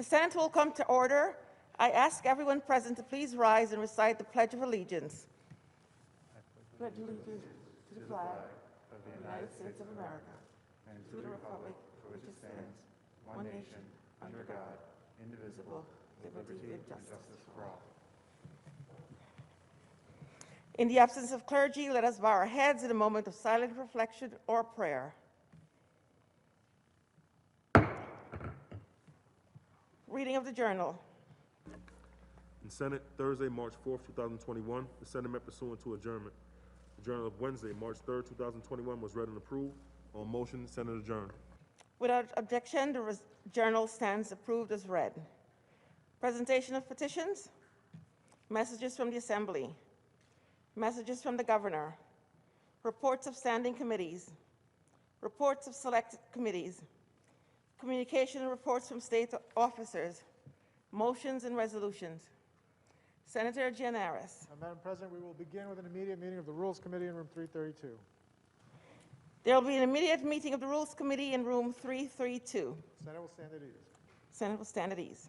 Senate will come to order. I ask everyone present to please rise and recite the Pledge of Allegiance. Pledge allegiance to the flag of the United States of America and to the republic for which it stands, one nation, under God, indivisible, with liberty and justice for all. In the absence of clergy, let us bow our heads in a moment of silent reflection or prayer. Reading of the journal. In Senate, Thursday, March 4th, 2021, the Senate met pursuant to adjournment. The journal of Wednesday, March 3rd, 2021 was read and approved. On motion, Senate adjourned. Without objection, the journal stands approved as read. Presentation of petitions, messages from the Assembly, messages from the Governor, reports of standing committees, reports of select committees, communication and reports from state officers, motions and resolutions. Senator Gianaris. Madam President, we will begin with an immediate meeting of the Rules Committee in room 332. There will be an immediate meeting of the Rules Committee in room 332. Senate will stand at ease. Senate will stand at ease.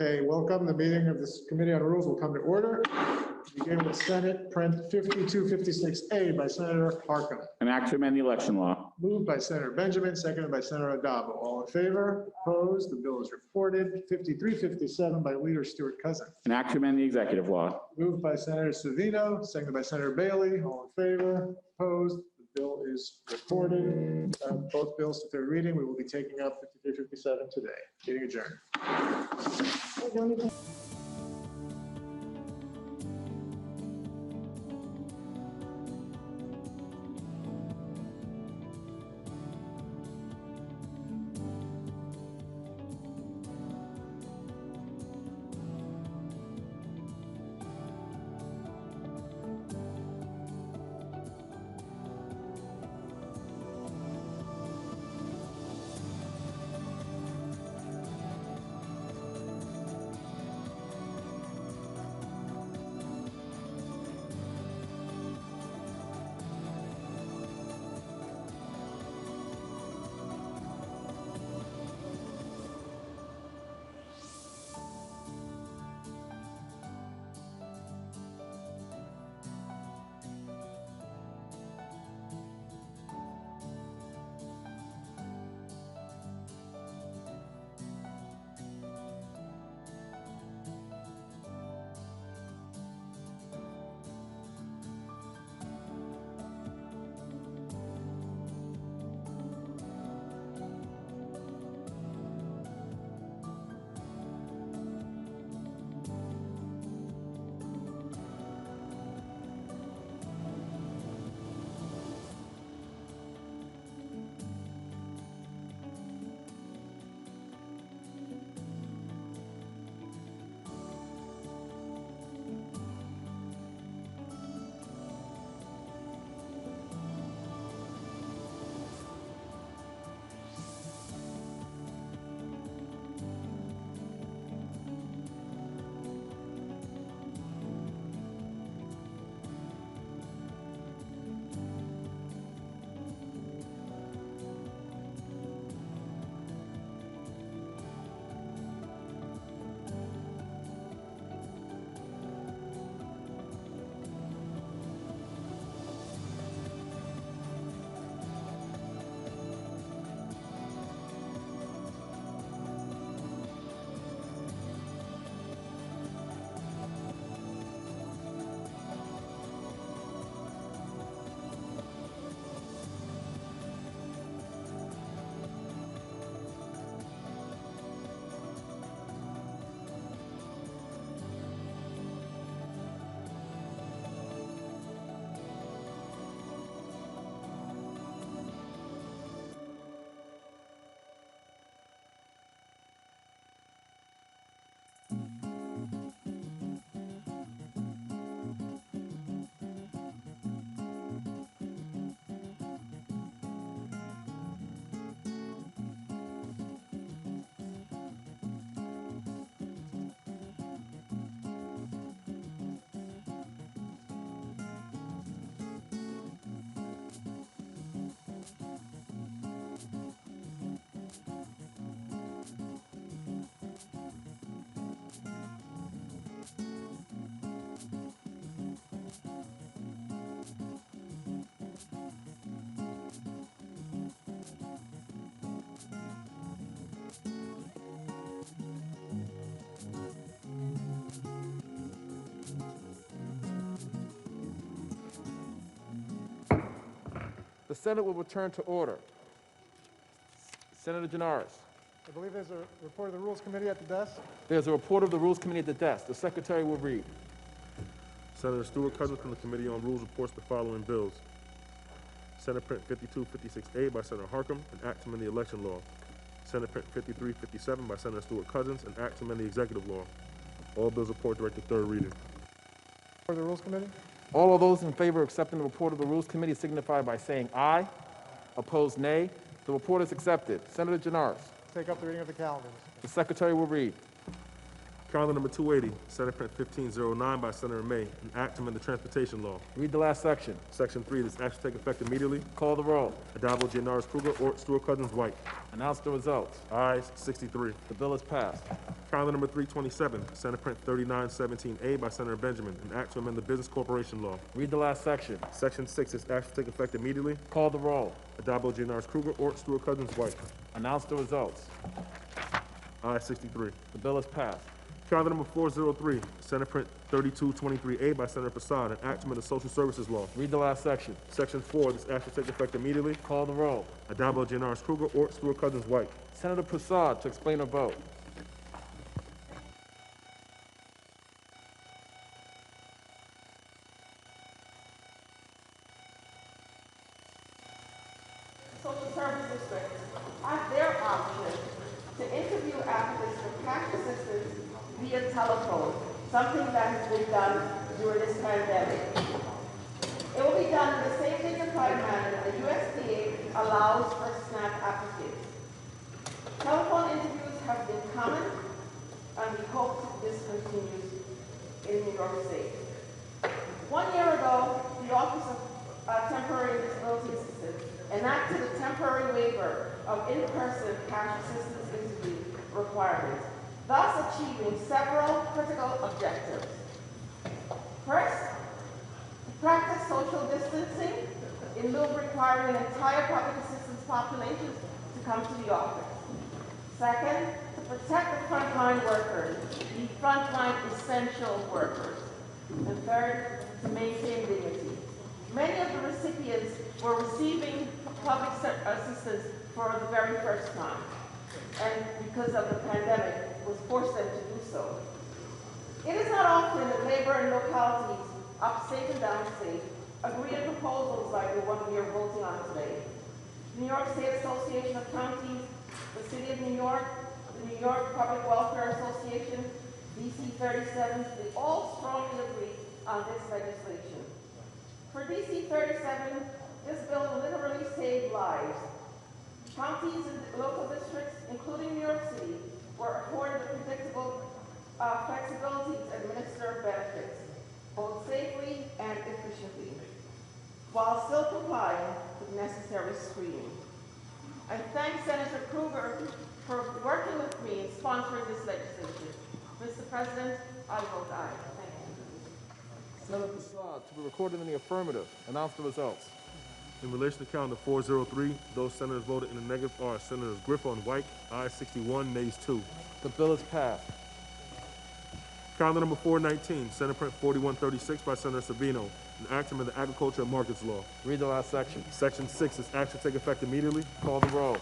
Okay, welcome. The meeting of this Committee on Rules will come to order. Begin with Senate Print 5256A by Senator Harkam. An act to amend the election law. Moved by Senator Benjamin, seconded by Senator Adabo. All in favor? Opposed? The bill is reported. 5357 by Leader Stewart Cousins. An act to amend the executive law. Moved by Senator Savino, seconded by Senator Bailey. All in favor? Opposed? The bill is reported. Both bills to third reading. We will be taking up 5357 today. Meeting adjourned. The Senate will return to order. Senator Janaris. I believe there's a report of the Rules Committee at the desk. There's a report of the Rules Committee at the desk. The Secretary will read. Senator Stewart Cousins from the Committee on Rules reports the following bills. Senate Print 5256A by Senator Harkam, an act to amend the election law. Senate Print 5357 by Senator Stewart Cousins, an act to amend the executive law. All bills report direct to third reading. For the Rules Committee? All of those in favor of accepting the report of the Rules Committee signify by saying aye. Opposed, nay. The report is accepted. Senator Janaris. Take up the reading of the calendar. The Secretary will read. Calendar number 280, Senate Print 1509 by Senator May, an act to amend the transportation law. Read the last section. Section 3, this act shall take effect immediately. Call the roll. Addabbo, Giannaris Kruger, Ort, Stewart Cousins, White. Announce the results. Ayes 63. The bill is passed. Calendar number 327, Senate Print 3917A by Senator Benjamin, an act to amend the Business Corporation Law. Read the last section. Section 6, this act shall take effect immediately. Call the roll. Addabbo, Giannaris Kruger, Ort, Stewart Cousins, White. Announce the results. Ayes 63. The bill is passed. Calendar number 403, Senate Print 3223A by Senator Prasad, an act to amend the Social Services Law. Read the last section. Section 4, this act shall take effect immediately. Call the roll. Addabbo, Giannaris Kruger, Ort, Stewart Cousins, White. Senator Prasad to explain a vote. Social service districts have their option to interview applicants for cash assistance via telephone, something that has been done during this pandemic. It will be done in the same dignified manner the USDA allows for SNAP applicants. Telephone interviews have been common, and we hope this continues in New York State. 1 year ago, the Office of Temporary Disability Assistance enacted a temporary waiver of in-person cash assistance interview requirements, thus achieving several critical objectives. First, to practice social distancing in lieu of requiring an entire public assistance population to come to the office. Second, to protect the frontline workers, the frontline essential workers. And third, to maintain dignity. Many of the recipients were receiving public assistance for the very first time, and because of the pandemic, was forced them to do so. It is not often that labor in localities, upstate and downstate, agree to proposals like the one we are voting on today. The New York State Association of Counties, the City of New York, the New York Public Welfare Association, DC 37, they all strongly agree on this legislation. For DC 37, this bill will literally save lives. Counties and local districts, including New York City, were afforded the predictable flexibility to administer benefits, both safely and efficiently, while still complying with necessary screening. I thank Senator Kruger for working with me in sponsoring this legislation. Mr. President, I vote aye. Thank you. Senator Prasad to be recorded in the affirmative. Announce the results. In relation to calendar 403, those senators voted in the negative are Senators Griffo and White, ayes 61, nays 2. The bill is passed. Calendar number 419, Senate Print 4136 by Senator Savino, an act to amend the Agriculture and Markets Law. Read the last section. Section 6, this act shall take effect immediately. Call the roll.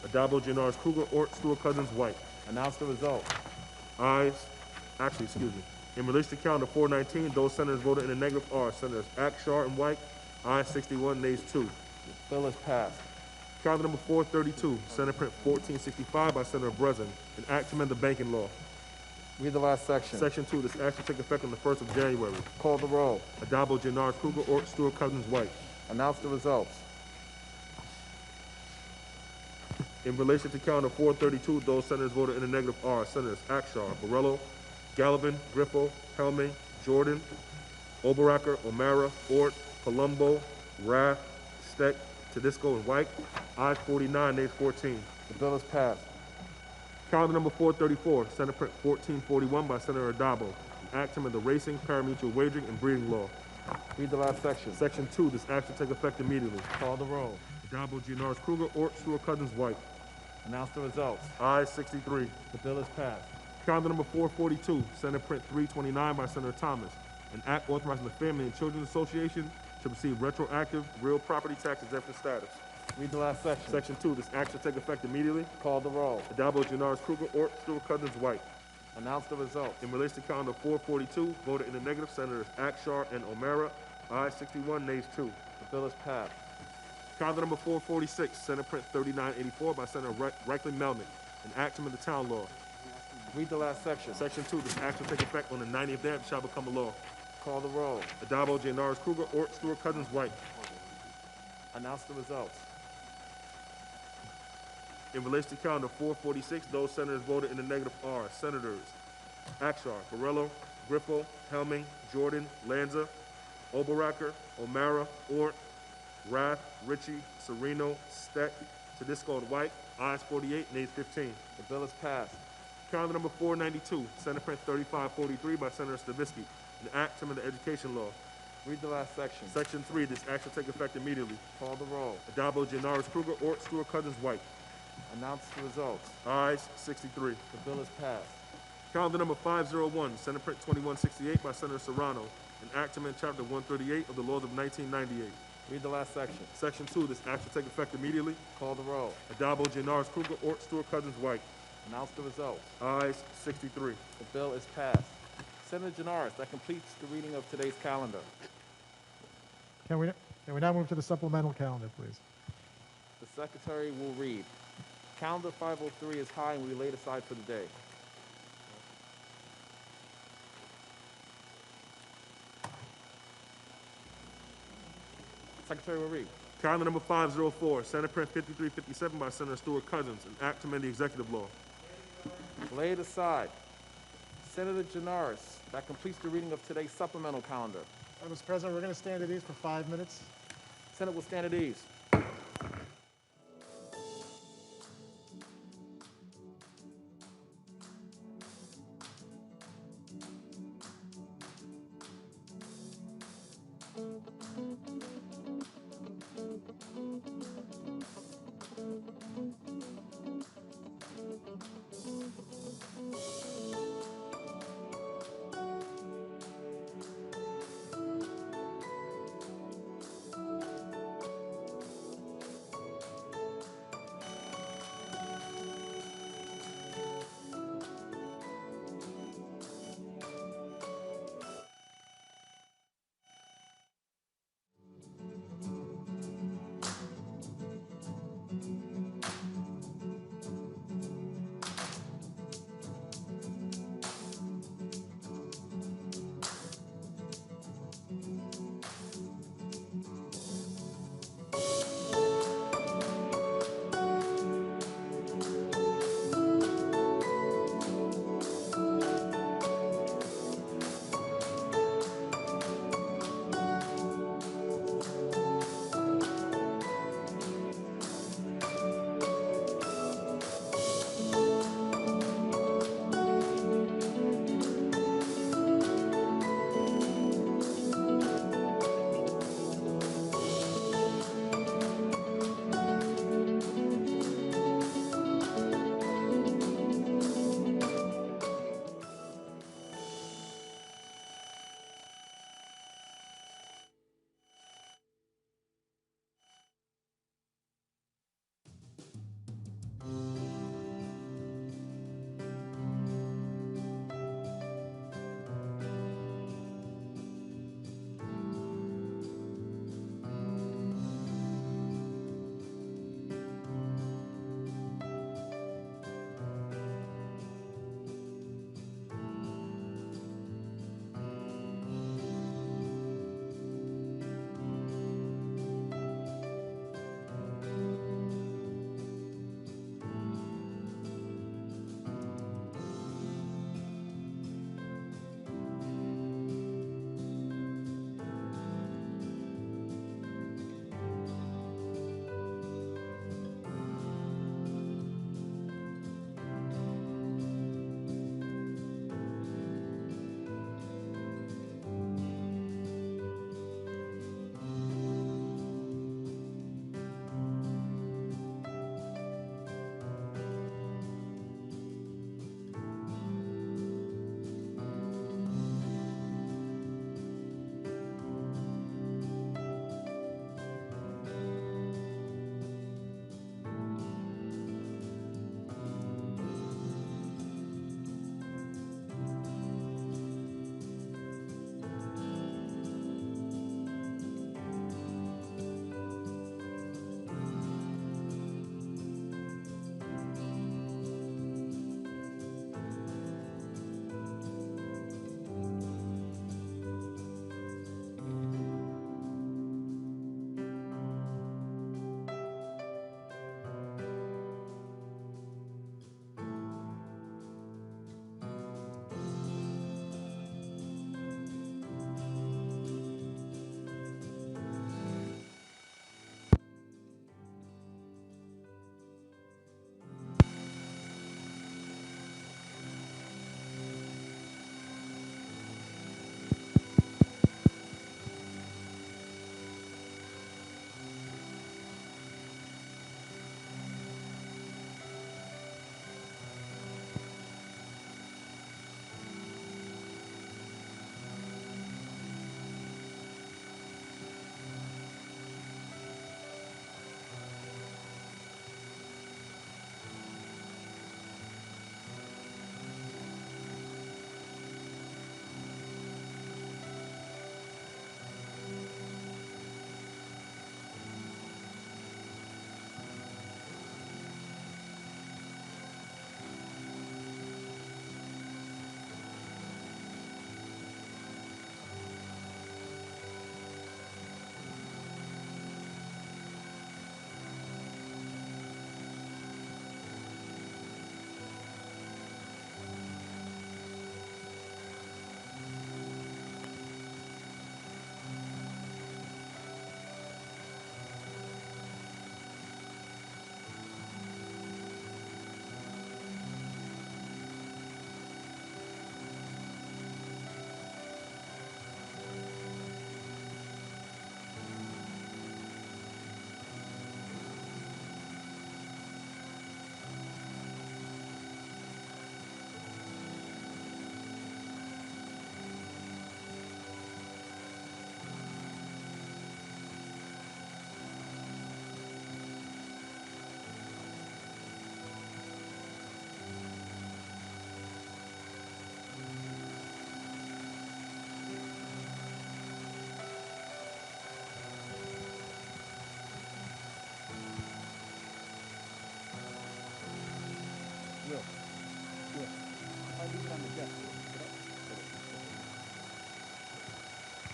Addabbo, Giannaris Kruger, Ort, Stewart Cousins, White. Announce the results. In relation to calendar 419, those senators voted in the negative are Senators Akshar and White, ayes 61, nays 2. The bill is passed. Calendar number 432, Senate Print 1465 by Senator Breslin, an act to amend the banking law. Read the last section. Section 2, this act shall take effect on the 1st of January. Call the roll. Addabbo, Giannaris Kruger, Ort, Stewart Cousins, White. Announce the results. In relation to calendar 432, those senators voted in the negative are Senators Akshar, Borrello, Gallivan, Griffo, Helme, Jordan, Oberacker, O'Mara, Ort, Palumbo, Rath, Steck, Tedisco, and White. Ayes 49, nays 14. The bill is passed. Calendar number 434, Senate Print 1441 by Senator Addabbo, an act to amend the racing, parimutuel wagering, and breeding law. Read the last section. Section 2, this act shall take effect immediately. Call the roll. Addabbo, Giannaris Kruger, Ort, Stewart Cousins, White. Announce the results. Ayes 63. The bill is passed. Calendar number 442, Senate Print 329 by Senator Thomas, an act authorizing the Family and Children's Association to receive retroactive real property tax exemption status. Read the last section. Section 2, this act shall take effect immediately. Call the roll. Addabbo, Giannaris Kruger, Ort, Stewart Cousins, White. Announce the results. In relation to calendar 442, voted in the negative, Senators Akshar and O'Mara, ayes 61, nays 2. The bill is passed. Calendar number 446, Senate Print 3984 by Senator Reichlin Melnick, an act to amend the town law. Read the last section. Section 2, this act shall take effect on the 90th day and shall become a law. Call the roll. Addabbo, Giannaris Kruger, Ort, Stewart Cousins, White. Announce the results. In relation to calendar 446, those senators voted in the negative are Senators Akshar, Borello, Griffo, Helming, Jordan, Lanza, Oberacker, O'Mara, Ort, Rath, Ritchie, Sereno, Steck, Tedisco, and White. Ayes 48, nays 15. The bill is passed. Calendar number 492, Senate Print 3543 by Senator Stavisky, an act to amend the education law. Read the last section. Section 3, this act shall take effect immediately. Call the roll. Adabo, Janaris, Kruger, Ort, Stewart, Cousins, White. Announce the results. Ayes 63. The bill is passed. Calendar number 501, Senate Print 2168 by Senator Serrano, an act to amend Chapter 138 of the laws of 1998. Read the last section. Section 2, this act shall take effect immediately. Call the roll. Adabo, Janaris, Kruger, Ort, Stewart, Cousins, White. Announce the results. Ayes 63. The bill is passed. Senator Janaris, that completes the reading of today's calendar. Can we now move to the supplemental calendar, please? The secretary will read. Calendar 503 is high and we laid aside for the day. Secretary will read. Calendar number 504, Senate Print 5357 by Senator Stewart Cousins, an act to amend the executive law. Laid aside. Senator Janaris, that completes the reading of today's supplemental calendar. Mr. President, we're going to stand at ease for 5 minutes. Senate will stand at ease.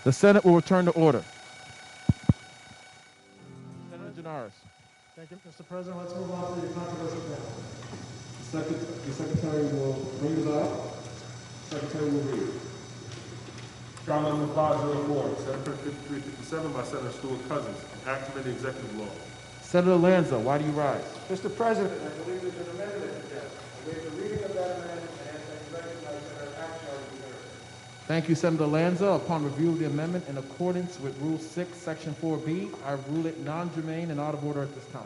The Senate will return to order. Senator Janaris. Thank you, Mr. President. Let's move on to the controversial panel. The Secretary will read it out. Secretary will read. Trial number 504, Senate Print 5357 by Senator Stuart Cousins, an act to amend the executive law. Senator Lanza, why do you rise? Mr. President, I believe there's an amendment to that. I waive the reading of that amendment and I recognize Senator Axel to be heard. Thank you, Senator Lanza. Upon review of the amendment in accordance with Rule 6, Section 4B, I rule it non-germane and out of order at this time.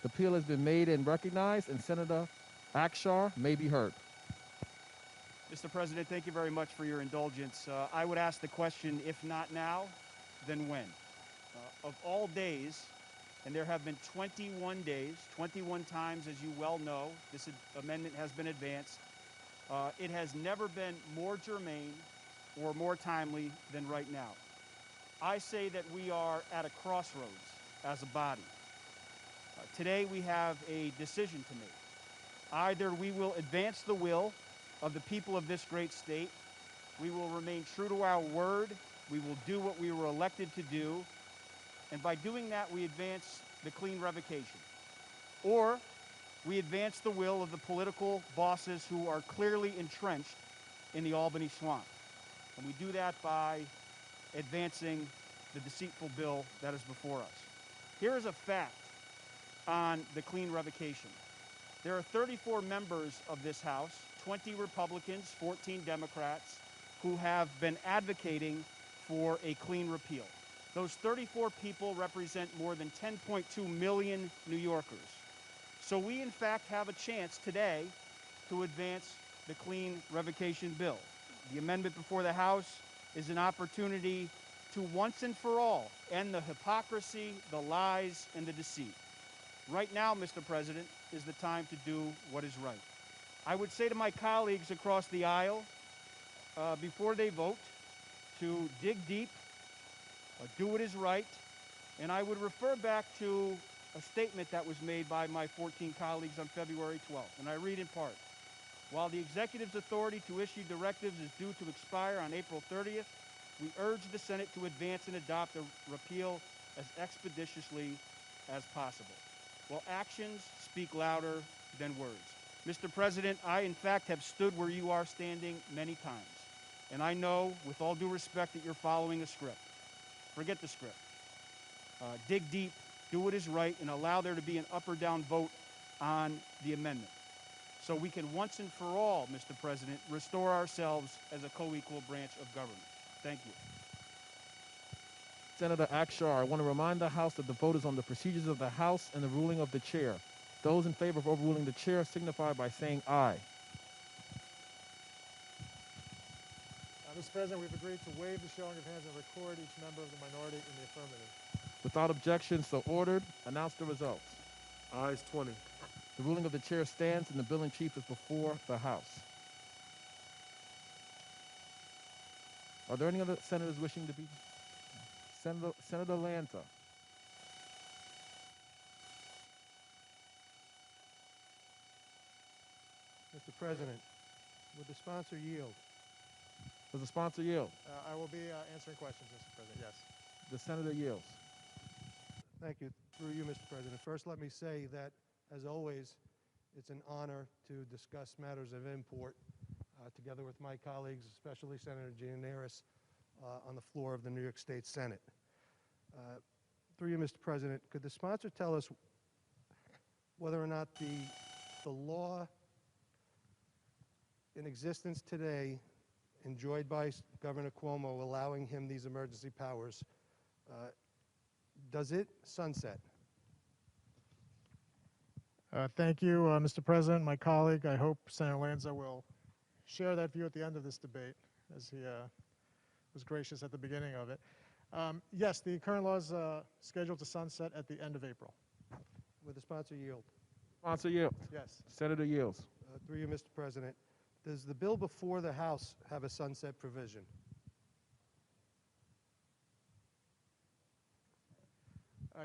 The appeal has been made and recognized, and Senator Akshar may be heard. Mr. President, thank you very much for your indulgence. I would ask the question, if not now, then when? Of all days, and there have been 21 days, 21 times, as you well know, this amendment has been advanced. It has never been more germane or more timely than right now. I say that we are at a crossroads as a body. Today we have a decision to make. Either we will advance the will of the people of this great state, we will remain true to our word, we will do what we were elected to do, and by doing that we advance the clean revocation. Or we advance the will of the political bosses who are clearly entrenched in the Albany swamp. And we do that by advancing the deceitful bill that is before us. Here is a fact on the clean revocation. There are 34 members of this House, 20 Republicans, 14 Democrats, who have been advocating for a clean repeal. Those 34 people represent more than 10.2 million New Yorkers. So we, in fact, have a chance today to advance the clean revocation bill. The amendment before the House is an opportunity to once and for all end the hypocrisy, the lies, and the deceit. Right now, Mr. President, is the time to do what is right. I would say to my colleagues across the aisle, before they vote, to dig deep, do what is right, and I would refer back to a statement that was made by my 14 colleagues on February 12th, and I read in part, while the executive's authority to issue directives is due to expire on April 30th, we urge the Senate to advance and adopt a repeal as expeditiously as possible. Well, actions speak louder than words. Mr. President, I in fact have stood where you are standing many times, and I know, with all due respect, that you're following a script. Forget the script. Dig deep, do what is right, and allow there to be an up or down vote on the amendment. So we can once and for all, Mr. President, restore ourselves as a co-equal branch of government. Thank you. Senator Akshar, I want to remind the House that the vote is on the procedures of the House and the ruling of the chair. Those in favor of overruling the chair signify by saying aye. Mr. President, we've agreed to waive the showing of hands and record each member of the minority in the affirmative. Without objection, so ordered. Announce the results. Ayes 20. The ruling of the chair stands and the bill in chief is before the House. Are there any other senators wishing to be? Senator Lanza. Mr. President, would the sponsor yield? Does the sponsor yield? I will be answering questions, Mr. President, yes. The senator yields. Thank you. Through you, Mr. President. First, let me say that, as always, it's an honor to discuss matters of import together with my colleagues, especially Senator Gianaris, on the floor of the New York State Senate. Through you, Mr. President, could the sponsor tell us whether or not the law in existence today, enjoyed by Governor Cuomo, allowing him these emergency powers, does it sunset? Thank you, Mr. President. My colleague, I hope Senator Lanza will share that view at the end of this debate, as he was gracious at the beginning of it. Yes, the current law is scheduled to sunset at the end of April. Would the sponsor yield? Sponsor yields. Yes. Senator yields. Through you, Mr. President, does the bill before the House have a sunset provision?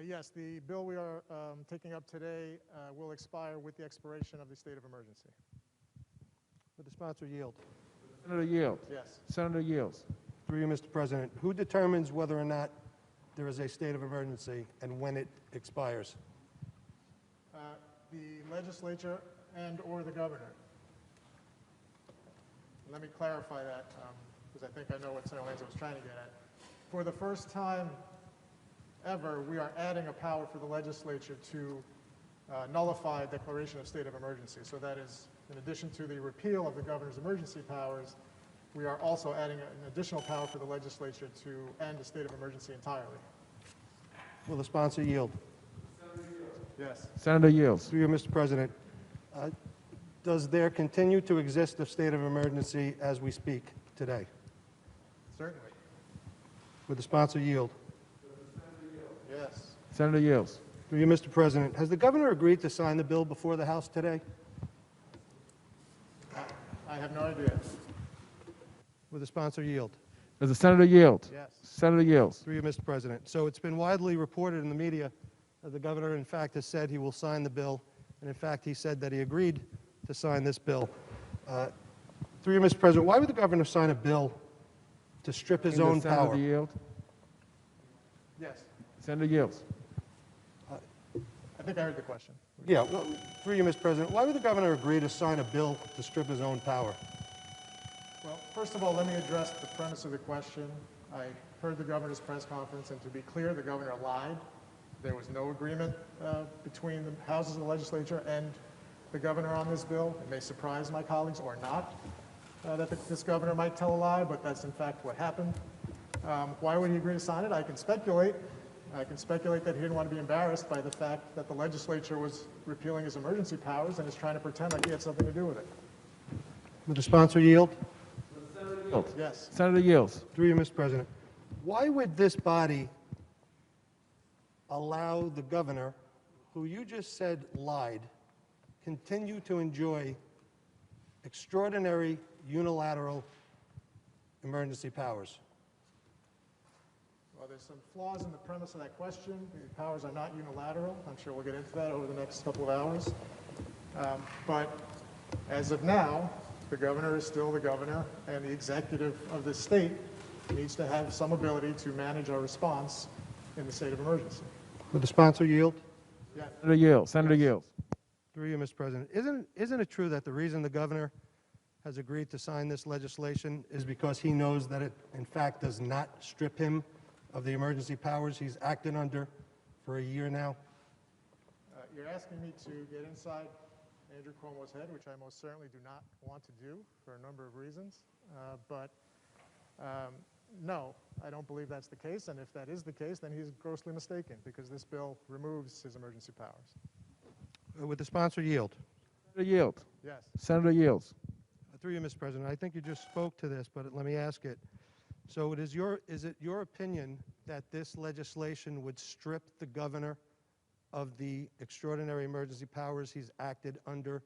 Yes, the bill we are taking up today will expire with the expiration of the state of emergency. Would the sponsor yield? Senator yields. Yes. Senator yields. Through you, Mr. President, who determines whether or not there is a state of emergency and when it expires? The legislature and/or the governor. Let me clarify that, because I think I know what Senator Lanza was trying to get at. For the first time ever, we are adding a power for the legislature to nullify a declaration of state of emergency. So that is, in addition to the repeal of the governor's emergency powers, we are also adding an additional power for the legislature to end a state of emergency entirely. Will the sponsor yield? Yes. Senator yields. Through you, Mr. President, does there continue to exist a state of emergency as we speak today? Certainly. Would the sponsor yield? Yes. Senator yields. Through you, Mr. President, has the governor agreed to sign the bill before the House today? I have no idea. Would the sponsor yield? Does the senator yield? Yes. Senator yields. Through you, Mr. President. So it's been widely reported in the media that the governor, in fact, has said he will sign the bill, and in fact, he said that he agreed to sign this bill. Through you, Mr. President, why would the governor sign a bill to strip his own Senator power? yield. Yes. Senator yields. I think I heard the question. Yeah, well, through you, Mr. President, why would the governor agree to sign a bill to strip his own power? Well, first of all, let me address the premise of the question. I heard the governor's press conference, and to be clear, the governor lied. There was no agreement between the houses of the legislature and the governor on this bill. It may surprise my colleagues or not that this governor might tell a lie, but that's in fact what happened. Why would he agree to sign it? I can speculate. I can speculate that he didn't want to be embarrassed by the fact that the legislature was repealing his emergency powers and is trying to pretend like he had something to do with it. Would the sponsor yield? Yields. Yes. Senator yields. Through you, Mr. President, why would this body allow the governor, who you just said lied, continue to enjoy extraordinary unilateral emergency powers? Well, there's some flaws in the premise of that question. The powers are not unilateral. I'm sure we'll get into that over the next couple of hours. But as of now, the governor is still the governor, and the executive of the state needs to have some ability to manage our response in the state of emergency. Would the sponsor yield? Yeah. Senator yields. Senator Yes. yields. Through you, Mr. President, isn't it true that the reason the governor has agreed to sign this legislation is because he knows that it, in fact, does not strip him of the emergency powers he's acted under for a year now? You're asking me to get inside Andrew Cuomo's head, which I most certainly do not want to do for a number of reasons. No, I don't believe that's the case, and if that is the case, then he's grossly mistaken, because this bill removes his emergency powers. Would the sponsor yield? Senator yields. Yes. Senator yields. Through you, Mr. President, I think you just spoke to this, but let me ask it. So is it your opinion that this legislation would strip the governor of the extraordinary emergency powers he's acted under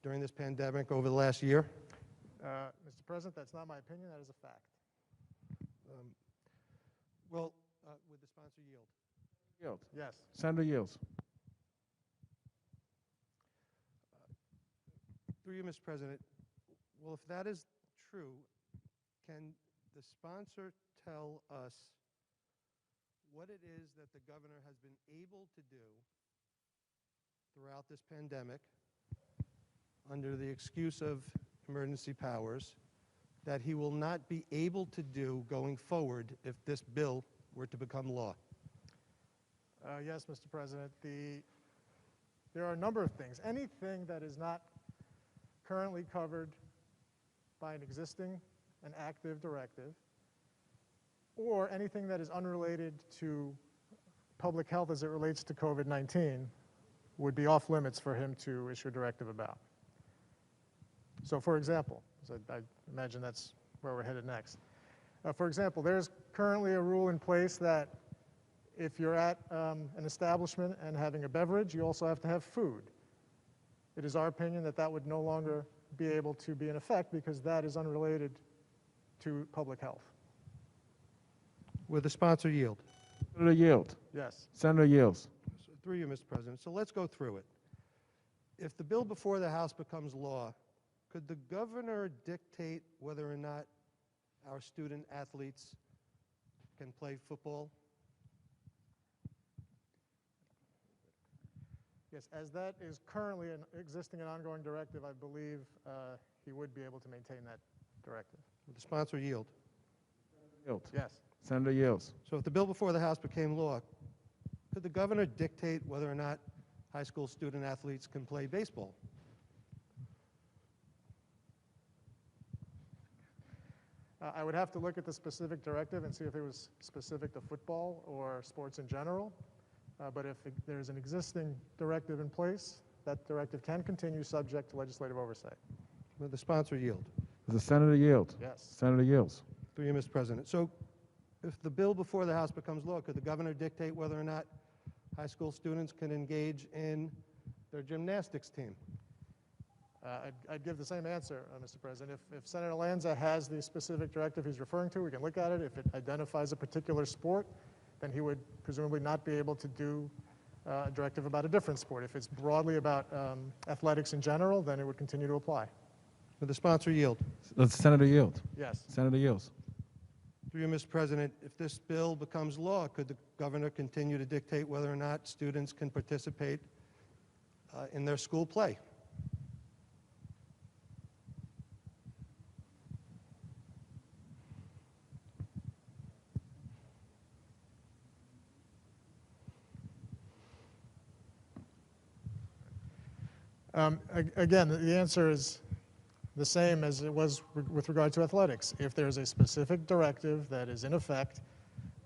during this pandemic over the last year? Mr. President, that's not my opinion. That is a fact. Would the sponsor yield? Yields. Yes. Senator yields. Through you, Mr. President, well, if that is true, can the sponsor tell us what it is that the governor has been able to do throughout this pandemic under the excuse of emergency powers that he will not be able to do going forward if this bill were to become law? Yes, Mr. President. There are a number of things. Anything that is not currently covered by an existing and active directive, or anything that is unrelated to public health as it relates to COVID-19, would be off limits for him to issue a directive about. So, for example, I imagine that's where we're headed next. For example, there's currently a rule in place that if you're at an establishment and having a beverage, you also have to have food. It is our opinion that that would no longer be able to be in effect because that is unrelated to public health. Would the sponsor yield? Senator yield. Yes. Senator yields. So, through you, Mr. President. So let's go through it. If the bill before the House becomes law, Could the governor dictate whether or not our student athletes can play football? Yes, as that is currently an existing and ongoing directive, I believe he would be able to maintain that directive. Would the sponsor yield? Yield. Yes. Senator yields. So if the bill before the House became law, could the governor dictate whether or not high school student athletes can play baseball? I would have to look at the specific directive and see if it was specific to football or sports in general. But if there's an existing directive in place, that directive can continue subject to legislative oversight. Would the sponsor yield? Does the senator yield? Yes. Senator yields. Through you, Mr. President. So if the bill before the House becomes law, could the governor dictate whether or not high school students can engage in their gymnastics team? I'd give the same answer, Mr. President. If Senator Lanza has the specific directive he's referring to, we can look at it. If it identifies a particular sport, then he would presumably not be able to do a directive about a different sport. If it's broadly about athletics in general, then it would continue to apply. Would the sponsor yield? Does the senator yield? Yes. Senator yields. Through you, Mr. President, if this bill becomes law, could the governor continue to dictate whether or not students can participate in their school play? Again, the answer is the same as it was with regard to athletics. If there's a specific directive that is in effect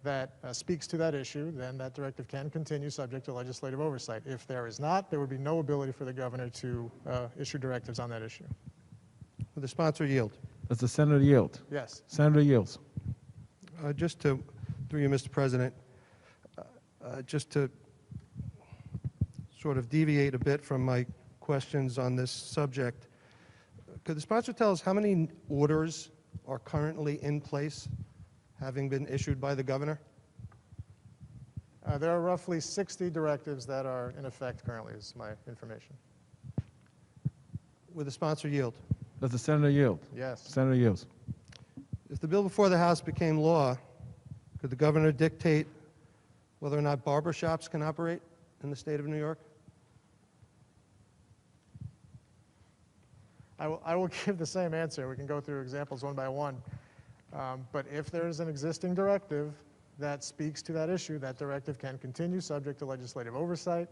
that speaks to that issue, then that directive can continue subject to legislative oversight. If there is not, there would be no ability for the governor to issue directives on that issue. Would the sponsor yield? Does the senator yield? Yes. Senator yields. Just to, through you, Mr. President, just to sort of deviate a bit from my questions on this subject, could the sponsor tell us how many orders are currently in place, having been issued by the governor? There are roughly 60 directives that are in effect currently, is my information. Would the sponsor yield? Does the senator yield? Yes. Senator yields. If the bill before the House became law, could the governor dictate whether or not barber shops can operate in the state of New York? I will give the same answer. We can go through examples one by one. But if there is an existing directive that speaks to that issue, that directive can continue subject to legislative oversight.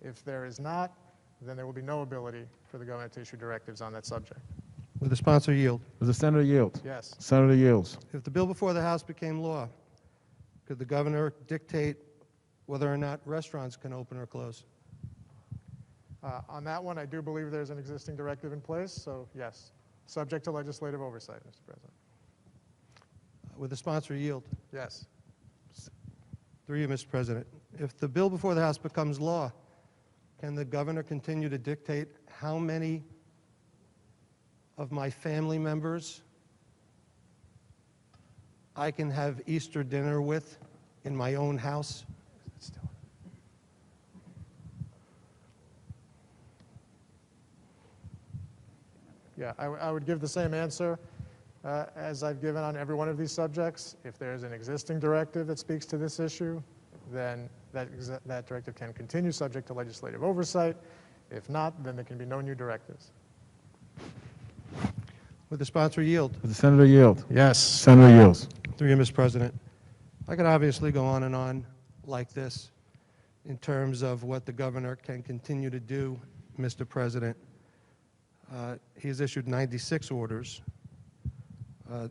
If there is not, then there will be no ability for the governor to issue directives on that subject. Would the sponsor yield? Does the senator yield? Yes. Senator yields. If the bill before the House became law, could the governor dictate whether or not restaurants can open or close? On that one, I do believe there's an existing directive in place, so yes, subject to legislative oversight, Mr. President. Would the sponsor yield? Yes. Through you, Mr. President. If the bill before the House becomes law, can the governor continue to dictate how many of my family members I can have Easter dinner with in my own house? Yeah, I would give the same answer as I've given on every one of these subjects. If there's an existing directive that speaks to this issue, then that directive can continue subject to legislative oversight. If not, then there can be no new directives. Would the sponsor yield? Does the senator yield? Yes. Senator yields. Through you, Mr. President. I could obviously go on like this in terms of what the governor can continue to do, Mr. President. He's issued 96 orders.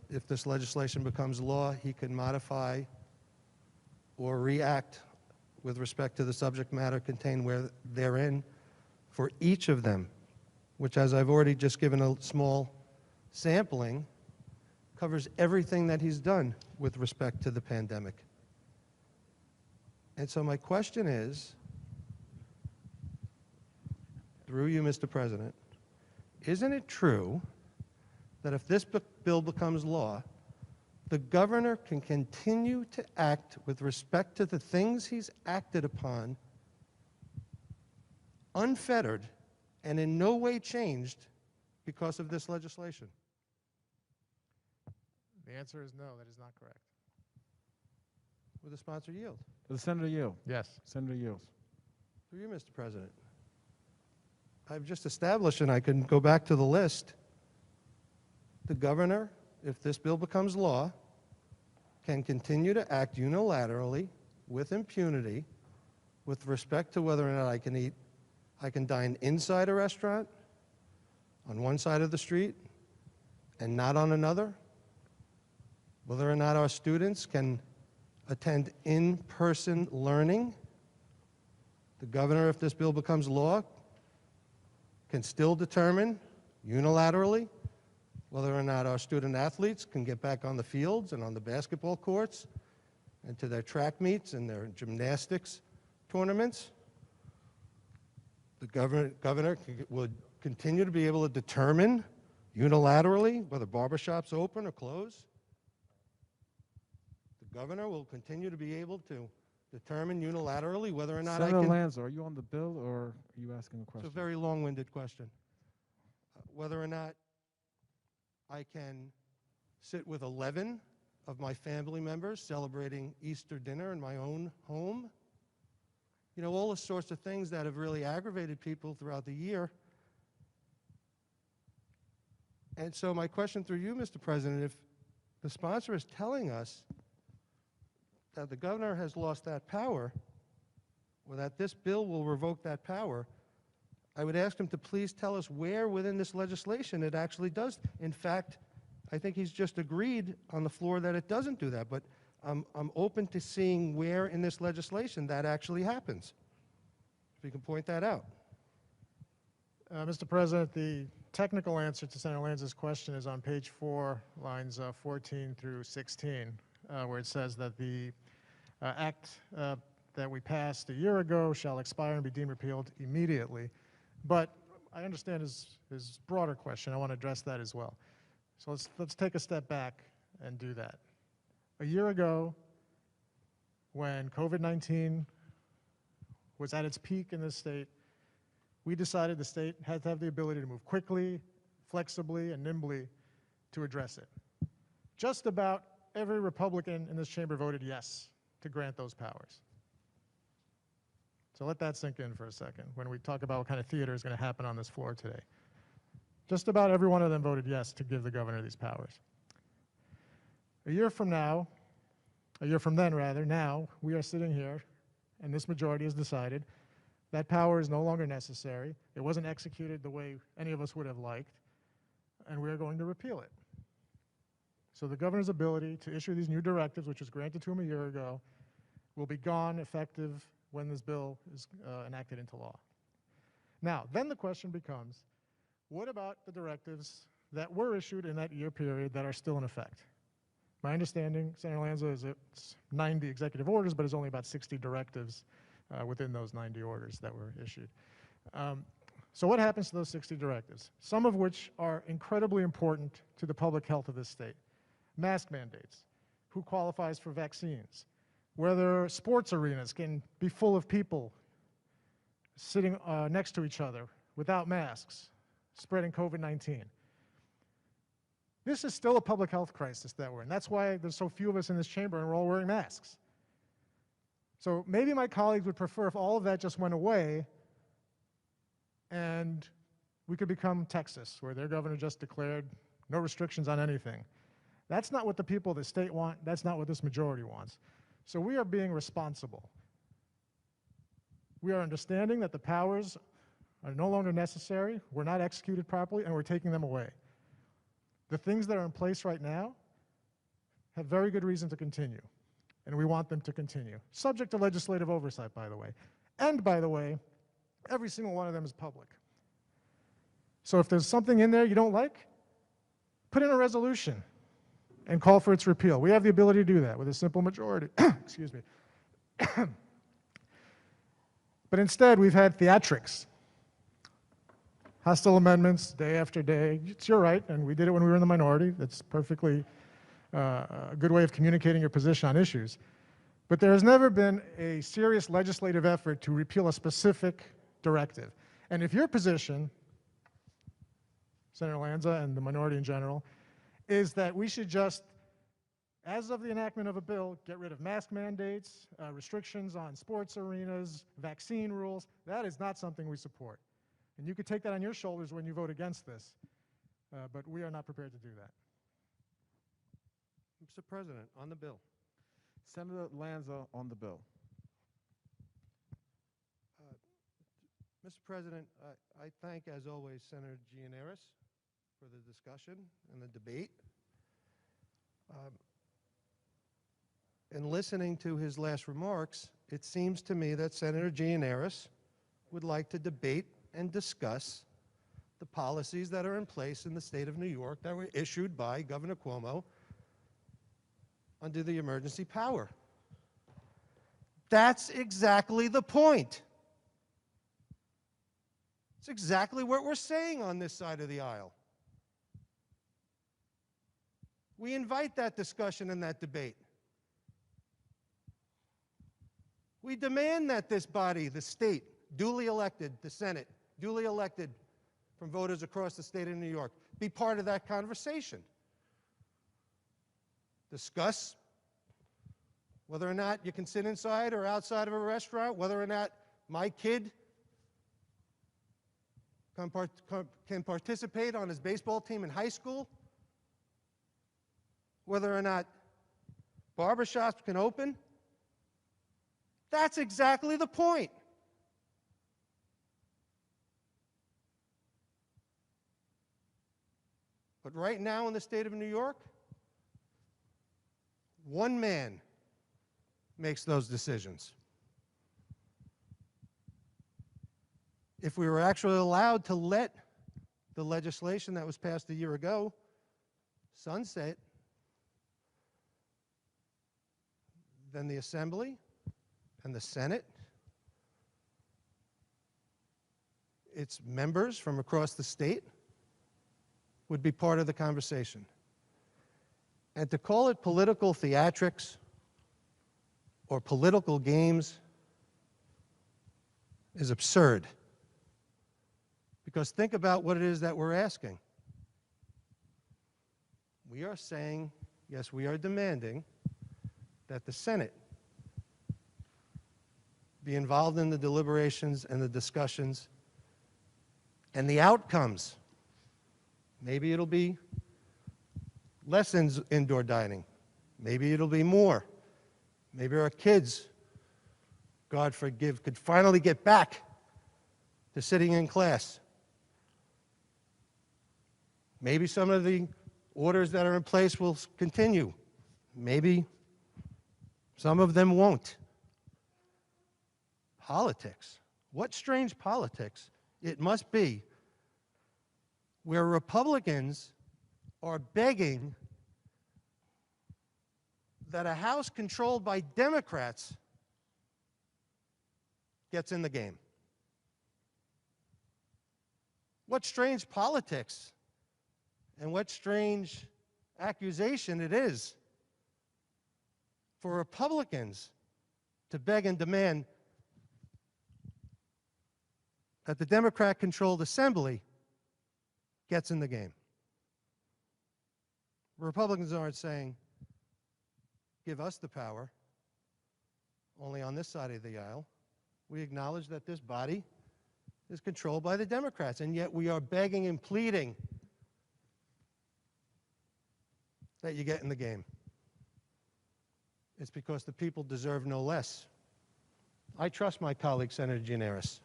If this legislation becomes law, he can modify or react with respect to the subject matter contained therein for each of them, which, as I've already just given a small sampling, covers everything that he's done with respect to the pandemic. And so my question is, through you, Mr. President, isn't it true that if this bill becomes law, the governor can continue to act with respect to the things he's acted upon unfettered and in no way changed because of this legislation? The answer is no, that is not correct. Will the sponsor yield? Does the senator yield? Yes. Senator yields. Through you, Mr. President. I've just established, and I can go back to the list, the governor, if this bill becomes law, can continue to act unilaterally with impunity with respect to whether or not I can dine inside a restaurant on one side of the street and not on another, whether or not our students can attend in-person learning. The governor, if this bill becomes law, can still determine unilaterally whether or not our student athletes can get back on the fields and on the basketball courts and to their track meets and their gymnastics tournaments. The governor would continue to be able to determine unilaterally whether barbershops open or close. The governor will continue to be able to determine unilaterally whether or not Senator I can... Lanza, are you on the bill or are you asking a It's question? a very long-winded question. Whether or not I can sit with 11 of my family members celebrating Easter dinner in my own home. You know, all the sorts of things that have really aggravated people throughout the year. And so my question through you, Mr. President, if the sponsor is telling us that the governor has lost that power, or that this bill will revoke that power, I would ask him to please tell us where within this legislation it actually does. In fact, I think he's just agreed on the floor that it doesn't do that, but I'm open to seeing where in this legislation that actually happens. If you can point that out. Mr. President, the technical answer to Senator Lanza's question is on page 4, lines 14 through 16, where it says that the act that we passed a year ago shall expire and be deemed repealed immediately. But I understand his broader question. I want to address that as well. So let's take a step back and do that. A year ago, when COVID-19 was at its peak in this state, we decided the state had to have the ability to move quickly, flexibly, and nimbly to address it. Just about every Republican in this chamber voted yes to grant those powers. So let that sink in for a second when we talk about what kind of theater is going to happen on this floor today. Just about every one of them voted yes to give the governor these powers. A year from then rather, now we are sitting here and this majority has decided that power is no longer necessary. It wasn't executed the way any of us would have liked, and we are going to repeal it. So the governor's ability to issue these new directives, which was granted to him a year ago, will be gone effective when this bill is enacted into law. Now, then the question becomes, what about the directives that were issued in that year period that are still in effect? My understanding, Senator Lanza, is it's 90 executive orders, but it's only about 60 directives within those 90 orders that were issued. So what happens to those 60 directives? Some of which are incredibly important to the public health of this state. Mask mandates, who qualifies for vaccines, whether sports arenas can be full of people sitting next to each other without masks, spreading COVID-19. This is still a public health crisis that we're in. That's why there's so few of us in this chamber and we're all wearing masks. So maybe my colleagues would prefer if all of that just went away and we could become Texas, where their governor just declared no restrictions on anything. That's not what the people of the state want. That's not what this majority wants. So we are being responsible. We are understanding that the powers are no longer necessary, were not executed properly, and we're taking them away. The things that are in place right now have very good reason to continue, and we want them to continue, subject to legislative oversight, by the way. And by the way, every single one of them is public. So if there's something in there you don't like, put in a resolution and call for its repeal. We have the ability to do that with a simple majority. Excuse me. But instead, we've had theatrics. Hostile amendments day after day. It's your right, and we did it when we were in the minority. That's perfectly a good way of communicating your position on issues. But there has never been a serious legislative effort to repeal a specific directive. And if your position, Senator Lanza and the minority in general, is that we should just, as of the enactment of a bill, get rid of mask mandates, restrictions on sports arenas, vaccine rules. That is not something we support. And you could take that on your shoulders when you vote against this, but we are not prepared to do that. Mr. President, on the bill. Senator Lanza on the bill. Mr. President, I thank, as always, Senator Gianaris for the discussion and the debate. In listening to his last remarks, it seems to me that Senator Gianaris would like to debate and discuss the policies that are in place in the state of New York that were issued by Governor Cuomo under the emergency power. That's exactly the point. It's exactly what we're saying on this side of the aisle. We invite that discussion and that debate. We demand that this body, the state, duly elected, the Senate, duly elected from voters across the state of New York, be part of that conversation. Discuss whether or not you can sit inside or outside of a restaurant, whether or not my kid can participate on his baseball team in high school, whether or not barbershops can open. That's exactly the point. But right now in the state of New York, one man makes those decisions. If we were actually allowed to let the legislation that was passed a year ago sunset, then the Assembly and the Senate, its members from across the state, would be part of the conversation. And to call it political theatrics or political games is absurd. Because think about what it is that we're asking. We are saying, yes, we are demanding that the Senate be involved in the deliberations and the discussions and the outcomes. Maybe it'll be less indoor dining. Maybe it'll be more. Maybe our kids, God forgive, could finally get back to sitting in class. Maybe some of the orders that are in place will continue. Maybe some of them won't. Politics. What strange politics it must be where Republicans are begging that a House controlled by Democrats gets in the game. What strange politics and what strange accusation it is for Republicans to beg and demand that the Democrat-controlled Assembly gets in the game. Republicans aren't saying, give us the power, only on this side of the aisle. We acknowledge that this body is controlled by the Democrats, and yet we are begging and pleading that you get in the game. It's because the people deserve no less. I trust my colleague, Senator Gianaris.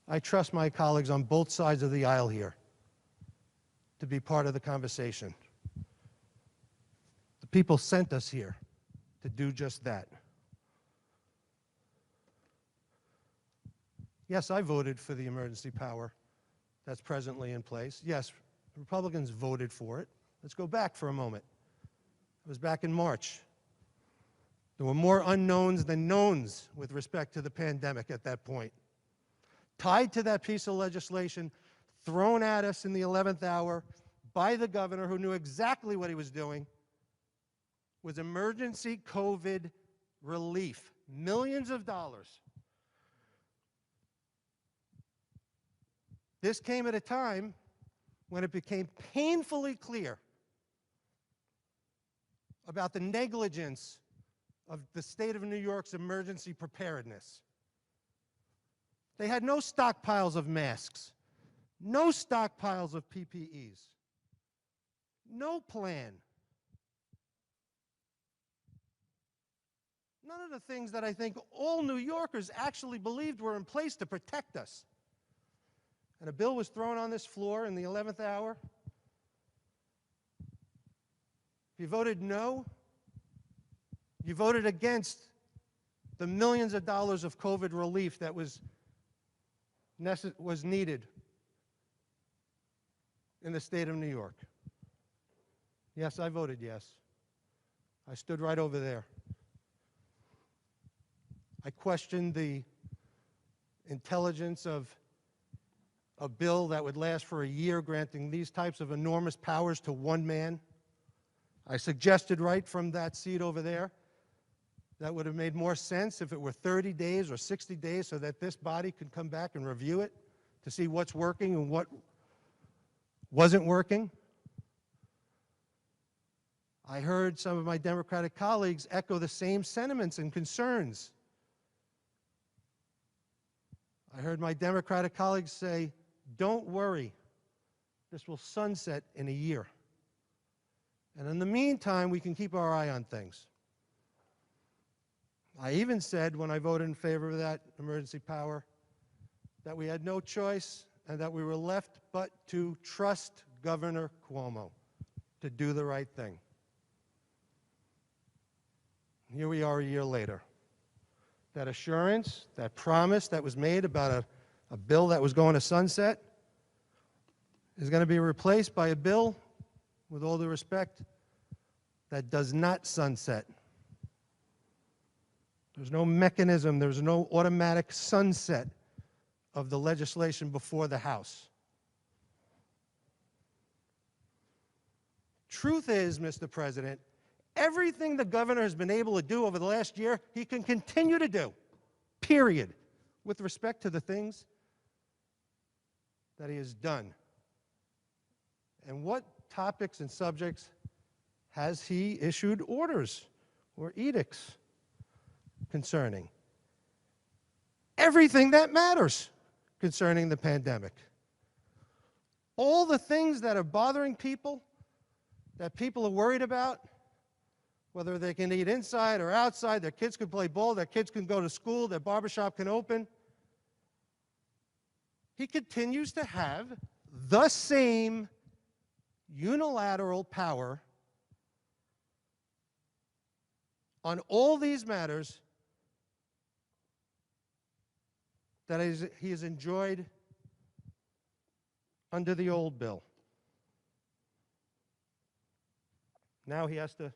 I trust my colleagues on both sides of the aisle here to be part of the conversation. The people sent us here to do just that. Yes, I voted for the emergency power that's presently in place. Yes, Republicans voted for it. Let's go back for a moment. It was back in March. There were more unknowns than knowns with respect to the pandemic at that point. Tied to that piece of legislation thrown at us in the 11th hour by the governor, who knew exactly what he was doing, was emergency COVID relief, millions of dollars. This came at a time when it became painfully clear about the negligence of the state of New York's emergency preparedness. They had no stockpiles of masks, no stockpiles of PPEs, no plan. None of the things that I think all New Yorkers actually believed were in place to protect us. And a bill was thrown on this floor in the 11th hour. If you voted no, you voted against the millions of dollars of COVID relief that was needed in the state of New York. Yes, I voted yes. I stood right over there. I questioned the intelligence of a bill that would last for a year, granting these types of enormous powers to one man. I suggested right from that seat over there that would have made more sense if it were 30 days or 60 days so that this body could come back and review it to see what's working and what wasn't working. I heard some of my Democratic colleagues echo the same sentiments and concerns. I heard my Democratic colleagues say, don't worry, this will sunset in a year. And in the meantime, we can keep our eye on things. I even said, when I voted in favor of that emergency power, that we had no choice and that we were left but to trust Governor Cuomo to do the right thing. Here we are a year later. That assurance, that promise that was made about a bill that was going to sunset is going to be replaced by a bill, with all due respect, that does not sunset. There's no mechanism, there's no automatic sunset of the legislation before the House. Truth is, Mr. President, everything the governor has been able to do over the last year, he can continue to do, period, with respect to the things that he has done. And what topics and subjects has he issued orders or edicts concerning? Everything that matters concerning the pandemic. All the things that are bothering people, that people are worried about, whether they can eat inside or outside, their kids can play ball, their kids can go to school, their barbershop can open. He continues to have the same unilateral power on all these matters that he has enjoyed under the old bill. Now he has to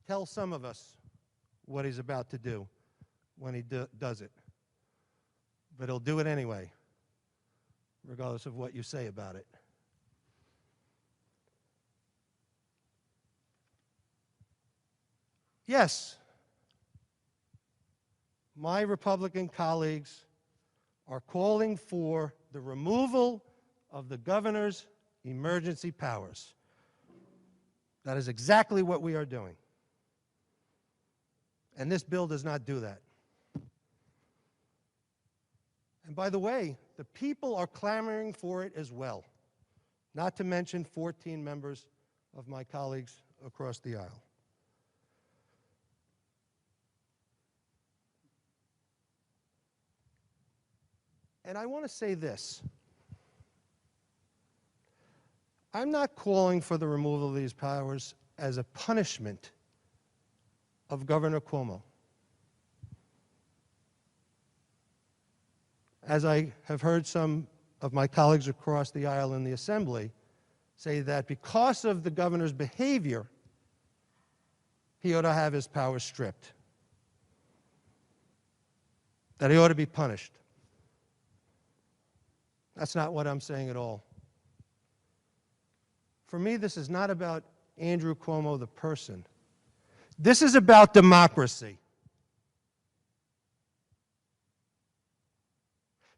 tell some of us what he's about to do when he does it. But he'll do it anyway, regardless of what you say about it. Yes, my Republican colleagues are calling for the removal of the governor's emergency powers. That is exactly what we are doing. And this bill does not do that. And by the way, the people are clamoring for it as well, not to mention 14 members of my colleagues across the aisle. And I want to say this. I'm not calling for the removal of these powers as a punishment of Governor Cuomo. As I have heard some of my colleagues across the aisle in the Assembly say that because of the governor's behavior, he ought to have his powers stripped, that he ought to be punished. That's not what I'm saying at all. For me, this is not about Andrew Cuomo, the person. This is about democracy.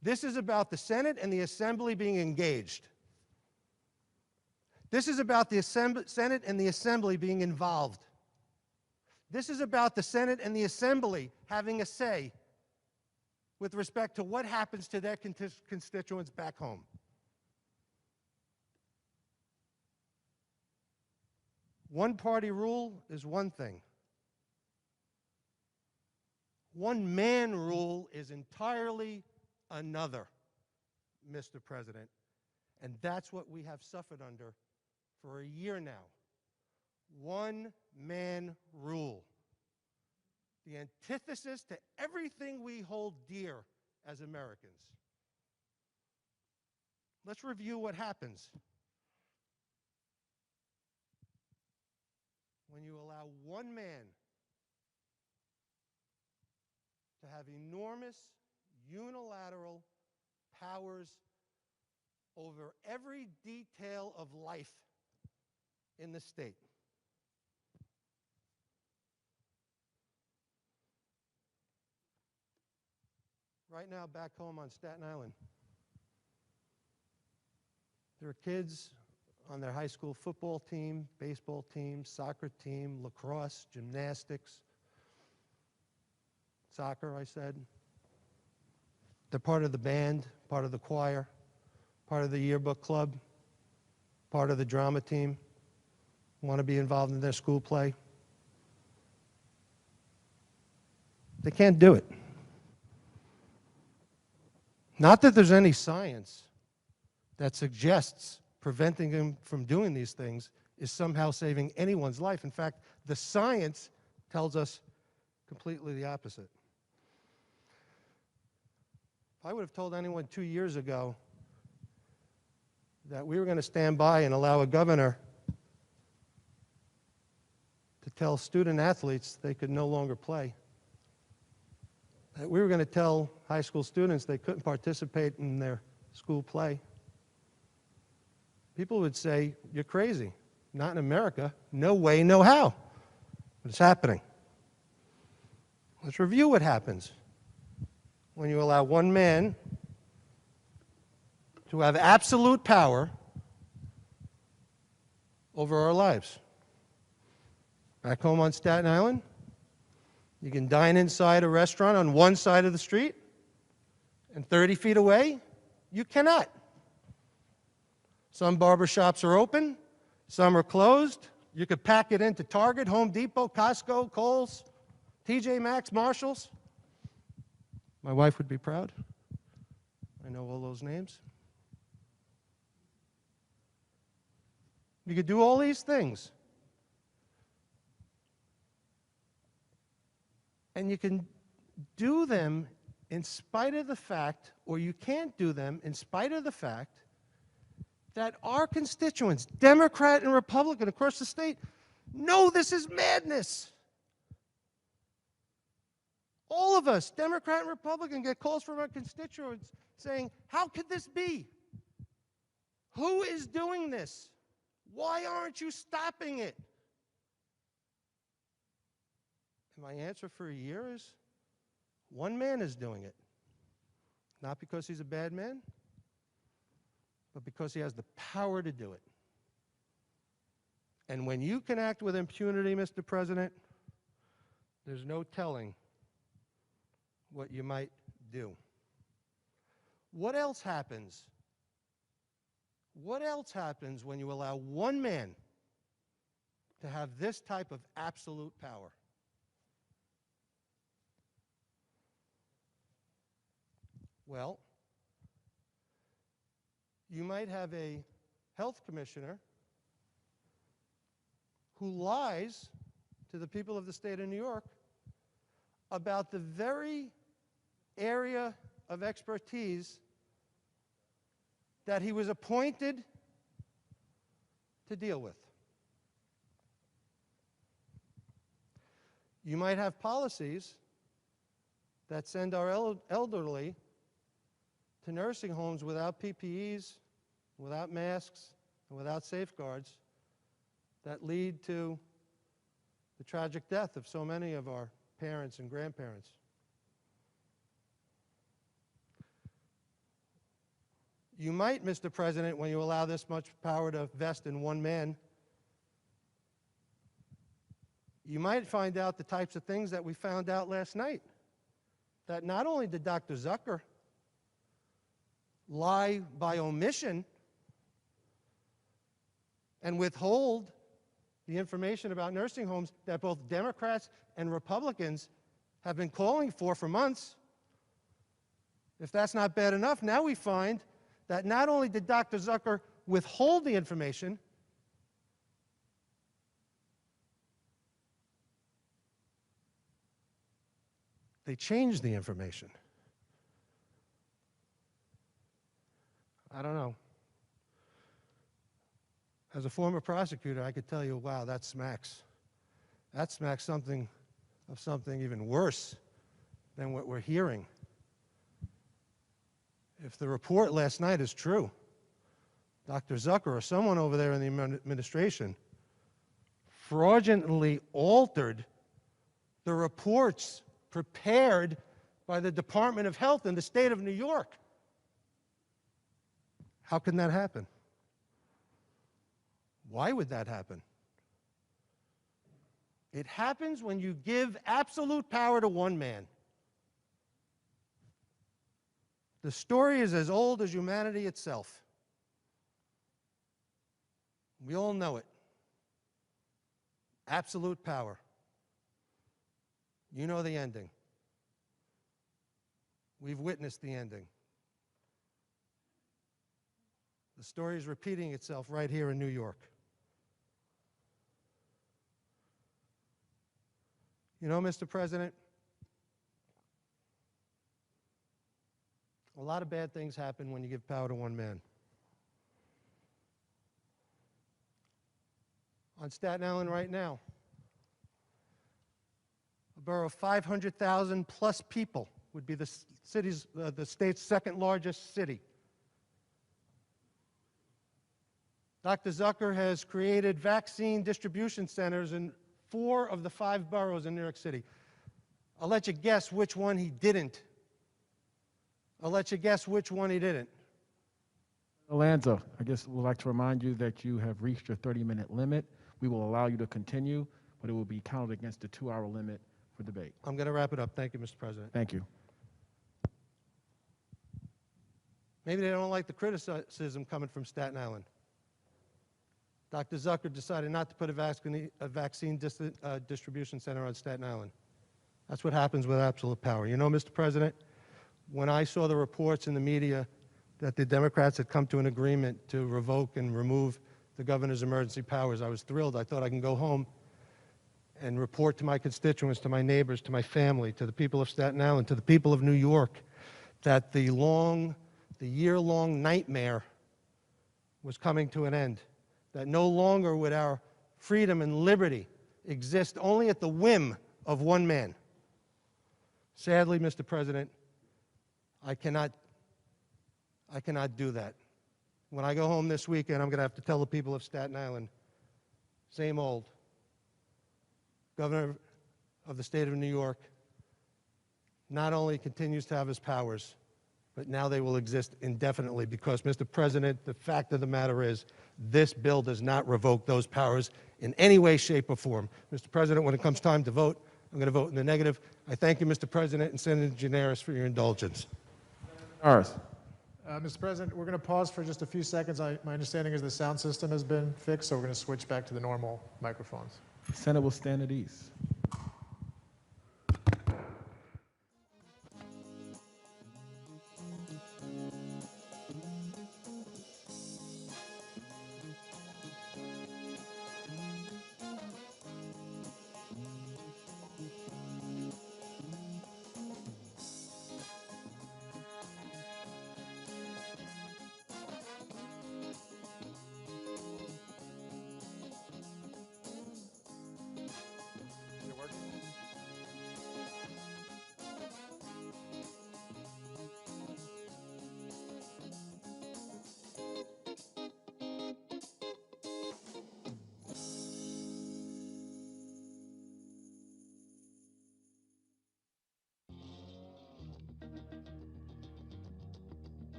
This is about the Senate and the Assembly being engaged. This is about the Senate and the Assembly being involved. This is about the Senate and the Assembly having a say with respect to what happens to their constituents back home. One-party rule is one thing. One-man rule is entirely another, Mr. President. And that's what we have suffered under for a year now. One-man rule. The antithesis to everything we hold dear as Americans. Let's review what happens when you allow one man to have enormous unilateral powers over every detail of life in the state. Right now, back home on Staten Island, there are kids on their high school football team, baseball team, soccer team, lacrosse, gymnastics, soccer, I said. They're part of the band, part of the choir, part of the yearbook club, part of the drama team, want to be involved in their school play. They can't do it. Not that there's any science that suggests preventing them from doing these things is somehow saving anyone's life. In fact, the science tells us completely the opposite. If I would have told anyone 2 years ago that we were going to stand by and allow a governor to tell student athletes they could no longer play, that we were going to tell high school students they couldn't participate in their school play, people would say, you're crazy. Not in America. No way, no how. But it's happening. Let's review what happens when you allow one man to have absolute power over our lives. Back home on Staten Island, you can dine inside a restaurant on one side of the street, and 30 feet away, you cannot. Some barbershops are open, some are closed. You could pack it into Target, Home Depot, Costco, Kohl's, TJ Maxx, Marshalls. My wife would be proud. I know all those names. You could do all these things. And you can do them in spite of the fact, or you can't do them in spite of the fact, that our constituents, Democrat and Republican across the state, know this is madness. All of us, Democrat and Republican, get calls from our constituents saying, how could this be? Who is doing this? Why aren't you stopping it? And my answer for a year is, one man is doing it. Not because he's a bad man, but because he has the power to do it. And when you can act with impunity, Mr. President, there's no telling what you might do. What else happens? What else happens when you allow one man to have this type of absolute power? Well, you might have a health commissioner who lies to the people of the state of New York about the very area of expertise that he was appointed to deal with. You might have policies that send our elderly to nursing homes without PPEs, without masks, and without safeguards that lead to the tragic death of so many of our parents and grandparents. You might, Mr. President, when you allow this much power to vest in one man, you might find out the types of things that we found out last night. That not only did Dr. Zucker lie by omission and withhold the information about nursing homes that both Democrats and Republicans have been calling for months. If that's not bad enough, now we find that not only did Dr. Zucker withhold the information, they changed the information. I don't know. As a former prosecutor, I could tell you, wow, that smacks something of something even worse than what we're hearing. If the report last night is true, Dr. Zucker or someone over there in the administration fraudulently altered the reports prepared by the Department of Health in the state of New York. How can that happen? Why would that happen? It happens when you give absolute power to one man. The story is as old as humanity itself. We all know it. Absolute power. You know the ending. We've witnessed the ending. The story is repeating itself right here in New York. You know, Mr. President, a lot of bad things happen when you give power to one man. On Staten Island right now, a borough of 500,000 plus people would be the state's second largest city. Dr. Zucker has created vaccine distribution centers in 4 of the 5 boroughs in New York City. I'll let you guess which one he didn't. Lanza, I guess we'd like to remind you that you have reached your 30-minute limit. We will allow you to continue, but it will be counted against the 2-hour limit for debate. I'm going to wrap it up. Thank you, Mr. President. Thank you. Maybe they don't like the criticism coming from Staten Island. Dr. Zucker decided not to put a vaccine distribution center on Staten Island. That's what happens with absolute power. You know, Mr. President, when I saw the reports in the media that the Democrats had come to an agreement to revoke and remove the governor's emergency powers, I was thrilled. I thought I can go home and report to my constituents, to my neighbors, to my family, to the people of Staten Island, to the people of New York, that the year-long nightmare was coming to an end. That no longer would our freedom and liberty exist only at the whim of one man. Sadly, Mr. President, I cannot do that. When I go home this weekend, I'm going to have to tell the people of Staten Island, same old. Governor of the state of New York not only continues to have his powers, but now they will exist indefinitely because, Mr. President, the fact of the matter is this bill does not revoke those powers in any way, shape, or form. Mr. President, when it comes time to vote, I'm going to vote in the negative. I thank you, Mr. President, and Senator Gianaris for your indulgence. Mr. President, we're going to pause for just a few seconds. My understanding is the sound system has been fixed, so we're going to switch back to the normal microphones. The Senate will stand at ease.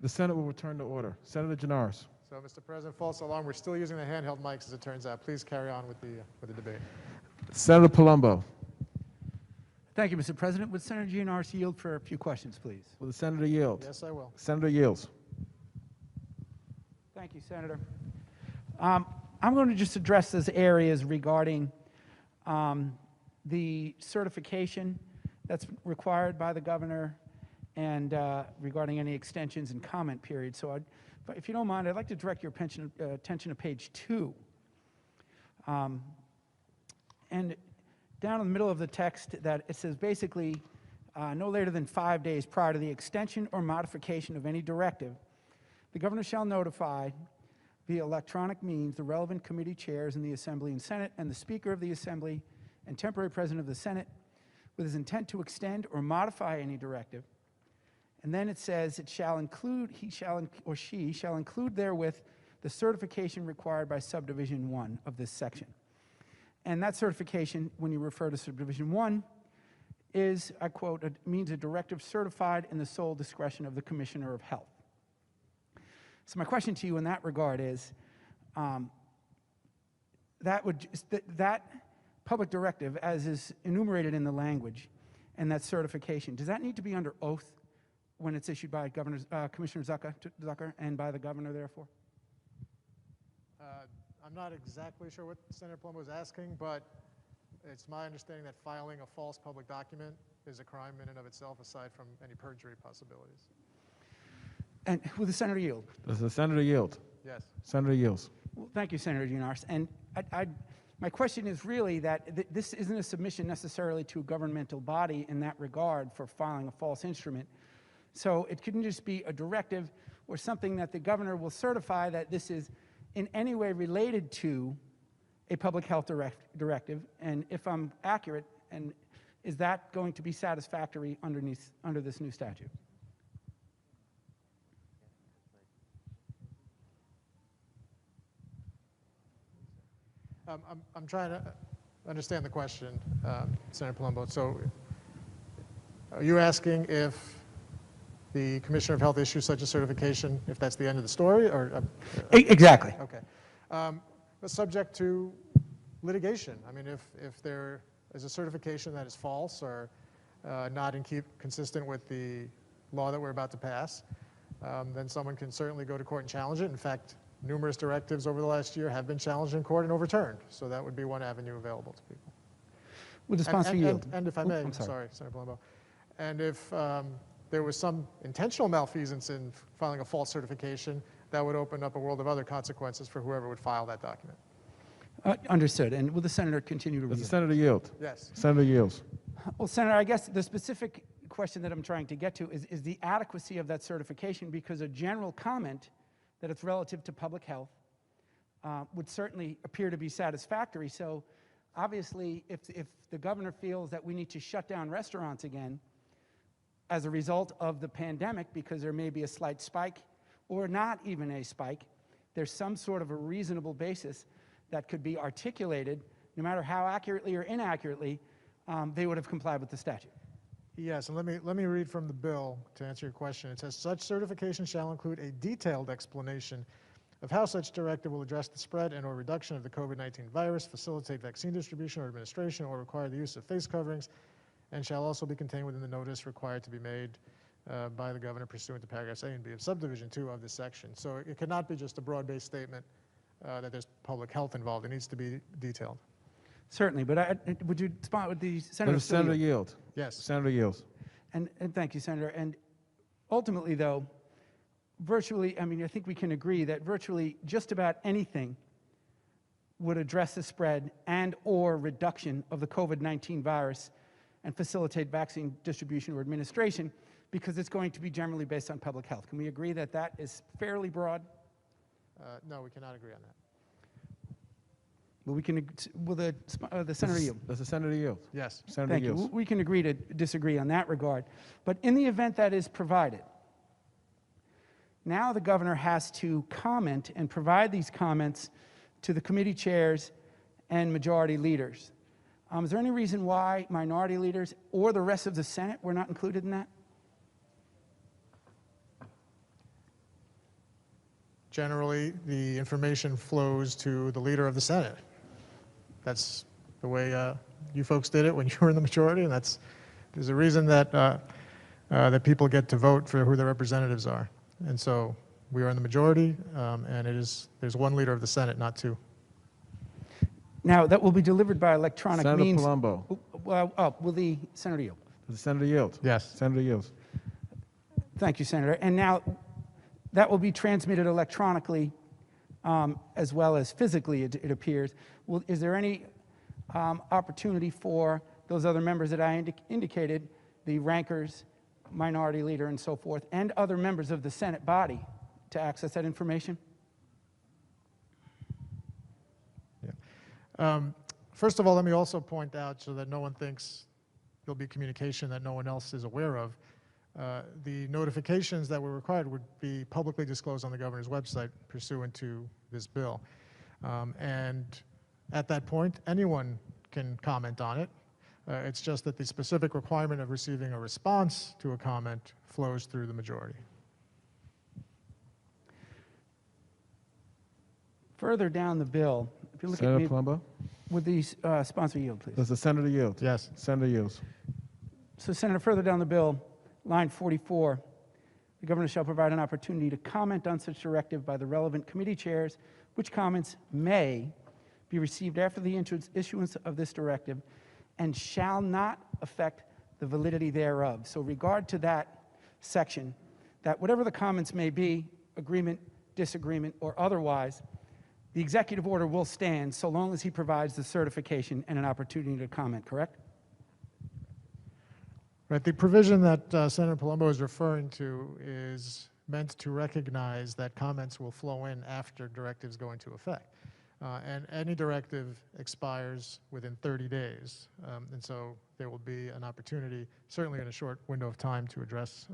The Senate will return to order. Senator Janaris. So, Mr. President, false alarm. We're still using the handheld mics, as it turns out. Please carry on with the debate. Senator Palumbo. Thank you, Mr. President. Would Senator Gianaris yield for a few questions, please? Will the senator yield? Yes, I will. Senator yields. Thank you, Senator. I'm going to just address those areas regarding the certification that's required by the governor and regarding any extensions and comment periods. So if you don't mind, I'd like to direct your attention to page 2. And down in the middle of the text, that it says basically no later than 5 days prior to the extension or modification of any directive, the governor shall notify via electronic means the relevant committee chairs in the Assembly and Senate and the Speaker of the Assembly and temporary President of the Senate with his intent to extend or modify any directive. And then it says it shall include, he shall or she shall include therewith the certification required by subdivision 1 of this section. And that certification, when you refer to subdivision 1, is, I quote, means a directive certified in the sole discretion of the Commissioner of Health. So my question to you in that regard is, that public directive, as is enumerated in the language, and that certification, does that need to be under oath when it's issued by Commissioner Zucker and by the governor, therefore? I'm not exactly sure what Senator Palumbo was asking, but it's my understanding that filing a false public document is a crime in and of itself, aside from any perjury possibilities. And will the senator yield? Does the senator yield? Yes. Senator yields. Well, thank you, Senator Gianaris. And my question is really that this isn't a submission necessarily to a governmental body in that regard for filing a false instrument. So it couldn't just be a directive or something that the governor will certify that this is in any way related to a public health directive. And if I'm accurate, and is that going to be satisfactory under this new statute? I'm trying to understand the question, Senator Palumbo. So are you asking if the Commissioner of Health issues such a certification, if that's the end of the story? Or Exactly. Okay. But subject to litigation. I mean, if there is a certification that is false or not consistent with the law that we're about to pass, then someone can certainly go to court and challenge it. In fact, numerous directives over the last year have been challenged in court and overturned. So that would be one avenue available to people. Would the sponsor yield? And if I may, sorry, Senator Palumbo, and if there was some intentional malfeasance in filing a false certification, that would open up a world of other consequences for whoever would file that document. Understood. And will the senator continue to Does the yield? senator yield? Yes. Senator yields. Well, Senator, I guess the specific question that I'm trying to get to is the adequacy of that certification, because a general comment that it's relative to public health would certainly appear to be satisfactory. So obviously, if the governor feels that we need to shut down restaurants again as a result of the pandemic because there may be a slight spike or not even a spike, there's some sort of a reasonable basis that could be articulated, no matter how accurately or inaccurately, they would have complied with the statute. Yes, and let me read from the bill to answer your question. It says, such certification shall include a detailed explanation of how such directive will address the spread and or reduction of the COVID-19 virus, facilitate vaccine distribution or administration, or require the use of face coverings, and shall also be contained within the notice required to be made by the governor pursuant to paragraphs A and B of subdivision 2 of this section. So it cannot be just a broad-based statement that there's public health involved. It needs to be detailed. Certainly, but would you respond with the senator? Does the senator yield? Yes. Senator yields. And thank you, Senator. And ultimately, though, virtually, I mean, I think we can agree that virtually just about anything would address the spread and or reduction of the COVID-19 virus and facilitate vaccine distribution or administration, because it's going to be generally based on public health. Can we agree that that is fairly broad? No, we cannot agree on that. Well, will the senator yield? Does the senator yield? Yes. Senator Thank yields. you. We can agree to disagree on that regard. But in the event that is provided, now the governor has to comment and provide these comments to the committee chairs and majority leaders. Is there any reason why minority leaders or the rest of the Senate were not included in that? generally the information flows to the leader of the Senate. That's the way you folks did it when you were in the majority, and there's a reason that that people get to vote for who their representatives are. And so we are in the majority, and there's one leader of the Senate, not two. Now, that will be delivered by electronic Senator means. Palumbo. Will the Senator yield? Does the senator yield? Yes. Senator yields. Thank you, Senator. And now, that will be transmitted electronically as well as physically, it appears. Is there any opportunity for those other members that I indicated, the rankers, minority leader, and so forth, and other members of the Senate body to access that information? Yeah. First of all, let me also point out, so that no one thinks there'll be communication that no one else is aware of, the notifications that were required would be publicly disclosed on the governor's website pursuant to this bill. And at that point, anyone can comment on it. It's just that the specific requirement of receiving a response to a comment flows through the majority. Further down the bill, if you look Senator at me, Palumbo. would the sponsor yield, please? Does the senator yield? Yes. Senator yields. So, Senator, further down the bill, line 44, the governor shall provide an opportunity to comment on such directive by the relevant committee chairs, which comments may be received after the issuance of this directive and shall not affect the validity thereof. So, regard to that section, that whatever the comments may be, agreement, disagreement, or otherwise, the executive order will stand so long as he provides the certification and an opportunity to comment, correct? Right. The provision that Senator Palumbo is referring to is meant to recognize that comments will flow in after directives go into effect. And any directive expires within 30 days. And so there will be an opportunity, certainly in a short window of time, to address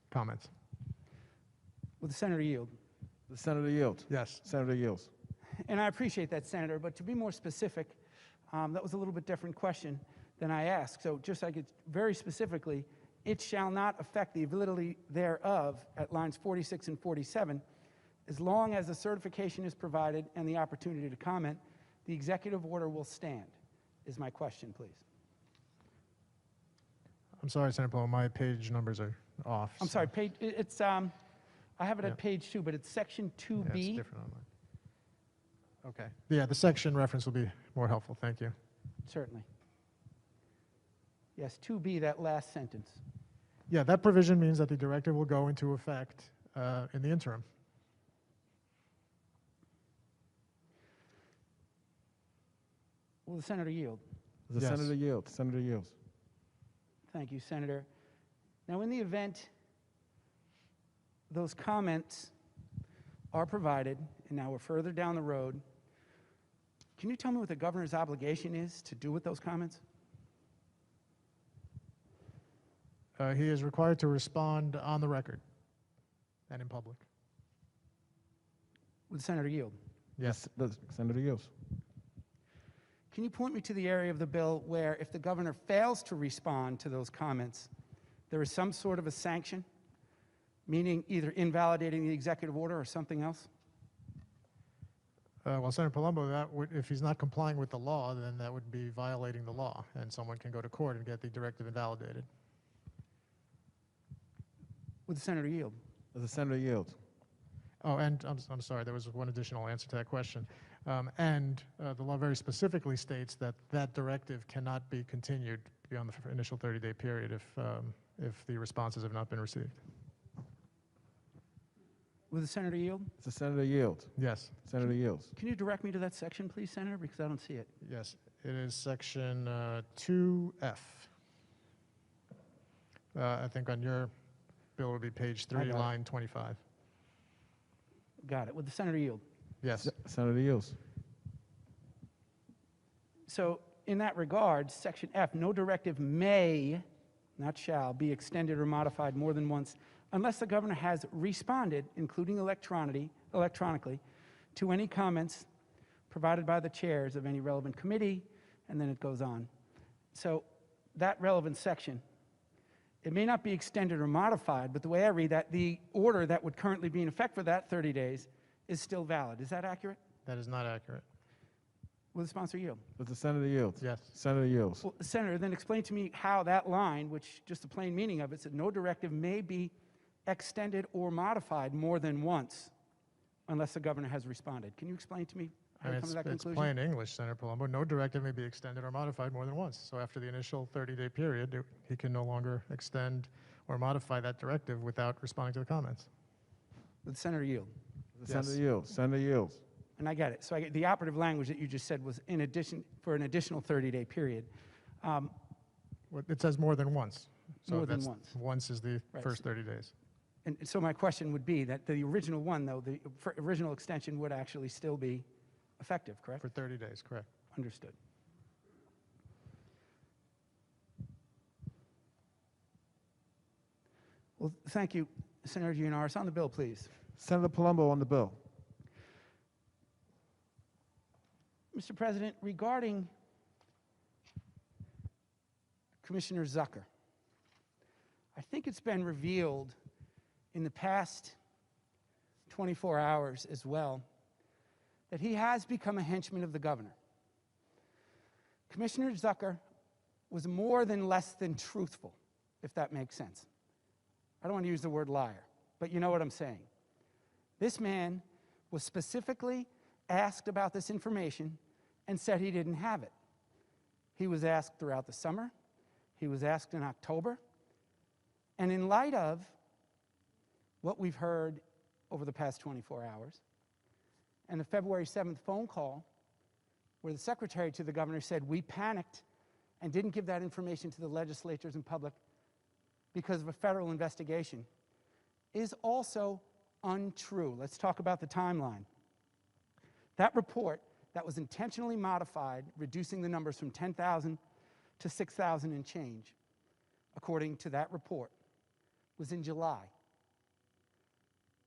comments. Will the senator yield? The senator yields. Yes. Senator yields. And I appreciate that, Senator, but to be more specific, that was a little bit different question than I asked. So just like it's very specifically, it shall not affect the validity thereof at lines 46 and 47, as long as the certification is provided and the opportunity to comment, the executive order will stand, is my question, please. I'm sorry, Senator Palumbo, my page numbers are off. I'm so- sorry, page, it's, I have it Yeah. at page 2, but it's section Yeah, it's 2B. different on mine. Okay. Yeah, the section reference will be more helpful. Thank you. Certainly. Yes, 2B, that last sentence. Yeah, that provision means that the directive will go into effect in the interim. Will the senator yield? The Yes. senator yields. Senator yields. Thank you, Senator. Now, in the event those comments are provided, and now we're further down the road, can you tell me what the governor's obligation is to do with those comments? He is required to respond on the record and in public. Will the senator yield? Yes. The senator yields. Can you point me to the area of the bill where if the governor fails to respond to those comments, there is some sort of a sanction, meaning either invalidating the executive order or something else? Well, Senator Palumbo, if he's not complying with the law, then that would be violating the law, and someone can go to court and get the directive invalidated. Will the senator yield? The senator yields. Oh, and I'm sorry, there was one additional answer to that question. The law very specifically states that that directive cannot be continued beyond the initial 30-day period if the responses have not been received. Will the senator yield? The senator yields. Yes. Senator yields. Can you direct me to that section, please, Senator, because I don't see it. Yes, it is section 2F. I think on your bill would be page 3, got it. line 25. Got it. Will the senator yield? Yes. Senator yields. So in that regard, section F, no directive may, not shall, be extended or modified more than once unless the governor has responded, including electronically, to any comments provided by the chairs of any relevant committee, and then it goes on. So that relevant section, it may not be extended or modified, but the way I read that, the order that would currently be in effect for that 30 days is still valid. Is that accurate? That is not accurate. Will the sponsor yield? Does the senator yield? Yes. Senator yields. Well, Senator, then explain to me how that line, which just the plain meaning of it said no directive may be extended or modified more than once unless the governor has responded. Can you explain to me how you come to that It's conclusion? plain English, Senator Palumbo. No directive may be extended or modified more than once. So after the initial 30-day period, he can no longer extend or modify that directive without responding to the comments. Will the senator yield? The Yes. senator yields. Senator yields. And I get it. So I get the operative language that you just said was in addition for an additional 30-day period. It says more than once. So More than that's- once. Once is the Right, first so- 30 days. And so my question would be that the original one, though, the original extension would actually still be effective, correct? For 30 days, correct. Understood. Well, thank you, Senator Gianaris. On the bill, please. Senator Palumbo on the bill. Mr. President, regarding Commissioner Zucker, I think it's been revealed in the past 24 hours as well that he has become a henchman of the governor. Commissioner Zucker was more than less than truthful, if that makes sense. I don't want to use the word liar, but you know what I'm saying. This man was specifically asked about this information and said he didn't have it. He was asked throughout the summer. He was asked in October. And in light of what we've heard over the past 24 hours, and the February 7th phone call where the secretary to the governor said, we panicked and didn't give that information to the legislatures and public because of a federal investigation, is also untrue. Let's talk about the timeline. That report that was intentionally modified, reducing the numbers from 10,000 to 6,000 and change, according to that report, was in July.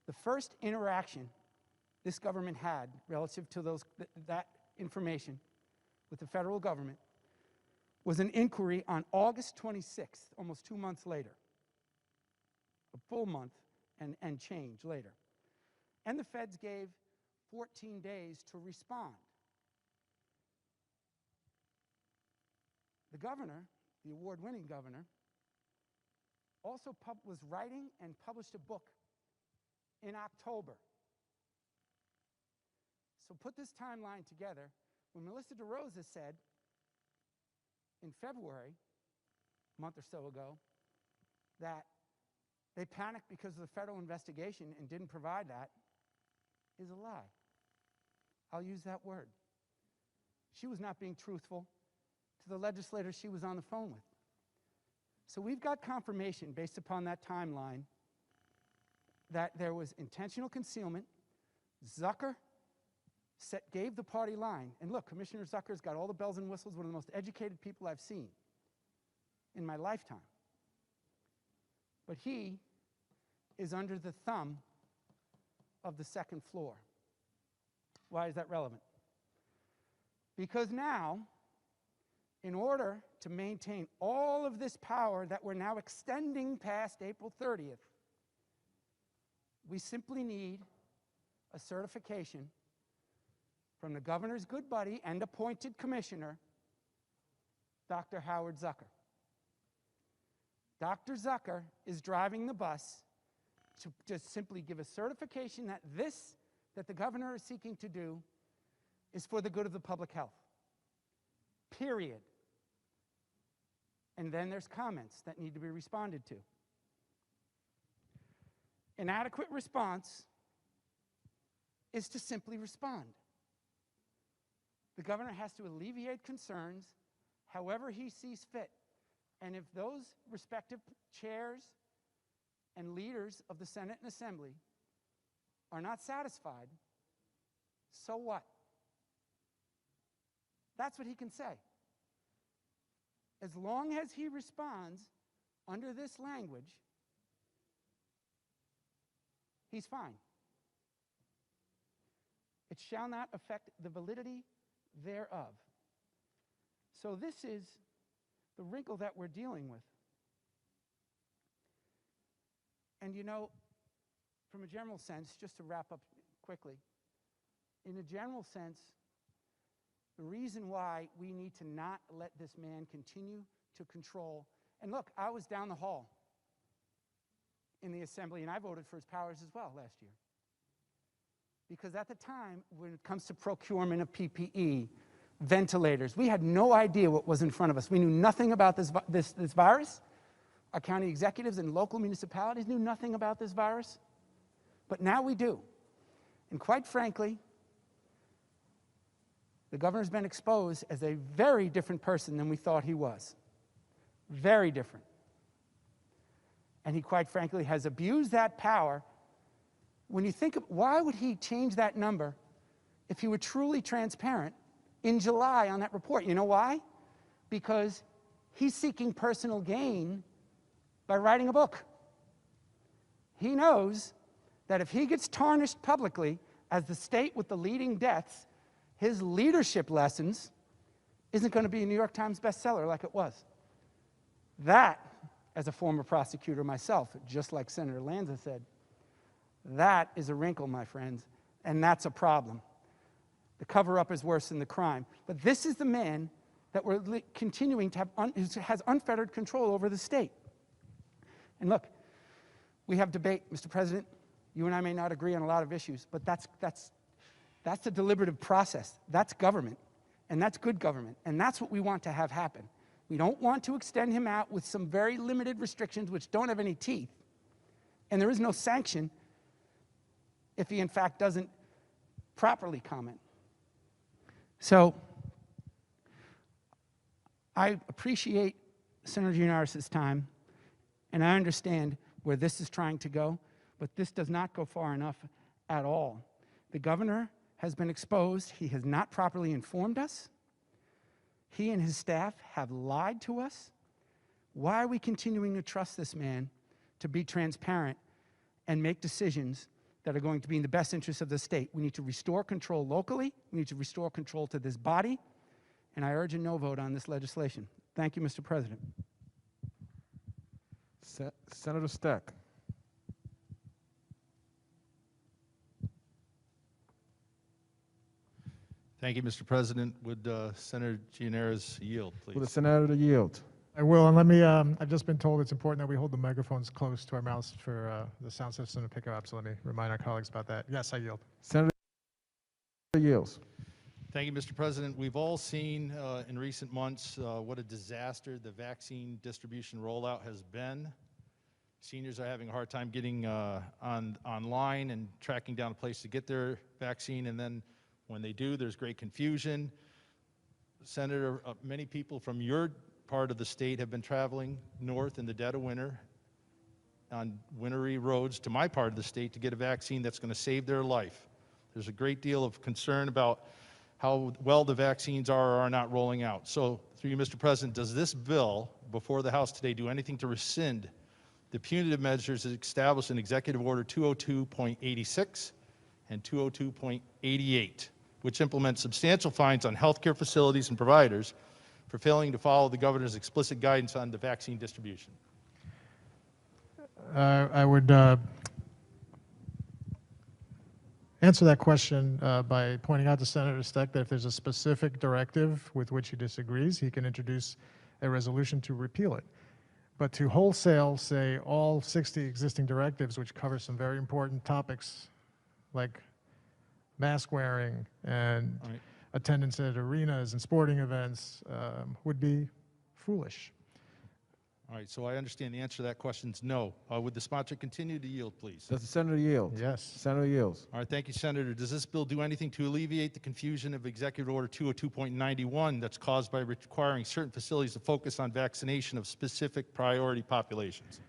The first interaction this government had relative to that information with the federal government was an inquiry on August 26th, almost 2 months later, a full month and change later. And the feds gave 14 days to respond. The governor, the award-winning governor, also was writing and published a book in October. So put this timeline together. When Melissa DeRosa said in February, a month or so ago, that they panicked because of the federal investigation and didn't provide that, is a lie. I'll use that word. She was not being truthful to the legislators she was on the phone with. So we've got confirmation based upon that timeline that there was intentional concealment. Zucker gave the party line. And look, Commissioner Zucker's got all the bells and whistles, one of the most educated people I've seen in my lifetime. But he is under the thumb of the second floor. Why is that relevant? Because now, in order to maintain all of this power that we're now extending past April 30th, we simply need a certification from the governor's good buddy and appointed commissioner, Dr. Howard Zucker. Dr. Zucker is driving the bus to just simply give a certification that that the governor is seeking to do is for the good of the public health. Period. And then there's comments that need to be responded to. An adequate response is to simply respond. The governor has to alleviate concerns however he sees fit. And if those respective chairs and leaders of the Senate and Assembly are not satisfied, so what? That's what he can say. As long as he responds under this language, he's fine. It shall not affect the validity thereof. So this is the wrinkle that we're dealing with. And you know, from a general sense, just to wrap up quickly, in a general sense, the reason why we need to not let this man continue to control. And look, I was down the hall in the assembly, and I voted for his powers as well last year. Because at the time, when it comes to procurement of PPE, ventilators, we had no idea what was in front of us. We knew nothing about this virus. Our county executives and local municipalities knew nothing about this virus. But now we do. And quite frankly, the governor's been exposed as a very different person than we thought he was. Very different. And he, quite frankly, has abused that power. When you think of why would he change that number if he were truly transparent in July on that report? You know why? Because he's seeking personal gain by writing a book. He knows that if he gets tarnished publicly as the state with the leading deaths, his leadership lessons isn't going to be a New York Times bestseller like it was. That, as a former prosecutor myself, just like Senator Lanza said, that is a wrinkle, my friends, and that's a problem. The cover-up is worse than the crime. But this is the man that we're continuing to have, who has unfettered control over the state. And look, we have debate, Mr. President. You and I may not agree on a lot of issues, but that's a deliberative process. That's government, and that's good government, and that's what we want to have happen. We don't want to extend him out with some very limited restrictions which don't have any teeth, and there is no sanction if he, in fact, doesn't properly comment. So I appreciate Senator Gianaris' time, and I understand where this is trying to go, but this does not go far enough at all. The governor has been exposed. He has not properly informed us. He and his staff have lied to us. Why are we continuing to trust this man to be transparent and make decisions that are going to be in the best interest of the state? We need to restore control locally. We need to restore control to this body. And I urge a no vote on this legislation. Thank you, Mr. President. Senator Steck. Thank you, Mr. President. Would Senator Gianaris yield, please? Will the senator yield? I will, and let me, I've just been told it's important that we hold the microphones close to our mouths for the sound system to pick up, so let me remind our colleagues about that. Yes, I yield. Senator yields. Thank you, Mr. President. We've all seen in recent months what a disaster the vaccine distribution rollout has been. Seniors are having a hard time getting online and tracking down a place to get their vaccine, and then when they do, there's great confusion. Senator, many people from your part of the state have been traveling north in the dead of winter on wintry roads to my part of the state to get a vaccine that's going to save their life. There's a great deal of concern about how well the vaccines are or are not rolling out. So, through you, Mr. President, does this bill before the House today do anything to rescind the punitive measures established in Executive Order 202.86 and 202.88, which implement substantial fines on healthcare facilities and providers for failing to follow the governor's explicit guidance on the vaccine distribution? I would answer that question by pointing out to Senator Steck that if there's a specific directive with which he disagrees, he can introduce a resolution to repeal it. But to wholesale, say, all 60 existing directives, which cover some very important topics like mask wearing and attendance at arenas and sporting events, would be foolish. All right, so I understand the answer to that question is no. Would the sponsor continue to yield, please? Does the senator yield? Yes. Senator yields. All right, thank you, Senator. Does this bill do anything to alleviate the confusion of Executive Order 202.91 that's caused by requiring certain facilities to focus on vaccination of specific priority populations?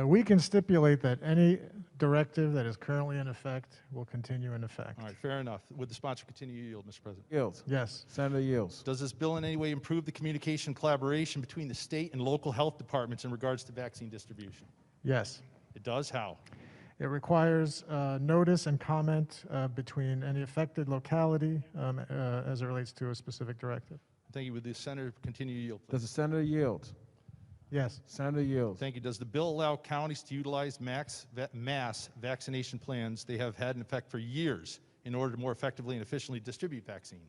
We can stipulate that any directive that is currently in effect will continue in effect. All right, fair enough. Would the sponsor continue to yield, Mr. President? Yields. Yes. Senator yields. Does this bill in any way improve the communication and collaboration between the state and local health departments in regards to vaccine distribution? Yes. It does. How? It requires notice and comment between any affected locality as it relates to a specific directive. Thank you. Would the senator continue to yield, please? Does the senator yield? Yes. Senator yields. Thank you. Does the bill allow counties to utilize mass vaccination plans they have had in effect for years in order to more effectively and efficiently distribute vaccine?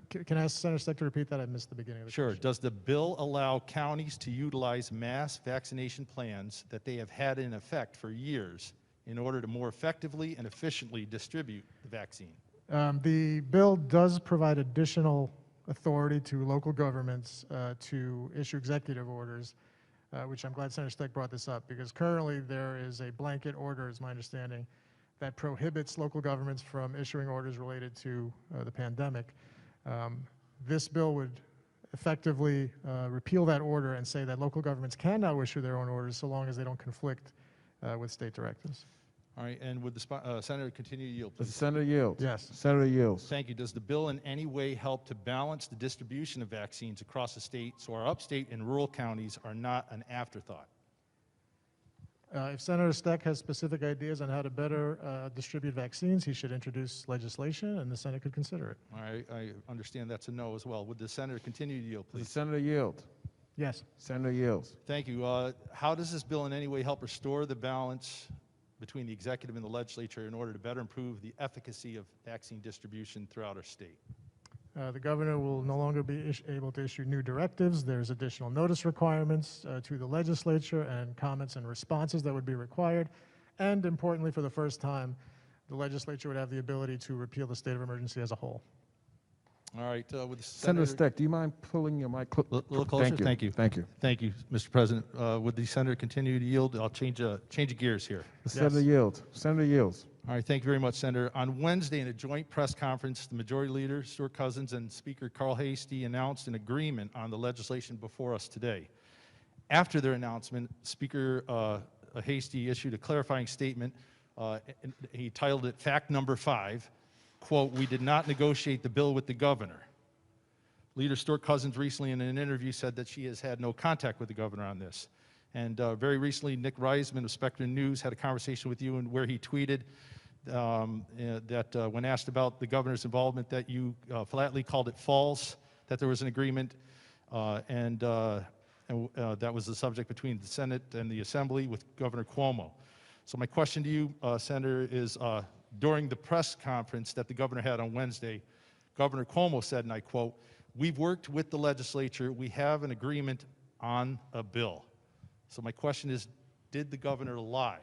Can I ask Senator Steck to repeat that? I missed the beginning of the Sure. question. Does the bill allow counties to utilize mass vaccination plans that they have had in effect for years in order to more effectively and efficiently distribute the vaccine? The bill does provide additional authority to local governments to issue executive orders, which I'm glad Senator Steck brought this up, because currently there is a blanket order, is my understanding, that prohibits local governments from issuing orders related to the pandemic. This bill would effectively repeal that order and say that local governments can now issue their own orders so long as they don't conflict with state directives. All right, and would the Senator continue to yield, Does please? the senator yield? Yes. Senator yields. Thank you. Does the bill in any way help to balance the distribution of vaccines across the state so our upstate and rural counties are not an afterthought? If Senator Steck has specific ideas on how to better distribute vaccines, he should introduce legislation, and the Senate could consider it. All right, I understand that's a no as well. Would the Senator continue to yield, Does the please? senator yield? Yes. Senator yields. Thank you. How does this bill in any way help restore the balance between the executive and the legislature in order to better improve the efficacy of vaccine distribution throughout our state? The governor will no longer be able to issue new directives. There's additional notice requirements to the legislature and comments and responses that would be required. And importantly, for the first time, the legislature would have the ability to repeal the state of emergency as a whole. All right, with the Senator Steck, do you mind pulling your mic? A little closer? Thank you. Thank you. Thank you, Mr. President. Would the Senator continue to yield? I'll change gears here. The senator yields. Senator yields. All right, thank you very much, Senator. On Wednesday, in a joint press conference, the Majority Leader, Stuart Cousins, and Speaker Carl Hastie announced an agreement on the legislation before us today. After their announcement, Speaker Hastie issued a clarifying statement. And he titled it Fact Number 5, quote, "We did not negotiate the bill with the governor." Leader Stuart Cousins recently in an interview said that she has had no contact with the governor on this. And very recently, Nick Reisman of Spectrum News had a conversation with you and where he tweeted that when asked about the governor's involvement, that you flatly called it false, that there was an agreement, and that was the subject between the Senate and the Assembly with Governor Cuomo. So my question to you, Senator, is during the press conference that the governor had on Wednesday, Governor Cuomo said, and I quote, "We've worked with the legislature. We have an agreement on a bill." So my question is, did the governor lie?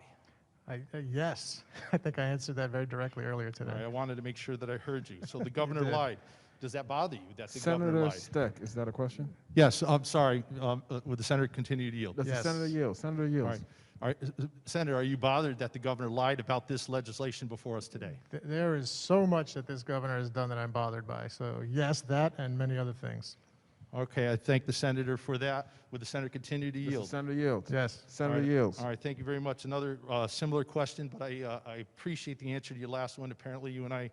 Yes. I think I answered that very directly earlier All today. right, I wanted to make sure that I heard you. So the governor lied. Does that bother you that the governor Senator lied? Steck, is that a question? Yes, I'm sorry. Would the senator continue to yield? Does Yes. the senator yield? Senator All yields. right. All right. Senator, are you bothered that the governor lied about this legislation before us today? There is so much that this governor has done that I'm bothered by. So yes, that and many other things. Okay, I thank the senator for that. Would the senator continue to Does the yield? senator yield? Yes. Senator All right. yields. All right, thank you very much. Another similar question, but I appreciate the answer to your last one. Apparently, you and I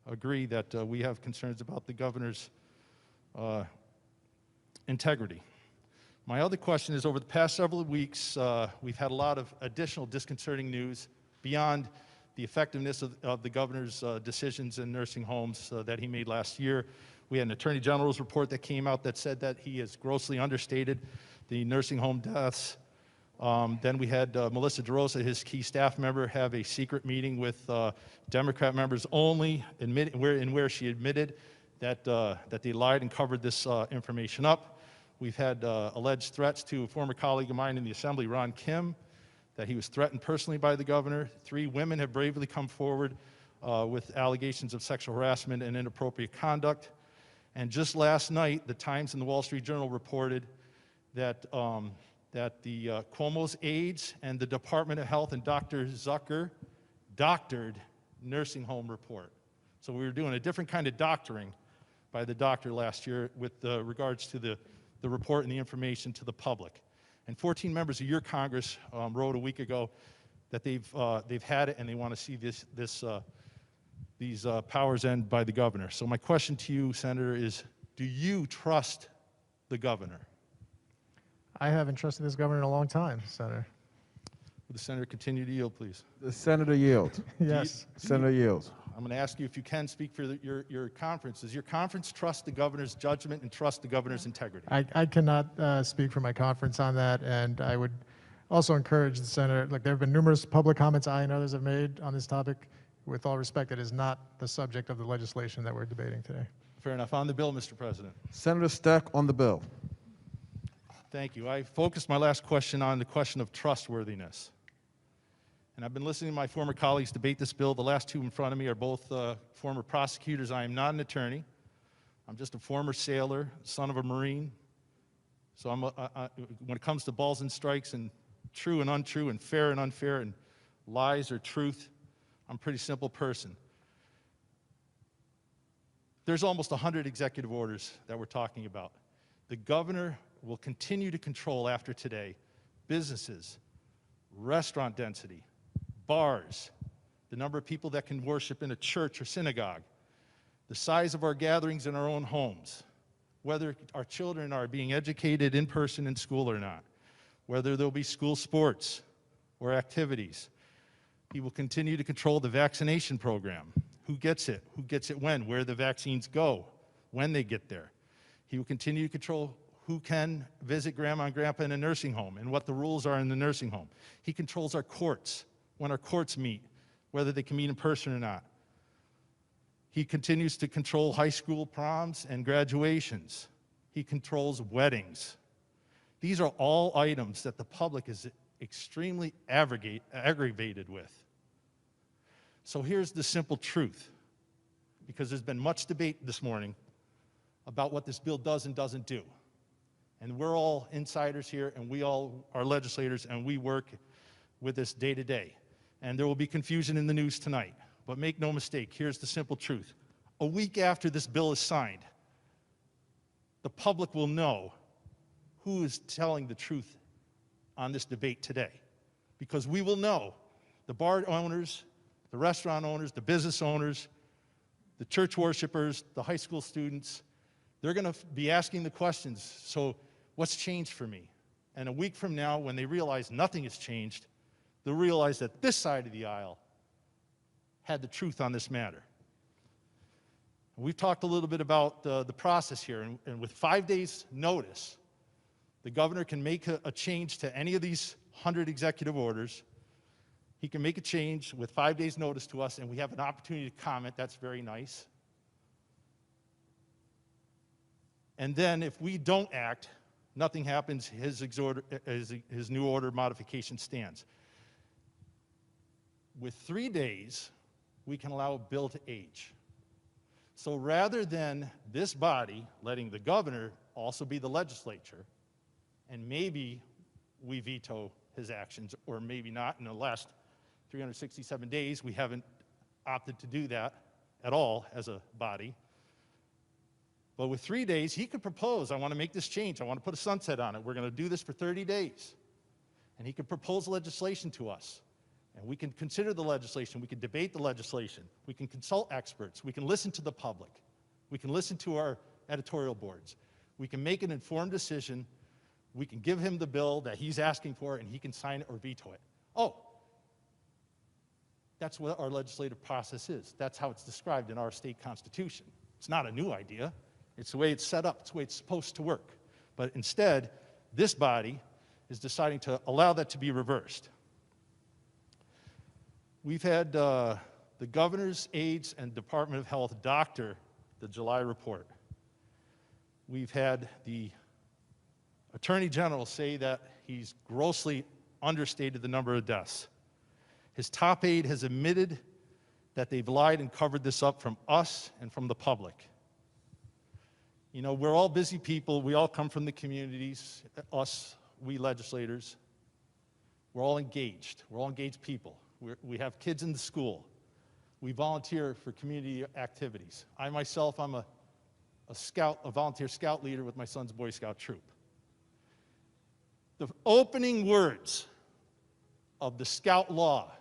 agree that we have concerns about the governor's integrity. My other question is, over the past several weeks, we've had a lot of additional disconcerting news beyond the effectiveness of the governor's decisions in nursing homes that he made last year. We had an Attorney General's report that came out that said that he has grossly understated the nursing home deaths. Then we had Melissa DeRosa, his key staff member, have a secret meeting with Democrat members only, where she admitted that they lied and covered this information up. We've had alleged threats to a former colleague of mine in the Assembly, Ron Kim, that he was threatened personally by the governor. 3 women have bravely come forward with allegations of sexual harassment and inappropriate conduct. And just last night, the Times and the Wall Street Journal reported that the Cuomo's aides and the Department of Health and Dr. Zucker doctored nursing home report. So we were doing a different kind of doctoring by the doctor last year with regards to the report and the information to the public. And 14 members of your Congress wrote a week ago that they've had it and they want to see these powers end by the governor. So my question to you, Senator, is do you trust the governor? I haven't trusted this governor in a long time, Senator. Would the senator continue to yield, please? The senator yields. Yes. Senator yields. I'm going to ask you if you can speak for your conference. Does your conference trust the governor's judgment and trust the governor's integrity? I cannot speak for my conference on that, and I would also encourage the senator. Look, there have been numerous public comments I and others have made on this topic with all respect, it is not the subject of the legislation that we're debating today. Fair enough. On the bill, Mr. President. Senator Steck on the bill. Thank you. I focused my last question on the question of trustworthiness. And I've been listening to my former colleagues debate this bill. The last two in front of me are both former prosecutors. I am not an attorney. I'm just a former sailor, son of a Marine. So when it comes to balls and strikes and true and untrue and fair and unfair and lies or truth, I'm a pretty simple person. There's almost 100 executive orders that we're talking about. The governor will continue to control after today businesses, restaurant density, bars, the number of people that can worship in a church or synagogue, the size of our gatherings in our own homes, whether our children are being educated in person in school or not, whether there'll be school sports or activities. He will continue to control the vaccination program, who gets it when, where the vaccines go, when they get there. He will continue to control who can visit grandma and grandpa in a nursing home and what the rules are in the nursing home. He controls our courts, when our courts meet, whether they can meet in person or not. He continues to control high school proms and graduations. He controls weddings. These are all items that the public is extremely aggravated with. So here's the simple truth, because there's been much debate this morning about what this bill does and doesn't do. And we're all insiders here, and we all are legislators, and we work with this day to day. And there will be confusion in the news tonight. But make no mistake, here's the simple truth. A week after this bill is signed, the public will know who is telling the truth on this debate today. Because we will know the bar owners, the restaurant owners, the business owners, the church worshipers, the high school students, they're going to be asking the questions, so what's changed for me? And a week from now, when they realize nothing has changed, they'll realize that this side of the aisle had the truth on this matter. We've talked a little bit about the process here, and with 5 days' notice, the governor can make a change to any of these 100 executive orders. He can make a change with 5 days' notice to us, and we have an opportunity to comment. That's very nice. And then if we don't act, nothing happens, his new order modification stands. With 3 days, we can allow a bill to age. So rather than this body letting the governor also be the legislature, and maybe we veto his actions, or maybe not, in the last 367 days, we haven't opted to do that at all as a body. But with 3 days, he could propose, I want to make this change, I want to put a sunset on it, we're going to do this for 30 days. And he could propose legislation to us. And we can consider the legislation, we can debate the legislation, we can consult experts, we can listen to the public, we can listen to our editorial boards, we can make an informed decision, we can give him the bill that he's asking for, and he can sign it or veto it. Oh, that's what our legislative process is. That's how it's described in our state constitution. It's not a new idea. It's the way it's set up. It's the way it's supposed to work. But instead, this body is deciding to allow that to be reversed. We've had the governor's aides and Department of Health doctor the July report. We've had the Attorney General say that he's grossly understated the number of deaths. His top aide has admitted that they've lied and covered this up from us and from the public. You know, we're all busy people. We all come from the communities, we legislators. We're all engaged. We're all engaged people. We have kids in the school. We volunteer for community activities. I myself, I'm a volunteer scout leader with my son's Boy Scout troop. The opening words of the scout law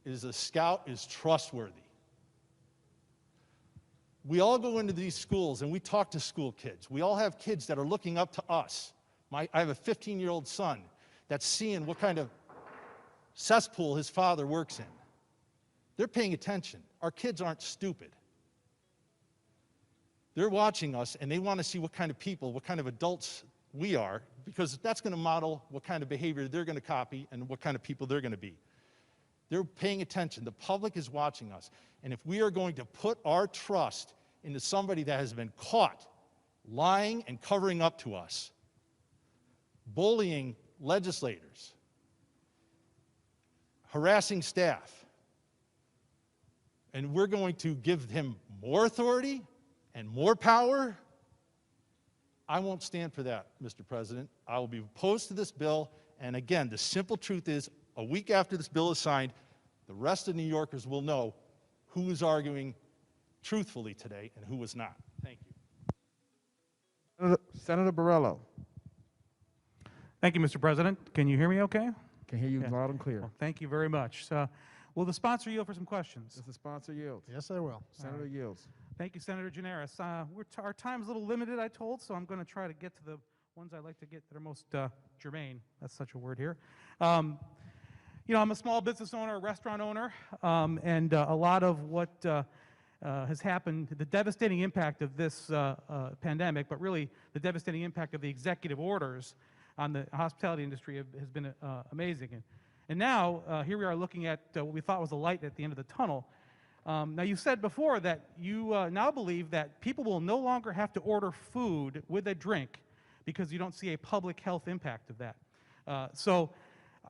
is a scout is trustworthy. We all go into these schools and we talk to school kids. We all have kids that are looking up to us. I have a 15-year-old son that's seeing what kind of cesspool his father works in. They're paying attention. Our kids aren't stupid. They're watching us and they want to see what kind of people, what kind of adults we are, because that's going to model what kind of behavior they're going to copy and what kind of people they're going to be. They're paying attention. The public is watching us. And if we are going to put our trust into somebody that has been caught lying and covering up to us, bullying legislators, harassing staff, and we're going to give him more authority and more power, I won't stand for that, Mr. President. I will be opposed to this bill. And again, the simple truth is, a week after this bill is signed, the rest of New Yorkers will know who is arguing truthfully today and who was not. Thank you. Senator Borrello. Thank you, Mr. President. Can you hear me okay? Can hear you Yes. loud and clear. Well, thank you very much. Will the sponsor yield for some questions? Does the sponsor yield? Yes, I will. Senator yields. Thank you, Senator Generis. Our time's a little limited, I told, so I'm going to try to get to the ones I like to get that are most germane. That's such a word here. You know, I'm a small business owner, a restaurant owner, and a lot of what has happened, the devastating impact of this pandemic, but really the devastating impact of the executive orders on the hospitality industry has been amazing. And now, here we are looking at what we thought was a light at the end of the tunnel. Now, you said before that you now believe that people will no longer have to order food with a drink because you don't see a public health impact of that.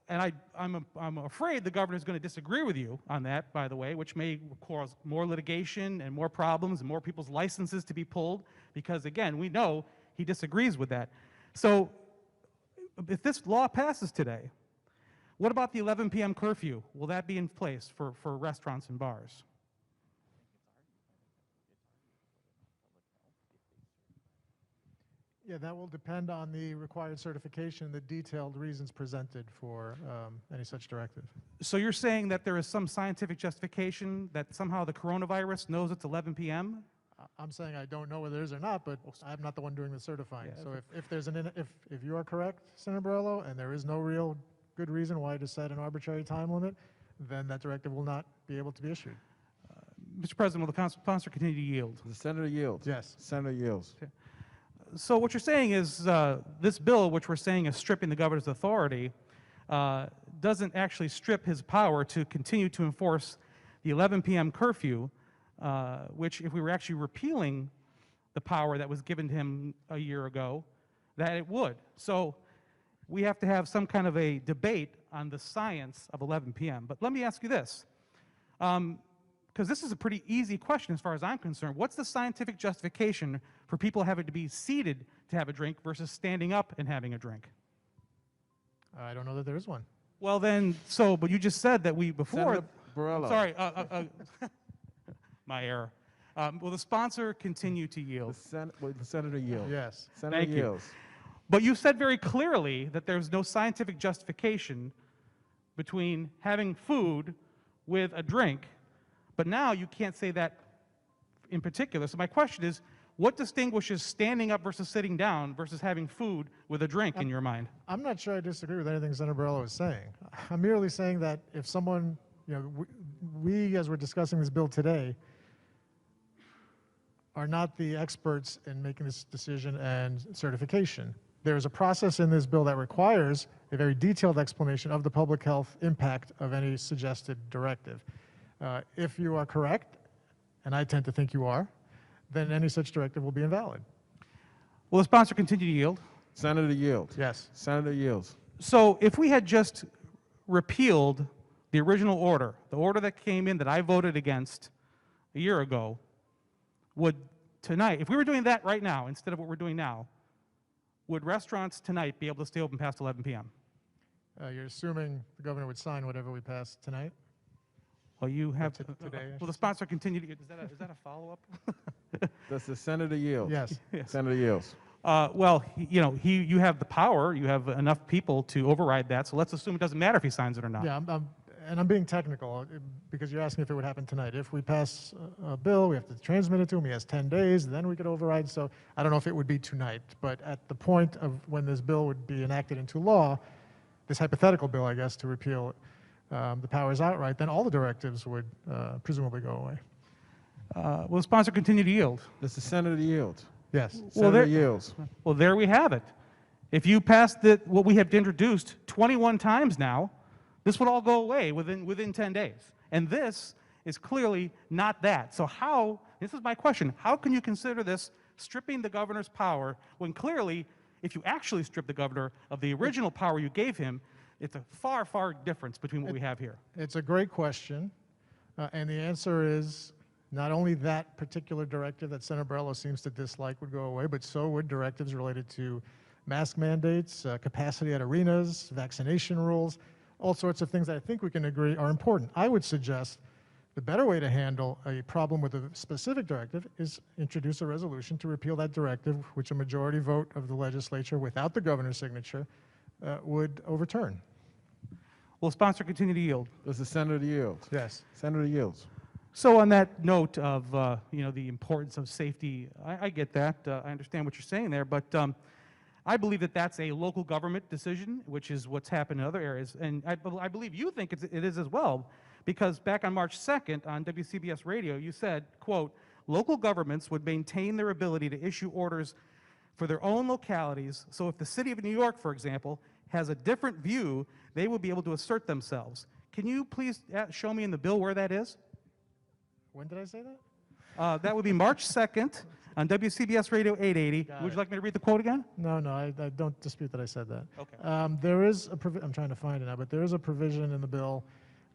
I'm afraid the governor is going to disagree with you on that, by the way, which may cause more litigation and more problems and more people's licenses to be pulled because, again, we know he disagrees with that. So if this law passes today, what about the 11 p.m. curfew? Will that be in place for restaurants and bars? Yeah, that will depend on the required certification, the detailed reasons presented for any such directive. So you're saying that there is some scientific justification that somehow the coronavirus knows it's 11 p.m.? I'm saying I don't know whether it is or not, but I'm not the one doing the certifying. Yeah, So if you are correct, Senator Borrello, and there is no real good reason why to set an arbitrary time limit, then that directive will not be able to be issued. Mr. President, will the sponsor continue to yield? The senator yields. Yes. Senator yields. Okay. So what you're saying is this bill, which we're saying is stripping the governor's authority, doesn't actually strip his power to continue to enforce the 11 p.m. curfew, which if we were actually repealing the power that was given to him a year ago, that it would. So we have to have some kind of a debate on the science of 11 p.m. But let me ask you this, because this is a pretty easy question as far as I'm concerned. What's the scientific justification for people having to be seated to have a drink versus standing up and having a drink? I don't know that there is one. Well then, but you just said that before... Senator Borrello. Sorry, my error. Will the sponsor continue to yield? Will the senator yield? Yes. Senator Thank you. yields. But you said very clearly that there's no scientific justification between having food with a drink, but now you can't say that in particular. So my question is, what distinguishes standing up versus sitting down versus having food with a drink in your mind? I'm not sure I disagree with anything Senator Borrello is saying. I'm merely saying that if someone, we as we're discussing this bill today, are not the experts in making this decision and certification. There is a process in this bill that requires a very detailed explanation of the public health impact of any suggested directive. If you are correct, and I tend to think you are, then any such directive will be invalid. Will the sponsor continue to yield? Senator yields. Yes. Senator yields. So if we had just repealed the original order, the order that came in that I voted against a year ago, would tonight, if we were doing that right now instead of what we're doing now, would restaurants tonight be able to stay open past 11 p.m.? You're assuming the governor would sign whatever we pass tonight? Well, you have today, will the sponsor continue to? Is that a follow-up? Does the senator yield? Yes. Yes. Senator yields. Well, you have the power. You have enough people to override that. So let's assume it doesn't matter if he signs it or not. Yeah, I'm being technical because you're asking if it would happen tonight. If we pass a bill, we have to transmit it to him. He has 10 days, then we could override. So I don't know if it would be tonight, but at the point of when this bill would be enacted into law, this hypothetical bill, I guess, to repeal the powers outright, then all the directives would presumably go away. Will the sponsor continue to yield? Does the senator yield? Yes. Senator yields. Well, there we have it. If you pass what we have introduced 21 times now, This would all go away within 10 days. And this is clearly not that. So how, this is my question, how can you consider this stripping the governor's power when clearly, if you actually strip the governor of the original power you gave him, it's a far, far difference between what we have here? It's a great question, and the answer is not only that particular directive that Senator Borrello seems to dislike would go away, but so would directives related to mask mandates, capacity at arenas, vaccination rules, all sorts of things that I think we can agree are important. I would suggest the better way to handle a problem with a specific directive is introduce a resolution to repeal that directive, which a majority vote of the legislature without the governor's signature would overturn. Will the sponsor continue to yield? Does the senator yield? Yes. Senator yields. So on that note of the importance of safety, I get that. I understand what you're saying there, but I believe that that's a local government decision, which is what's happened in other areas, and I believe you think it is as well, because back on March 2nd on WCBS radio, you said, quote, local governments would maintain their ability to issue orders for their own localities, so if the city of New York, for example, has a different view, they will be able to assert themselves. Can you please show me in the bill where that is? When did I say that? That would be March 2nd on WCBS Radio 880. Would you like me to read the quote again? No, I don't dispute that I said that. Okay. There is a I'm trying to find it now, but there is a provision in the bill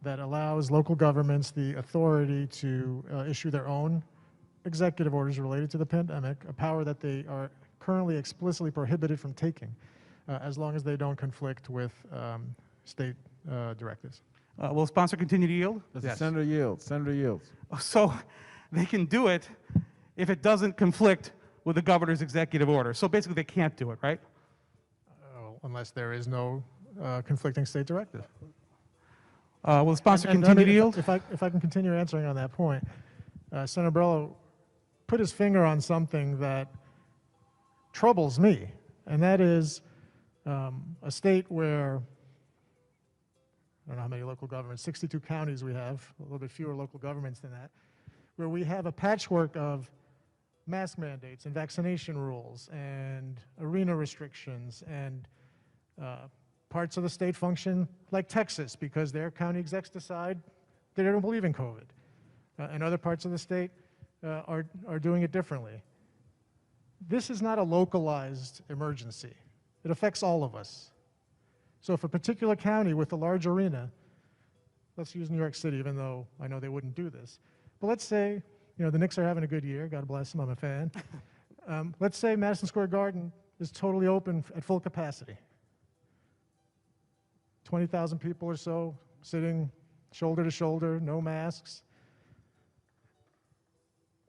that allows local governments the authority to issue their own executive orders related to the pandemic, a power that they are currently explicitly prohibited from taking, as long as they don't conflict with state directives. Will the sponsor continue to yield? Does the senator yield? Senator yields. So they can do it if it doesn't conflict with the governor's executive order. So basically they can't do it, right? Unless there is no conflicting state directive. Will the sponsor And continue to yield? If I can continue answering on that point, Senator Borrello put his finger on something that troubles me, and that is a state where, I don't know how many local governments, 62 counties we have, a little bit fewer local governments than that, where we have a patchwork of mask mandates and vaccination rules and arena restrictions, and parts of the state function like Texas because their county execs decide they don't believe in COVID. And other parts of the state are doing it differently. This is not a localized emergency. It affects all of us. So if a particular county with a large arena, let's use New York City, even though I know they wouldn't do this, but let's say, the Knicks are having a good year, God bless them, I'm a fan. Let's say Madison Square Garden is totally open at full capacity. 20,000 people or so sitting shoulder to shoulder, no masks.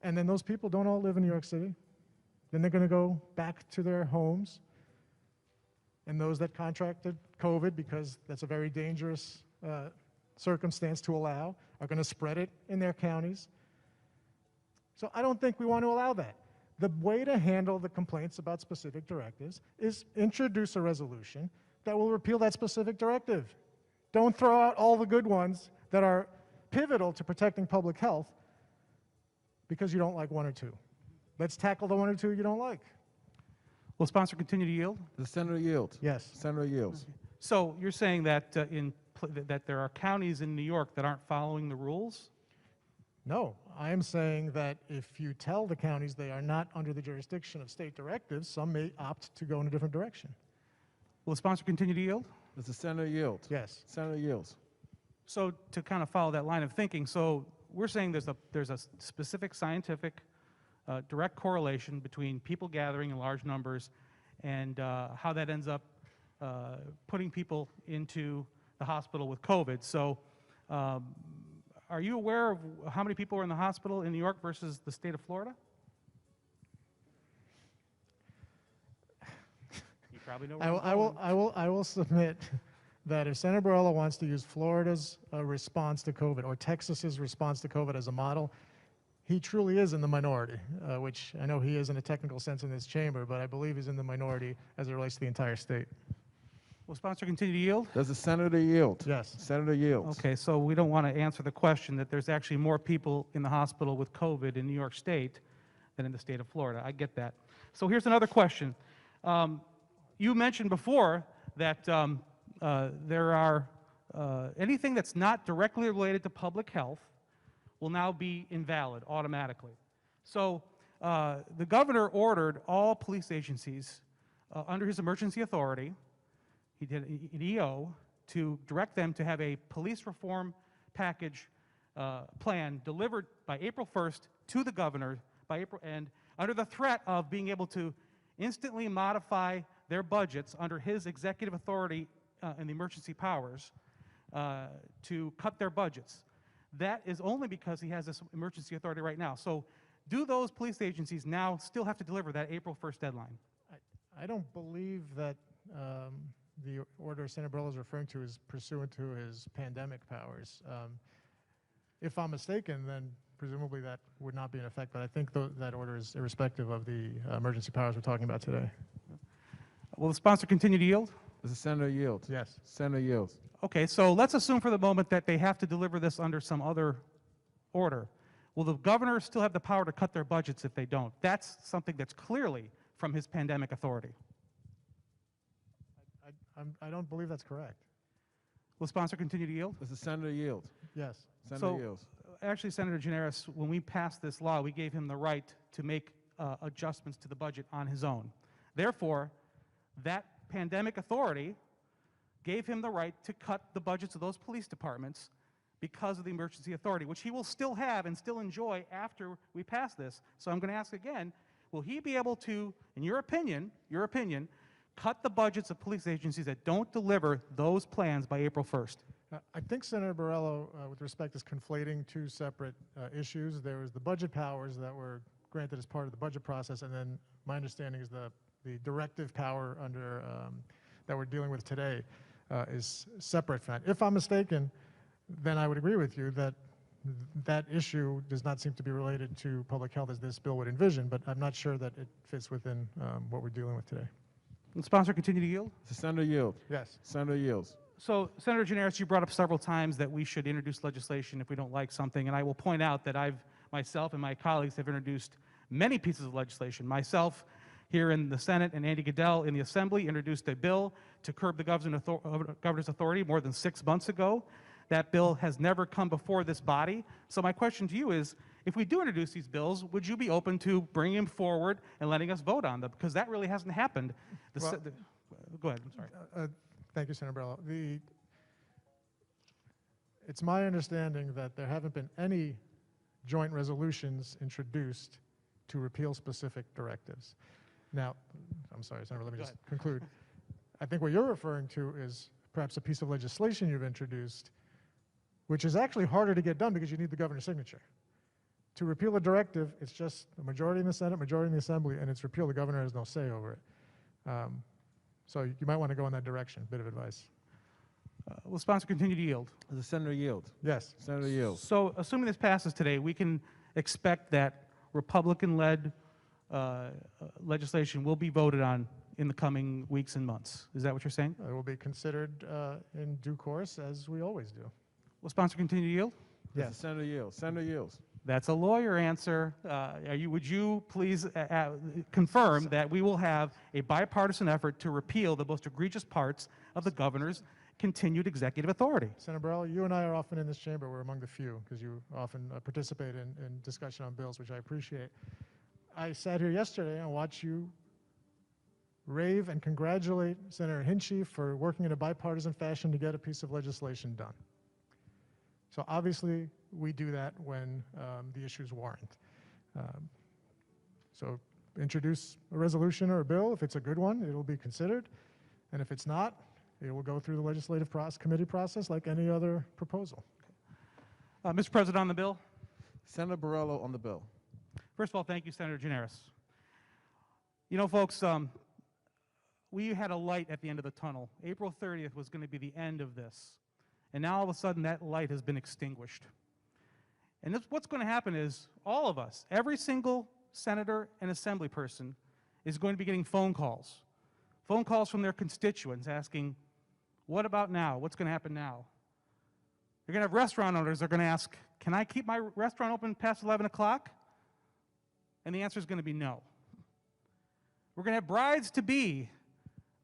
And then those people don't all live in New York City. Then they're going to go back to their homes. And those that contracted COVID, because that's a very dangerous circumstance to allow, are going to spread it in their counties. So I don't think we want to allow that. The way to handle the complaints about specific directives is introduce a resolution that will repeal that specific directive. Don't throw out all the good ones that are pivotal to protecting public health because you don't like one or two. Let's tackle the one or two you don't like. Will the sponsor continue to yield? The senator yields. Yes. Senator yields. So you're saying that that there are counties in New York that aren't following the rules? No, I am saying that if you tell the counties they are not under the jurisdiction of state directives, some may opt to go in a different direction. Will the sponsor continue to yield? Does the senator yield? Yes. Senator yields. So to kind of follow that line of thinking, so we're saying there's a specific scientific direct correlation between people gathering in large numbers and how that ends up putting people into the hospital with COVID. So are you aware of how many people are in the hospital in New York versus the state of Florida? You probably know where I will submit that if Senator Borrello wants to use Florida's response to COVID or Texas's response to COVID as a model, he truly is in the minority, which I know he is in a technical sense in this chamber, but I believe he's in the minority as it relates to the entire state. Will sponsor continue to yield? Does the senator yield? Yes. Senator yields. Okay, so we don't want to answer the question that there's actually more people in the hospital with COVID in New York State than in the state of Florida. I get that. So here's another question. You mentioned before that there are anything that's not directly related to public health will now be invalid automatically. So the governor ordered all police agencies under his emergency authority, he did an EO, to direct them to have a police reform package plan delivered by April 1st to the governor by April, and under the threat of being able to instantly modify their budgets under his executive authority and the emergency powers to cut their budgets. That is only because he has this emergency authority right now. So do those police agencies now still have to deliver that April 1st deadline? I don't believe that the order Senator Borrello is referring to is pursuant to his pandemic powers. If I'm mistaken, then presumably that would not be in effect, but I think that order is irrespective of the emergency powers we're talking about today. Will the sponsor continue to yield? Does the senator yield? Yes. Senator yields. Okay, so let's assume for the moment that they have to deliver this under some other order. Will the governor still have the power to cut their budgets if they don't? That's something that's clearly from his pandemic authority. I don't believe that's correct. Will the sponsor continue to yield? Does the senator yield? Yes. Senator yields. Actually, Senator Generis, when we passed this law, we gave him the right to make adjustments to the budget on his own. Therefore, that pandemic authority gave him the right to cut the budgets of those police departments because of the emergency authority, which he will still have and still enjoy after we pass this. So I'm going to ask again, will he be able to, in your opinion, cut the budgets of police agencies that don't deliver those plans by April 1st? I think Senator Borrello, with respect, is conflating two separate issues. There was the budget powers that were granted as part of the budget process, and then my understanding is the directive power under that we're dealing with today is separate from that. If I'm mistaken, then I would agree with you that that issue does not seem to be related to public health as this bill would envision, but I'm not sure that it fits within what we're dealing with today. Will the sponsor continue to yield? Does the senator yield? Yes. Senator yields. So, Senator Generis, you brought up several times that we should introduce legislation if we don't like something, and I will point out that myself and my colleagues have introduced many pieces of legislation. Myself, here in the Senate, and Andy Goodell in the Assembly introduced a bill to curb the governor's authority more than 6 months ago. That bill has never come before this body. So my question to you is, if we do introduce these bills, would you be open to bringing them forward and letting us vote on them? Because that really hasn't happened. Go ahead, I'm sorry. Thank you, Senator Borrello. It's my understanding that there haven't been any joint resolutions introduced to repeal specific directives. Now, I'm sorry, Senator, let me just conclude. I think what you're referring to is perhaps a piece of legislation you've introduced, which is actually harder to get done because you need the governor's signature. To repeal a directive, it's just a majority in the Senate, majority in the Assembly, and it's repealed. The governor has no say over it. So you might want to go in that direction, bit of advice. Will the sponsor continue to yield? Does the senator yield? Yes. Senator yields. So assuming this passes today, we can expect that Republican-led legislation will be voted on in the coming weeks and months. Is that what you're saying? It will be considered in due course, as we always do. Will the sponsor continue to yield? Yes. Does the senator yield? Senator yields. That's a lawyer answer. Would you please confirm that we will have a bipartisan effort to repeal the most egregious parts of the governor's continued executive authority? Senator Borrello, you and I are often in this chamber. We're among the few because you often participate in discussion on bills, which I appreciate. I sat here yesterday and watched you rave and congratulate Senator Hinchey for working in a bipartisan fashion to get a piece of legislation done. So obviously, we do that when the issues warrant. So introduce a resolution or a bill. If it's a good one, it'll be considered. And if it's not, it will go through the legislative committee process like any other proposal. Mr. President, on the bill? Senator Borrello on the bill. First of all, thank you, Senator Generis. You know, folks, we had a light at the end of the tunnel. April 30th was going to be the end of this. And now all of a sudden that light has been extinguished. And what's going to happen is all of us, every single senator and assembly person is going to be getting phone calls from their constituents asking, what about now? What's going to happen now? You're going to have restaurant owners that are going to ask, can I keep my restaurant open past 11 o'clock? And the answer is going to be no. We're going to have brides-to-be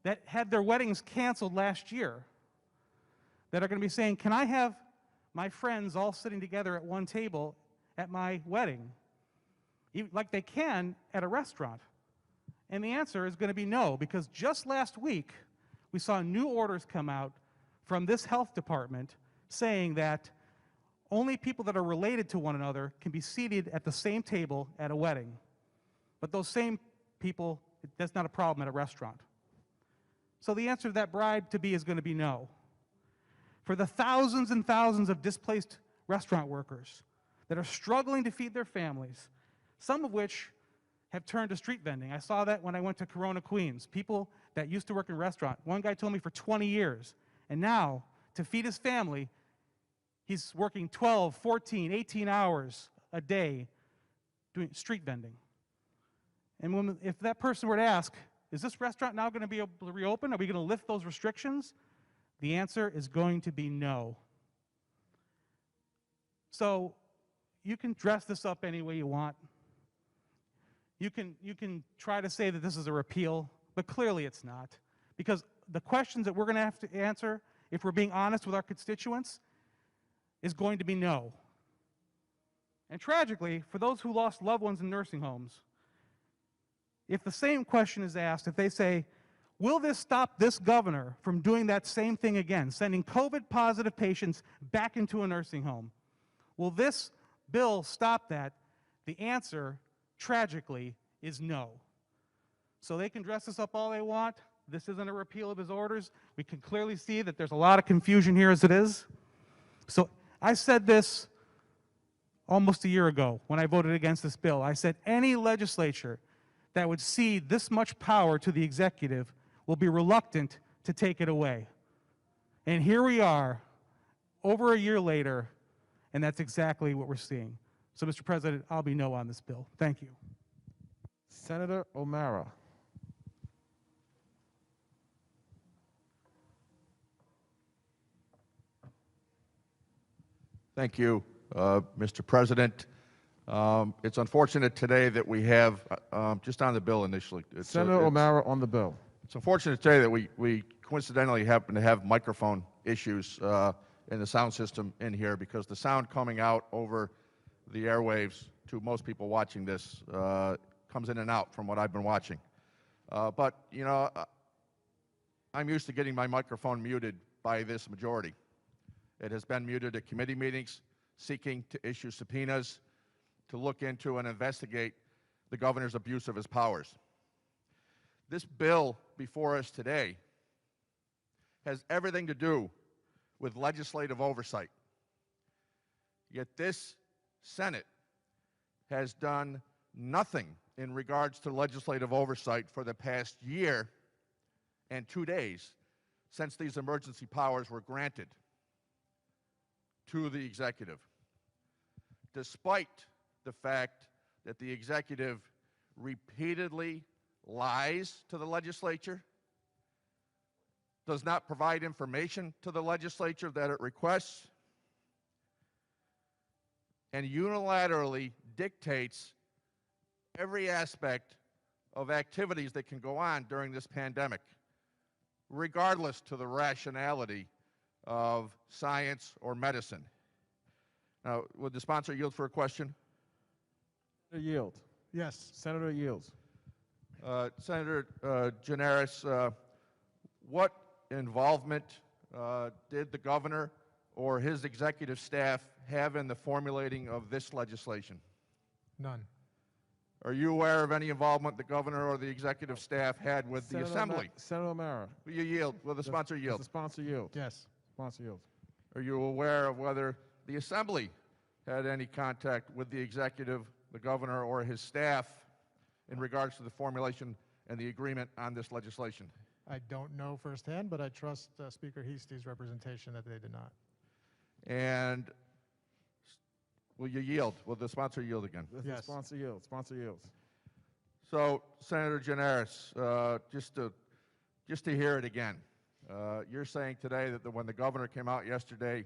that had their weddings canceled last year that are going to be saying, can I have my friends all sitting together at one table at my wedding, like they can at a restaurant? And the answer is going to be no, because just last week, we saw new orders come out from this health department saying that only people that are related to one another can be seated at the same table at a wedding. But those same people, that's not a problem at a restaurant. So the answer to that bride-to-be is going to be no. For the thousands and thousands of displaced restaurant workers that are struggling to feed their families, some of which have turned to street vending. I saw that when I went to Corona, Queens. People that used to work in a restaurant, one guy told me for 20 years, and now, to feed his family, he's working 12, 14, 18 hours a day doing street vending. And if that person were to ask, is this restaurant now going to be able to reopen? Are we going to lift those restrictions? The answer is going to be no. So you can dress this up any way you want. You can try to say that this is a repeal, but clearly it's not. Because the questions that we're going to have to answer, if we're being honest with our constituents, is going to be no. And tragically, for those who lost loved ones in nursing homes, if the same question is asked, if they say, will this stop this governor from doing that same thing again, sending COVID-positive patients back into a nursing home? Will this bill stop that? The answer, tragically, is no. So they can dress this up all they want. This isn't a repeal of his orders. We can clearly see that there's a lot of confusion here as it is. So I said this almost a year ago when I voted against this bill. I said any legislature that would cede this much power to the executive will be reluctant to take it away. And here we are, over a year later, and that's exactly what we're seeing. So, Mr. President, I'll be no on this bill. Thank you. Senator O'Mara. Thank you, Mr. President. It's unfortunate today that we have, just on the bill initially. Senator O'Mara on the bill. It's unfortunate today that we coincidentally happen to have microphone issues in the sound system in here, because the sound coming out over the airwaves to most people watching this comes in and out from what I've been watching. But, you know, I'm used to getting my microphone muted by this majority. It has been muted at committee meetings, seeking to issue subpoenas, to look into and investigate the governor's abuse of his powers. This bill before us today has everything to do with legislative oversight. Yet this Senate has done nothing in regards to legislative oversight for the past year and 2 days since these emergency powers were granted to the executive, despite the fact that the executive repeatedly lies to the legislature, does not provide information to the legislature that it requests, and unilaterally dictates every aspect of activities that can go on during this pandemic, regardless to the rationality of science or medicine. Now, would the sponsor yield for a question? Senator yield. Yes. Senator yields. Senator Gianaris, what involvement did the governor or his executive staff have in the formulating of this legislation? None. Are you aware of any involvement the governor or the executive staff had with the assembly? Senator O'Mara. Will you yield? Will the sponsor yield? Does the sponsor yield? Yes. Sponsor yields. Are you aware of whether the assembly had any contact with the executive, the governor, or his staff in regards to the formulation and the agreement on this legislation? I don't know firsthand, but I trust Speaker Heastie's representation that they did not. And will you yield? Will the sponsor yield again? Yes. Sponsor yields. Sponsor yields. So, Senator Gianaris, just to hear it again, you're saying today that when the governor came out yesterday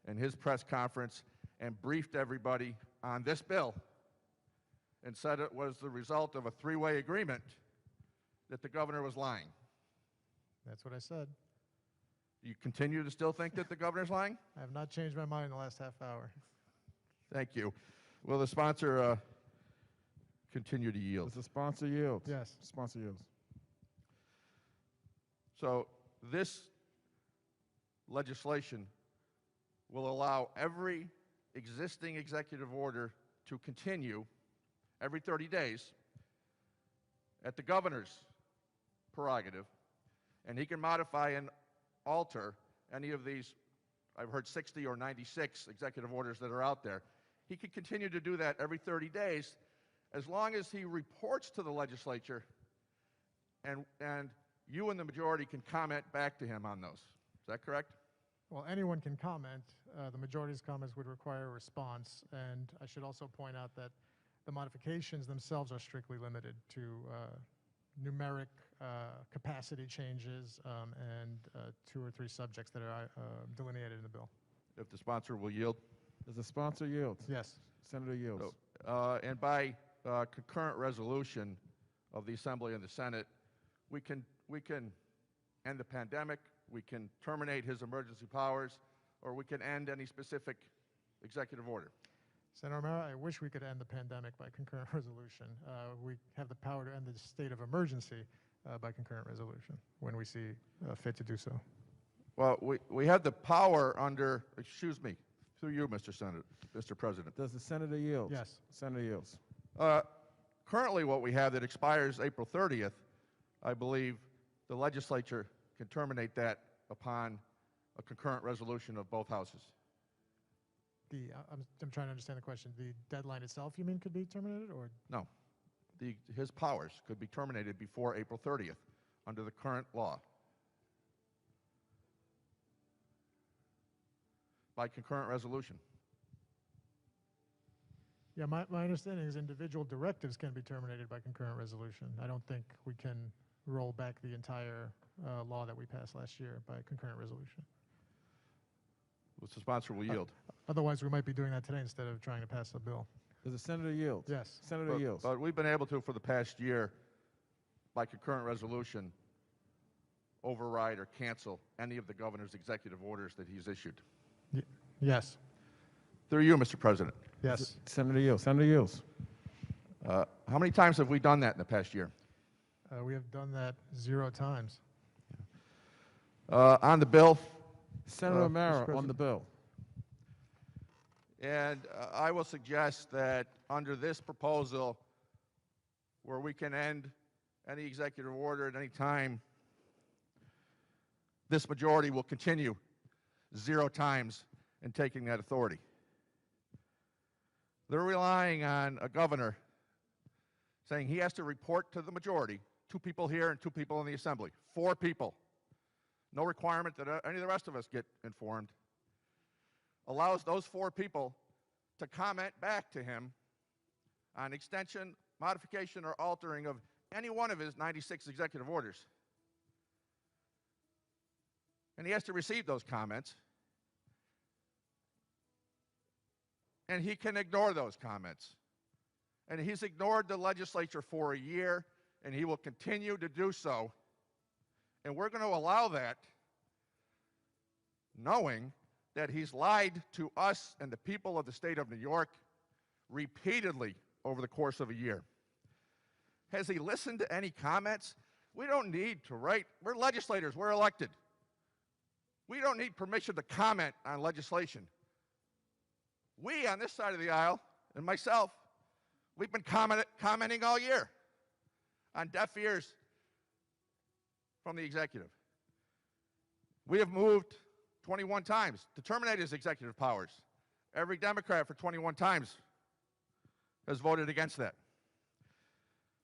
in his press conference and briefed everybody on this bill and said it was the result of a three-way agreement, that the governor was lying. That's what I said. You continue to still think that the governor's lying? I have not changed my mind in the last half hour. Thank you. Will the sponsor continue to yield? Does the sponsor yield? Yes. Sponsor yields. So this legislation will allow every existing executive order to continue every 30 days at the governor's prerogative, and he can modify and alter any of these, I've heard 60 or 96 executive orders that are out there. He can continue to do that every 30 days as long as he reports to the legislature and you and the majority can comment back to him on those. Is that correct? Well, anyone can comment. The majority's comments would require a response, and I should also point out that the modifications themselves are strictly limited to numeric capacity changes and 2 or 3 subjects that are delineated in the bill. If the sponsor will yield. Does the sponsor yield? Yes. Senator yields. And by concurrent resolution of the Assembly and the Senate, we can end the pandemic, we can terminate his emergency powers, or we can end any specific executive order. Senator O'Mara, I wish we could end the pandemic by concurrent resolution. We have the power to end the state of emergency by concurrent resolution when we see fit to do so. Well, we have the power under, excuse me, through you, Mr. President. Does the senator yield? Yes. Senator yields. Currently, what we have that expires April 30th, I believe the legislature can terminate that upon a concurrent resolution of both houses. I'm trying to understand the question. The deadline itself, you mean, could be terminated, or? No. His powers could be terminated before April 30th under the current law by concurrent resolution. Yeah, my understanding is individual directives can be terminated by concurrent resolution. I don't think we can roll back the entire law that we passed last year by concurrent resolution. Which the sponsor will yield. Otherwise, we might be doing that today instead of trying to pass a bill. Does the senator yield? Yes. Senator yields. But we've been able to, for the past year, by concurrent resolution, override or cancel any of the governor's executive orders that he's issued. Yes. Through you, Mr. President. Yes. Senator yields. Senator yields. How many times have we done that in the past year? We have done that 0 times. On the bill. Senator O'Mara on the bill. And I will suggest that under this proposal, where we can end any executive order at any time, this majority will continue 0 times in taking that authority. They're relying on a governor saying he has to report to the majority, 2 people here and 2 people in the Assembly, 4 people. No requirement that any of the rest of us get informed. Allows those 4 people to comment back to him on extension, modification, or altering of any one of his 96 executive orders. And he has to receive those comments. And he can ignore those comments. And he's ignored the legislature for a year, and he will continue to do so. And we're going to allow that, knowing that he's lied to us and the people of the state of New York repeatedly over the course of a year. Has he listened to any comments? We don't need to write. We're legislators. We're elected. We don't need permission to comment on legislation. We, on this side of the aisle, and myself, we've been commenting all year on deaf ears from the executive. We have moved 21 times to terminate his executive powers. Every Democrat for 21 times has voted against that.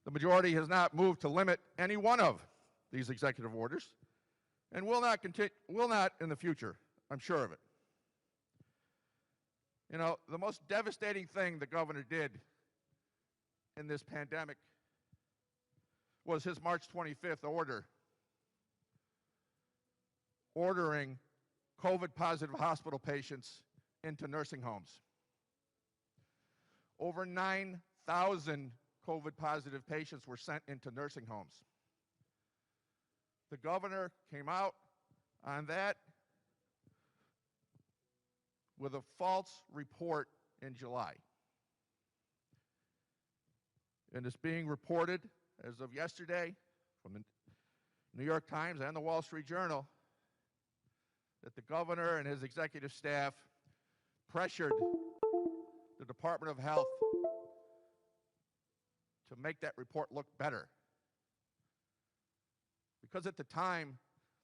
The majority has not moved to limit any one of these executive orders and will not in the future. I'm sure of it. You know, the most devastating thing the governor did in this pandemic was his March 25th order ordering COVID-positive hospital patients into nursing homes. Over 9,000 COVID-positive patients were sent into nursing homes. The governor came out on that with a false report in July. And it's being reported as of yesterday from the New York Times and the Wall Street Journal that the governor and his executive staff pressured the Department of Health to make that report look better. Because at the time,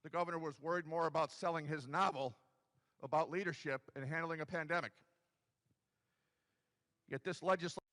the governor was worried more about selling his novel about leadership and handling a pandemic. Yet this legislation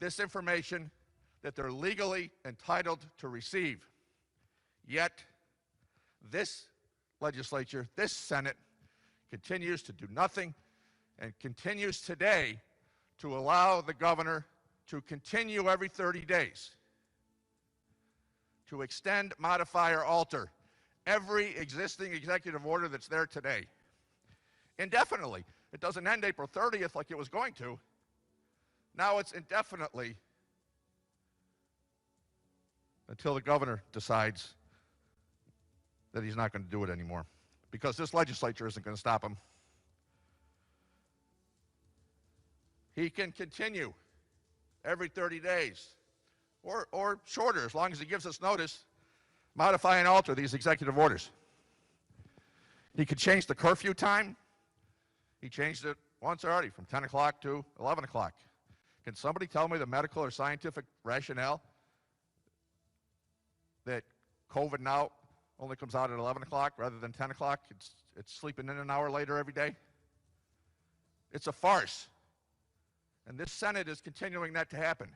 this information that they're legally entitled to receive. Yet, this legislature, this Senate, continues to do nothing and continues today to allow the governor to continue every 30 days to extend, modify, or alter every existing executive order that's there today indefinitely. It doesn't end April 30th like it was going to. Now it's indefinitely until the governor decides that he's not going to do it anymore, because this legislature isn't going to stop him. He can continue every 30 days or shorter, as long as he gives us notice, modify and alter these executive orders. He could change the curfew time. He changed it once already from 10 o'clock to 11 o'clock. Can somebody tell me the medical or scientific rationale that COVID now only comes out at 11 o'clock rather than 10 o'clock? It's sleeping in an hour later every day. It's a farce. And this Senate is continuing that to happen.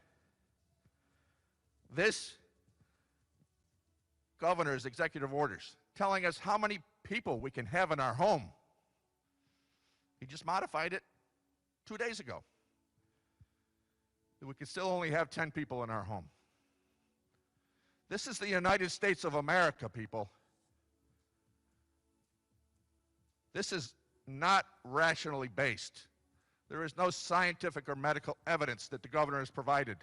This governor's executive orders telling us how many people we can have in our home. He just modified it 2 days ago. That we can still only have 10 people in our home. This is the United States of America, people. This is not rationally based. There is no scientific or medical evidence that the governor has provided.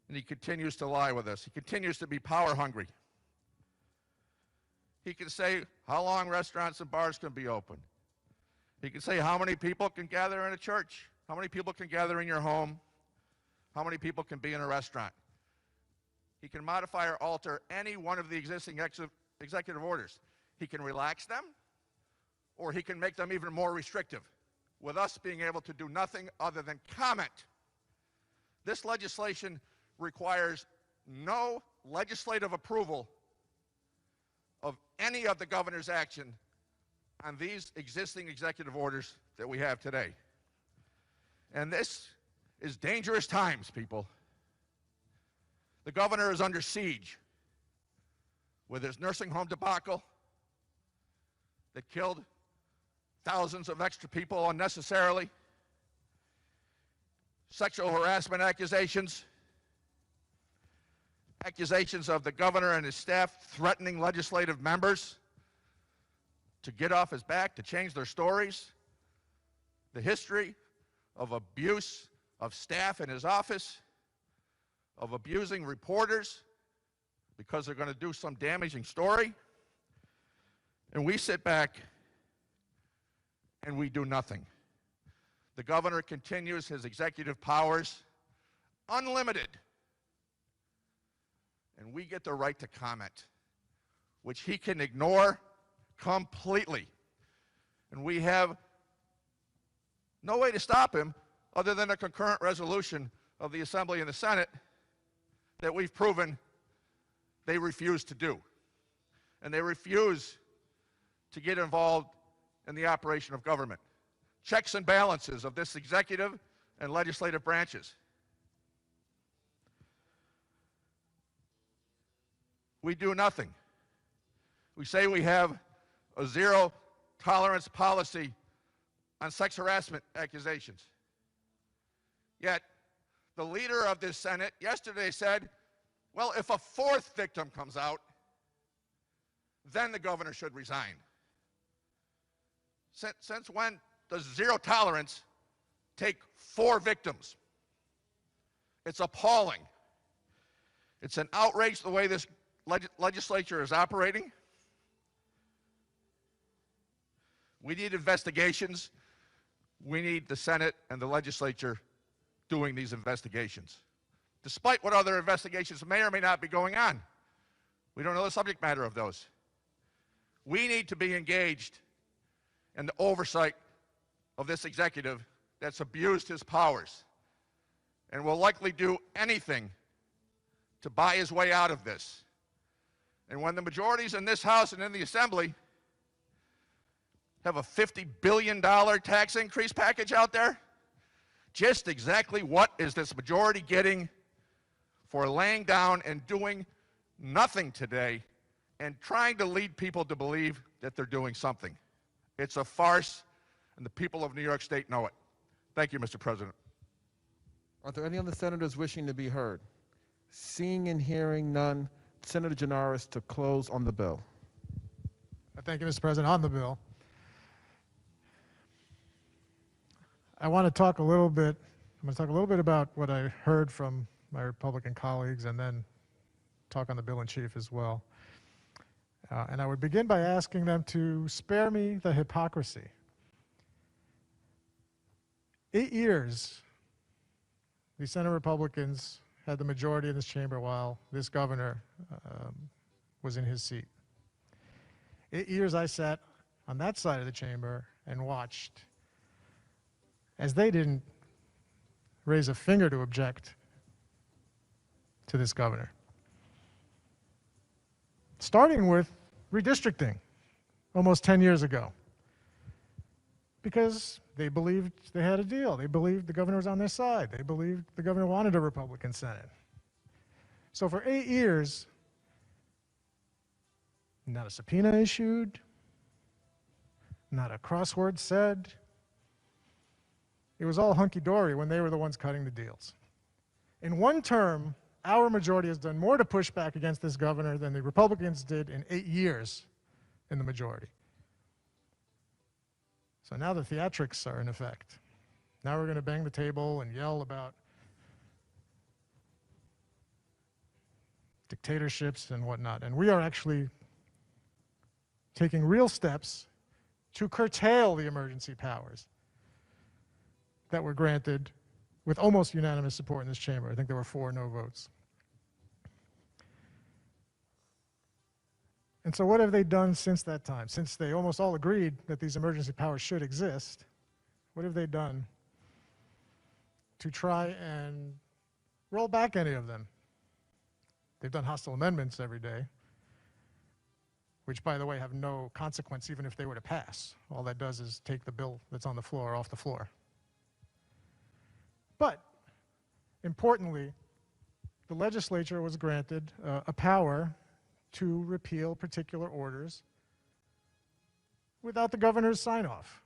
And he continues to lie with us. He continues to be power hungry. He can say how long restaurants and bars can be open. He can say how many people can gather in a church, how many people can gather in your home, how many people can be in a restaurant. He can modify or alter any one of the existing executive orders. He can relax them, or he can make them even more restrictive, with us being able to do nothing other than comment. This legislation requires no legislative approval of any of the governor's action on these existing executive orders that we have today. And this is dangerous times, people. The governor is under siege with his nursing home debacle that killed thousands of extra people unnecessarily, sexual harassment accusations of the governor and his staff threatening legislative members to get off his back, to change their stories, the history of abuse of staff in his office, of abusing reporters because they're going to do some damaging story. And we sit back and we do nothing. The governor continues his executive powers unlimited. And we get the right to comment, which he can ignore completely. And we have no way to stop him other than a concurrent resolution of the Assembly and the Senate that we've proven they refuse to do. And they refuse to get involved in the operation of government. Checks and balances of this executive and legislative branches. We do nothing. We say we have a zero tolerance policy on sex harassment accusations. Yet, the leader of this Senate yesterday said, well, if a fourth victim comes out, then the governor should resign. Since when does zero tolerance take 4 victims? It's appalling. It's an outrage the way this legislature is operating. We need investigations. We need the Senate and the legislature doing these investigations, despite what other investigations may or may not be going on. We don't know the subject matter of those. We need to be engaged in the oversight of this executive that's abused his powers and will likely do anything to buy his way out of this. And when the majorities in this House and in the Assembly have a $50 billion tax increase package out there, just exactly what is this majority getting for laying down and doing nothing today and trying to lead people to believe that they're doing something? It's a farce, and the people of New York State know it. Thank you, Mr. President. Are there any other senators wishing to be heard? Seeing and hearing none, Senator Janaris to close on the bill. Thank you, Mr. President. On the bill, I want to talk a little bit. I'm going to talk a little bit about what I heard from my Republican colleagues, and then talk on the bill in chief as well. And I would begin by asking them to spare me the hypocrisy. 8 years, the Senate Republicans had the majority in this chamber while this governor was in his seat. 8 years I sat on that side of the chamber and watched as they didn't raise a finger to object to this governor. Starting with redistricting almost 10 years ago, because they believed they had a deal. They believed the governor was on their side. They believed the governor wanted a Republican Senate. So for 8 years, not a subpoena issued, not a crossword said. It was all hunky-dory when they were the ones cutting the deals. In one term, our majority has done more to push back against this governor than the Republicans did in 8 years in the majority. So now the theatrics are in effect. Now we're going to bang the table and yell about dictatorships and whatnot. And we are actually taking real steps to curtail the emergency powers that were granted with almost unanimous support in this chamber. I think there were 4 no votes. And so what have they done since that time? Since they almost all agreed that these emergency powers should exist, what have they done to try and roll back any of them? They've done hostile amendments every day, which, by the way, have no consequence even if they were to pass. All that does is take the bill that's on the floor off the floor. But, importantly, the legislature was granted a power to repeal particular orders without the governor's sign-off.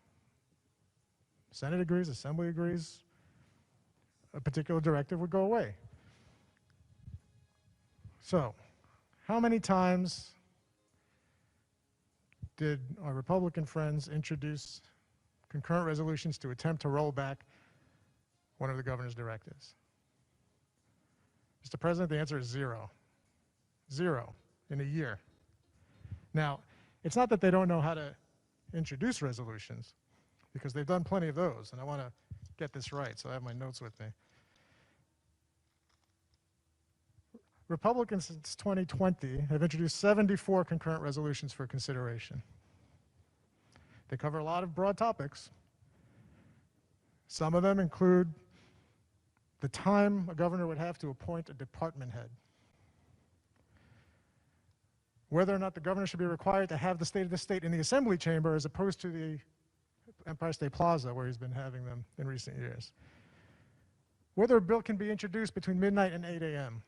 Senate agrees, Assembly agrees, a particular directive would go away. So, how many times did our Republican friends introduce concurrent resolutions to attempt to roll back one of the governor's directives? Mr. President, the answer is 0. 0 in a year. Now, it's not that they don't know how to introduce resolutions, because they've done plenty of those, and I want to get this right, so I have my notes with me. Republicans since 2020 have introduced 74 concurrent resolutions for consideration. They cover a lot of broad topics. Some of them include the time a governor would have to appoint a department head, whether or not the governor should be required to have the State of the State in the Assembly chamber as opposed to the Empire State Plaza where he's been having them in recent years, whether a bill can be introduced between midnight and 8 a.m.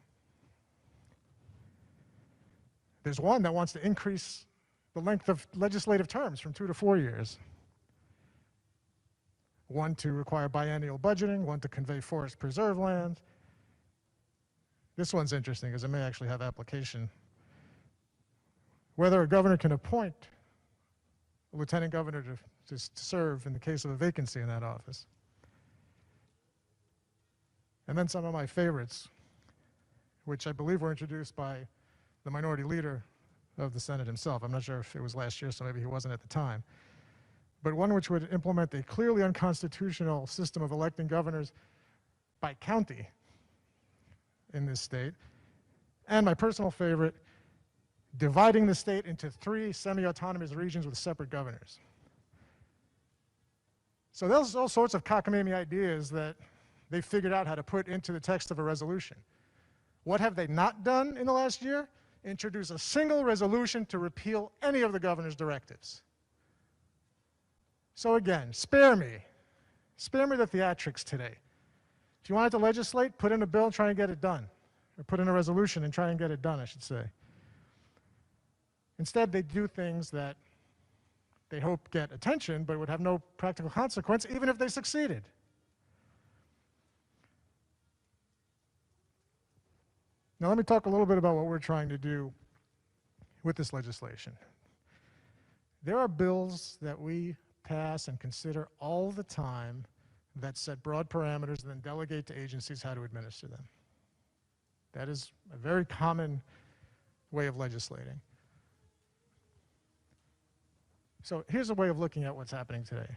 There's one that wants to increase the length of legislative terms from 2 to 4 years. One to require biennial budgeting, one to convey forest preserve land. This one's interesting because it may actually have application. Whether a governor can appoint a lieutenant governor to serve in the case of a vacancy in that office. And then some of my favorites, which I believe were introduced by the minority leader of the Senate himself. I'm not sure if it was last year, so maybe he wasn't at the time. But one which would implement a clearly unconstitutional system of electing governors by county in this state. And my personal favorite, dividing the state into 3 semi-autonomous regions with separate governors. So there's all sorts of cockamamie ideas that they figured out how to put into the text of a resolution. What have they not done in the last year? Introduce a single resolution to repeal any of the governor's directives. So again, spare me the theatrics today. If you wanted to legislate, put in a bill and try and get it done. Or put in a resolution and try and get it done, I should say. Instead, they do things that they hope get attention, but would have no practical consequence, even if they succeeded. Now let me talk a little bit about what we're trying to do with this legislation. There are bills that we pass and consider all the time that set broad parameters and then delegate to agencies how to administer them. That is a very common way of legislating. So here's a way of looking at what's happening today.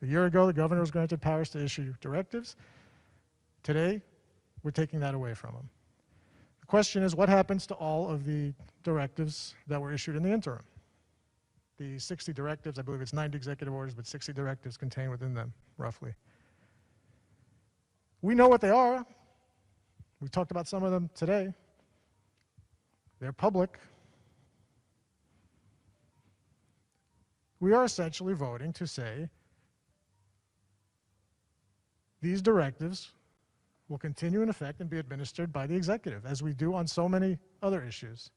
A year ago, the governor was granted powers to issue directives. Today, we're taking that away from him. The question is, what happens to all of the directives that were issued in the interim? The 60 directives, I believe it's 90 executive orders, but 60 directives contained within them, roughly. We know what they are. We talked about some of them today. They're public. We are essentially voting to say these directives will continue in effect and be administered by the executive, as we do on so many other issues.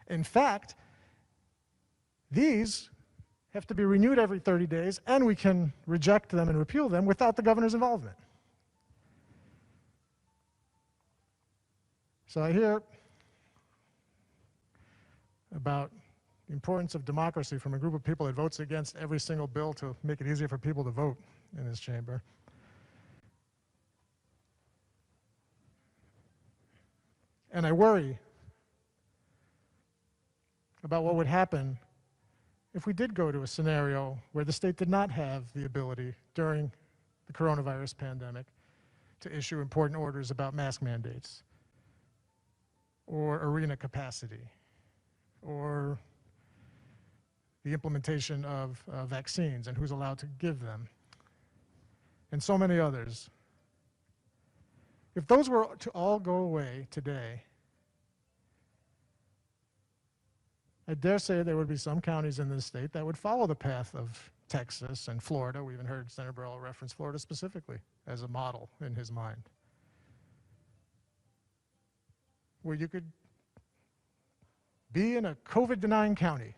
In fact, These have to be renewed every 30 days, and we can reject them and repeal them without the governor's involvement. So I hear about the importance of democracy from a group of people that votes against every single bill to make it easier for people to vote in this chamber. And I worry about what would happen if we did go to a scenario where the state did not have the ability during the coronavirus pandemic to issue important orders about mask mandates or arena capacity or the implementation of vaccines and who's allowed to give them, and so many others. If those were to all go away today, I dare say there would be some counties in this state that would follow the path of Texas and Florida. We even heard Senator Burrell reference Florida specifically as a model in his mind, where you could be in a COVID-denying county.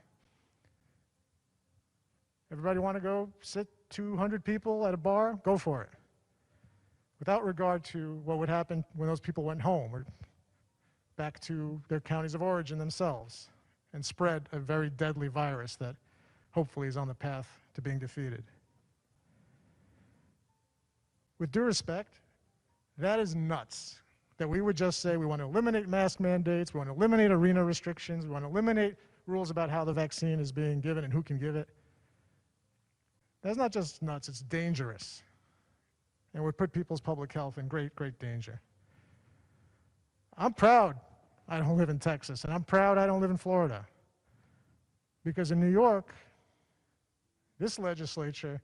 Everybody want to go sit 200 people at a bar? Go for it. Without regard to what would happen when those people went home or back to their counties of origin themselves and spread a very deadly virus that hopefully is on the path to being defeated. With due respect, that is nuts. That we would just say we want to eliminate mask mandates, we want to eliminate arena restrictions, we want to eliminate rules about how the vaccine is being given and who can give it. That's not just nuts, it's dangerous. And would put people's public health in great, great danger. I'm proud I don't live in Texas, and I'm proud I don't live in Florida. Because in New York, this legislature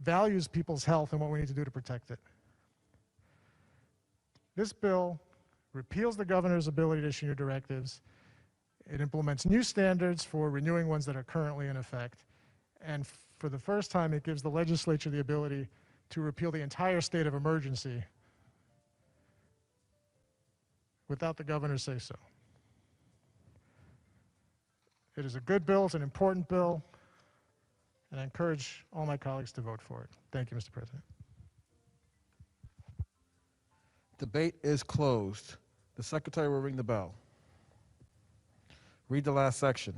values people's health and what we need to do to protect it. This bill repeals the governor's ability to issue new directives. It implements new standards for renewing ones that are currently in effect. And for the first time, it gives the legislature the ability to repeal the entire state of emergency without the governor say so. It is a good bill, it's an important bill, and I encourage all my colleagues to vote for it. Thank you, Mr. President. Debate is closed. The secretary will ring the bell. Read the last section.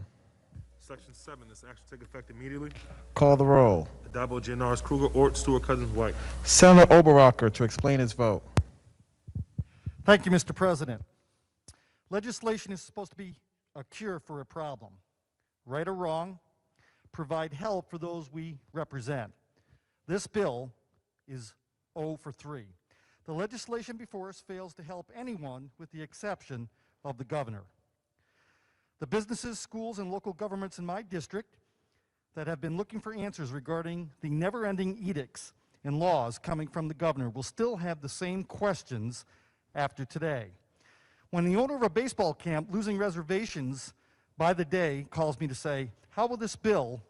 Section 7, this action take effect immediately. Call the roll. Adabo, Janoris, Kruger, Ort, Stewart, Cousins, White. Senator Oberacher to explain his vote. Thank you, Mr. President. Legislation is supposed to be a cure for a problem. Right or wrong, provide help for those we represent. This bill is 0 for 3. The legislation before us fails to help anyone with the exception of the governor. The businesses, schools, and local governments in my district that have been looking for answers regarding the never-ending edicts and laws coming from the governor will still have the same questions after today. When the owner of a baseball camp losing reservations by the day calls me to say, how will this bill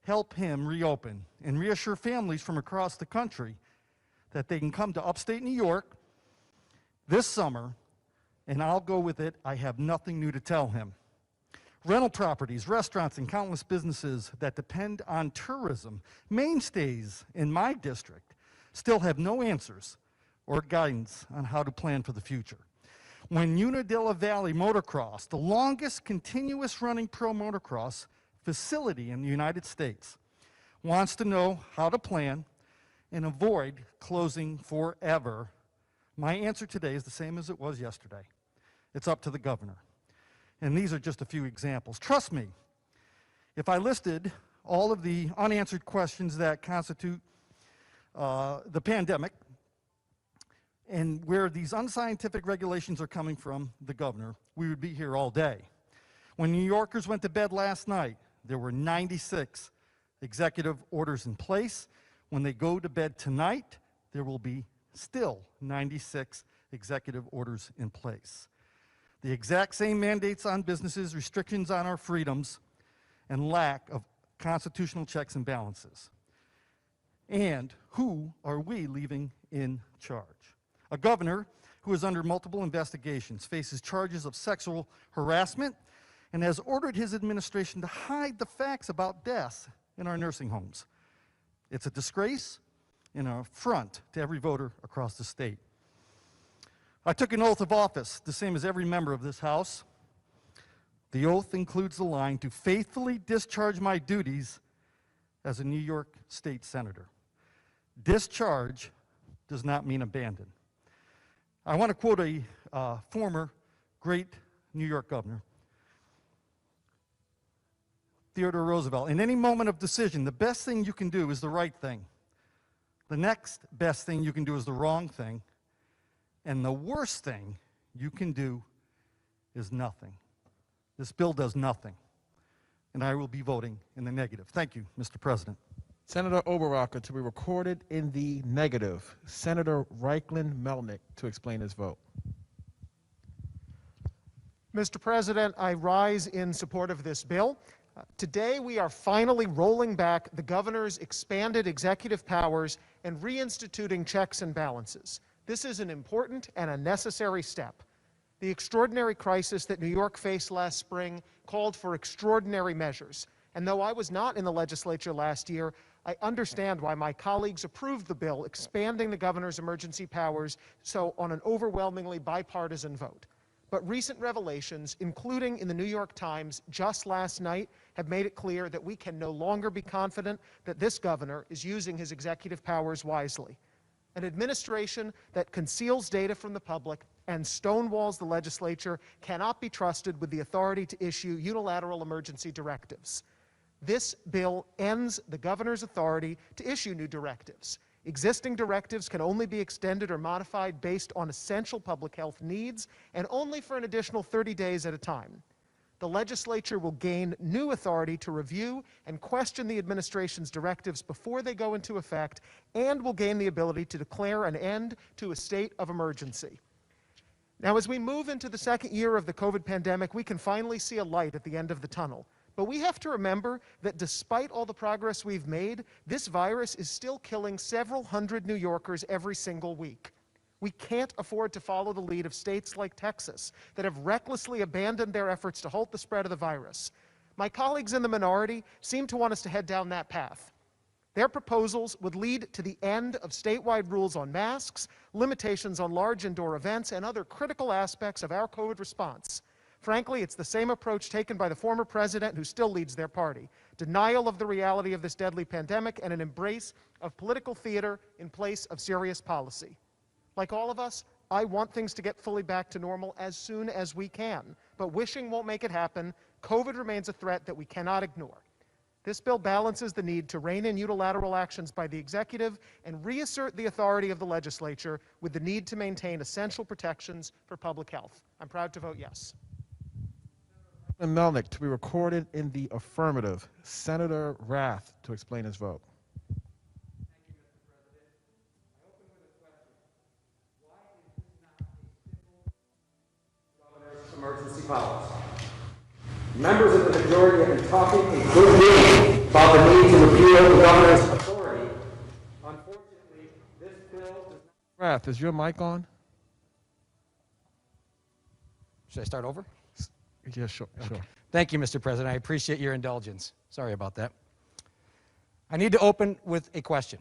help him reopen and reassure families from across the country that they can come to upstate New York this summer, and I'll go with it, I have nothing new to tell him. Rental properties, restaurants, and countless businesses that depend on tourism, mainstays in my district, still have no answers or guidance on how to plan for the future. When Unadilla Valley Motocross, the longest continuous running pro motocross facility in the United States, wants to know how to plan and avoid closing forever, my answer today is the same as it was yesterday. It's up to the governor. And these are just a few examples. Trust me, if I listed all of the unanswered questions that constitute the pandemic and where these unscientific regulations are coming from the governor, we would be here all day. When New Yorkers went to bed last night, there were 96 executive orders in place. When they go to bed tonight, there will be still 96 executive orders in place. The exact same mandates on businesses, restrictions on our freedoms, and lack of constitutional checks and balances. And who are we leaving in charge? A governor who is under multiple investigations, faces charges of sexual harassment and has ordered his administration to hide the facts about deaths in our nursing homes. It's a disgrace and an affront to every voter across the state. I took an oath of office, the same as every member of this House. The oath includes the line, to faithfully discharge my duties as a New York State Senator. Discharge does not mean abandon. I want to quote a former great New York governor, Theodore Roosevelt. In any moment of decision, the best thing you can do is the right thing. The next best thing you can do is the wrong thing. And the worst thing you can do is nothing. This bill does nothing. And I will be voting in the negative. Thank you, Mr. President. Senator Oberacker to be recorded in the negative. Senator Reichlin Melnick to explain his vote. Mr. President, I rise in support of this bill. Today, we are finally rolling back the governor's expanded executive powers and reinstituting checks and balances. This is an important and a necessary step. The extraordinary crisis that New York faced last spring called for extraordinary measures. And though I was not in the legislature last year, I understand why my colleagues approved the bill expanding the governor's emergency powers so on an overwhelmingly bipartisan vote. But recent revelations, including in the New York Times just last night, have made it clear that we can no longer be confident that this governor is using his executive powers wisely. An administration that conceals data from the public and stonewalls the legislature cannot be trusted with the authority to issue unilateral emergency directives. This bill ends the governor's authority to issue new directives. Existing directives can only be extended or modified based on essential public health needs and only for an additional 30 days at a time. The legislature will gain new authority to review and question the administration's directives before they go into effect, and will gain the ability to declare an end to a state of emergency. Now, as we move into the second year of the COVID pandemic, we can finally see a light at the end of the tunnel. But we have to remember that despite all the progress we've made, this virus is still killing several hundred New Yorkers every single week. We can't afford to follow the lead of states like Texas that have recklessly abandoned their efforts to halt the spread of the virus. My colleagues in the minority seem to want us to head down that path. Their proposals would lead to the end of statewide rules on masks, limitations on large indoor events, and other critical aspects of our COVID response. Frankly, it's the same approach taken by the former president who still leads their party. Denial of the reality of this deadly pandemic and an embrace of political theater in place of serious policy. Like all of us, I want things to get fully back to normal as soon as we can. But wishing won't make it happen. COVID remains a threat that we cannot ignore. This bill balances the need to rein in unilateral actions by the executive and reassert the authority of the legislature with the need to maintain essential protections for public health. I'm proud to vote yes. Melnick to be recorded in the affirmative. Senator Rath to explain his vote. Emergency powers. Members of the majority have been talking a good deal about the need to repeal the governor's authority. Unfortunately, this bill does not. Rath, is your mic on? Should I start over? Yeah, sure. Thank you, Mr. President. I appreciate your indulgence. Sorry about that. I need to open with a question.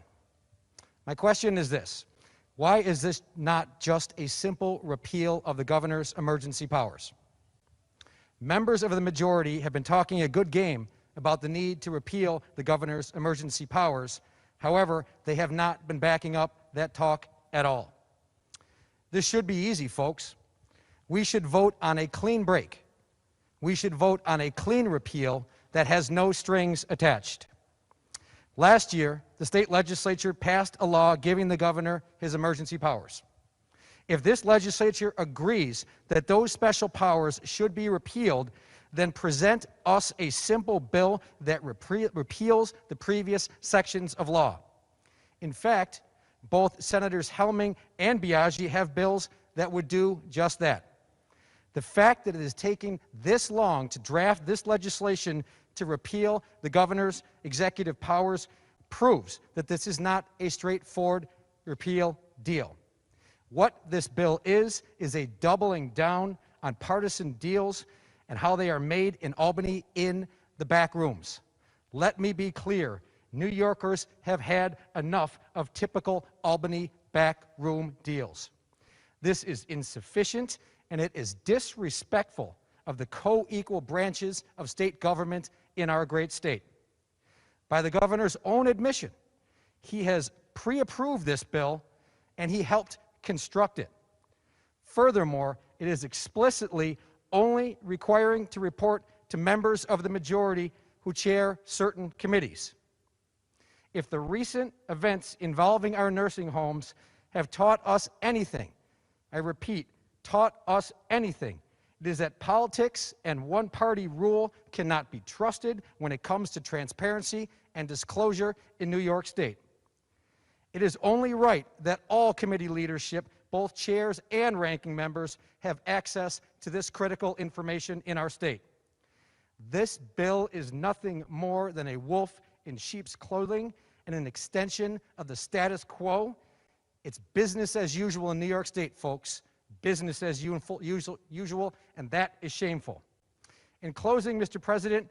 My question is this: why is this not just a simple repeal of the governor's emergency powers? Members of the majority have been talking a good game about the need to repeal the governor's emergency powers. However, they have not been backing up that talk at all. This should be easy, folks. We should vote on a clean break. We should vote on a clean repeal that has no strings attached. Last year, the state legislature passed a law giving the governor his emergency powers. If this legislature agrees that those special powers should be repealed, then present us a simple bill that repeals the previous sections of law. In fact, both Senators Helming and Biaggi have bills that would do just that. The fact that it is taking this long to draft this legislation to repeal the governor's executive powers proves that this is not a straightforward repeal deal. What this bill is a doubling down on partisan deals and how they are made in Albany in the back rooms. Let me be clear, New Yorkers have had enough of typical Albany backroom deals. This is insufficient, and it is disrespectful of the co-equal branches of state government in our great state. By the governor's own admission, he has pre-approved this bill, and he helped construct it. Furthermore, it is explicitly only requiring to report to members of the majority who chair certain committees. If the recent events involving our nursing homes have taught us anything, I repeat, taught us anything, it is that politics and one-party rule cannot be trusted when it comes to transparency and disclosure in New York State. It is only right that all committee leadership, both chairs and ranking members, have access to this critical information in our state. This bill is nothing more than a wolf in sheep's clothing and an extension of the status quo. It's business as usual in New York State, folks. Business as usual, and that is shameful. In closing, Mr. President,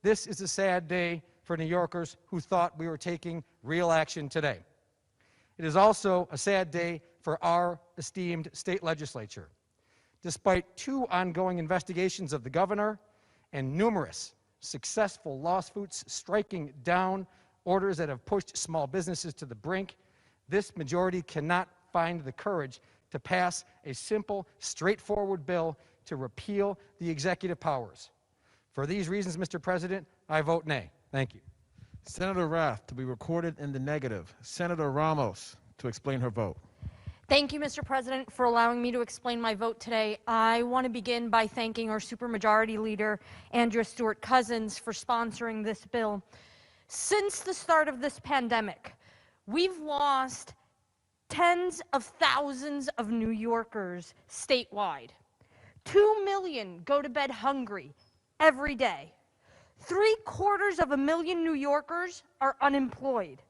this is a sad day for New Yorkers who thought we were taking real action today. It is also a sad day for our esteemed state legislature. Despite 2 ongoing investigations of the governor and numerous successful lawsuits striking down orders that have pushed small businesses to the brink, this majority cannot find the courage to pass a simple, straightforward bill to repeal the executive powers. For these reasons, Mr. President, I vote nay. Thank you. Senator Rath to be recorded in the negative. Senator Ramos to explain her vote. Thank you, Mr. President, for allowing me to explain my vote today. I want to begin by thanking our supermajority leader, Andrea Stewart-Cousins, for sponsoring this bill. Since the start of this pandemic, we've lost tens of thousands of New Yorkers statewide. 2 million go to bed hungry every day. 750,000 New Yorkers are unemployed.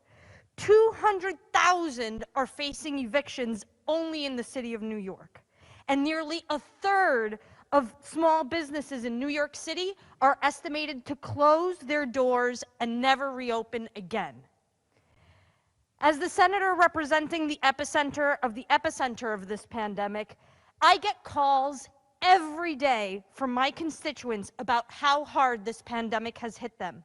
200,000 are facing evictions only in the city of New York. And nearly a third of small businesses in New York City are estimated to close their doors and never reopen again. As the senator representing the epicenter of this pandemic, I get calls every day from my constituents about how hard this pandemic has hit them.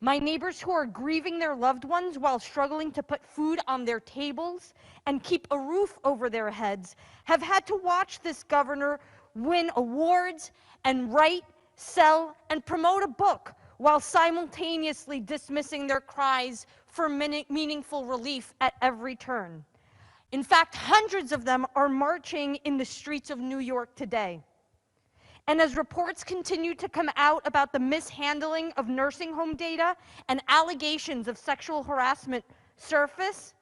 My neighbors who are grieving their loved ones while struggling to put food on their tables and keep a roof over their heads have had to watch this governor win awards and write, sell, and promote a book while simultaneously dismissing their cries for meaningful relief at every turn. In fact, hundreds of them are marching in the streets of New York today. And as reports continue to come out about the mishandling of nursing home data and allegations of sexual harassment surface,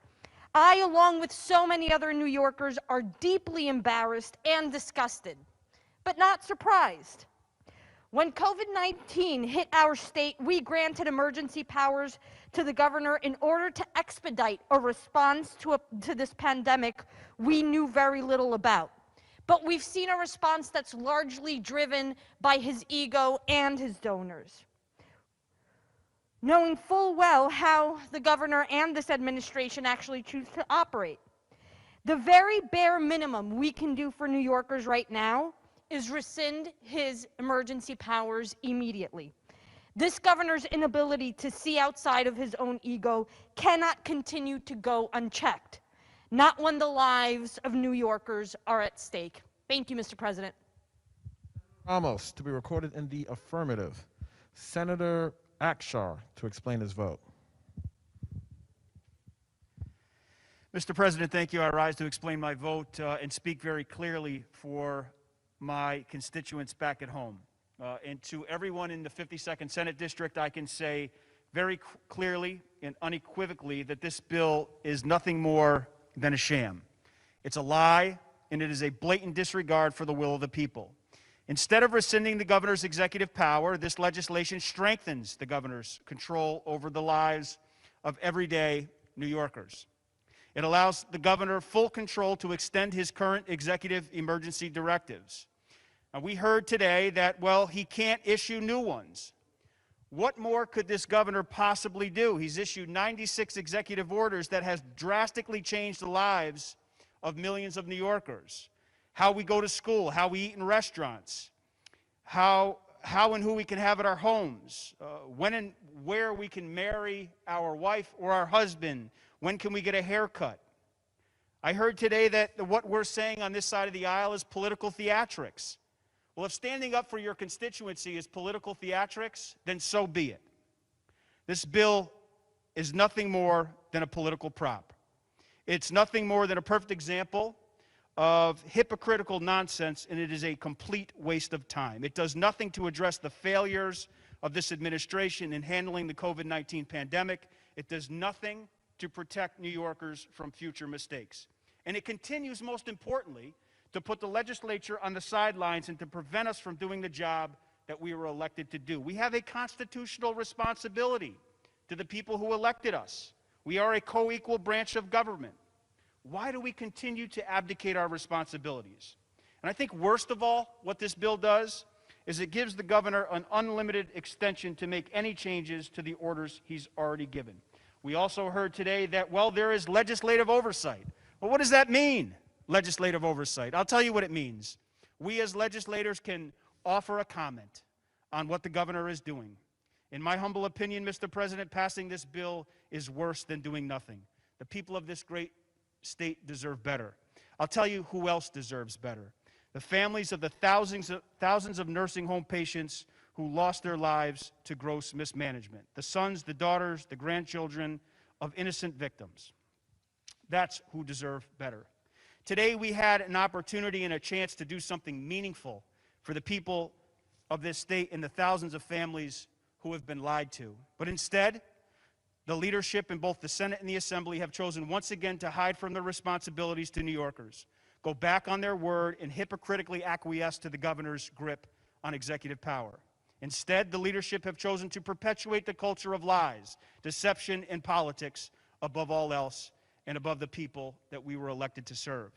I, along with so many other New Yorkers, are deeply embarrassed and disgusted, but not surprised. When COVID-19 hit our state, we granted emergency powers to the governor in order to expedite a response to this pandemic we knew very little about. But we've seen a response that's largely driven by his ego and his donors. Knowing full well how the governor and this administration actually choose to operate. The very bare minimum we can do for New Yorkers right now is rescind his emergency powers immediately. This governor's inability to see outside of his own ego cannot continue to go unchecked, not when the lives of New Yorkers are at stake. Thank you, Mr. President. Ramos to be recorded in the affirmative. Senator Akshar to explain his vote. Mr. President, thank you. I rise to explain my vote and speak very clearly for my constituents back at home. And to everyone in the 52nd Senate District, I can say very clearly and unequivocally that this bill is nothing more than a sham. It's a lie, and it is a blatant disregard for the will of the people. Instead of rescinding the governor's executive power, this legislation strengthens the governor's control over the lives of everyday New Yorkers. It allows the governor full control to extend his current executive emergency directives. We heard today that, well, he can't issue new ones. What more could this governor possibly do? He's issued 96 executive orders that has drastically changed the lives of millions of New Yorkers. How we go to school, how we eat in restaurants, how and who we can have at our homes, when and where we can marry our wife or our husband, when can we get a haircut. I heard today that what we're saying on this side of the aisle is political theatrics. Well, if standing up for your constituency is political theatrics, then so be it. This bill is nothing more than a political prop. It's nothing more than a perfect example of hypocritical nonsense, and it is a complete waste of time. It does nothing to address the failures of this administration in handling the COVID-19 pandemic. It does nothing to protect New Yorkers from future mistakes. And it continues, most importantly, to put the legislature on the sidelines and to prevent us from doing the job that we were elected to do. We have a constitutional responsibility to the people who elected us. We are a co-equal branch of government. Why do we continue to abdicate our responsibilities? And I think worst of all, what this bill does is it gives the governor an unlimited extension to make any changes to the orders he's already given. We also heard today that, well, there is legislative oversight. But what does that mean, legislative oversight? I'll tell you what it means. We as legislators can offer a comment on what the governor is doing. In my humble opinion, Mr. President, passing this bill is worse than doing nothing. The people of this great state deserve better. I'll tell you who else deserves better. The families of the thousands of nursing home patients who lost their lives to gross mismanagement. The sons, the daughters, the grandchildren of innocent victims. That's who deserve better. Today we had an opportunity and a chance to do something meaningful for the people of this state and the thousands of families who have been lied to. But instead, the leadership in both the Senate and the Assembly have chosen once again to hide from their responsibilities to New Yorkers, go back on their word, and hypocritically acquiesce to the governor's grip on executive power. Instead, the leadership have chosen to perpetuate the culture of lies, deception, and politics above all else and above the people that we were elected to serve.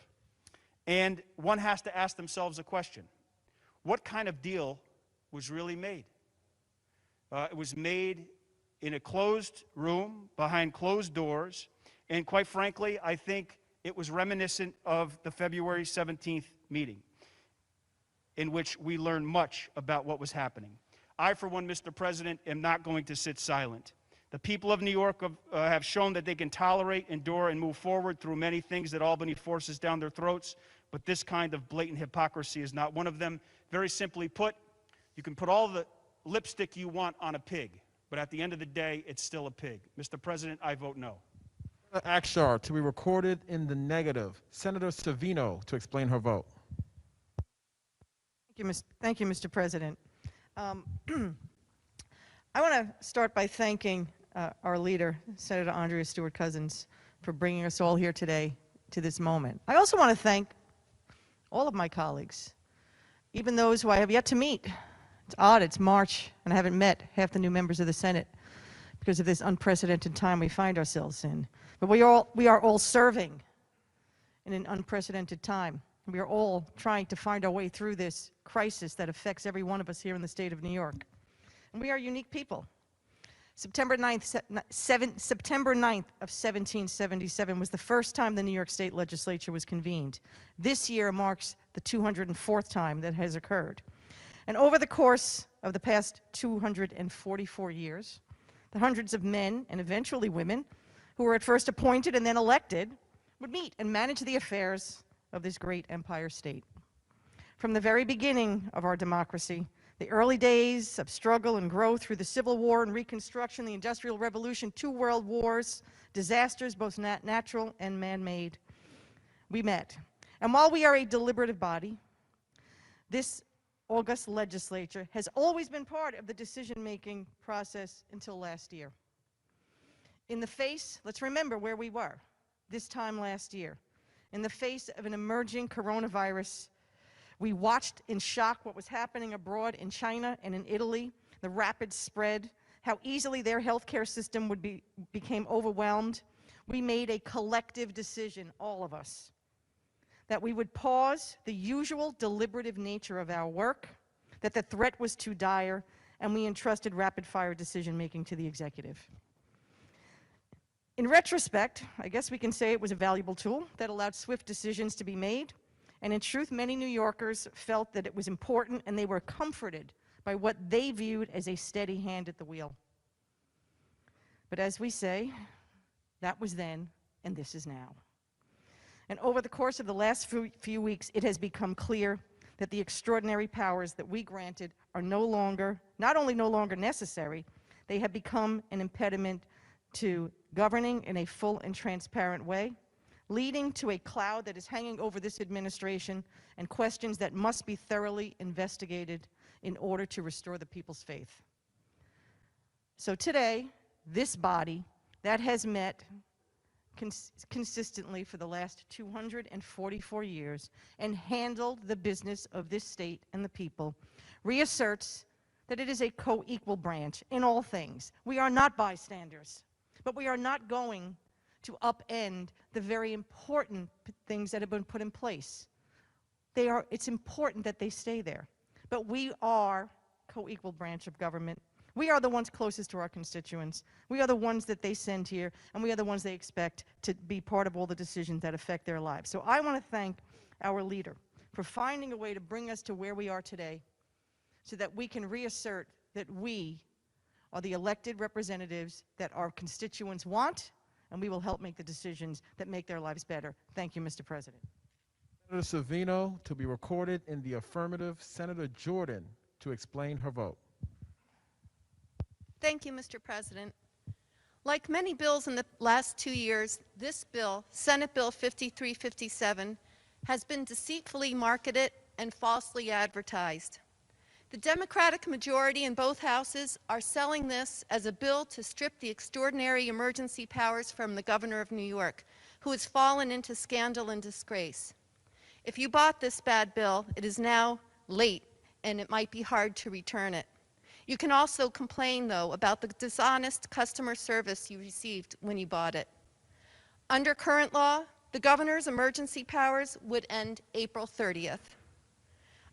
And one has to ask themselves a question. What kind of deal was really made? It was made in a closed room, behind closed doors, and quite frankly, I think it was reminiscent of the February 17th meeting, in which we learned much about what was happening. I, for one, Mr. President, am not going to sit silent. The people of New York have shown that they can tolerate, endure, and move forward through many things that Albany forces down their throats, but this kind of blatant hypocrisy is not one of them. Very simply put, you can put all the lipstick you want on a pig, but at the end of the day, it's still a pig. Mr. President, I vote no. Akshar to be recorded in the negative. Senator Savino to explain her vote. Thank you, Mr. President. I want to start by thanking our leader, Senator Andrea Stewart-Cousins, for bringing us all here today to this moment. I also want to thank all of my colleagues, even those who I have yet to meet. It's odd, it's March, and I haven't met half the new members of the Senate because of this unprecedented time we find ourselves in. But we are all serving in an unprecedented time. We are all trying to find our way through this crisis that affects every one of us here in the state of New York. And we are unique people. September 9th of 1777 was the first time the New York State Legislature was convened. This year marks the 204th time that has occurred. And over the course of the past 244 years, the hundreds of men and eventually women who were at first appointed and then elected would meet and manage the affairs of this great empire state. From the very beginning of our democracy, the early days of struggle and growth through the Civil War and Reconstruction, the Industrial Revolution, 2 world wars, disasters, both natural and man-made, we met. And while we are a deliberative body, this august legislature has always been part of the decision-making process until last year. In the face, let's remember where we were this time last year. In the face of an emerging coronavirus, we watched in shock what was happening abroad in China and in Italy, the rapid spread, how easily their healthcare system became overwhelmed. We made a collective decision, all of us, that we would pause the usual deliberative nature of our work, that the threat was too dire, and we entrusted rapid-fire decision-making to the executive. In retrospect, I guess we can say it was a valuable tool that allowed swift decisions to be made, and in truth, many New Yorkers felt that it was important and they were comforted by what they viewed as a steady hand at the wheel. But as we say, that was then, and this is now. And over the course of the last few weeks, it has become clear that the extraordinary powers that we granted are not only no longer necessary, they have become an impediment to governing in a full and transparent way, leading to a cloud that is hanging over this administration and questions that must be thoroughly investigated in order to restore the people's faith. So today, this body that has met consistently for the last 244 years and handled the business of this state and the people reasserts that it is a co-equal branch in all things. We are not bystanders, but we are not going to upend the very important things that have been put in place. It's important that they stay there, but we are co-equal branch of government. We are the ones closest to our constituents. We are the ones that they send here, and we are the ones they expect to be part of all the decisions that affect their lives. So I want to thank our leader for finding a way to bring us to where we are today so that we can reassert that we are the elected representatives that our constituents want, and we will help make the decisions that make their lives better. Thank you, Mr. President. Senator Savino to be recorded in the affirmative. Senator Jordan to explain her vote. Thank you, Mr. President. Like many bills in the last 2 years, this bill, Senate Bill 5357, has been deceitfully marketed and falsely advertised. The Democratic majority in both houses are selling this as a bill to strip the extraordinary emergency powers from the governor of New York, who has fallen into scandal and disgrace. If you bought this bad bill, it is now late, and it might be hard to return it. You can also complain, though, about the dishonest customer service you received when you bought it. Under current law, the governor's emergency powers would end April 30th.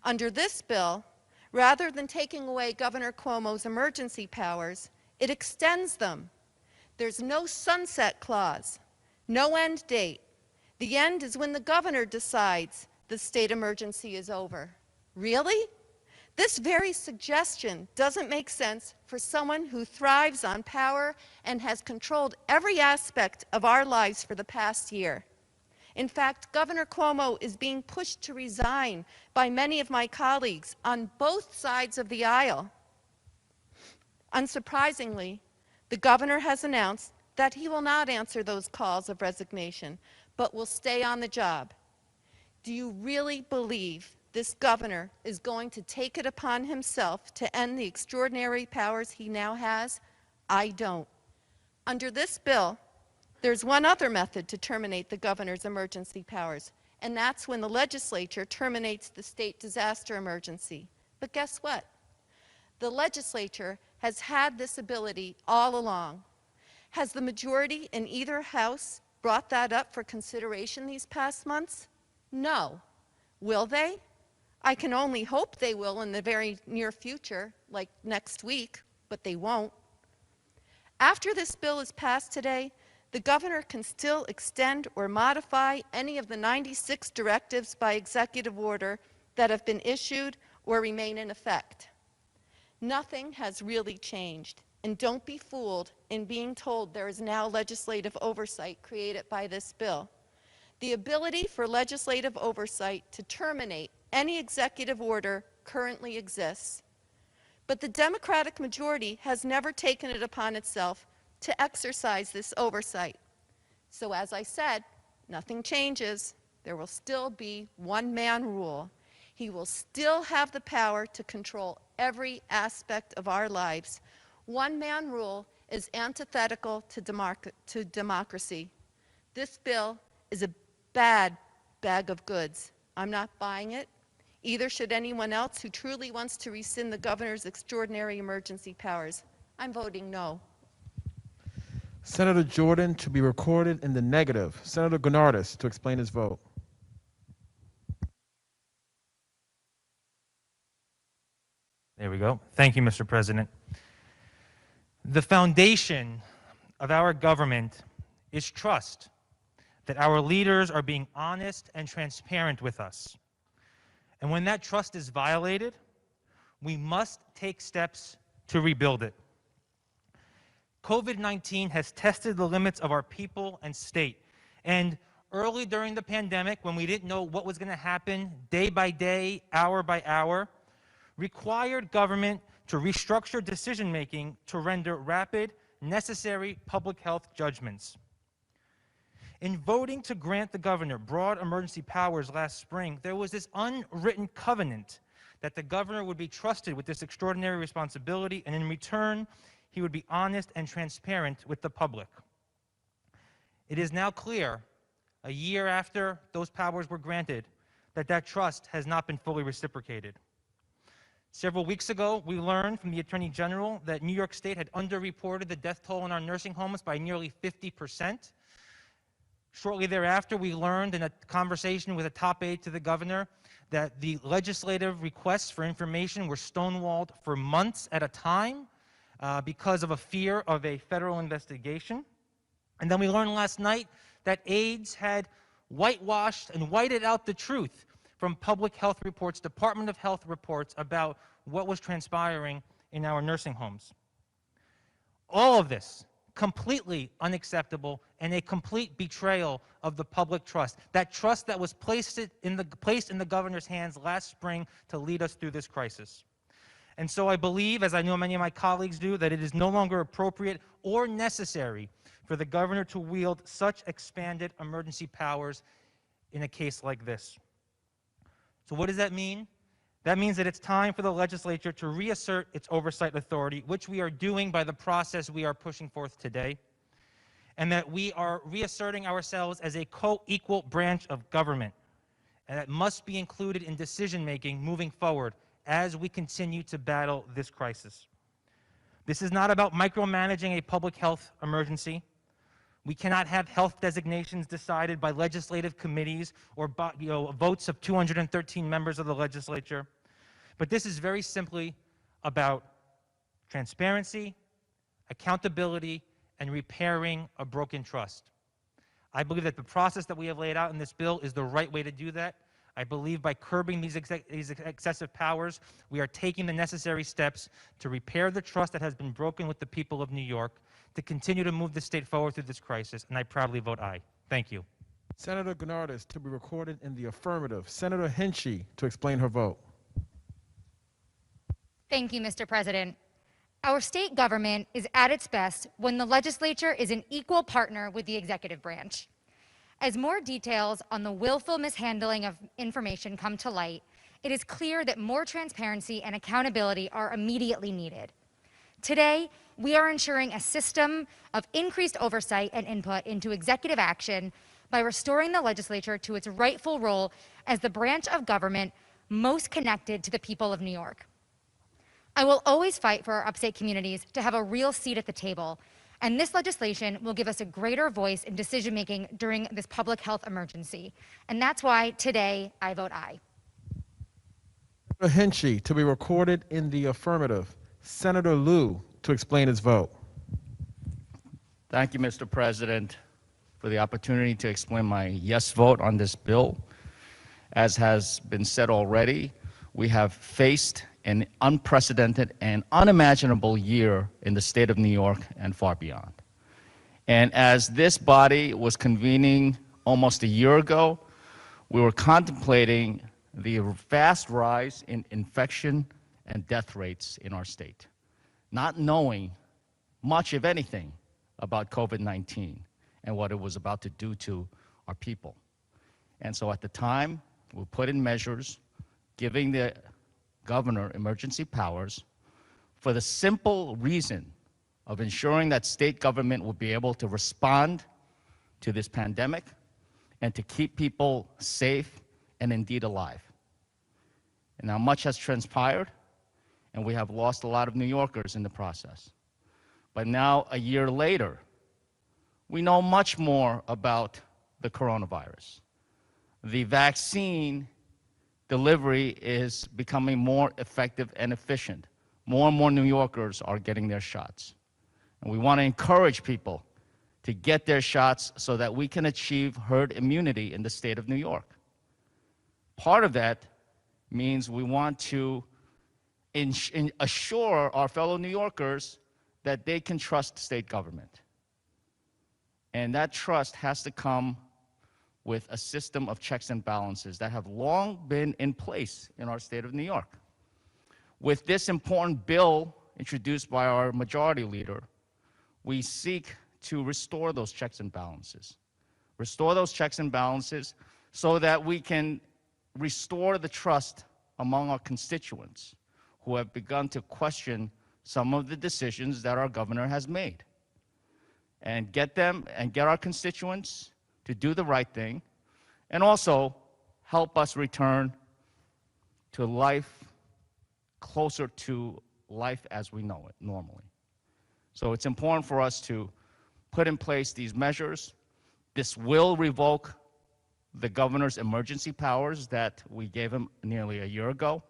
Under this bill, rather than taking away Governor Cuomo's emergency powers, it extends them. There's no sunset clause, no end date. The end is when the governor decides the state emergency is over. Really? This very suggestion doesn't make sense for someone who thrives on power and has controlled every aspect of our lives for the past year. In fact, Governor Cuomo is being pushed to resign by many of my colleagues on both sides of the aisle. Unsurprisingly, the governor has announced that he will not answer those calls of resignation, but will stay on the job. Do you really believe this governor is going to take it upon himself to end the extraordinary powers he now has? I don't. Under this bill, there's one other method to terminate the governor's emergency powers, and that's when the legislature terminates the state disaster emergency. But guess what? The legislature has had this ability all along. Has the majority in either house brought that up for consideration these past months? No. Will they? I can only hope they will in the very near future, like next week, but they won't. After this bill is passed today, the governor can still extend or modify any of the 96 directives by executive order that have been issued or remain in effect. Nothing has really changed, and don't be fooled in being told there is now legislative oversight created by this bill. The ability for legislative oversight to terminate any executive order currently exists. But the Democratic majority has never taken it upon itself to exercise this oversight. So as I said, nothing changes. There will still be one-man rule. He will still have the power to control every aspect of our lives. One-man rule is antithetical to democracy. This bill is a bad bag of goods. I'm not buying it. Either should anyone else who truly wants to rescind the governor's extraordinary emergency powers. I'm voting no. Senator Jordan to be recorded in the negative. Senator Gennardis to explain his vote. There we go. Thank you, Mr. President. The foundation of our government is trust, that our leaders are being honest and transparent with us. And when that trust is violated, we must take steps to rebuild it. COVID-19 has tested the limits of our people and state. And early during the pandemic, when we didn't know what was going to happen day by day, hour by hour, required government to restructure decision-making to render rapid, necessary public health judgments. In voting to grant the governor broad emergency powers last spring, there was this unwritten covenant that the governor would be trusted with this extraordinary responsibility, and in return, he would be honest and transparent with the public. It is now clear, a year after those powers were granted, that that trust has not been fully reciprocated. Several weeks ago, we learned from the Attorney General that New York State had underreported the death toll in our nursing homes by nearly 50%. Shortly thereafter, we learned in a conversation with a top aide to the governor that the legislative requests for information were stonewalled for months at a time because of a fear of a federal investigation. And then we learned last night that aides had whitewashed and whited out the truth from public health reports, Department of Health reports about what was transpiring in our nursing homes. All of this completely unacceptable and a complete betrayal of the public trust, that trust that was placed in the governor's hands last spring to lead us through this crisis. And so I believe, as I know many of my colleagues do, that it is no longer appropriate or necessary for the governor to wield such expanded emergency powers in a case like this. So what does that mean? That means that it's time for the legislature to reassert its oversight authority, which we are doing by the process we are pushing forth today, and that we are reasserting ourselves as a co-equal branch of government, and that must be included in decision-making moving forward as we continue to battle this crisis. This is not about micromanaging a public health emergency. We cannot have health designations decided by legislative committees or by, votes of 213 members of the legislature. But this is very simply about transparency, accountability, and repairing a broken trust. I believe that the process that we have laid out in this bill is the right way to do that. I believe by curbing these excessive powers, we are taking the necessary steps to repair the trust that has been broken with the people of New York, to continue to move the state forward through this crisis, and I proudly vote aye. Thank you. Senator Gennardis to be recorded in the affirmative. Senator Henchy to explain her vote. Thank you, Mr. President. Our state government is at its best when the legislature is an equal partner with the executive branch. As more details on the willful mishandling of information come to light, it is clear that more transparency and accountability are immediately needed. Today, we are ensuring a system of increased oversight and input into executive action by restoring the legislature to its rightful role as the branch of government most connected to the people of New York. I will always fight for our upstate communities to have a real seat at the table, and this legislation will give us a greater voice in decision-making during this public health emergency. And that's why today I vote aye. Senator Henchy to be recorded in the affirmative. Senator Liu to explain his vote. Thank you, Mr. President, for the opportunity to explain my yes vote on this bill. As has been said already, we have faced an unprecedented and unimaginable year in the state of New York and far beyond. And as this body was convening almost a year ago, we were contemplating the vast rise in infection and death rates in our state, not knowing much, if anything, about COVID-19 and what it was about to do to our people. And so at the time, we put in measures giving the governor emergency powers for the simple reason of ensuring that state government will be able to respond to this pandemic and to keep people safe and indeed alive. And now much has transpired, and we have lost a lot of New Yorkers in the process. But now, a year later, we know much more about the coronavirus. The vaccine delivery is becoming more effective and efficient. more and more New Yorkers are getting their shots. And we want to encourage people to get their shots so that we can achieve herd immunity in the state of New York. Part of that means we want to assure our fellow New Yorkers that they can trust state government. And that trust has to come with a system of checks and balances that have long been in place in our state of New York. With this important bill introduced by our majority leader, we seek to restore those checks and balances. Restore those checks and balances so that we can restore the trust among our constituents who have begun to question some of the decisions that our governor has made. And get our constituents to do the right thing, and also help us return to life closer to life as we know it normally. So it's important for us to put in place these measures. This will revoke the governor's emergency powers that we gave him nearly a year ago.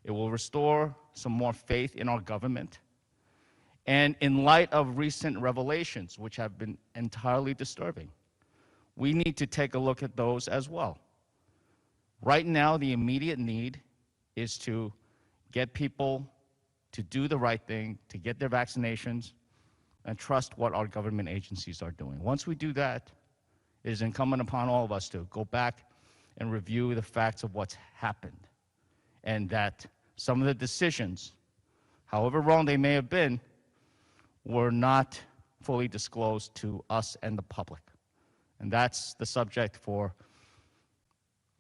It will restore some more faith in our government. And in light of recent revelations, which have been entirely disturbing, we need to take a look at those as well. Right now, the immediate need is to get people to do the right thing, to get their vaccinations, and trust what our government agencies are doing. Once we do that, it is incumbent upon all of us to go back and review the facts of what's happened, and that some of the decisions, however wrong they may have been, were not fully disclosed to us and the public. And that's the subject for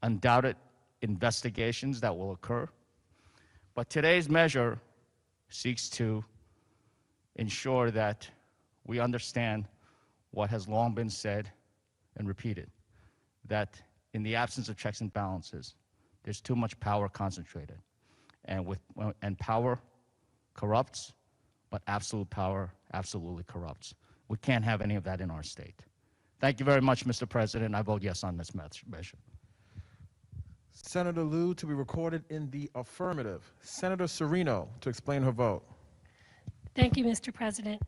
undoubted investigations that will occur. But today's measure seeks to ensure that we understand what has long been said and repeated, that in the absence of checks and balances, there's too much power concentrated. And power corrupts, but absolute power absolutely corrupts. We can't have any of that in our state. Thank you very much, Mr. President. I vote yes on this measure. Senator Liu to be recorded in the affirmative. Senator Serino to explain her vote. Thank you, Mr. President.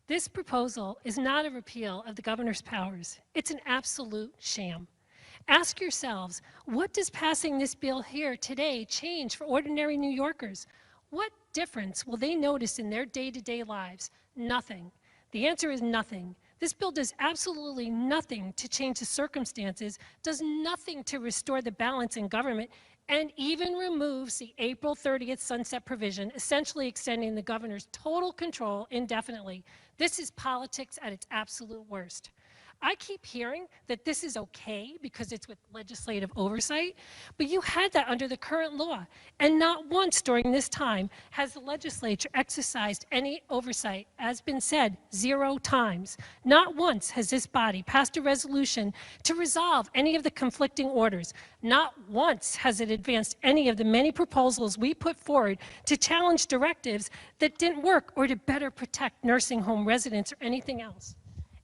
This proposal is not a repeal of the governor's powers. It's an absolute sham. Ask yourselves, what does passing this bill here today change for ordinary New Yorkers? What difference will they notice in their day-to-day lives? Nothing. The answer is nothing. This bill does absolutely nothing to change the circumstances, does nothing to restore the balance in government, and even removes the April 30th sunset provision, essentially extending the governor's total control indefinitely. This is politics at its absolute worst. I keep hearing that this is okay because it's with legislative oversight, but you had that under the current law, and not once during this time has the legislature exercised any oversight. As been said, 0 times. Not once has this body passed a resolution to resolve any of the conflicting orders. Not once has it advanced any of the many proposals we put forward to challenge directives that didn't work or to better protect nursing home residents or anything else.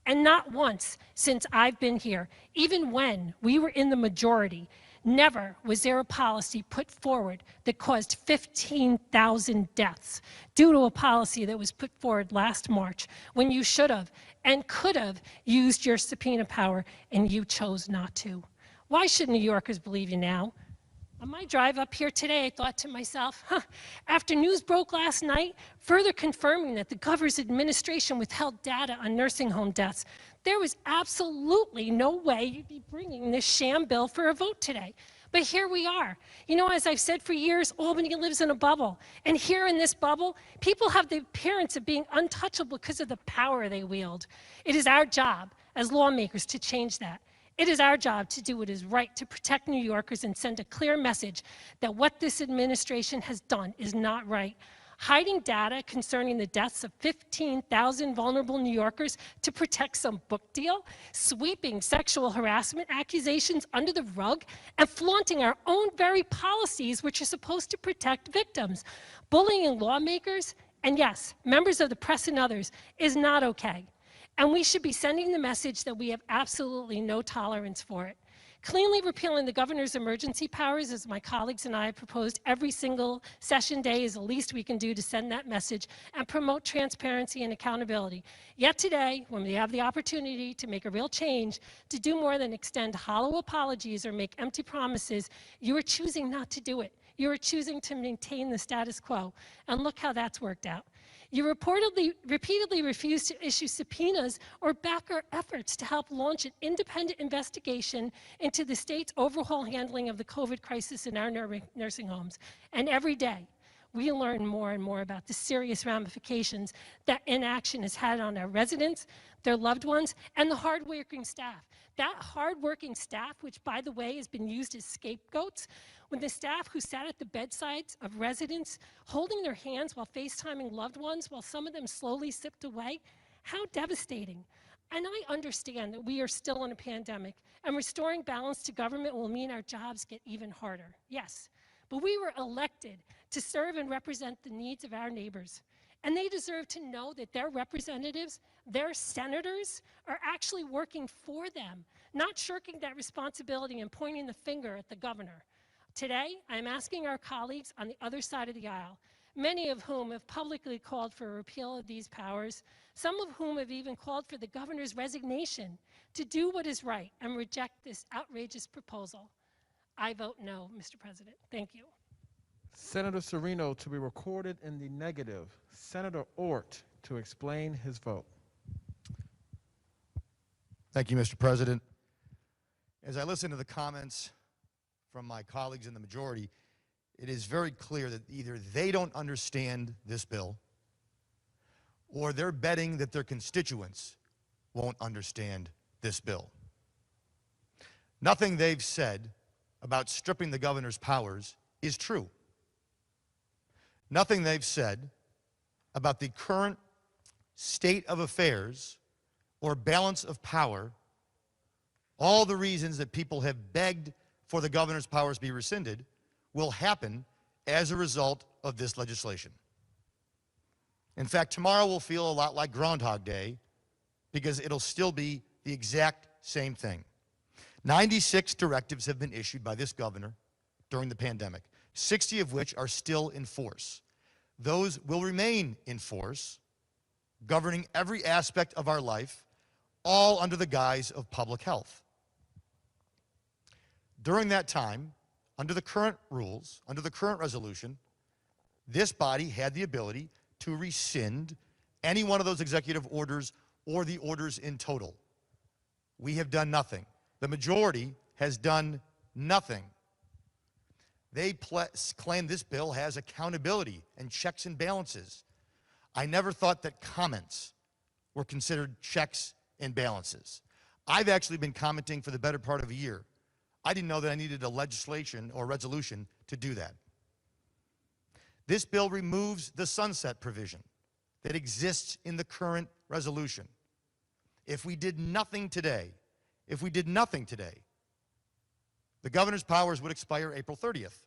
And not once since I've been here, even when we were in the majority, never was there a policy put forward that caused 15,000 deaths due to a policy that was put forward last March when you should have and could have used your subpoena power and you chose not to. Why should New Yorkers believe you now? On my drive up here today, I thought to myself, after news broke last night, further confirming that the governor's administration withheld data on nursing home deaths, there was absolutely no way you'd be bringing this sham bill for a vote today. But here we are. You know, as I've said for years, Albany lives in a bubble. And here in this bubble, people have the appearance of being untouchable because of the power they wield. It is our job as lawmakers to change that. It is our job to do what is right to protect New Yorkers and send a clear message that what this administration has done is not right. Hiding data concerning the deaths of 15,000 vulnerable New Yorkers to protect some book deal, sweeping sexual harassment accusations under the rug, and flaunting our own very policies which are supposed to protect victims. Bullying lawmakers, and yes, members of the press and others, is not okay. And we should be sending the message that we have absolutely no tolerance for it. Cleanly repealing the governor's emergency powers, as my colleagues and I have proposed every single session day, is the least we can do to send that message and promote transparency and accountability. Yet today, when we have the opportunity to make a real change, to do more than extend hollow apologies or make empty promises, you are choosing not to do it. You are choosing to maintain the status quo. And look how that's worked out. You repeatedly refuse to issue subpoenas or back our efforts to help launch an independent investigation into the state's overhaul handling of the COVID crisis in our nursing homes. And every day, we learn more and more about the serious ramifications that inaction has had on our residents, their loved ones, and the hardworking staff. That hardworking staff, which by the way has been used as scapegoats, when the staff who sat at the bedsides of residents holding their hands while FaceTiming loved ones while some of them slowly slipped away, how devastating. And I understand that we are still in a pandemic and restoring balance to government will mean our jobs get even harder. Yes, but we were elected to serve and represent the needs of our neighbors. And they deserve to know that their representatives, their senators, are actually working for them, not shirking that responsibility and pointing the finger at the governor. Today, I'm asking our colleagues on the other side of the aisle, many of whom have publicly called for a repeal of these powers, some of whom have even called for the governor's resignation, to do what is right and reject this outrageous proposal. I vote no, Mr. President. Thank you. Senator Serino to be recorded in the negative. Senator Ort to explain his vote. Thank you, Mr. President. As I listen to the comments from my colleagues in the majority, it is very clear that either they don't understand this bill or they're betting that their constituents won't understand this bill. Nothing they've said about stripping the governor's powers is true. Nothing they've said about the current state of affairs or balance of power, all the reasons that people have begged for the governor's powers be rescinded, will happen as a result of this legislation. In fact, tomorrow will feel a lot like Groundhog Day because it'll still be the exact same thing. 96 directives have been issued by this governor during the pandemic, 60 of which are still in force. Those will remain in force, governing every aspect of our life, all under the guise of public health. During that time, under the current rules, under the current resolution, this body had the ability to rescind any one of those executive orders or the orders in total. We have done nothing. The majority has done nothing. They claim this bill has accountability and checks and balances. I never thought that comments were considered checks and balances. I've actually been commenting for the better part of a year. I didn't know that I needed a legislation or resolution to do that. This bill removes the sunset provision that exists in the current resolution. If we did nothing today, the governor's powers would expire April 30th.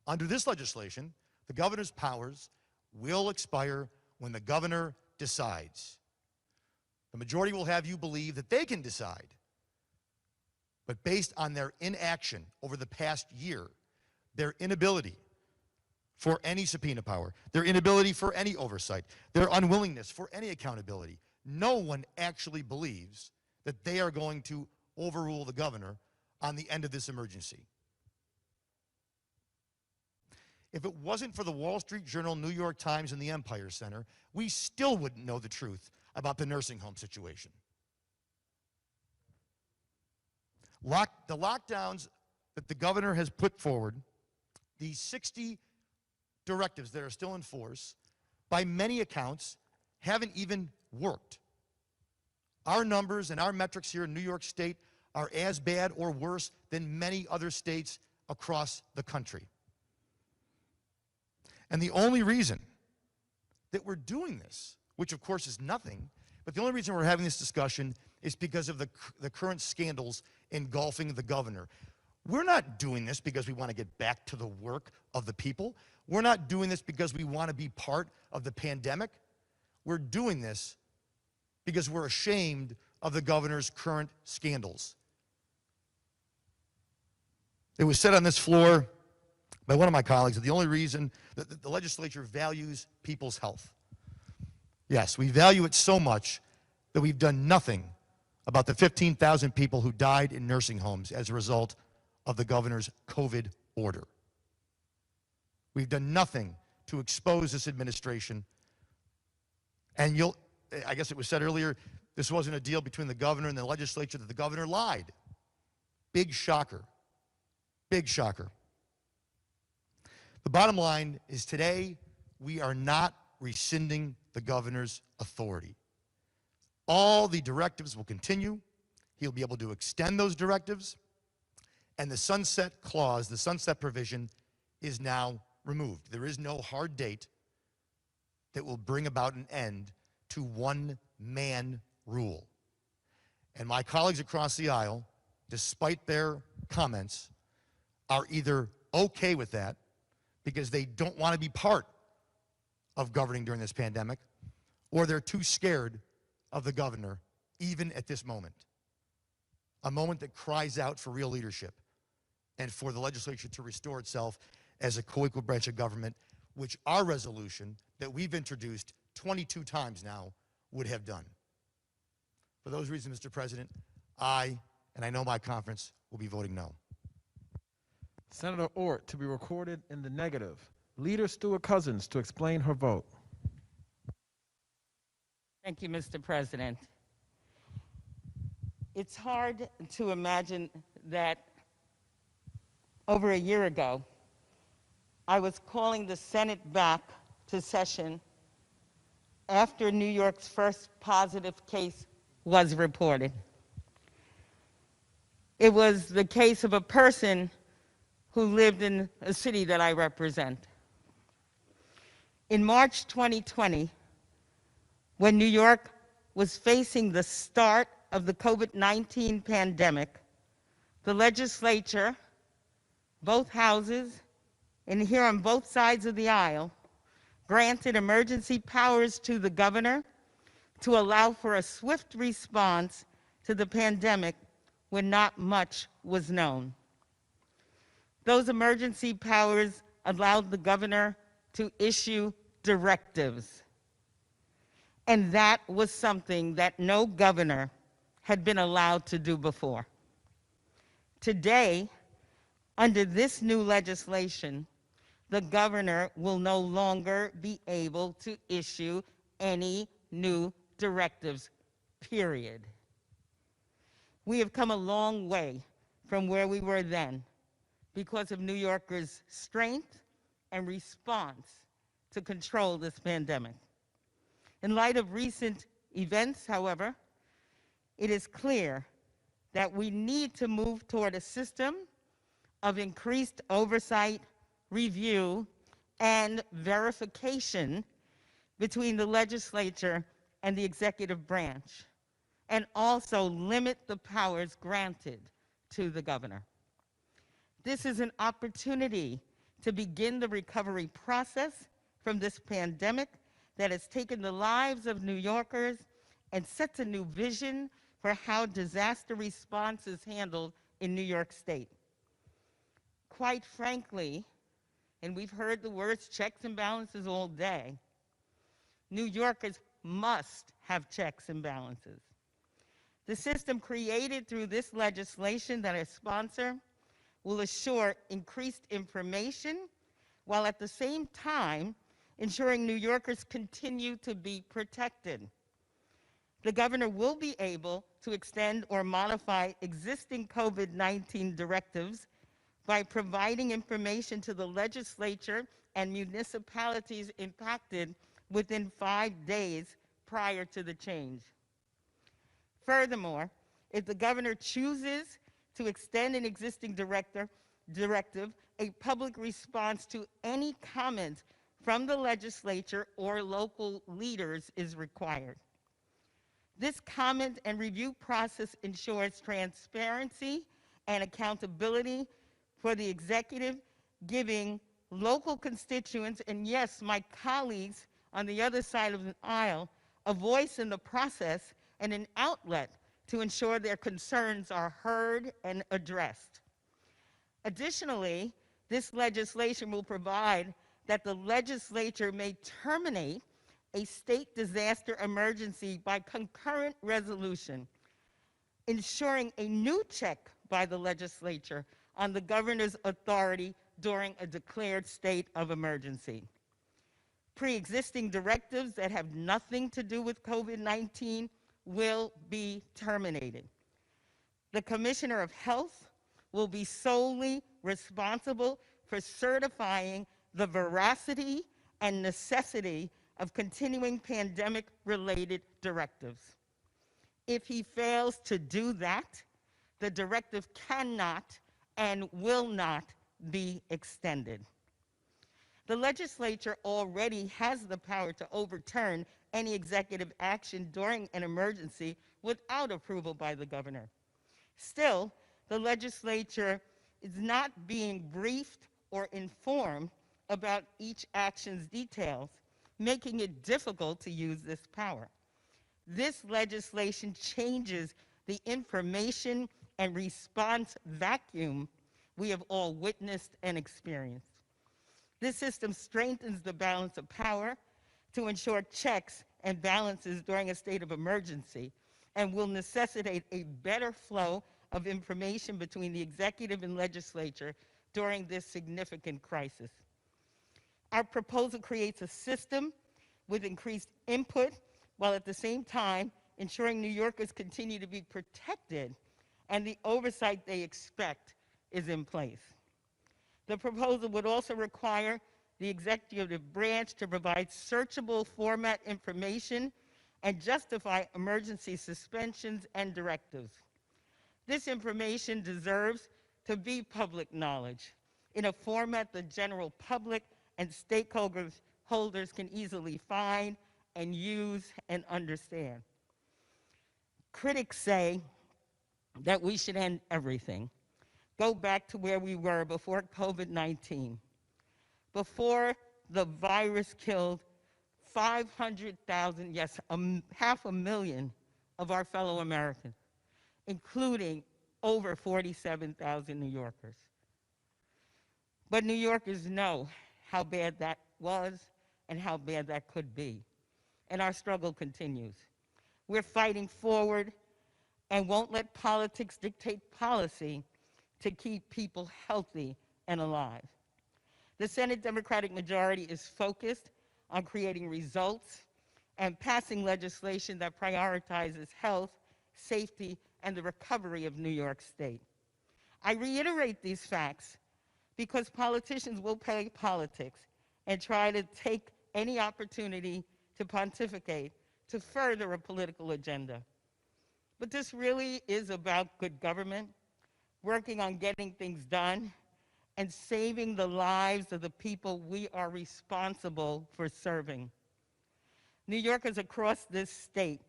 Under this legislation, the governor's powers will expire when the governor decides. The majority will have you believe that they can decide. But based on their inaction over the past year, their inability for any subpoena power, their inability for any oversight, their unwillingness for any accountability, no one actually believes that they are going to overrule the governor on the end of this emergency. If it wasn't for the Wall Street Journal, New York Times, and the Empire Center, we still wouldn't know the truth about the nursing home situation. The lockdowns that the governor has put forward, these 60 directives that are still in force, by many accounts, haven't even worked. Our numbers and our metrics here in New York State are as bad or worse than many other states across the country. And the only reason that we're doing this, which of course is nothing, but the only reason we're having this discussion is because of the current scandals engulfing the governor. We're not doing this because we want to get back to the work of the people. We're not doing this because we want to be part of the pandemic. We're doing this because we're ashamed of the governor's current scandals. It was said on this floor by one of my colleagues that the only reason that the legislature values people's health. Yes, we value it so much that we've done nothing about the 15,000 people who died in nursing homes as a result of the governor's COVID order. We've done nothing to expose this administration. And I guess it was said earlier, this wasn't a deal between the governor and the legislature, that the governor lied. Big shocker. Big shocker. The bottom line is today, we are not rescinding the governor's authority. All the directives will continue. He'll be able to extend those directives. And the sunset clause, the sunset provision, is now removed. There is no hard date that will bring about an end to one-man rule. And my colleagues across the aisle, despite their comments, are either okay with that because they don't want to be part of governing during this pandemic, or they're too scared of the governor, even at this moment. A moment that cries out for real leadership and for the legislature to restore itself as a co-equal branch of government, which our resolution that we've introduced 22 times now would have done. For those reasons, Mr. President, and I know my conference, will be voting no. Senator Ort to be recorded in the negative. Leader Stewart Cousins to explain her vote. Thank you, Mr. President. It's hard to imagine that over a year ago, I was calling the Senate back to session after New York's first positive case was reported. It was the case of a person who lived in a city that I represent. In March 2020, when New York was facing the start of the COVID-19 pandemic, the legislature, both houses, and here on both sides of the aisle, granted emergency powers to the governor to allow for a swift response to the pandemic when not much was known. Those emergency powers allowed the governor to issue directives. And that was something that no governor had been allowed to do before. Today, under this new legislation, the governor will no longer be able to issue any new directives, period. We have come a long way from where we were then because of New Yorkers' strength and response to control this pandemic. In light of recent events, however, it is clear that we need to move toward a system of increased oversight, review, and verification between the legislature and the executive branch, and also limit the powers granted to the governor. This is an opportunity to begin the recovery process from this pandemic that has taken the lives of New Yorkers and sets a new vision for how disaster response is handled in New York State. Quite frankly, and we've heard the words checks and balances all day, New Yorkers must have checks and balances. The system created through this legislation that I sponsor will assure increased information while at the same time ensuring New Yorkers continue to be protected. The governor will be able to extend or modify existing COVID-19 directives by providing information to the legislature and municipalities impacted within 5 days prior to the change. Furthermore, if the governor chooses to extend an existing directive, a public response to any comment from the legislature or local leaders is required. This comment and review process ensures transparency and accountability for the executive, giving local constituents, and yes, my colleagues on the other side of the aisle, a voice in the process and an outlet to ensure their concerns are heard and addressed. Additionally, this legislation will provide that the legislature may terminate a state disaster emergency by concurrent resolution, ensuring a new check by the legislature on the governor's authority during a declared state of emergency. Pre-existing directives that have nothing to do with COVID-19 will be terminated. The Commissioner of Health will be solely responsible for certifying the veracity and necessity of continuing pandemic-related directives. If he fails to do that, the directive cannot and will not be extended. The legislature already has the power to overturn any executive action during an emergency without approval by the governor. Still, the legislature is not being briefed or informed about each action's details, making it difficult to use this power. This legislation changes the information and response vacuum we have all witnessed and experienced. This system strengthens the balance of power to ensure checks and balances during a state of emergency and will necessitate a better flow of information between the executive and legislature during this significant crisis. Our proposal creates a system with increased input while at the same time ensuring New Yorkers continue to be protected and the oversight they expect is in place. The proposal would also require the executive branch to provide searchable format information and justify emergency suspensions and directives. This information deserves to be public knowledge in a format the general public and stakeholders can easily find and use and understand. Critics say that we should end everything, go back to where we were before COVID-19, before the virus killed 500,000, yes, 500,000 of our fellow Americans, including over 47,000 New Yorkers. But New Yorkers know how bad that was and how bad that could be. And our struggle continues. We're fighting forward and won't let politics dictate policy to keep people healthy and alive. The Senate Democratic majority is focused on creating results and passing legislation that prioritizes health, safety, and the recovery of New York State. I reiterate these facts because politicians will play politics and try to take any opportunity to pontificate to further a political agenda. But this really is about good government, working on getting things done, and saving the lives of the people we are responsible for serving. New Yorkers across this state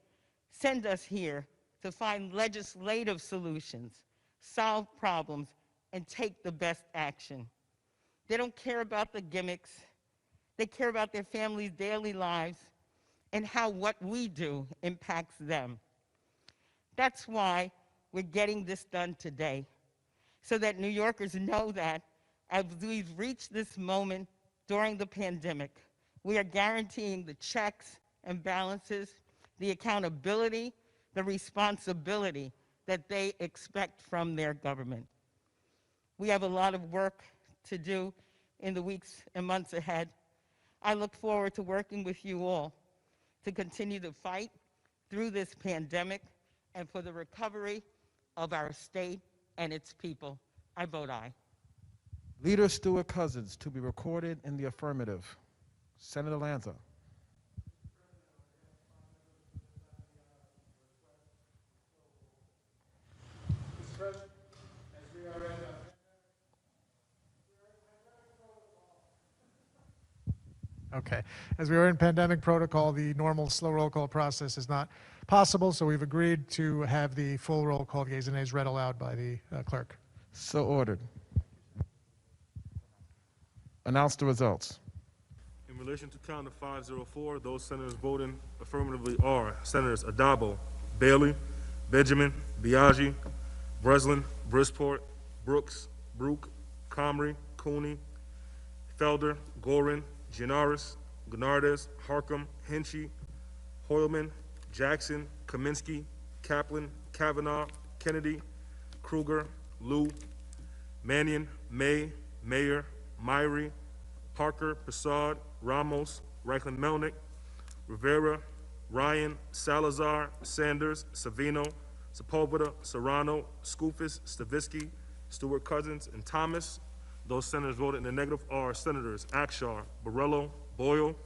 send us here to find legislative solutions, solve problems, and take the best action. They don't care about the gimmicks. They care about their families' daily lives and how what we do impacts them. That's why we're getting this done today, so that New Yorkers know that as we've reached this moment during the pandemic, we are guaranteeing the checks and balances, the accountability, the responsibility that they expect from their government. We have a lot of work to do in the weeks and months ahead. I look forward to working with you all to continue to fight through this pandemic and for the recovery of our state and its people. I vote aye. Leader Stewart Cousins, to be recorded in the affirmative. Senator Lanza. Okay. As we are in pandemic protocol, the normal slow roll call process is not possible, so we've agreed to have the full roll call yeas and nays read aloud by the clerk. So ordered. Announce the results. In relation to count of 504, those senators voting affirmatively are Senators Adabo, Bailey, Benjamin, Biaggi, Breslin, Brisport, Brooks, Brooke, Comrie, Cooney, Felder, Gorin, Gianaris, Gennardez, Harcum, Henchy, Hoylman, Jackson, Kaminsky, Kaplan, Kavanaugh, Kennedy, Kruger, Liu, Mannion, May, Mayer, Myrie, Parker, Prasad, Ramos, Reichlin Melnick, Rivera, Ryan, Salazar, Sanders, Savino, Sepulveda, Serrano, Skoufis, Stavisky, Stewart Cousins, and Thomas. Those senators voted in the negative are Senators Akshar, Borrello, Boyle,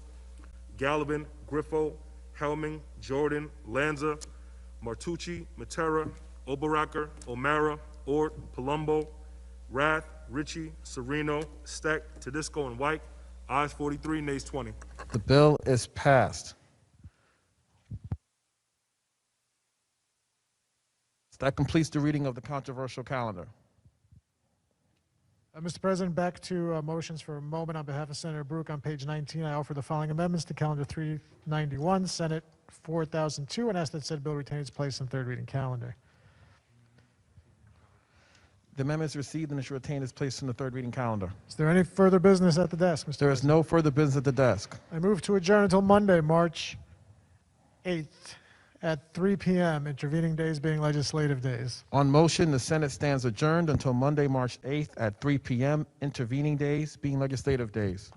Gallivan, Griffo, Helming, Jordan, Lanza, Martucci, Matera, Oberacker, O'Mara, Ort, Palumbo, Rath, Ritchie, Sereno, Steck, Tedisco, and White. Ayes 43, nays 20. The bill is passed. That completes the reading of the controversial calendar. Mr. President, back to motions for a moment. On behalf of Senator Brooke, on page 19, I offer the following amendments to Calendar 391, Senate 4002, and ask that said bill retain its place in third reading calendar. The amendment is received and it should retain its place in the third reading calendar. Is there any further business at the desk, Mr. There is no further business at the desk. I move to adjourn until Monday, March 8th at 3 p.m., intervening days being legislative days. On motion, the Senate stands adjourned until Monday, March 8th at 3 p.m., intervening days being legislative days.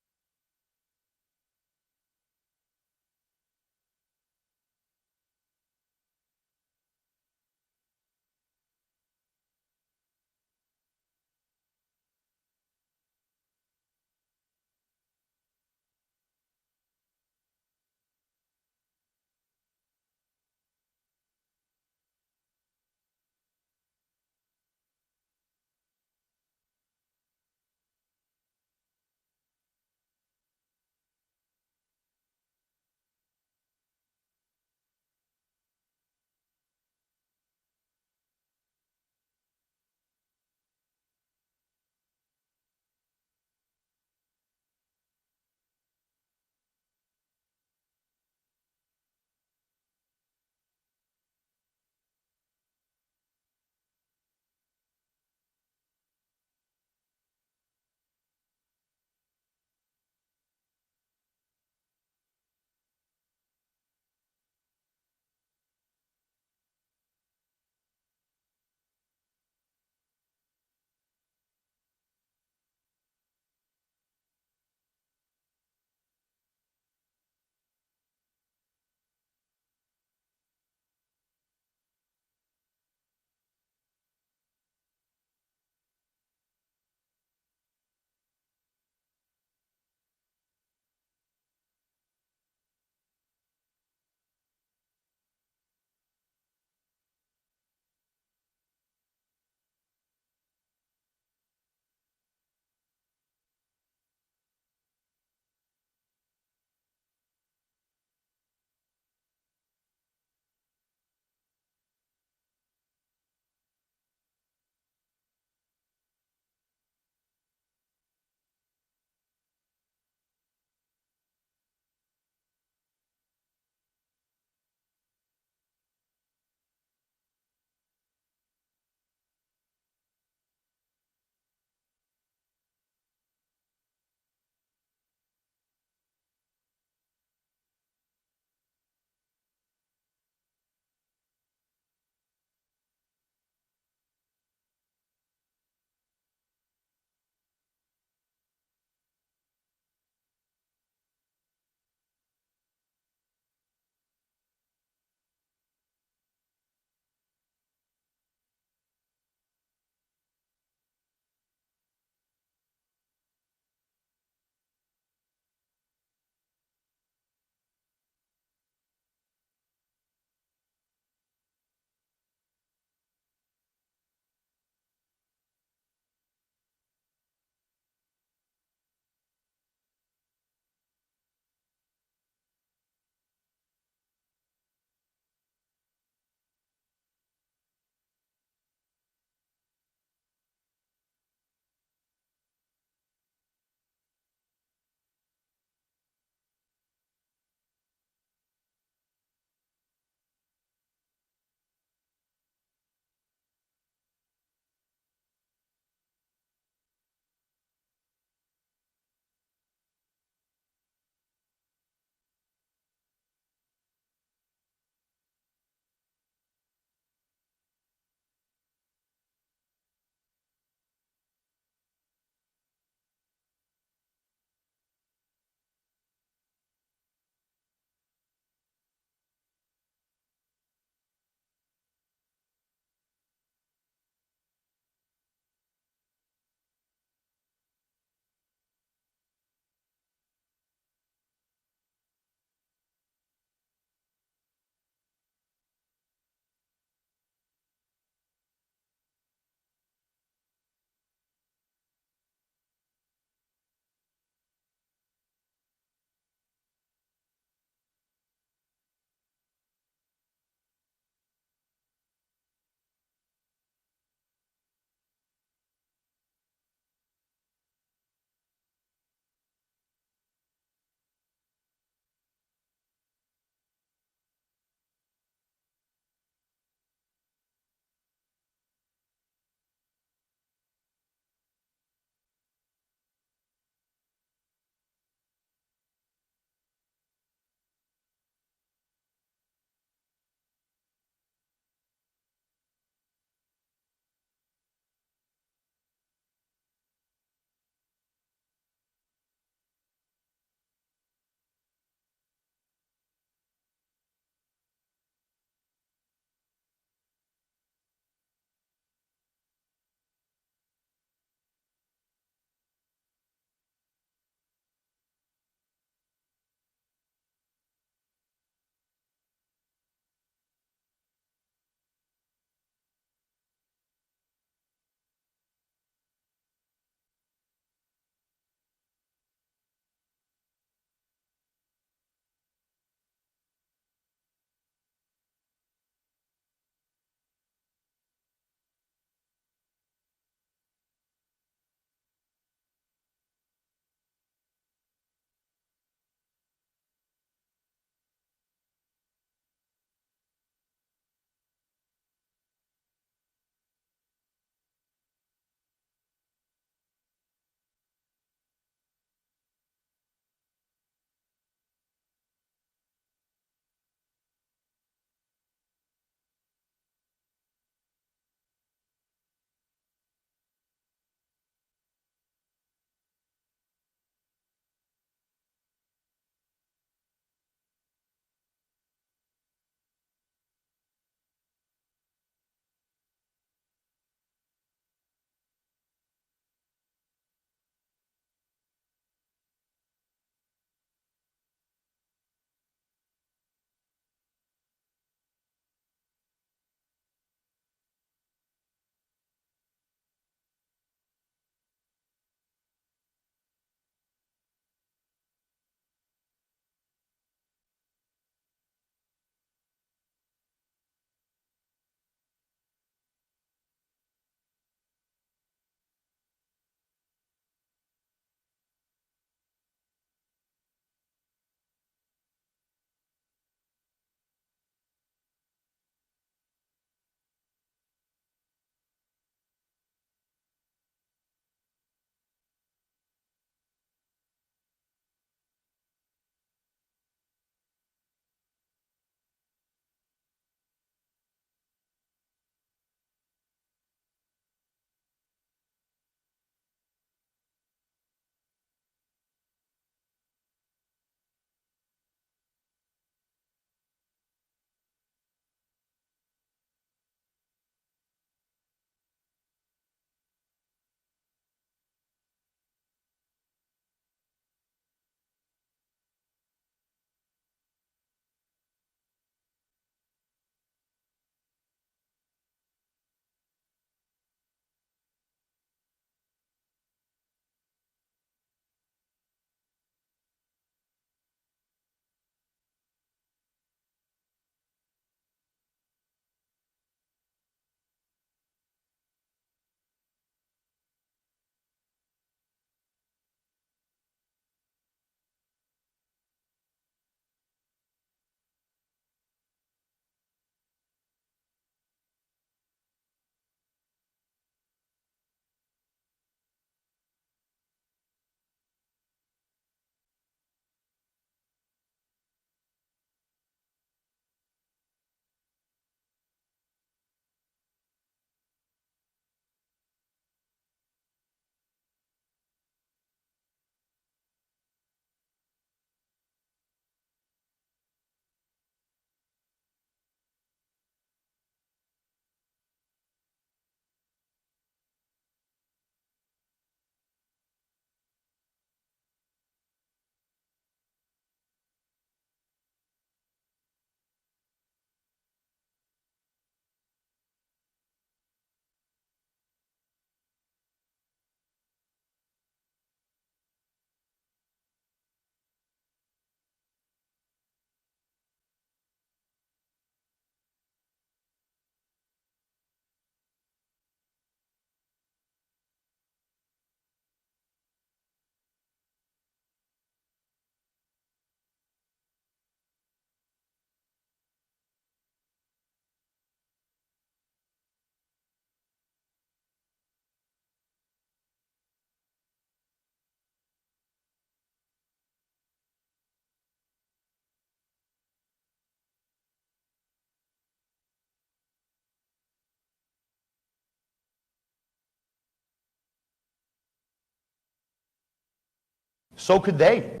So could they,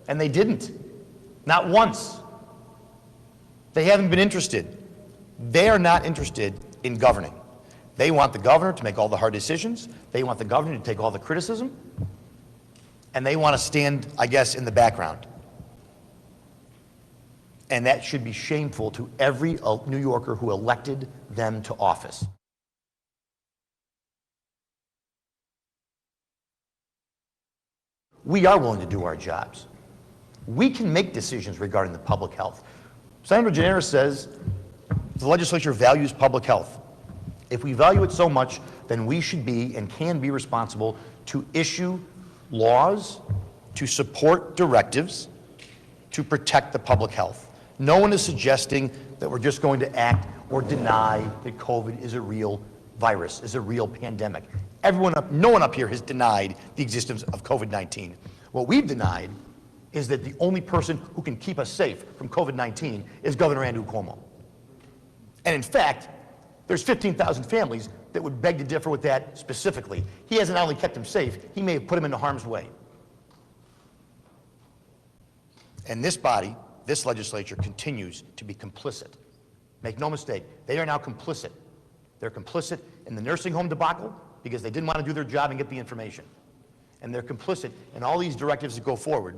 and they didn't. Not once. They haven't been interested. They are not interested in governing. They want the governor to make all the hard decisions. They want the governor to take all the criticism. And they want to stand, I guess, in the background. And that should be shameful to every New Yorker who elected them to office. We are willing to do our jobs. We can make decisions regarding the public health. Senator Gianaris says the legislature values public health. If we value it so much, then we should be and can be responsible to issue laws, to support directives, to protect the public health. No one is suggesting that we're just going to act or deny that COVID is a real virus, is a real pandemic. No one up here has denied the existence of COVID-19. What we've denied is that the only person who can keep us safe from COVID-19 is Governor Andrew Cuomo. And in fact, there's 15,000 families that would beg to differ with that specifically. He hasn't only kept them safe, he may have put them into harm's way. And this body, this legislature, continues to be complicit. Make no mistake, they are now complicit. They're complicit in the nursing home debacle because they didn't want to do their job and get the information. And they're complicit in all these directives that go forward.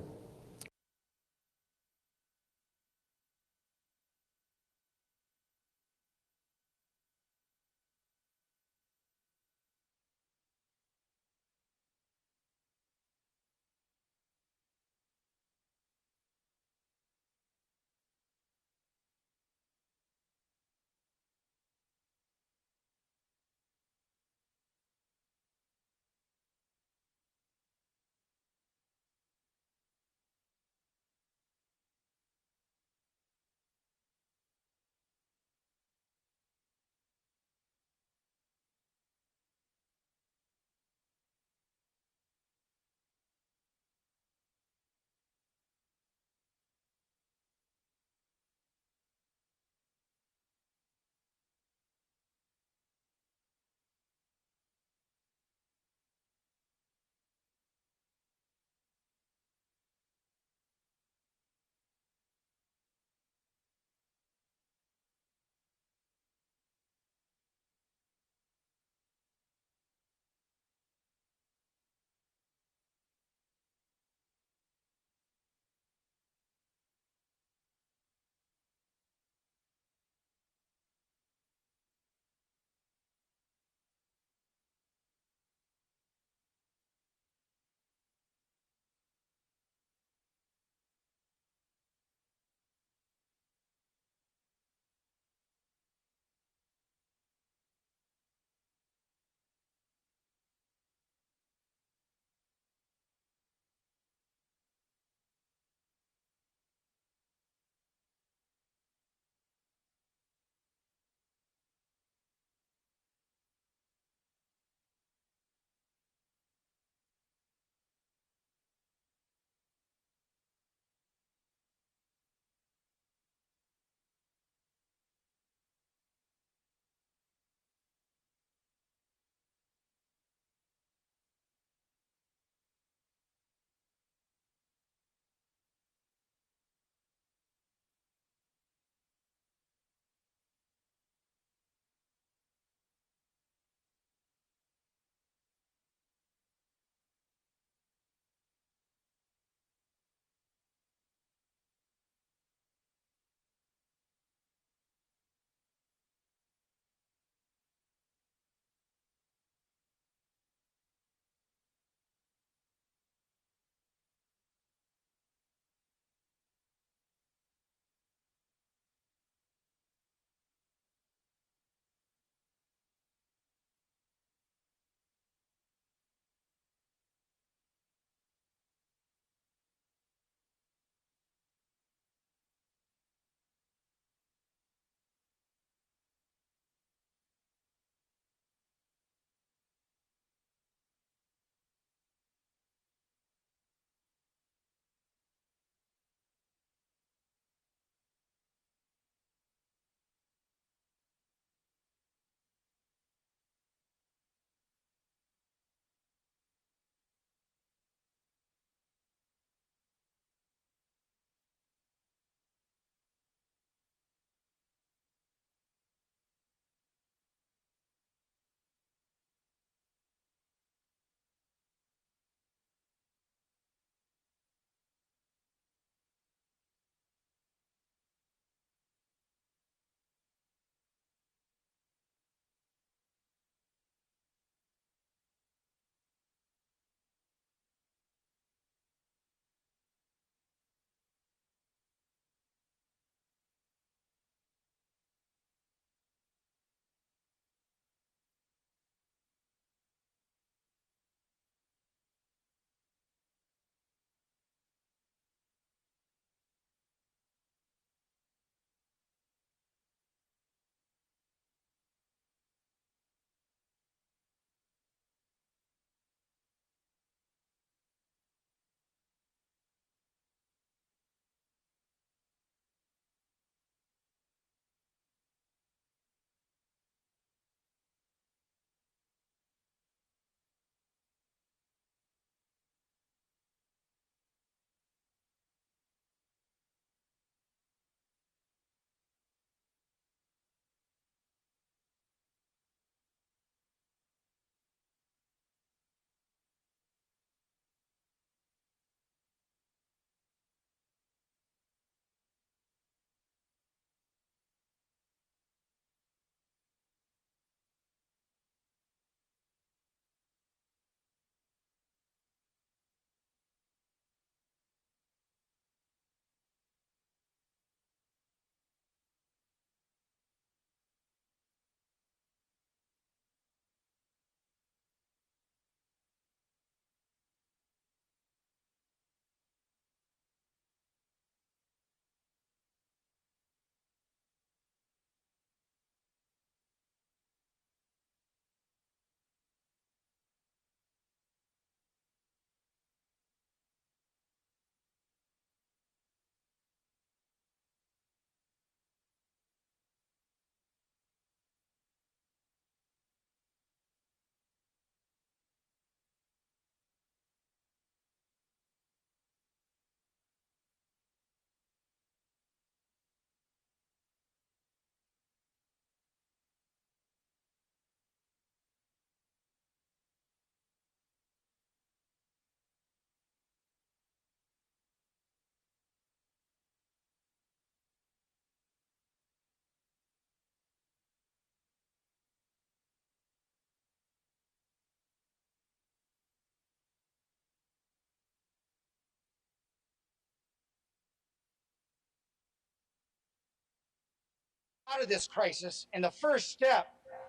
out of this crisis, and the first step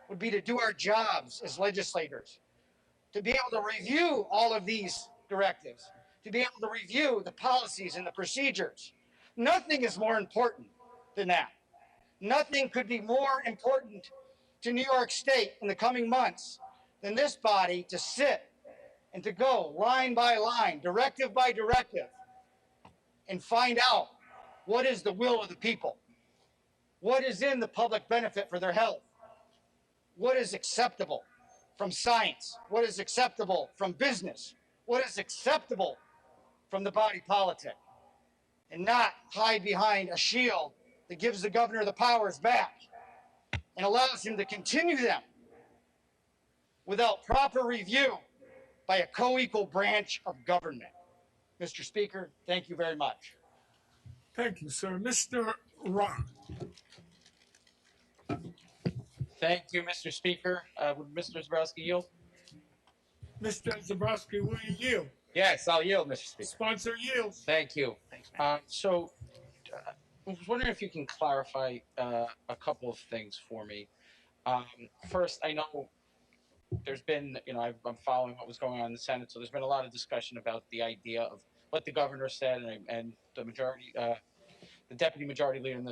would be to do our jobs as legislators, to be able to review all of these directives, to be able to review the policies and the procedures. Nothing is more important than that. Nothing could be more important to New York State in the coming months than this body to sit and to go line by line, directive by directive, and find out what is the will of the people, what is in the public benefit for their health, what is acceptable from science, what is acceptable from business, what is acceptable from the body politic, and not hide behind a shield that gives the governor the powers back and allows him to continue them without proper review by a co-equal branch of government. Mr. Speaker, thank you very much. Thank you, sir. Mr. Ron. Thank you, Mr. Speaker. Would Mr. Zabrowski yield? Mr. Zabrowski, will you yield? Yes, I'll yield, Mr. Speaker. Sponsor yields. Thank you. I was wondering if you can clarify a couple of things for me. First, I know there's been, I'm following what was going on in the Senate, so there's been a lot of discussion about the idea of what the governor said, and the majority, the deputy majority leader in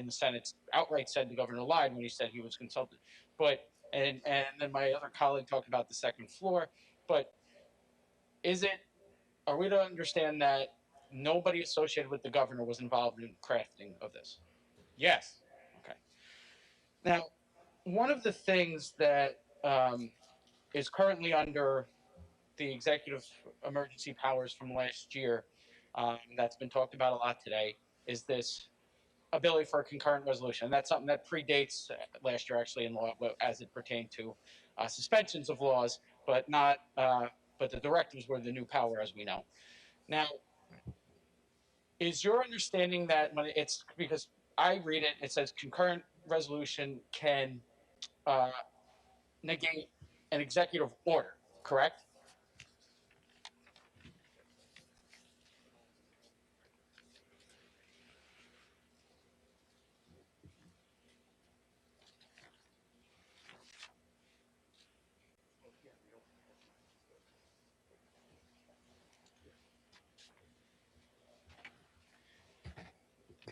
the Senate outright said the governor lied when he said he was consulted. But and then my other colleague talked about the second floor. But are we to understand that nobody associated with the governor was involved in crafting of this? Yes. Okay. Now, one of the things that is currently under the executive emergency powers from last year that's been talked about a lot today is this ability for a concurrent resolution. And that's something that predates last year, actually, in law as it pertained to suspensions of laws, but not. But the directives were the new power, as we know. Now, is your understanding that when it's, because I read it, it says concurrent resolution can negate an executive order, correct?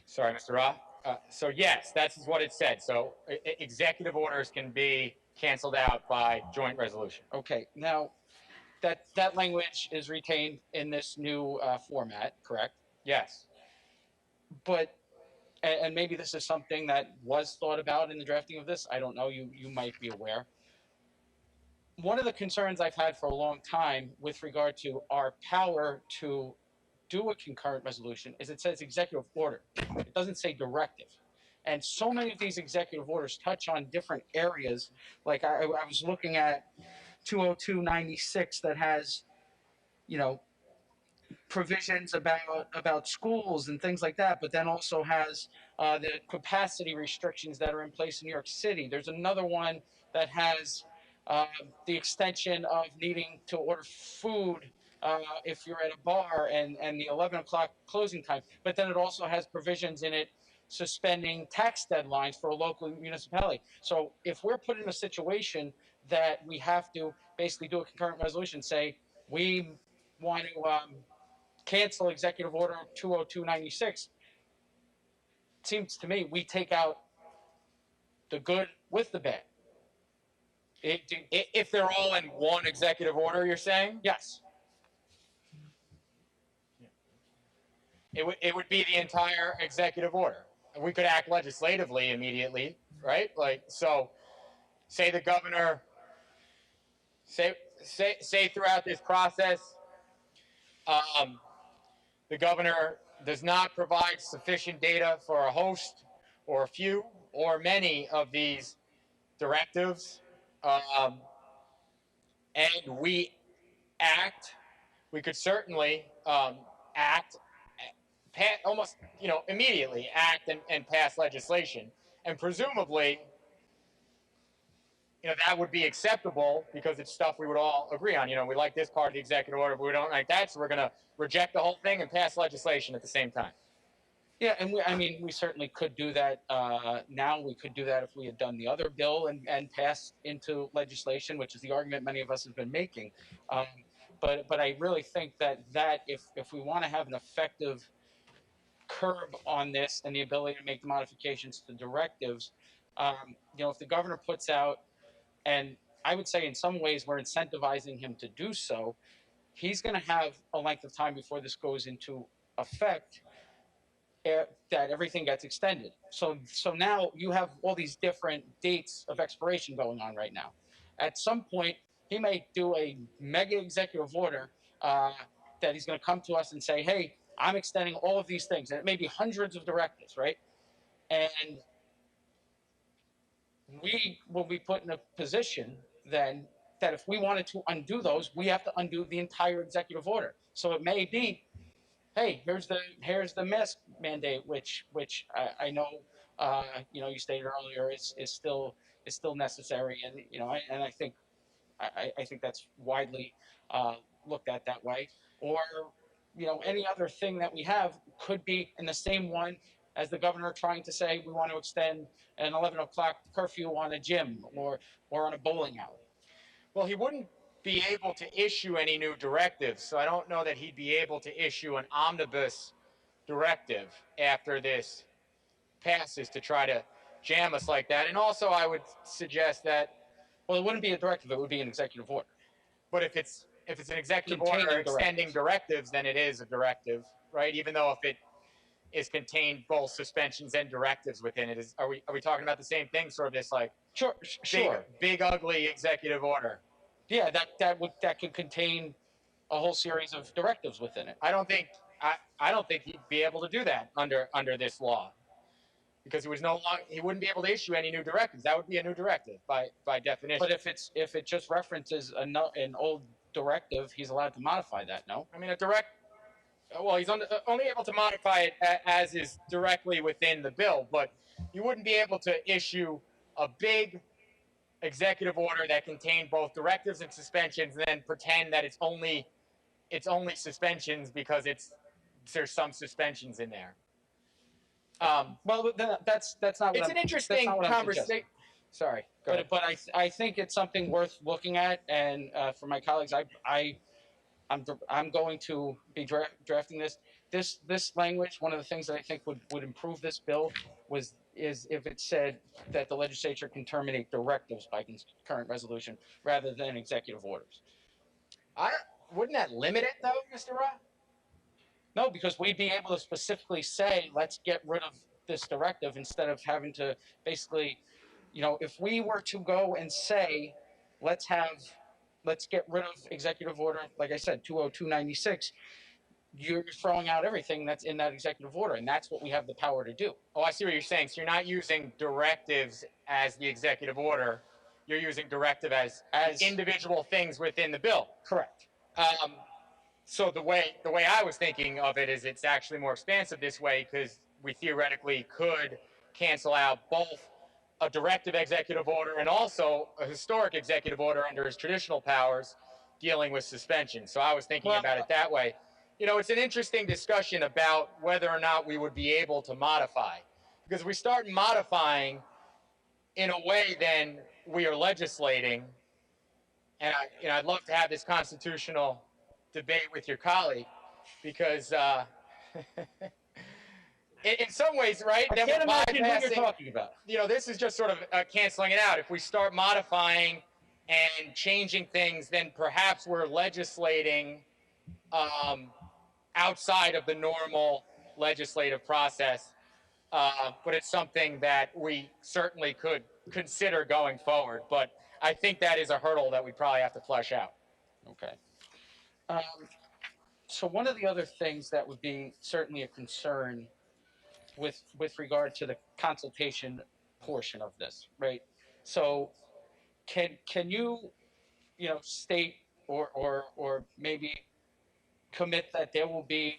Sorry, Mr. Roth. So yes, that's what it said. So executive orders can be canceled out by joint resolution. Okay. Now, that language is retained in this new format, correct? Yes. But, and maybe this is something that was thought about in the drafting of this. I don't know. You might be aware. One of the concerns I've had for a long time with regard to our power to do a concurrent resolution is it says executive order. It doesn't say directive. And so many of these executive orders touch on different areas. Like I was looking at 202-96 that has, provisions about schools and things like that, but then also has the capacity restrictions that are in place in New York City. There's another one that has the extension of needing to order food if you're at a bar and the 11 o'clock closing time. But then it also has provisions in it suspending tax deadlines for a local municipality. So if we're put in a situation that we have to basically do a concurrent resolution, say we want to cancel Executive Order 202-96, it seems to me we take out the good with the bad. If they're all in one executive order, you're saying? Yes. It would be the entire executive order. We could act legislatively immediately, right? Like, so say the governor, say throughout this process, the governor does not provide sufficient data for a host or a few or many of these directives, and we could certainly act, almost, immediately act and pass legislation. And presumably, that would be acceptable because it's stuff we would all agree on. We like this part of the executive order, but we don't like that, so we're going to reject the whole thing and pass legislation at the same time. Yeah, and I mean, we certainly could do that now. We could do that if we had done the other bill and passed into legislation, which is the argument many of us have been making. But I really think that if we want to have an effective curb on this and the ability to make the modifications to directives, if the governor puts out, and I would say in some ways we're incentivizing him to do so, he's going to have a length of time before this goes into effect that everything gets extended. So now you have all these different dates of expiration going on right now. At some point, he may do a mega executive order that he's going to come to us and say, hey, I'm extending all of these things. And it may be hundreds of directives, right? And we will be put in a position then that if we wanted to undo those, we have to undo the entire executive order. So it may be, hey, here's the mask mandate, which I know you stated earlier is still necessary, and I think that's widely looked at that way. Or any other thing that we have could be in the same one as the governor trying to say we want to extend an 11 o'clock curfew on a gym or on a bowling alley. Well, he wouldn't be able to issue any new directives, so I don't know that he'd be able to issue an omnibus directive after this passes to try to jam us like that. And also, I would suggest that, well, it wouldn't be a directive; it would be an executive order. But if it's an executive order extending directives, then it is a directive, right? Even though if it is contained both suspensions and directives within it, are we talking about the same thing? Sort of this like big ugly executive order. Yeah, that could contain a whole series of directives within it. I don't think he'd be able to do that under this law, because he wouldn't be able to issue any new directives. That would be a new directive by definition. But if it just references an old directive, he's allowed to modify that. No, I mean he's only able to modify it as is directly within the bill, but you wouldn't be able to issue a big executive order that contained both directives and suspensions and then pretend that it's only suspensions because there's some suspensions in there. Well, that's not. It's an interesting conversation. Sorry, go ahead. But I think it's something worth looking at, and for my colleagues, I'm going to be drafting this language. One of the things that I think would improve this bill is if it said that the legislature can terminate directives by concurrent resolution rather than executive orders. Wouldn't that limit it though, Mr. Ra? No, because we'd be able to specifically say, let's get rid of this directive instead of having to basically, if we were to go and say, let's get rid of executive order, like I said, 20296, you're throwing out everything that's in that executive order, and that's what we have the power to do. Oh, I see what you're saying. So you're not using directives as the executive order. You're using directive as individual things within the bill. Correct. So the way I was thinking of it is it's actually more expansive this way, because we theoretically could cancel out both a directive executive order and also a historic executive order under his traditional powers dealing with suspension. So I was thinking about it that way. It's an interesting discussion about whether or not we would be able to modify. Because if we start modifying in a way, then we are legislating. And I'd love to have this constitutional debate with your colleague, because in some ways, right? I can't imagine what you're talking about. This is just sort of canceling it out. If we start modifying and changing things, then perhaps we're legislating outside of the normal legislative process. But it's something that we certainly could consider going forward. But I think that is a hurdle that we probably have to flesh out. Okay. So one of the other things that would be certainly a concern with regard to the consultation portion of this, right? So can you state or maybe commit that there will be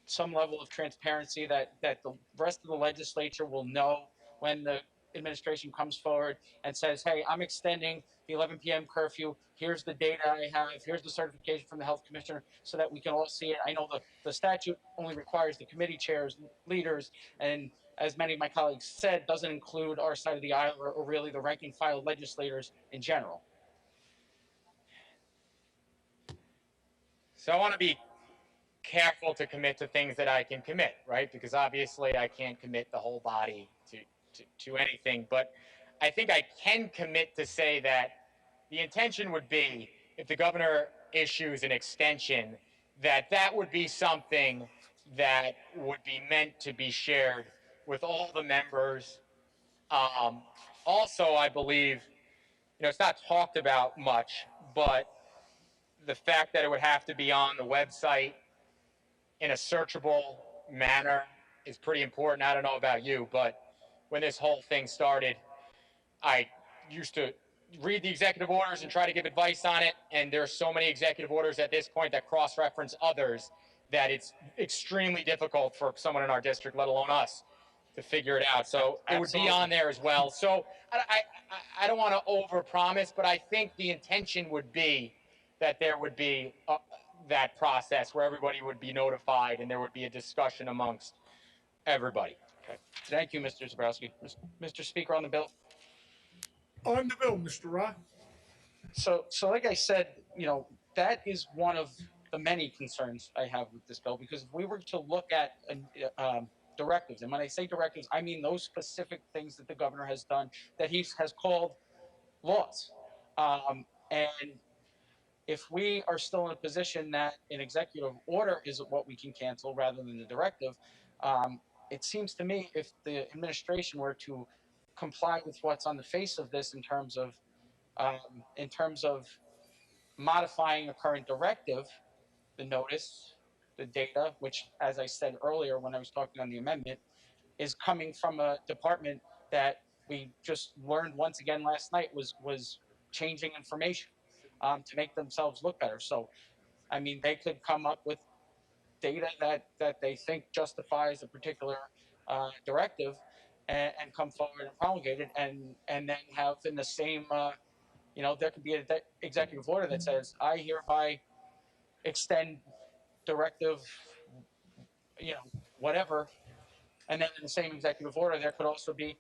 some level of transparency that the rest of the legislature will know when the administration comes forward and says, hey, I'm extending the 11 p.m. curfew. Here's the data I have. Here's the certification from the health commissioner so that we can all see it. I know the statute only requires the committee chairs, leaders, and as many of my colleagues said, doesn't include our side of the aisle or really the rank and file legislators in general. So I want to be careful to commit to things that I can commit, right? Because obviously I can't commit the whole body to anything, but I think I can commit to say that the intention would be, if the governor issues an extension, that would be something that would be meant to be shared with all the members. Also, I believe, it's not talked about much, but the fact that it would have to be on the website in a searchable manner is pretty important. I don't know about you, but when this whole thing started, I used to read the executive orders and try to give advice on it, and there are so many executive orders at this point that cross-reference others that it's extremely difficult for someone in our district, let alone us, to figure it out. So it would be on there as well. So I don't want to overpromise, but I think the intention would be that there would be that process where everybody would be notified and there would be a discussion amongst everybody. Okay. Thank you, Mr. Zabrowski. Mr. Speaker, on the bill. On the bill, Mr. Roth. So like I said, that is one of the many concerns I have with this bill, because if we were to look at directives, and when I say directives, I mean those specific things that the governor has done that he has called laws. And if we are still in a position that an executive order is what we can cancel rather than the directive, it seems to me if the administration were to comply with what's on the face of this in terms of modifying a current directive, the notice, the data, which, as I said earlier when I was talking on the amendment, is coming from a department that we just learned once again last night was changing information to make themselves look better. So, I mean, they could come up with data that they think justifies a particular directive and come forward and promulgate it, and then have in the same, there could be an executive order that says, I hereby extend directive, whatever, and then in the same executive order, there could also be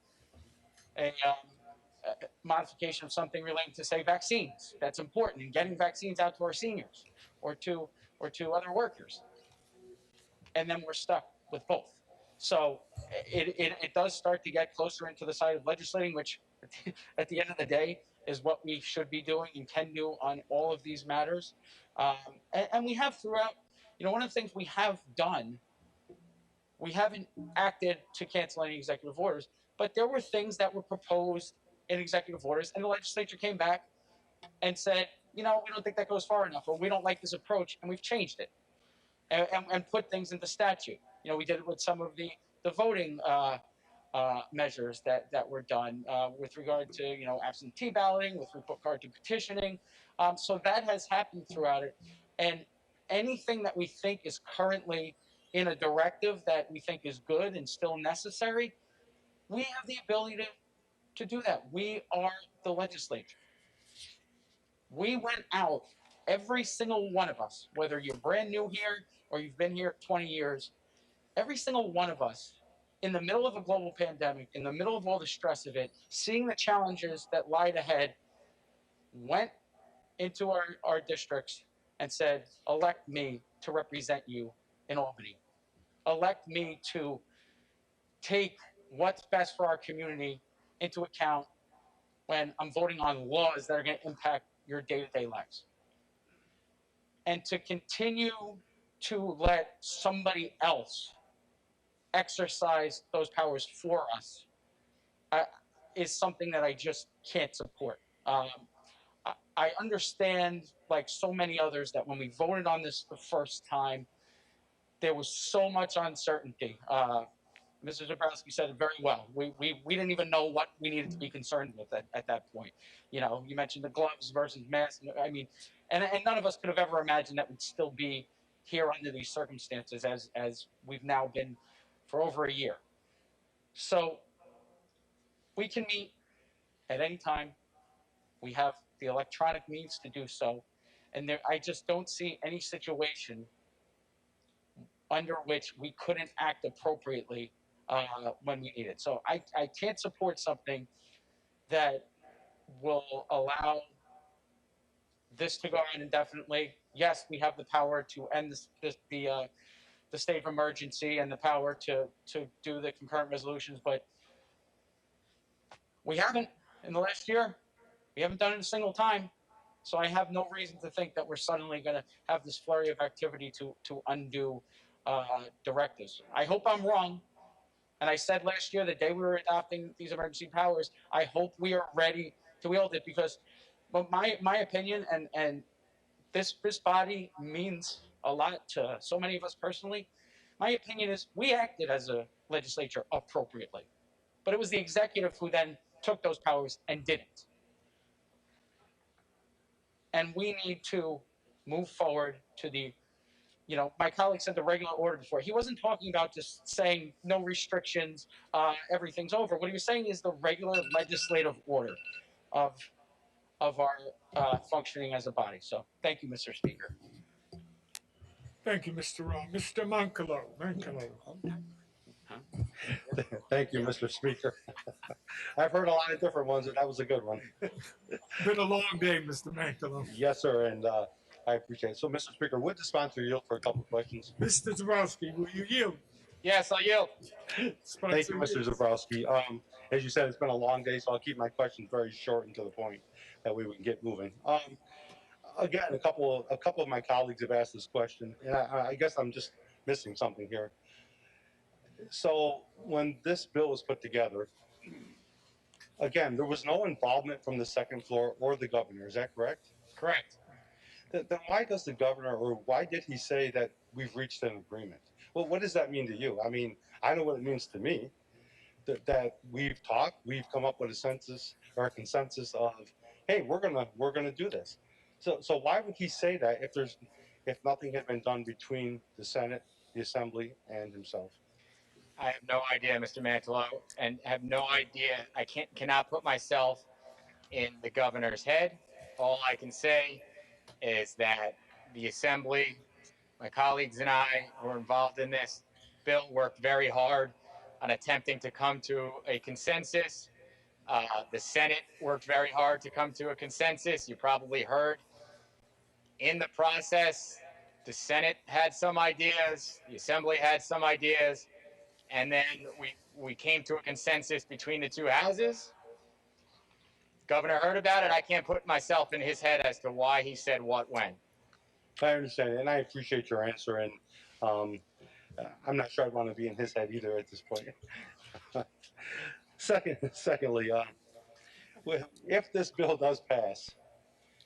a modification of something relating to, say, vaccines. That's important in getting vaccines out to our seniors or to other workers. And then we're stuck with both. So it does start to get closer into the side of legislating, which at the end of the day is what we should be doing and can do on all of these matters. And we have throughout, one of the things we have done, we haven't acted to cancel any executive orders, but there were things that were proposed in executive orders, and the legislature came back and said, we don't think that goes far enough, or we don't like this approach, and we've changed it and put things into statute. We did it with some of the voting measures that were done with regard to, absentee balloting, with regard to petitioning. So that has happened throughout it. And anything that we think is currently in a directive that we think is good and still necessary, we have the ability to do that. We are the legislature. We went out, every single one of us, whether you're brand new here or you've been here 20 years, every single one of us, in the middle of a global pandemic, in the middle of all the stress of it, seeing the challenges that lied ahead, went into our districts and said, elect me to represent you in Albany. Elect me to take what's best for our community into account when I'm voting on laws that are going to impact your day-to-day lives. And to continue to let somebody else exercise those powers for us is something that I just can't support. I understand, like so many others, that when we voted on this the first time, there was so much uncertainty. Mr. Zabrowski said it very well. We didn't even know what we needed to be concerned with at that point. You mentioned the gloves versus masks. I mean, and none of us could have ever imagined that we'd still be here under these circumstances as we've now been for over a year. So We can meet at any time. We have the electronic means to do so. And I just don't see any situation under which we couldn't act appropriately when we need it. So I can't support something that will allow this to go on indefinitely. Yes, we have the power to end the state of emergency and the power to do the concurrent resolutions, but we haven't in the last year. We haven't done it a single time. So I have no reason to think that we're suddenly going to have this flurry of activity to undo directives. I hope I'm wrong. And I said last year, the day we were adopting these emergency powers, I hope we are ready to wield it, because but my opinion, and this body means a lot to so many of us personally. My opinion is we acted as a legislature appropriately, but it was the executive who then took those powers and didn't. And we need to move forward to the, my colleague said the regular order before. He wasn't talking about just saying no restrictions, everything's over. What he was saying is the regular legislative order of our functioning as a body. So thank you, Mr. Speaker. Thank you, Mr. Mr. Mancolo. Thank you, Mr. Speaker. I've heard a lot of different ones, and that was a good one. Been a long day, Mr. Mancolo. Yes, sir, and I appreciate it. So, Mr. Speaker, would the sponsor yield for a couple of questions? Mr. Zabrowski, will you yield? Yes, I'll yield. Thank you, Mr. Zabrowski. As you said, it's been a long day, so I'll keep my questions very short and to the point. That way we can get moving. Again, a couple of my colleagues have asked this question, and I guess I'm just missing something here. So when this bill was put together, again, there was no involvement from the second floor or the governor. Is that correct? Correct. Then why does the governor, or why did he say that we've reached an agreement? Well, what does that mean to you? I mean, I know what it means to me. That we've talked, we've come up with a consensus of, hey, we're gonna do this. So why would he say that if nothing had been done between the Senate, the Assembly, and himself? I have no idea, Mr. Mantelo, and have no idea. I cannot put myself in the governor's head. All I can say is that the Assembly, my colleagues and I who are involved in this bill worked very hard on attempting to come to a consensus. The Senate worked very hard to come to a consensus. You probably heard in the process, the Senate had some ideas, the Assembly had some ideas, and then we came to a consensus between the two houses. Governor heard about it. I can't put myself in his head as to why he said what when. I understand, and I appreciate your answer, and I'm not sure I'd want to be in his head either at this point. Secondly, if this bill does pass,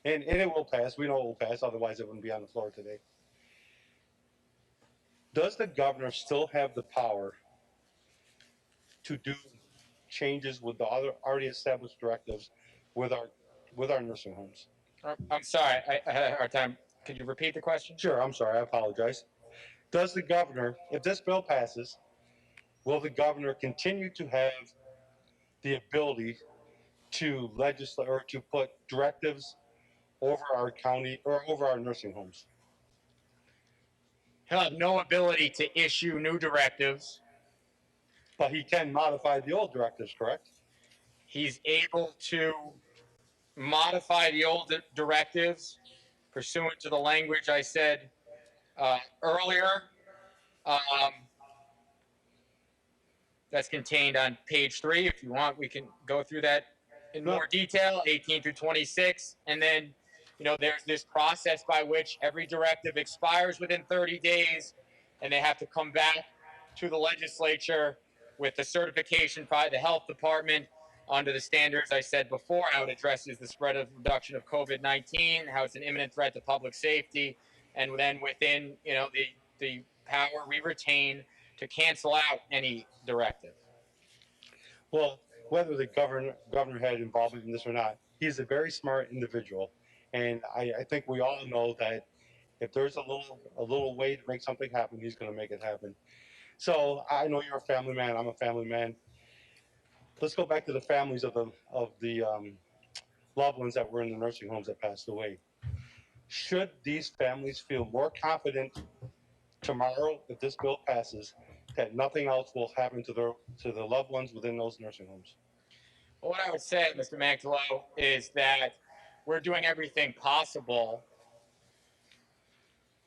and it will pass, we know it will pass, otherwise it wouldn't be on the floor today. Does the governor still have the power to do changes with the other already established directives with our nursing homes? I'm sorry, I had a hard time. Could you repeat the question? Sure, I'm sorry, I apologize. Does the governor, if this bill passes, will the governor continue to have the ability to legislate or to put directives over our county or over our nursing homes? He'll have no ability to issue new directives. But he can modify the old directives, correct? He's able to modify the old directives pursuant to the language I said earlier. That's contained on page 3. If you want, we can go through that in more detail, 18 through 26. And then, there's this process by which every directive expires within 30 days, and they have to come back to the legislature with the certification by the health department under the standards I said before, how it addresses the spread of reduction of COVID-19, how it's an imminent threat to public safety, and then within, the power we retain to cancel out any directive. Well, whether the governor had involvement in this or not, he's a very smart individual, and I think we all know that if there's a little way to make something happen, he's going to make it happen. So I know you're a family man. I'm a family man. let's go back to the families of the loved ones that were in the nursing homes that passed away. Should these families feel more confident tomorrow, if this bill passes, that nothing else will happen to the loved ones within those nursing homes? Well, what I would say, Mr. Mantalo, is that we're doing everything possible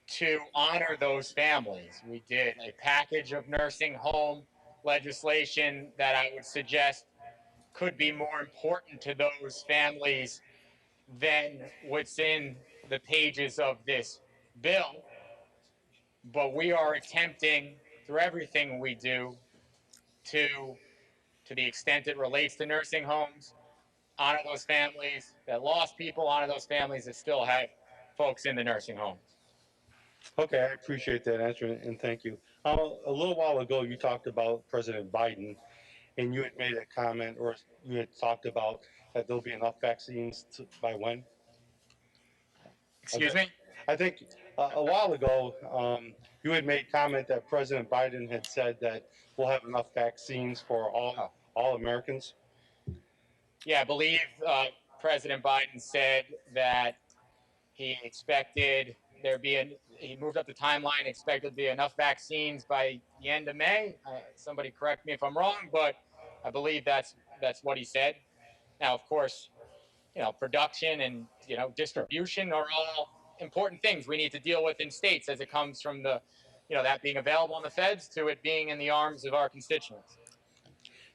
to honor those families. We did a package of nursing home legislation that I would suggest could be more important to those families than what's in the pages of this bill. But we are attempting through everything we do to the extent it relates to nursing homes, honor those families that lost people, honor those families that still have folks in the nursing homes. Okay, I appreciate that answer, and thank you. A little while ago, you talked about President Biden, and you had made a comment, or you had talked about that there'll be enough vaccines by when? Excuse me? I think a while ago, you had made comment that President Biden had said that we'll have enough vaccines for all Americans. Yeah, I believe President Biden said that he expected he moved up the timeline, expected to be enough vaccines by the end of May. Somebody correct me if I'm wrong, but I believe that's what he said. Now, of course, production and, distribution are all important things we need to deal with in states as it comes from that being available in the feds to it being in the arms of our constituents.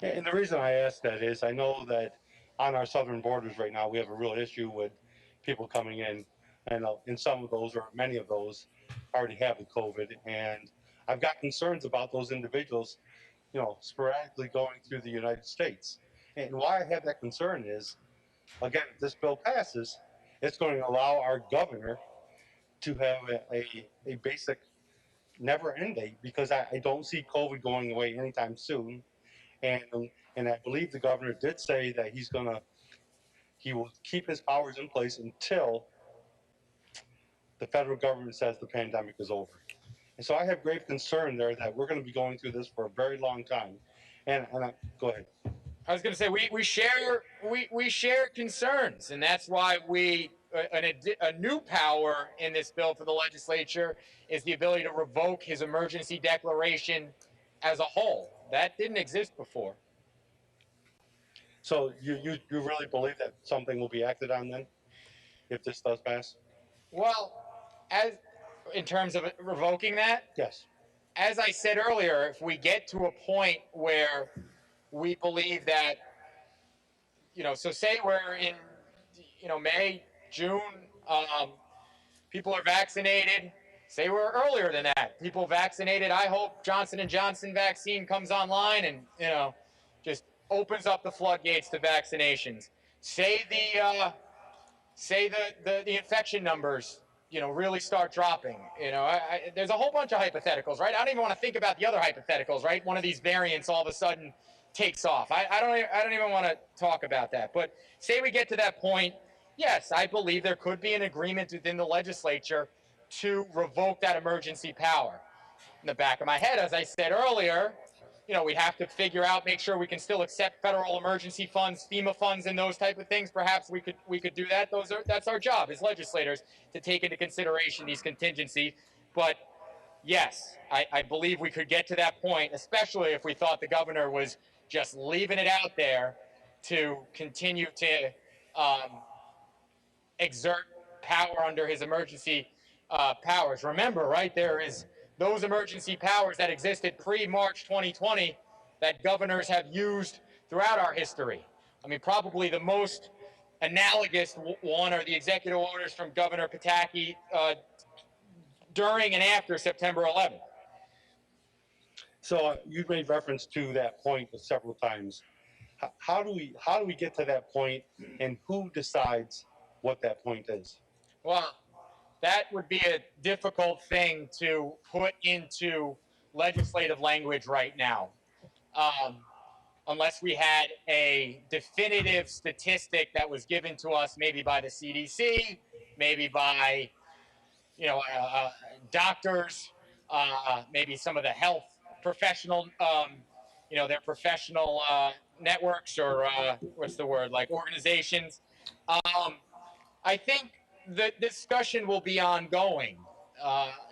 And the reason I ask that is I know that on our southern borders right now, we have a real issue with people coming in, and some of those, or many of those, already have the COVID. And I've got concerns about those individuals, sporadically going through the United States. And why I have that concern is, again, if this bill passes, it's going to allow our governor to have a basic never end date, because I don't see COVID going away anytime soon. And I believe the governor did say that he will keep his powers in place until the federal government says the pandemic is over. And so I have grave concern there that we're going to be going through this for a very long time. Go ahead. I was going to say we share concerns, and that's why a new power in this bill for the legislature is the ability to revoke his emergency declaration as a whole. That didn't exist before. So you really believe that something will be acted on then, if this does pass? Well, as in terms of revoking that? Yes. As I said earlier, if we get to a point where we believe that, so say we're in, May, June, people are vaccinated. Say we're earlier than that. People vaccinated. I hope Johnson & Johnson vaccine comes online and, just opens up the floodgates to vaccinations. Say the infection numbers, really start dropping. There's a whole bunch of hypotheticals, right? I don't even want to think about the other hypotheticals, right? One of these variants all of a sudden takes off. I don't even want to talk about that. But say we get to that point, yes, I believe there could be an agreement within the legislature to revoke that emergency power. In the back of my head, as I said earlier, we'd have to figure out, make sure we can still accept federal emergency funds, FEMA funds, and those type of things. Perhaps we could do that. That's our job as legislators, to take into consideration these contingencies. But yes, I believe we could get to that point, especially if we thought the governor was just leaving it out there to continue to exert power under his emergency powers. Remember, right, there is those emergency powers that existed pre-March 2020 that governors have used throughout our history. I mean, probably the most analogous one are the executive orders from Governor Pataki during and after September 11th. So you've made reference to that point several times. How do we get to that point, and who decides what that point is? Well, that would be a difficult thing to put into legislative language right now, unless we had a definitive statistic that was given to us maybe by the CDC, maybe by doctors, maybe some of the health professional their professional networks or what's the word, like organizations. I think the discussion will be ongoing.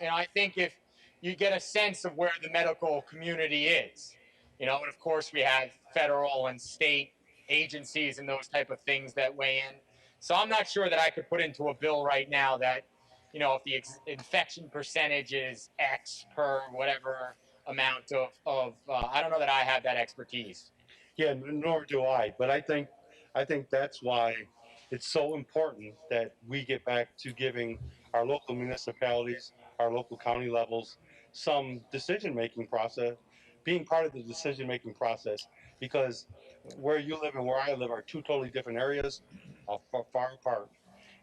And I think if you get a sense of where the medical community is, and of course we have federal and state agencies and those type of things that weigh in. So I'm not sure that I could put into a bill right now that, if the infection percentage is X per whatever amount of I don't know that I have that expertise. Yeah, nor do I. But I think that's why it's so important that we get back to giving our local municipalities, our local county levels, some decision-making process, being part of the decision-making process, because where you live and where I live are two totally different areas, far apart.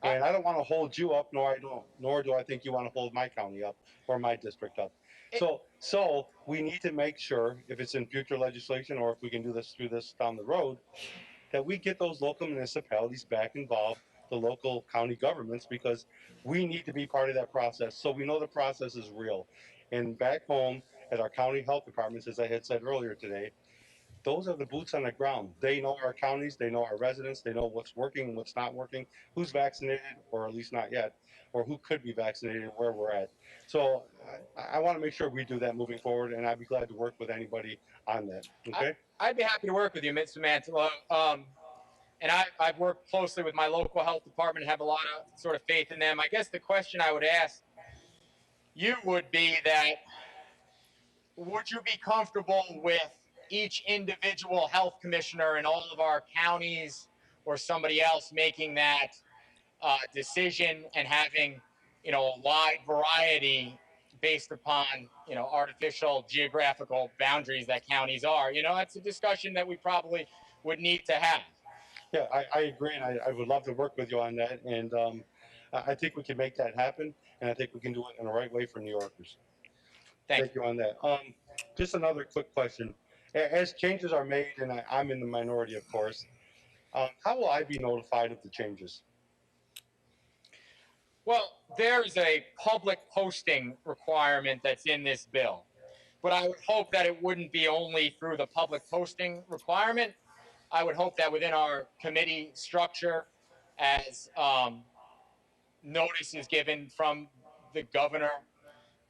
And I don't want to hold you up, nor do I think you want to hold my county up or my district up. So we need to make sure, if it's in future legislation or if we can do this through this down the road, that we get those local municipalities back involved, the local county governments, because we need to be part of that process. So we know the process is real. And back home at our county health departments, as I had said earlier today, those are the boots on the ground. They know our counties, they know our residents, they know what's working and what's not working, who's vaccinated, or at least not yet, or who could be vaccinated and where we're at. So I want to make sure we do that moving forward, and I'd be glad to work with anybody on that. Okay? I'd be happy to work with you, Mr. Mantalo. And I've worked closely with my local health department and have a lot of sort of faith in them. I guess the question I would ask you would be that, would you be comfortable with each individual health commissioner in all of our counties or somebody else making that decision and having, a wide variety based upon, artificial geographical boundaries that counties are? That's a discussion that we probably would need to have. Yeah, I agree, and I would love to work with you on that. And I think we can make that happen, and I think we can do it in the right way for New Yorkers. Thank you on that. Just another quick question. As changes are made, and I'm in the minority, of course, how will I be notified of the changes? Well, there's a public posting requirement that's in this bill, but I would hope that it wouldn't be only through the public posting requirement. I would hope that within our committee structure, as notice is given from the governor,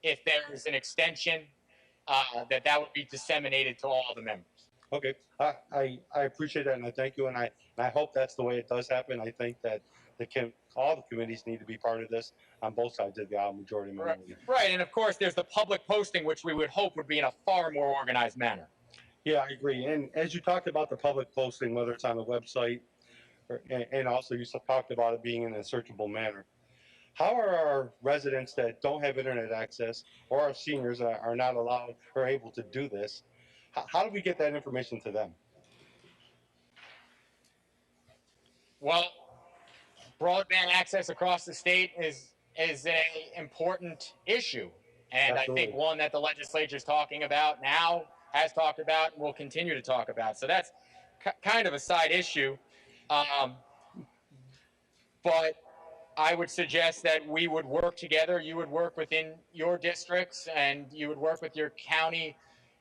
if there's an extension, that would be disseminated to all the members. Okay, I appreciate that, and I thank you, and I hope that's the way it does happen. I think that all the committees need to be part of this on both sides of the aisle, majority and minority. Right, and of course, there's the public posting, which we would hope would be in a far more organized manner. Yeah, I agree. And as you talked about the public posting, whether it's on the website, and also you talked about it being in a searchable manner, how are our residents that don't have internet access or our seniors that are not allowed or able to do this, how do we get that information to them? Well, broadband access across the state is an important issue, and absolutely. I think one that the legislature is talking about now, has talked about, and will continue to talk about. So that's kind of a side issue, but I would suggest that we would work together. You would work within your districts, and you would work with your county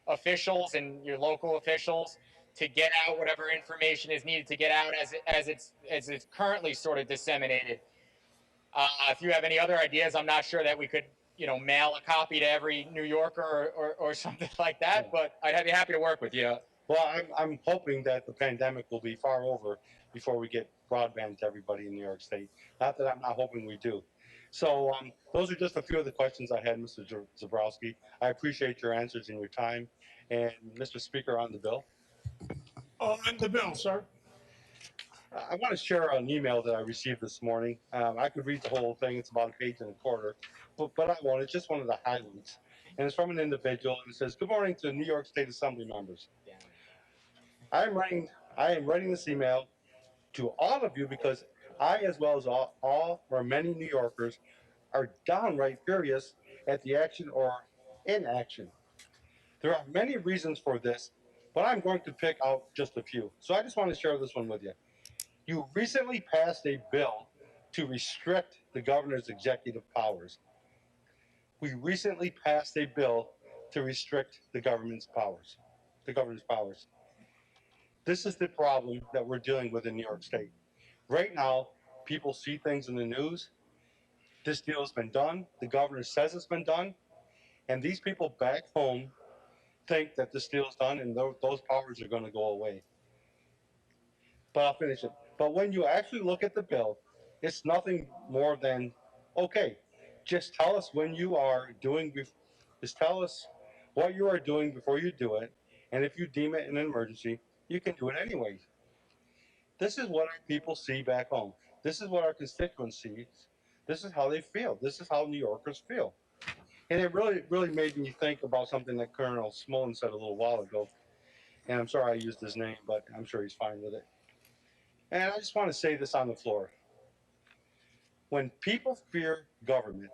officials and your local officials to get out whatever information is needed to get out as it's currently sort of disseminated. If you have any other ideas, I'm not sure that we could, mail a copy to every New Yorker or something like that, but I'd be happy to work with you. Well, I'm hoping that the pandemic will be far over before we get broadband to everybody in New York State. Not that I'm not hoping we do. So those are just a few of the questions I had, Mr. Zabrowski. I appreciate your answers and your time. And Mr. Speaker, on the bill. On the bill, sir. I want to share an email that I received this morning. I could read the whole thing. It's about a page and a quarter, but I won't. It's just one of the highlights. And it's from an individual, and it says, "Good morning to New York State Assembly members. I am writing this email to all of you because I, as well as all or many New Yorkers, are downright furious at the action or inaction. There are many reasons for this, but I'm going to pick out just a few. So I just want to share this one with you. You recently passed a bill to restrict the governor's executive powers. We recently passed a bill to restrict the government's powers. the governor's powers. This is the problem that we're dealing with in New York State. Right now, people see things in the news. This deal has been done. The governor says it's been done. And these people back home think that this deal is done and those powers are going to go away. But I'll finish it. But when you actually look at the bill, it's nothing more than, okay, just tell us when you are doing, just tell us what you are doing before you do it. And if you deem it an emergency, you can do it anyway. This is what our people see back home. This is what our constituents see. This is how they feel. This is how New Yorkers feel. And it really made me think about something that Colonel Smolin said a little while ago. And I'm sorry I used his name, but I'm sure he's fine with it. And I just want to say this on the floor. When people fear government,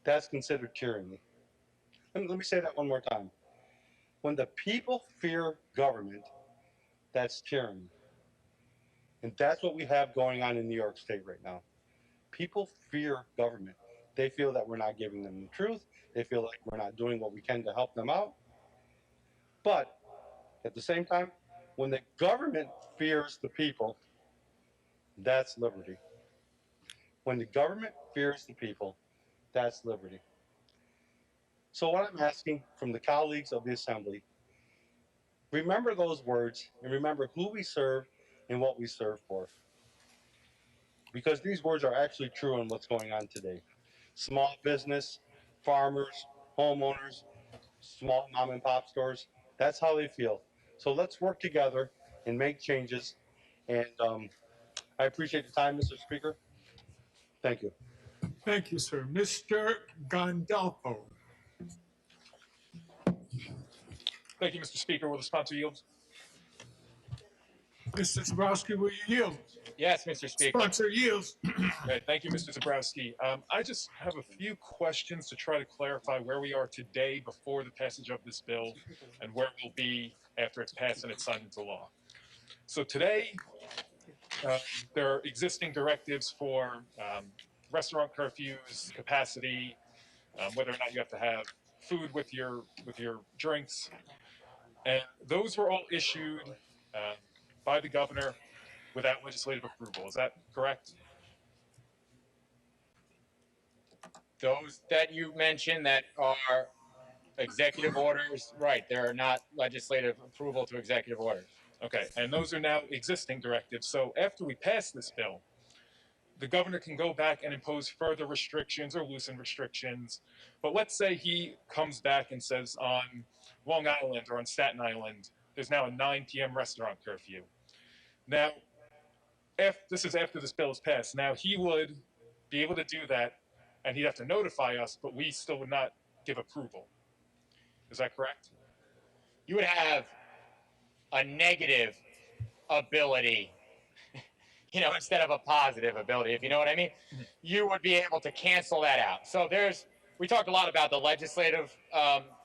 that's considered tyranny. Let me say that one more time. When the people fear government, that's tyranny. And that's what we have going on in New York State right now. People fear government. They feel that we're not giving them the truth. They feel like we're not doing what we can to help them out. But at the same time, when the government fears the people, that's liberty. When the government fears the people, that's liberty. So what I'm asking from the colleagues of the Assembly, remember those words and remember who we serve and what we serve for. Because these words are actually true on what's going on today. Small business, farmers, homeowners, small mom and pop stores, that's how they feel. So let's work together and make changes. And I appreciate the time, Mr. Speaker. Thank you. Thank you, sir. Mr. Gandolfo. Thank you, Mr. Speaker. Will the sponsor yield? Mr. Zabrowski, will you yield? Yes, Mr. Speaker. Sponsor yields. Okay, thank you, Mr. Zabrowski. I just have a few questions to try to clarify where we are today before the passage of this bill and where we'll be after it's passed and it's signed into law. So today, there are existing directives for restaurant curfews, capacity, whether or not you have to have food with your drinks, and those were all issued by the governor without legislative approval. Is that correct? Those that you mentioned that are executive orders, right, there are not legislative approval to executive orders. Okay, and those are now existing directives. So after we pass this bill, the governor can go back and impose further restrictions or loosen restrictions. But let's say he comes back and says on Long Island or on Staten Island, there's now a 9 p.m. restaurant curfew. Now, this is after this bill is passed. Now, he would be able to do that, and he'd have to notify us, but we still would not give approval. Is that correct? You would have a negative ability, instead of a positive ability, if you know what I mean. You would be able to cancel that out. So we talked a lot about the legislative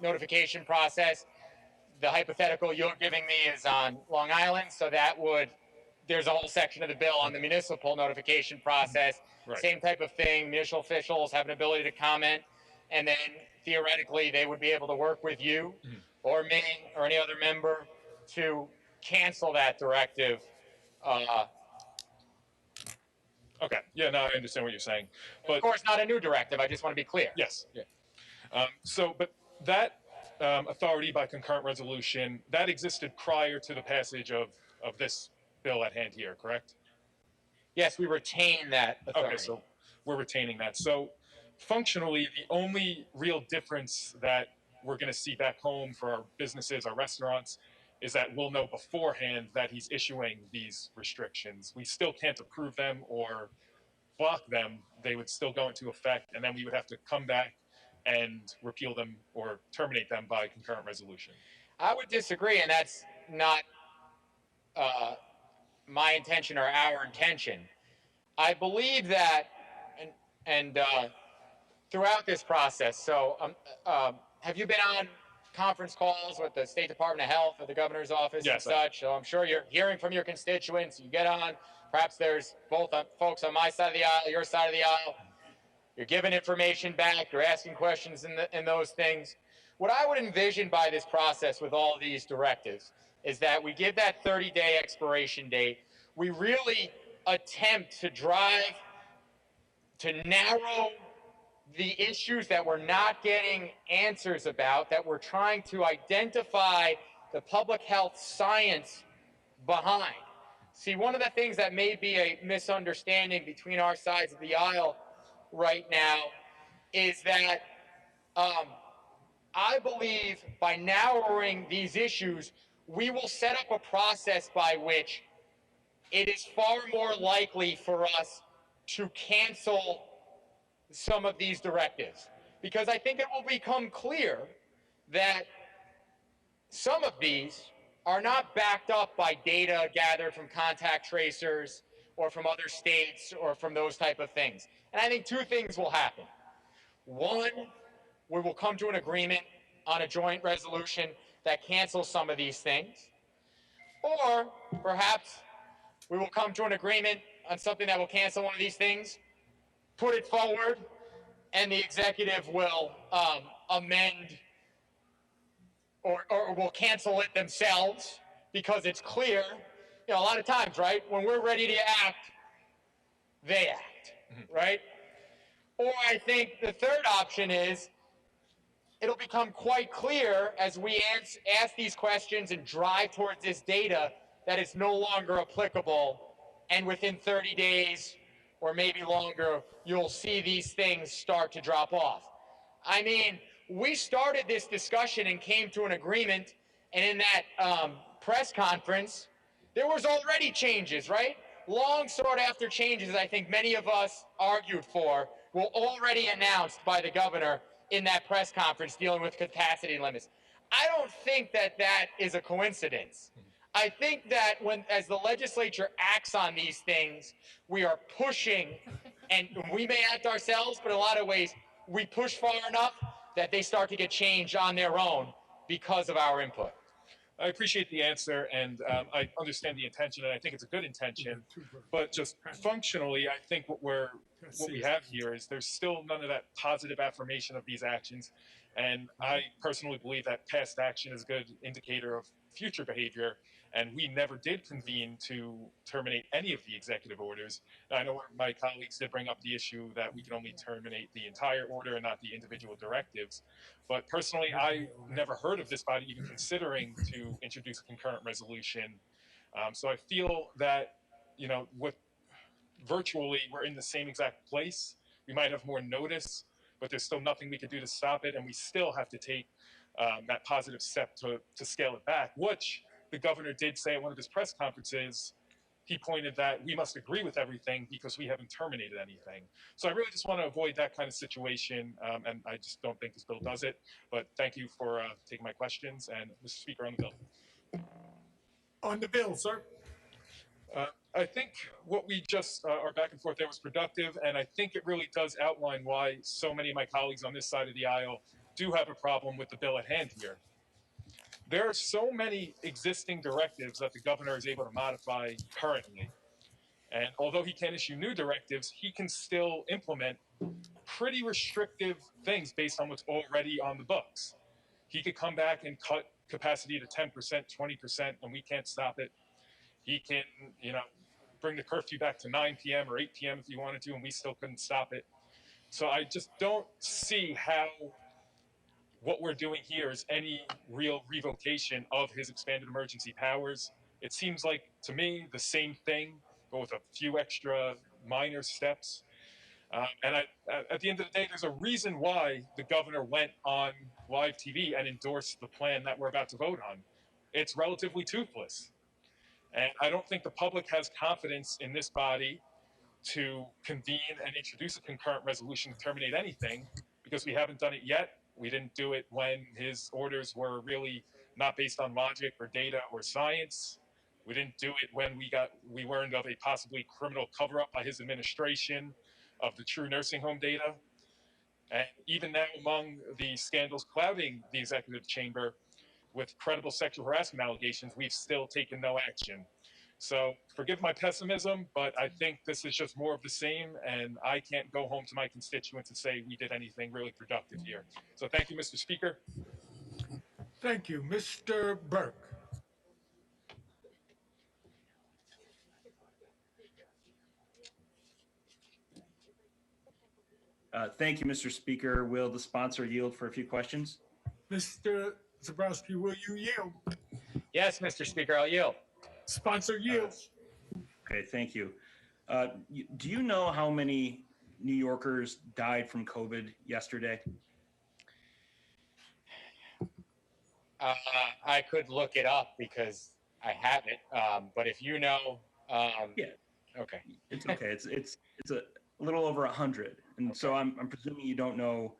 notification process. The hypothetical you're giving me is on Long Island, so there's a whole section of the bill on the municipal notification process. Right. Same type of thing. Municipal officials have an ability to comment, and then theoretically they would be able to work with you or me or any other member to cancel that directive. Okay. Yeah, no, I understand what you're saying. But of course, not a new directive. I just want to be clear. Yes. Yeah. But that authority by concurrent resolution, that existed prior to the passage of this bill at hand here, correct? Yes, we retain that authority. Okay, so we're retaining that. So functionally, the only real difference that we're going to see back home for our businesses, our restaurants, is that we'll know beforehand that he's issuing these restrictions. We still can't approve them or block them. They would still go into effect, and then we would have to come back and repeal them or terminate them by concurrent resolution. I would disagree, and that's not my intention or our intention. I believe that, and throughout this process, so have you been on conference calls with the State Department of Health or the governor's office and such? So I'm sure you're hearing from your constituents. You get on. Perhaps there's both folks on my side of the aisle, your side of the aisle. You're giving information back, you're asking questions in those things. What I would envision by this process with all these directives is that we give that 30-day expiration date. We really attempt to drive, to narrow the issues that we're not getting answers about, that we're trying to identify the public health science behind. See, one of the things that may be a misunderstanding between our sides of the aisle right now is that I believe by narrowing these issues, we will set up a process by which it is far more likely for us to cancel some of these directives. Because I think it will become clear that some of these are not backed up by data gathered from contact tracers or from other states or from those type of things. And I think two things will happen. One, we will come to an agreement on a joint resolution that cancels some of these things. Or perhaps we will come to an agreement on something that will cancel one of these things, put it forward, and the executive will amend or will cancel it themselves because it's clear. You know, a lot of times, right, when we're ready to act, they act, right? Or I think the third option is it'll become quite clear as we ask these questions and drive towards this data that it's no longer applicable, and within 30 days or maybe longer, you'll see these things start to drop off. I mean, we started this discussion and came to an agreement, and in that press conference, there was already changes, right? Long sought after changes I think many of us argued for were already announced by the governor in that press conference dealing with capacity limits. I don't think that that is a coincidence. I think that as the legislature acts on these things, we are pushing, and we may act ourselves, but in a lot of ways, we push far enough that they start to get changed on their own because of our input. I appreciate the answer, and I understand the intention, and I think it's a good intention. But just functionally, I think what we have here is there's still none of that positive affirmation of these actions, and I personally believe that past action is a good indicator of future behavior. And we never did convene to terminate any of the executive orders. I know my colleagues did bring up the issue that we can only terminate the entire order and not the individual directives. But personally, I never heard of this body even considering to introduce a concurrent resolution. So I feel that, you know, virtually we're in the same exact place. We might have more notice, but there's still nothing we could do to stop it. And we still have to take that positive step to scale it back, which the governor did say at one of his press conferences. He pointed that we must agree with everything because we haven't terminated anything. So I really just want to avoid that kind of situation, and I just don't think this bill does it. But thank you for taking my questions, and Mr. Speaker, on the bill. On the bill, sir. I think what we just are back and forth there was productive, and I think it really does outline why so many of my colleagues on this side of the aisle do have a problem with the bill at hand here. There are so many existing directives that the governor is able to modify currently. And although he can't issue new directives, he can still implement pretty restrictive things based on what's already on the books. He could come back and cut capacity to 10%, 20%, and we can't stop it. He can, you know, bring the curfew back to 9 p.m. or 8 p.m. if he wanted to, and we still couldn't stop it. So I just don't see how what we're doing here is any real revocation of his expanded emergency powers. It seems like, to me, the same thing, but with a few extra minor steps. And at the end of the day, there's a reason why the governor went on live TV and endorsed the plan that we're about to vote on. It's relatively toothless. And I don't think the public has confidence in this body to convene and introduce a concurrent resolution to terminate anything, because we haven't done it yet. We didn't do it when his orders were really not based on logic or data or science. We didn't do it when we learned of a possibly criminal cover-up by his administration of the true nursing home data. And even now, among the scandals clouding the executive chamber with credible sexual harassment allegations, we've still taken no action. So forgive my pessimism, but I think this is just more of the same, and I can't go home to my constituents and say we did anything really productive here. So thank you, Mr. Speaker. Thank you. Mr. Burke. Thank you, Mr. Speaker. Will the sponsor yield for a few questions? Mr. Zabrowski, will you yield? Yes, Mr. Speaker, I'll yield. Sponsor yields. Okay, thank you. Do you know how many New Yorkers died from COVID yesterday? I could look it up because I have it, but if you know, yeah, okay, it's okay. It's a little over 100, and so I'm presuming you don't know,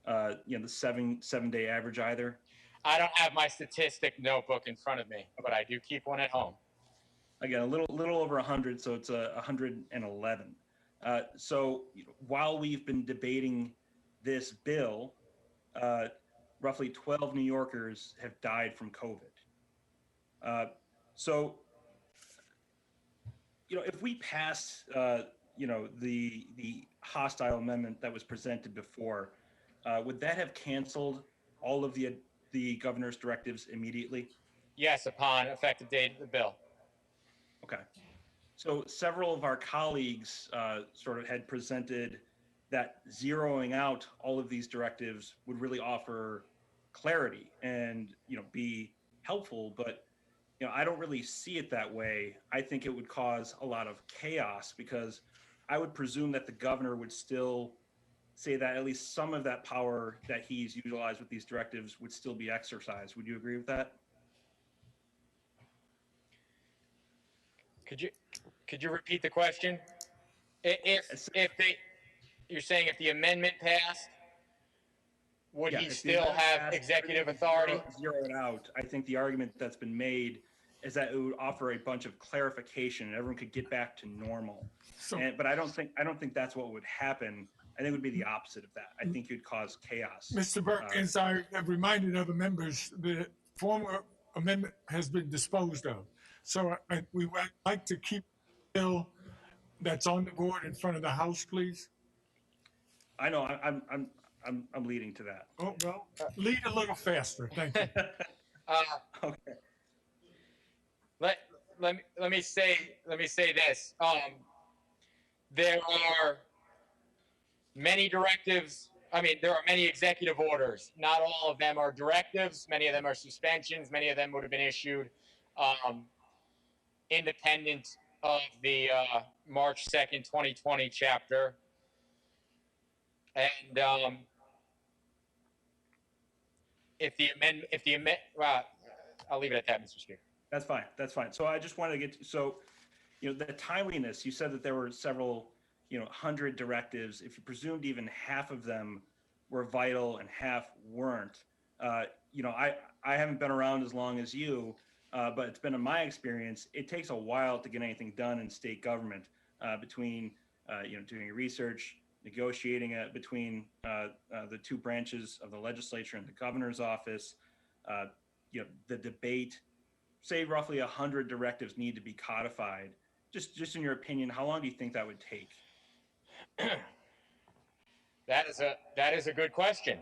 the seven-day average either. I don't have my statistic notebook in front of me, but I do keep one at home. Again, a little over 100, so it's 111. So while we've been debating this bill, roughly 12 New Yorkers have died from COVID. So, if we pass, the hostile amendment that was presented before, would that have canceled all of the governor's directives immediately? Yes, upon effective date of the bill. Okay. So several of our colleagues sort of had presented that zeroing out all of these directives would really offer clarity and be helpful, but I don't really see it that way. I think it would cause a lot of chaos because I would presume that the governor would still say that at least some of that power that he's utilized with these directives would still be exercised. Would you agree with that? Could you repeat the question? You're saying if the amendment passed, would he still have executive authority? Zero it out. I think the argument that's been made is that it would offer a bunch of clarification and everyone could get back to normal. But I don't think that's what would happen. I think it would be the opposite of that. I think it would cause chaos. Mr. Burke, as I have reminded other members, the former amendment has been disposed of. So we would like to keep the bill that's on the board in front of the House, please. I know. I'm leading to that. Oh well, lead a little faster. Thank you. Okay. Let me say this. There are many directives. I mean, there are many executive orders. Not all of them are directives. Many of them are suspensions. Many of them would have been issued independent of the March 2nd, 2020 chapter. And well, I'll leave it at that, Mr. Speaker. That's fine. That's fine. So I just wanted to get to, the timeliness, you said that there were several, 100 directives. If you presumed even half of them were vital and half weren't, I haven't been around as long as you, but it's been in my experience, it takes a while to get anything done in state government between, doing research, negotiating it between the two branches of the legislature and the governor's office, the debate. Say roughly 100 directives need to be codified. Just in your opinion, how long do you think that would take? That is a good question.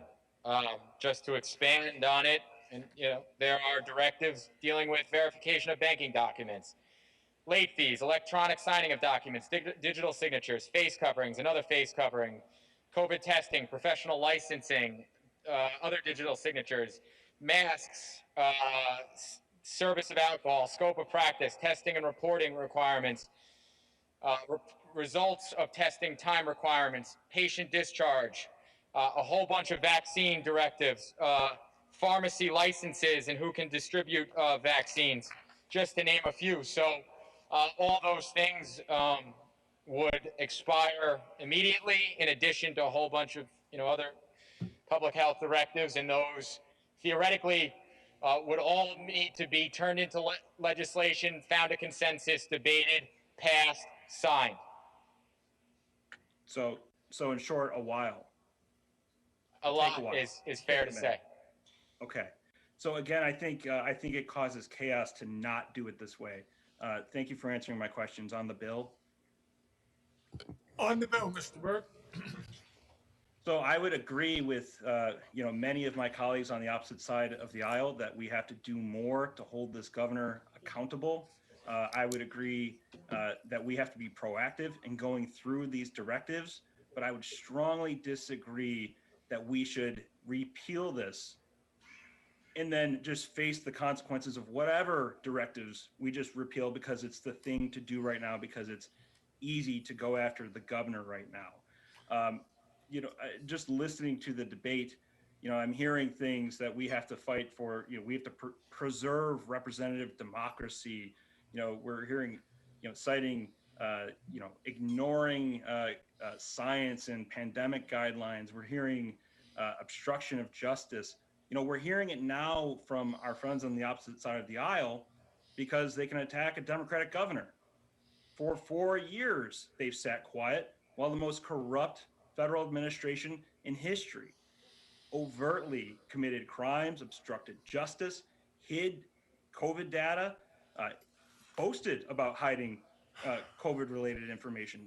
Just to expand on it, and there are directives dealing with verification of banking documents, late fees, electronic signing of documents, digital signatures, face coverings, another face covering, COVID testing, professional licensing, other digital signatures, masks, service of alcohol, scope of practice, testing and reporting requirements, results of testing time requirements, patient discharge, a whole bunch of vaccine directives, pharmacy licenses and who can distribute vaccines, just to name a few. So all those things would expire immediately, in addition to a whole bunch of other public health directives, and those theoretically would all need to be turned into legislation, found a consensus, debated, passed, signed. So in short, a while. A lot is fair to say. Okay. So again, I think it causes chaos to not do it this way. Thank you for answering my questions on the bill. On the bill, Mr. Burke. So I would agree with many of my colleagues on the opposite side of the aisle that we have to do more to hold this governor accountable. I would agree that we have to be proactive in going through these directives, but I would strongly disagree that we should repeal this and then just face the consequences of whatever directives we just repeal because it's the thing to do right now, because it's easy to go after the governor right now. Just listening to the debate, I'm hearing things that we have to fight for. We have to preserve representative democracy. We're hearing, citing, ignoring science and pandemic guidelines. We're hearing obstruction of justice. We're hearing it now from our friends on the opposite side of the aisle because they can attack a Democratic governor. For 4 years, they've sat quiet while the most corrupt federal administration in history overtly committed crimes, obstructed justice, hid COVID data, boasted about hiding COVID-related information.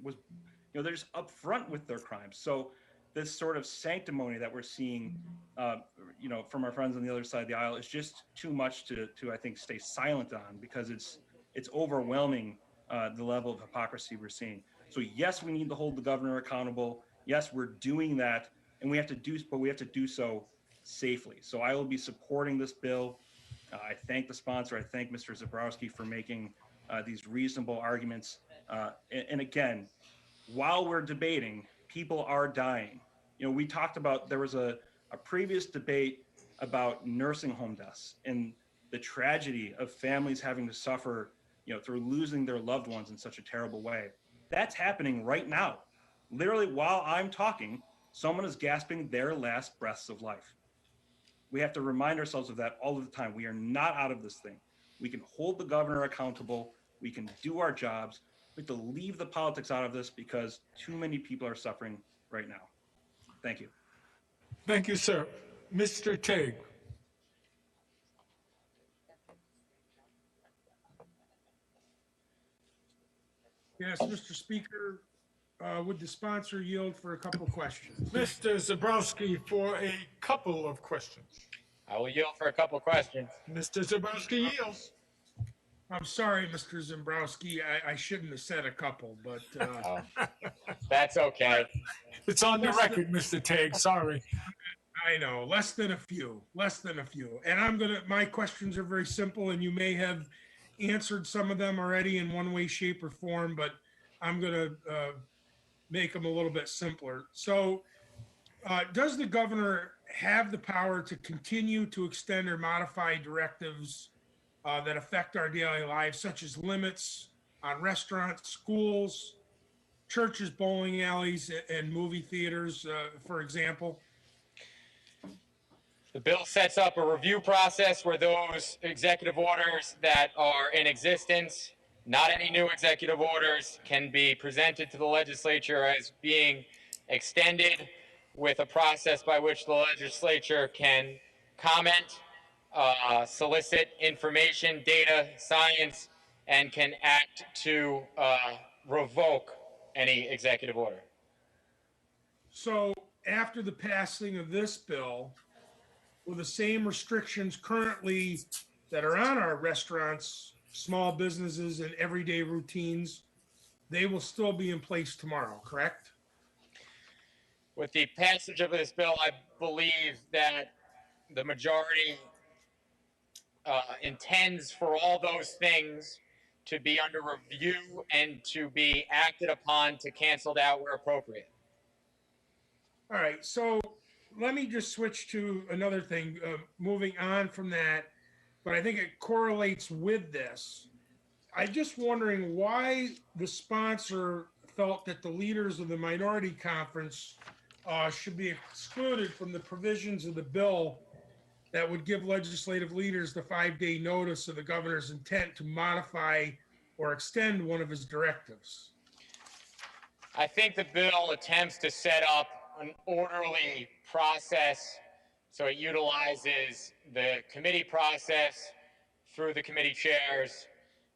They're just upfront with their crimes. So this sort of sanctimony that we're seeing, from our friends on the other side of the aisle is just too much to I think, stay silent on, because it's overwhelming the level of hypocrisy we're seeing. So yes, we need to hold the governor accountable. Yes, we're doing that, and we have to do so safely. So I will be supporting this bill. I thank the sponsor. I thank Mr. Zabrowski for making these reasonable arguments. And again, while we're debating, people are dying. We talked about, there was a previous debate about nursing home deaths and the tragedy of families having to suffer, through losing their loved ones in such a terrible way. That's happening right now. Literally, while I'm talking, someone is gasping their last breaths of life. We have to remind ourselves of that all of the time. We are not out of this thing. We can hold the governor accountable. We can do our jobs. We have to leave the politics out of this because too many people are suffering right now. Thank you. Thank you, sir. Mr. Teague. Yes, Mr. Speaker, would the sponsor yield for a couple of questions? Mr. Zabrowski for a couple of questions. I will yield for a couple of questions. Mr. Zabrowski yields. I'm sorry, Mr. Zembrowski, I shouldn't have said a couple, but... That's okay. It's on the record, Mr. Teague, sorry. I know, less than a few. And my questions are very simple, and you may have answered some of them already in one way, shape, or form, but I'm going to make them a little bit simpler. So, does the governor have the power to continue to extend or modify directives that affect our daily lives, such as limits on restaurants, schools, churches, bowling alleys, and movie theaters, for example? The bill sets up a review process where those executive orders that are in existence, not any new executive orders, can be presented to the legislature as being extended, with a process by which the legislature can comment, solicit information, data, science, and can act to revoke any executive order. So after the passing of this bill, will the same restrictions currently that are on our restaurants, small businesses, and everyday routines, they will still be in place tomorrow, correct? With the passage of this bill, I believe that the majority intends for all those things to be under review and to be acted upon to canceled out where appropriate. All right, so let me just switch to another thing, moving on from that, but I think it correlates with this. I'm just wondering why the sponsor felt that the leaders of the minority conference should be excluded from the provisions of the bill that would give legislative leaders the 5-day notice of the governor's intent to modify or extend one of his directives. I think the bill attempts to set up an orderly process, so it utilizes the committee process through the committee chairs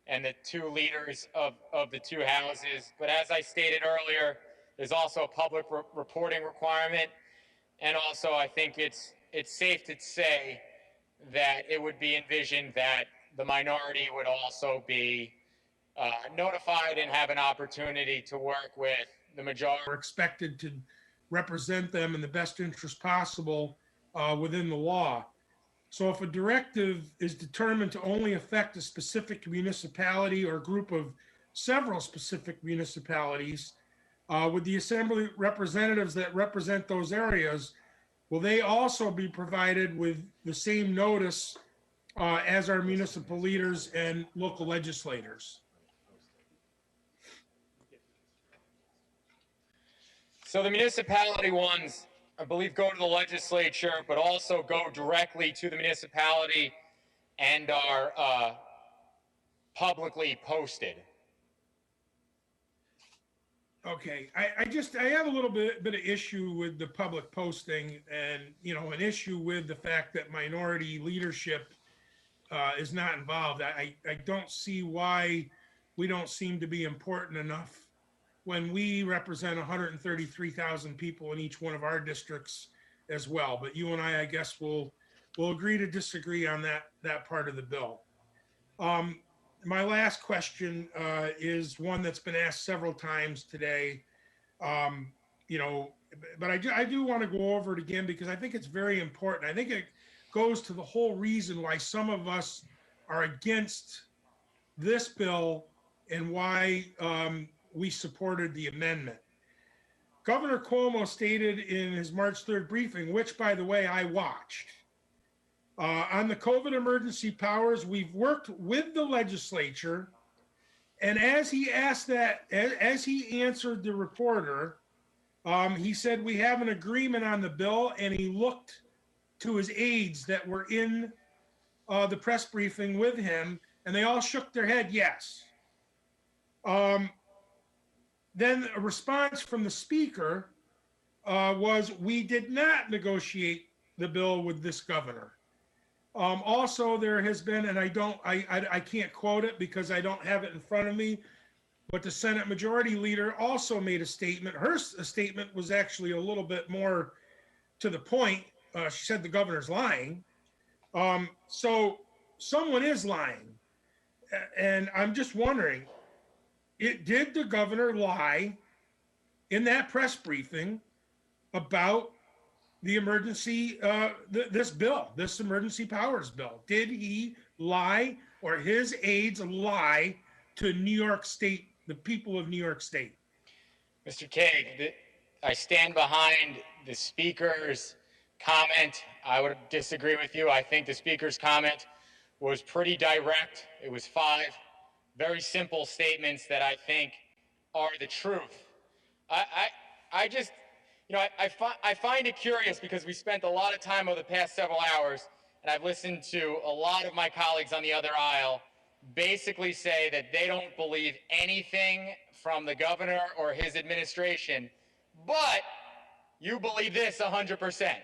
and the two leaders of the two houses. But as I stated earlier, there's also a public reporting requirement. And also, I think it's safe to say that it would be envisioned that the minority would also be notified and have an opportunity to work with the majority. We're expected to represent them in the best interest possible within the law. So if a directive is determined to only affect a specific municipality or group of several specific municipalities, with the assembly representatives that represent those areas, will they also be provided with the same notice as our municipal leaders and local legislators? So the municipality ones, I believe, go to the legislature, but also go directly to the municipality and are publicly posted. Okay, I have a little bit of issue with the public posting, and an issue with the fact that minority leadership is not involved. I don't see why we don't seem to be important enough when we represent 133,000 people in each one of our districts as well. But you and I guess will agree to disagree on that part of the bill. My last question is one that's been asked several times today, but I do want to go over it again because I think it's very important. I think it goes to the whole reason why some of us are against this bill and why we supported the amendment. Governor Cuomo stated in his March 3rd briefing, which, by the way, I watched, on the COVID emergency powers, we've worked with the legislature, and as he answered the reporter, he said, we have an agreement on the bill, and he looked to his aides that were in the press briefing with him, and they all shook their head yes. Then a response from the speaker was, we did not negotiate the bill with this governor. Also, there has been, and I can't quote it because I don't have it in front of me, but the Senate Majority Leader also made a statement. Her statement was actually a little bit more to the point. She said the governor's lying. So someone is lying. And I'm just wondering, did the governor lie in that press briefing about the emergency, this emergency powers bill? Did he lie, or his aides lie to New York State, the people of New York State? Mr. Kaag, I stand behind the speaker's comment. I would disagree with you. I think the speaker's comment was pretty direct. It was 5 very simple statements that I think are the truth. I just, I find it curious because we spent a lot of time over the past several hours, and I've listened to a lot of my colleagues on the other aisle basically say that they don't believe anything from the governor or his administration, but you believe this 100%.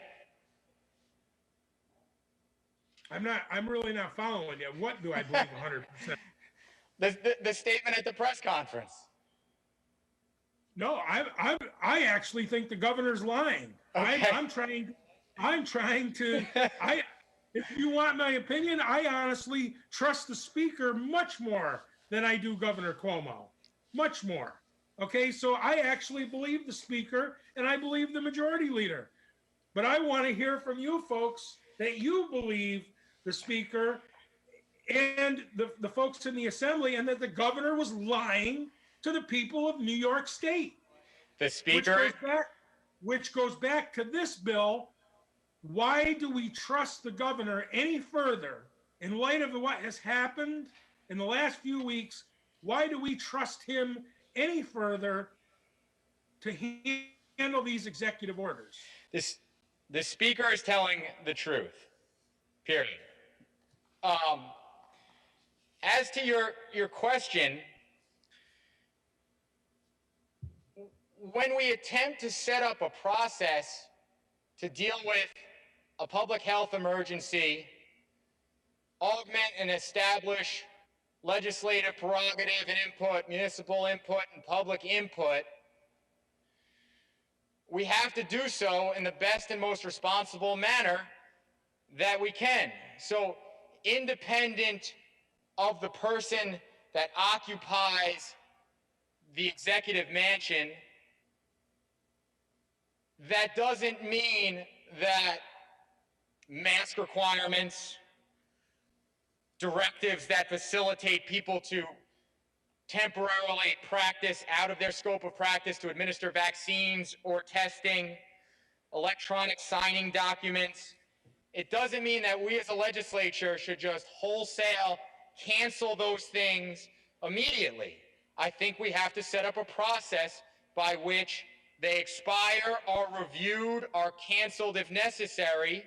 I'm really not following you. What do I believe 100%? The statement at the press conference. No, I actually think the governor's lying. Okay. I'm trying to, if you want my opinion, I honestly trust the speaker much more than I do Governor Cuomo. Much more. Okay, so I actually believe the speaker and I believe the majority leader. But I want to hear from you folks that you believe the speaker and the folks in the assembly, and that the governor was lying to the people of New York State. The speaker, which goes back to this bill. Why do we trust the governor any further in light of what has happened in the last few weeks? Why do we trust him any further to handle these executive orders? The speaker is telling the truth, period. As to your question, when we attempt to set up a process to deal with a public health emergency, augment and establish legislative prerogative and input, municipal input and public input, we have to do so in the best and most responsible manner that we can. So independent of the person that occupies the executive mansion, that doesn't mean that mask requirements, directives that facilitate people to temporarily practice out of their scope of practice to administer vaccines or testing, electronic signing documents. It doesn't mean that we as a legislature should just wholesale cancel those things immediately. I think we have to set up a process by which they expire, are reviewed, are canceled if necessary,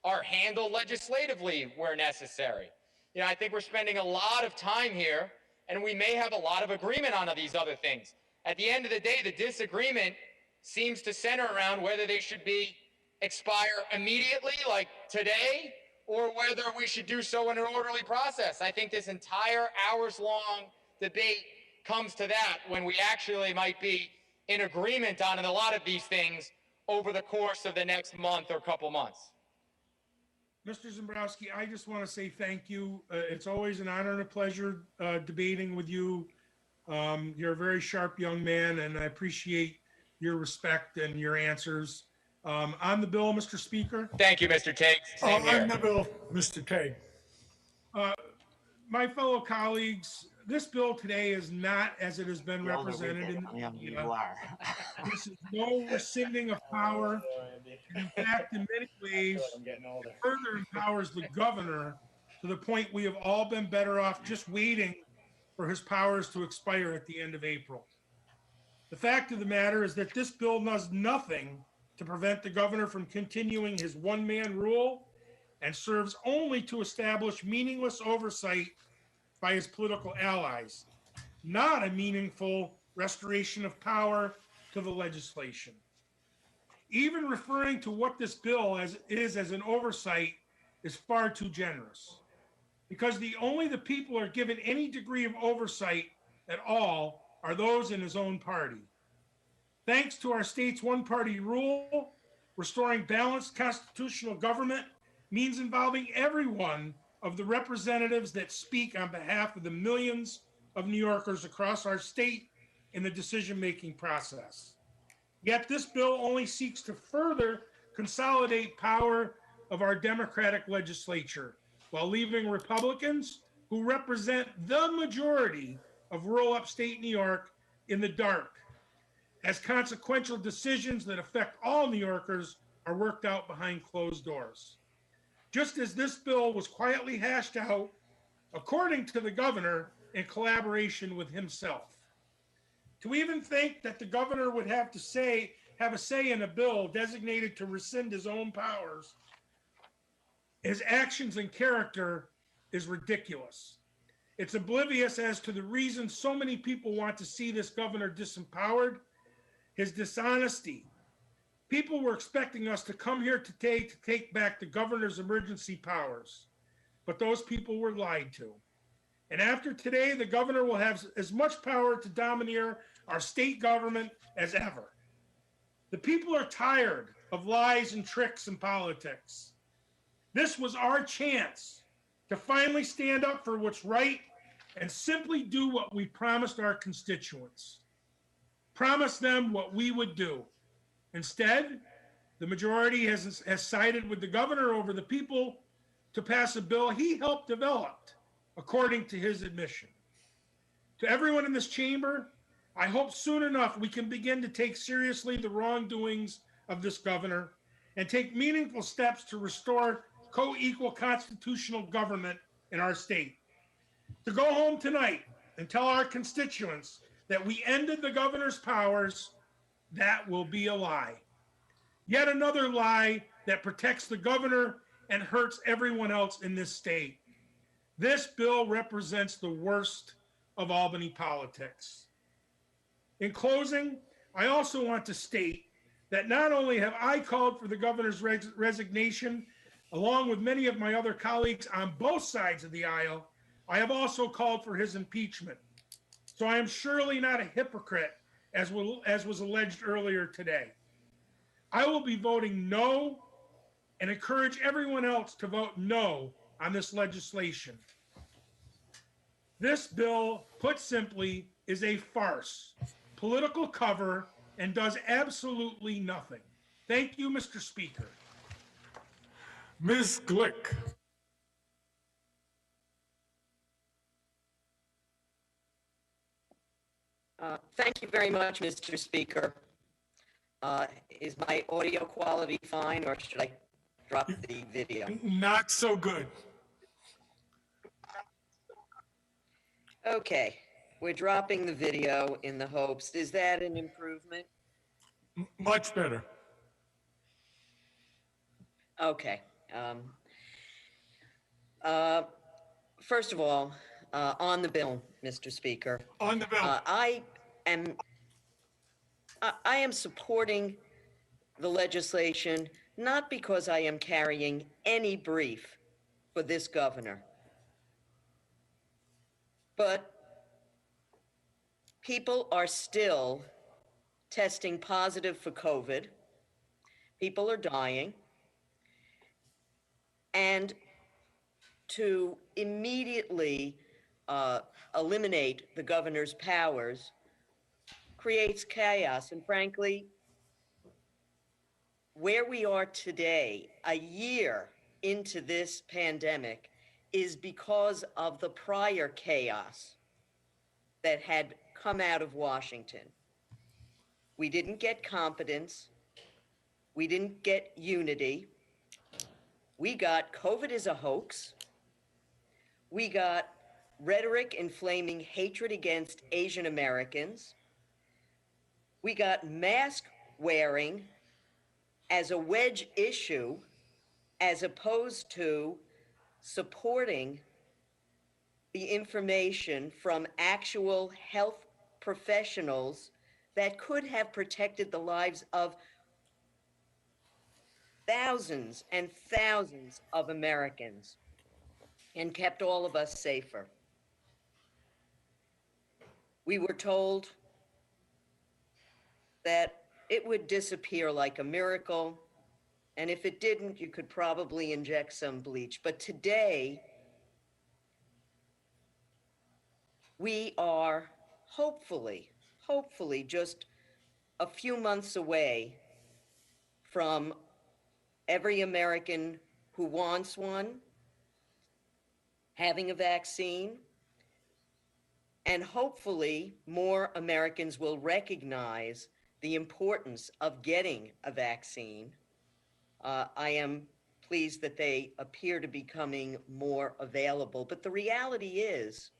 are handled legislatively where necessary. You know, I think we're spending a lot of time here, and we may have a lot of agreement on these other things. At the end of the day, the disagreement seems to center around whether they should be expire immediately, like today, or whether we should do so in an orderly process. I think this entire hours-long debate comes to that when we actually might be in agreement on a lot of these things over the course of the next month or couple months. Mr. Zembrowski, I just want to say thank you. It's always an honor and a pleasure debating with you. You're a very sharp young man, and I appreciate your respect and your answers. On the bill, Mr. Speaker. Thank you, Mr. Tate. Same here. On the bill, Mr. Tate. My fellow colleagues, this bill today is not as it has been represented in the media. This is no rescinding of power. In fact, in many ways, it further empowers the governor to the point we have all been better off just waiting for his powers to expire at the end of April. The fact of the matter is that this bill does nothing to prevent the governor from continuing his one-man rule and serves only to establish meaningless oversight by his political allies, not a meaningful restoration of power to the legislation. Even referring to what this bill is as an oversight is far too generous, because only the people are given any degree of oversight at all are those in his own party. Thanks to our state's one-party rule, restoring balanced constitutional government means involving every one of the representatives that speak on behalf of the millions of New Yorkers across our state in the decision-making process. Yet this bill only seeks to further consolidate power of our Democratic legislature while leaving Republicans who represent the majority of rural upstate New York in the dark, as consequential decisions that affect all New Yorkers are worked out behind closed doors. Just as this bill was quietly hashed out, according to the governor, in collaboration with himself. To even think that the governor would have a say in a bill designated to rescind his own powers, his actions and character is ridiculous. It's oblivious as to the reason so many people want to see this governor disempowered, his dishonesty. People were expecting us to come here today to take back the governor's emergency powers, but those people were lied to. And after today, the governor will have as much power to domineer our state government as ever. The people are tired of lies and tricks in politics. This was our chance to finally stand up for what's right and simply do what we promised our constituents. Promise them what we would do. Instead, the majority has sided with the governor over the people to pass a bill he helped develop, according to his admission. To everyone in this chamber, I hope soon enough we can begin to take seriously the wrongdoings of this governor and take meaningful steps to restore co-equal constitutional government in our state. To go home tonight and tell our constituents that we ended the governor's powers, that will be a lie. Yet another lie that protects the governor and hurts everyone else in this state. This bill represents the worst of Albany politics. In closing, I also want to state that not only have I called for the governor's resignation, along with many of my other colleagues on both sides of the aisle, I have also called for his impeachment. So I am surely not a hypocrite, as was alleged earlier today. I will be voting no and encourage everyone else to vote no on this legislation. This bill, put simply, is a farce, political cover, and does absolutely nothing. Thank you, Mr. Speaker. Ms. Glick. Thank you very much, Mr. Speaker. Is my audio quality fine, or should I drop the video? Not so good. Okay, we're dropping the video in the hopes. Is that an improvement? Much better. Okay. First of all, on the bill, Mr. Speaker. On the bill. I am supporting the legislation not because I am carrying any brief for this governor, but people are still testing positive for COVID. People are dying. And to immediately eliminate the governor's powers creates chaos. And frankly, where we are today, a year into this pandemic, is because of the prior chaos that had come out of Washington. We didn't get competence. We didn't get unity. We got COVID is a hoax. We got rhetoric inflaming hatred against Asian Americans. We got mask wearing as a wedge issue, as opposed to supporting the information from actual health professionals that could have protected the lives of thousands and thousands of Americans and kept all of us safer. We were told that it would disappear like a miracle, and if it didn't, you could probably inject some bleach. But today, we are hopefully just a few months away from every American who wants one having a vaccine, and hopefully more Americans will recognize the importance of getting a vaccine. I am pleased that they appear to be becoming more available, but the reality is,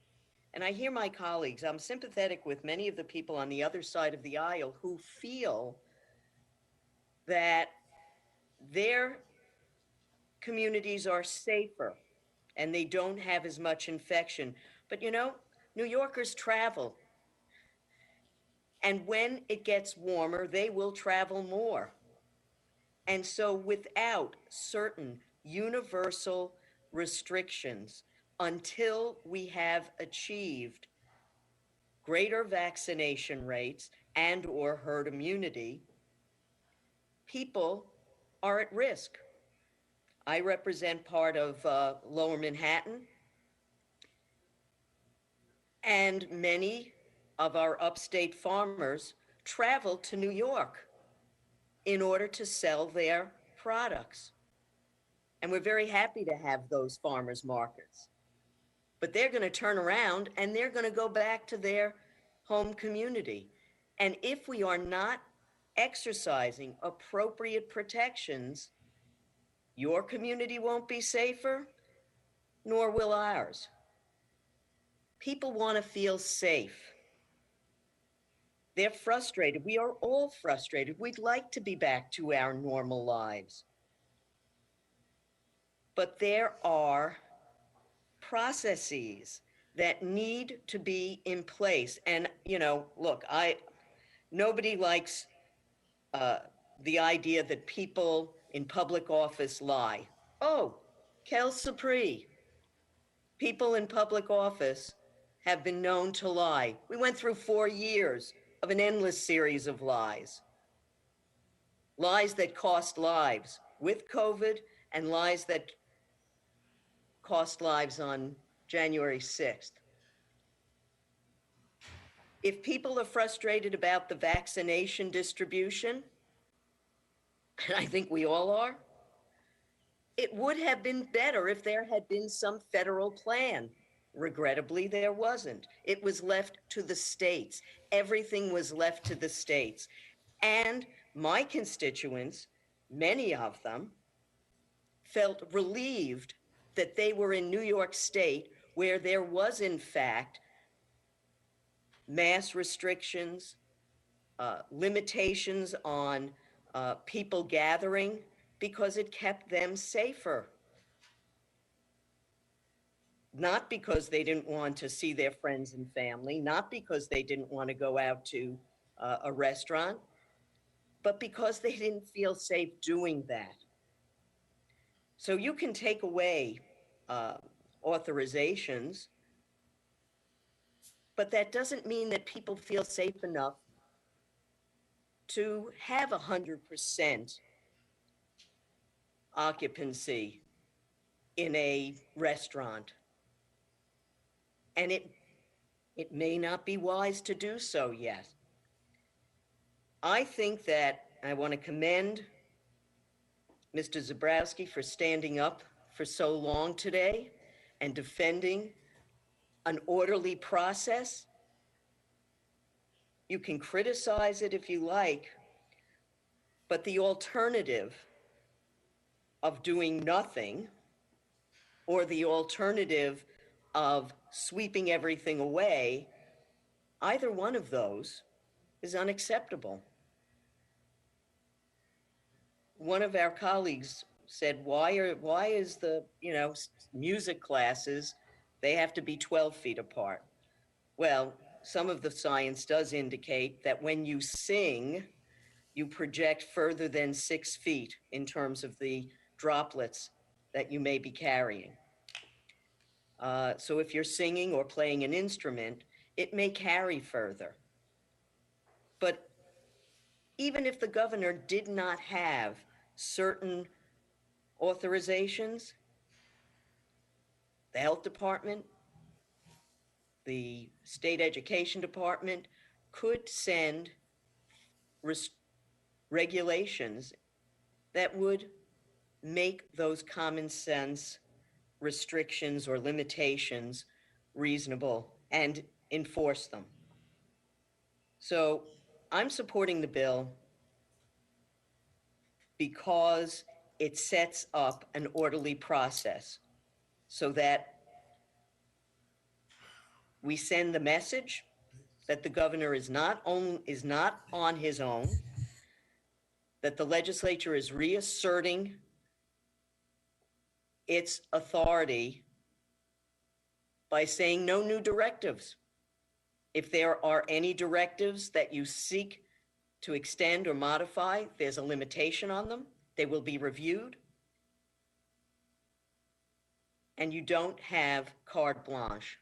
and I hear my colleagues, I'm sympathetic with many of the people on the other side of the aisle who feel that their communities are safer and they don't have as much infection. But you know, New Yorkers travel. And when it gets warmer, they will travel more. And so without certain universal restrictions, until we have achieved greater vaccination rates and or herd immunity, people are at risk. I represent part of Lower Manhattan, and many of our upstate farmers travel to New York in order to sell their products. And we're very happy to have those farmers markets. But they're going to turn around and they're going to go back to their home community. And if we are not exercising appropriate protections, your community won't be safer, nor will ours. People want to feel safe. They're frustrated. We are all frustrated. We'd like to be back to our normal lives. But there are processes that need to be in place. And, you know, look, nobody likes the idea that people in public office lie. Oh, Kel Supri. People in public office have been known to lie. We went through 4 years of an endless series of lies. Lies that cost lives with COVID and lies that cost lives on January 6th. If people are frustrated about the vaccination distribution, and I think we all are, it would have been better if there had been some federal plan. Regrettably, there wasn't. It was left to the states. Everything was left to the states. And my constituents, many of them, felt relieved that they were in New York State, where there was, in fact, mass restrictions, limitations on people gathering, because it kept them safer. Not because they didn't want to see their friends and family, not because they didn't want to go out to a restaurant, but because they didn't feel safe doing that. So you can take away authorizations, but that doesn't mean that people feel safe enough to have 100% occupancy in a restaurant. And it may not be wise to do so yet. I think that I want to commend Mr. Zabrowski for standing up for so long today and defending an orderly process. You can criticize it if you like, but the alternative of doing nothing or the alternative of sweeping everything away, either one of those is unacceptable. One of our colleagues said, why is the, music classes, they have to be 12 feet apart? Well, some of the science does indicate that when you sing, you project further than 6 feet in terms of the droplets that you may be carrying. So if you're singing or playing an instrument, it may carry further. But even if the governor did not have certain authorizations, the health department, the state education department could send regulations that would make those common sense restrictions or limitations reasonable and enforce them. So I'm supporting the bill because it sets up an orderly process so that we send the message that the governor is not on his own, that the legislature is reasserting its authority by saying no new directives. If there are any directives that you seek to extend or modify, there's a limitation on them. They will be reviewed. And you don't have carte blanche.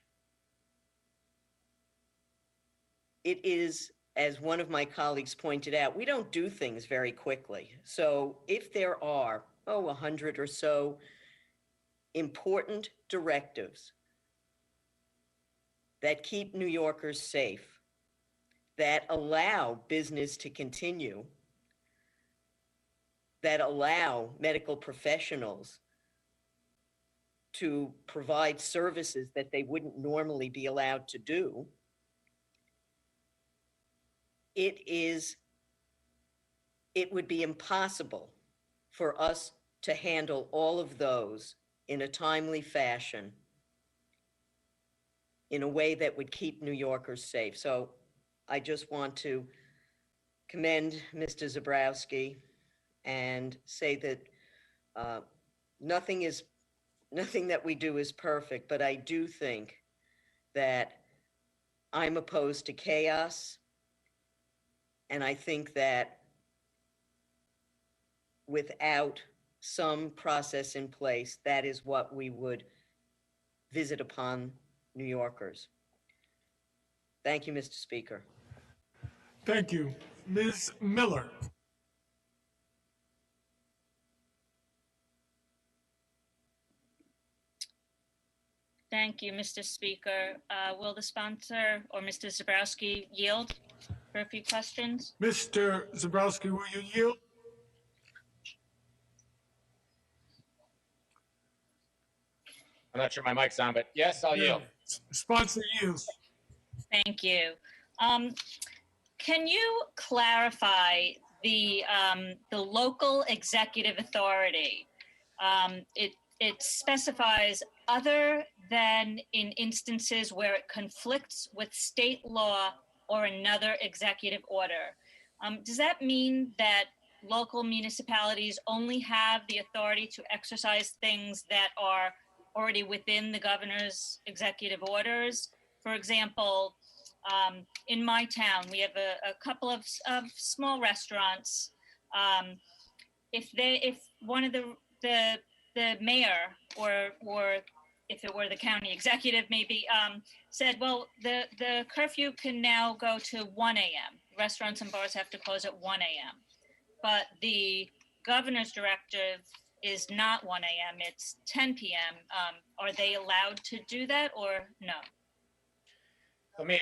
It is, as one of my colleagues pointed out, we don't do things very quickly. So if there are, 100 or so important directives that keep New Yorkers safe, that allow business to continue, that allow medical professionals to provide services that they wouldn't normally be allowed to do, it would be impossible for us to handle all of those in a timely fashion, in a way that would keep New Yorkers safe. So I just want to commend Mr. Zabrowski and say that nothing that we do is perfect, but I do think that I'm opposed to chaos. And I think that without some process in place, that is what we would visit upon New Yorkers. Thank you, Mr. Speaker. Thank you. Ms. Miller. Thank you, Mr. Speaker. Will the sponsor or Mr. Zabrowski yield for a few questions? Mr. Zabrowski, will you yield? I'm not sure my mic's on, but yes, I'll yield. Sponsor yields. Thank you. Can you clarify the local executive authority? It specifies other than in instances where it conflicts with state law or another executive order. Does that mean that local municipalities only have the authority to exercise things that are already within the governor's executive orders? For example, in my town, we have a couple of small restaurants. If one of the mayor or if it were the county executive maybe said, well, the curfew can now go to 1 a.m. Restaurants and bars have to close at 1 a.m. But the governor's directive is not 1 a.m., it's 10 p.m. Are they allowed to do that or no? Let me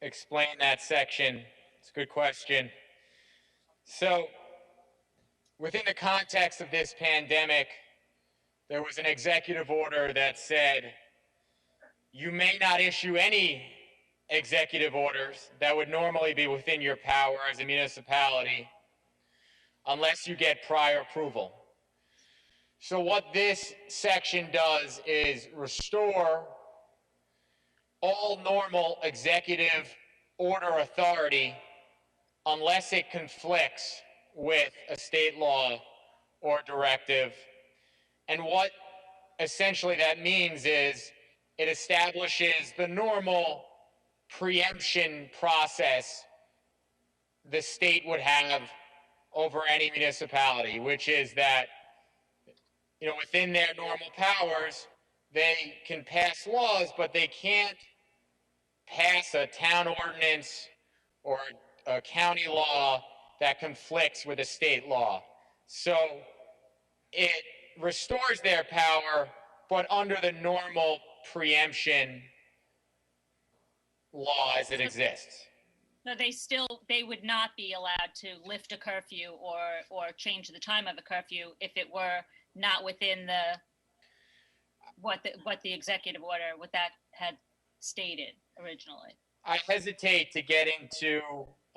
explain that section. It's a good question. So, within the context of this pandemic, there was an executive order that said you may not issue any executive orders that would normally be within your power as a municipality unless you get prior approval. So what this section does is restore all normal executive order authority unless it conflicts with a state law or directive. And what essentially that means is it establishes the normal preemption process the state would have over any municipality, which is that, within their normal powers, they can pass laws, but they can't pass a town ordinance or a county law that conflicts with a state law. So it restores their power, but under the normal preemption law as it exists. So they would not be allowed to lift a curfew or change the time of a curfew if it were not within what the executive order, what that had stated originally. I hesitate to get into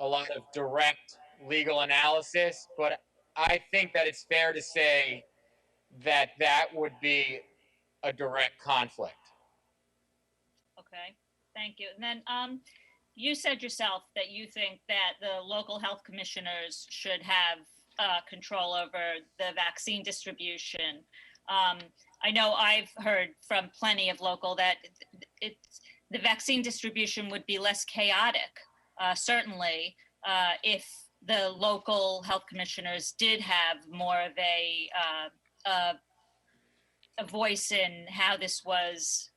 a lot of direct legal analysis, but I think that it's fair to say that that would be a direct conflict. Okay, thank you. And then you said yourself that you think that the local health commissioners should have control over the vaccine distribution. I know I've heard from plenty of local that the vaccine distribution would be less chaotic, certainly, if the local health commissioners did have more of a voice in how this was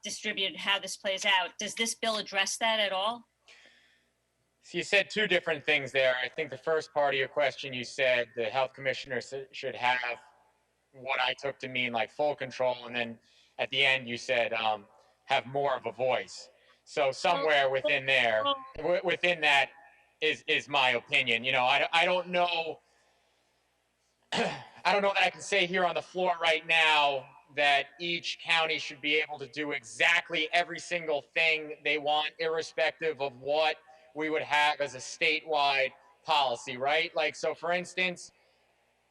distributed, how this plays out. Does this bill address that at all? So you said two different things there. I think the first part of your question, you said the health commissioners should have what I took to mean like full control, and then at the end you said have more of a voice. So somewhere within there, within that is my opinion. I don't know. I don't know that I can say here on the floor right now that each county should be able to do exactly every single thing they want, irrespective of what we would have as a statewide policy, right? Like, so for instance,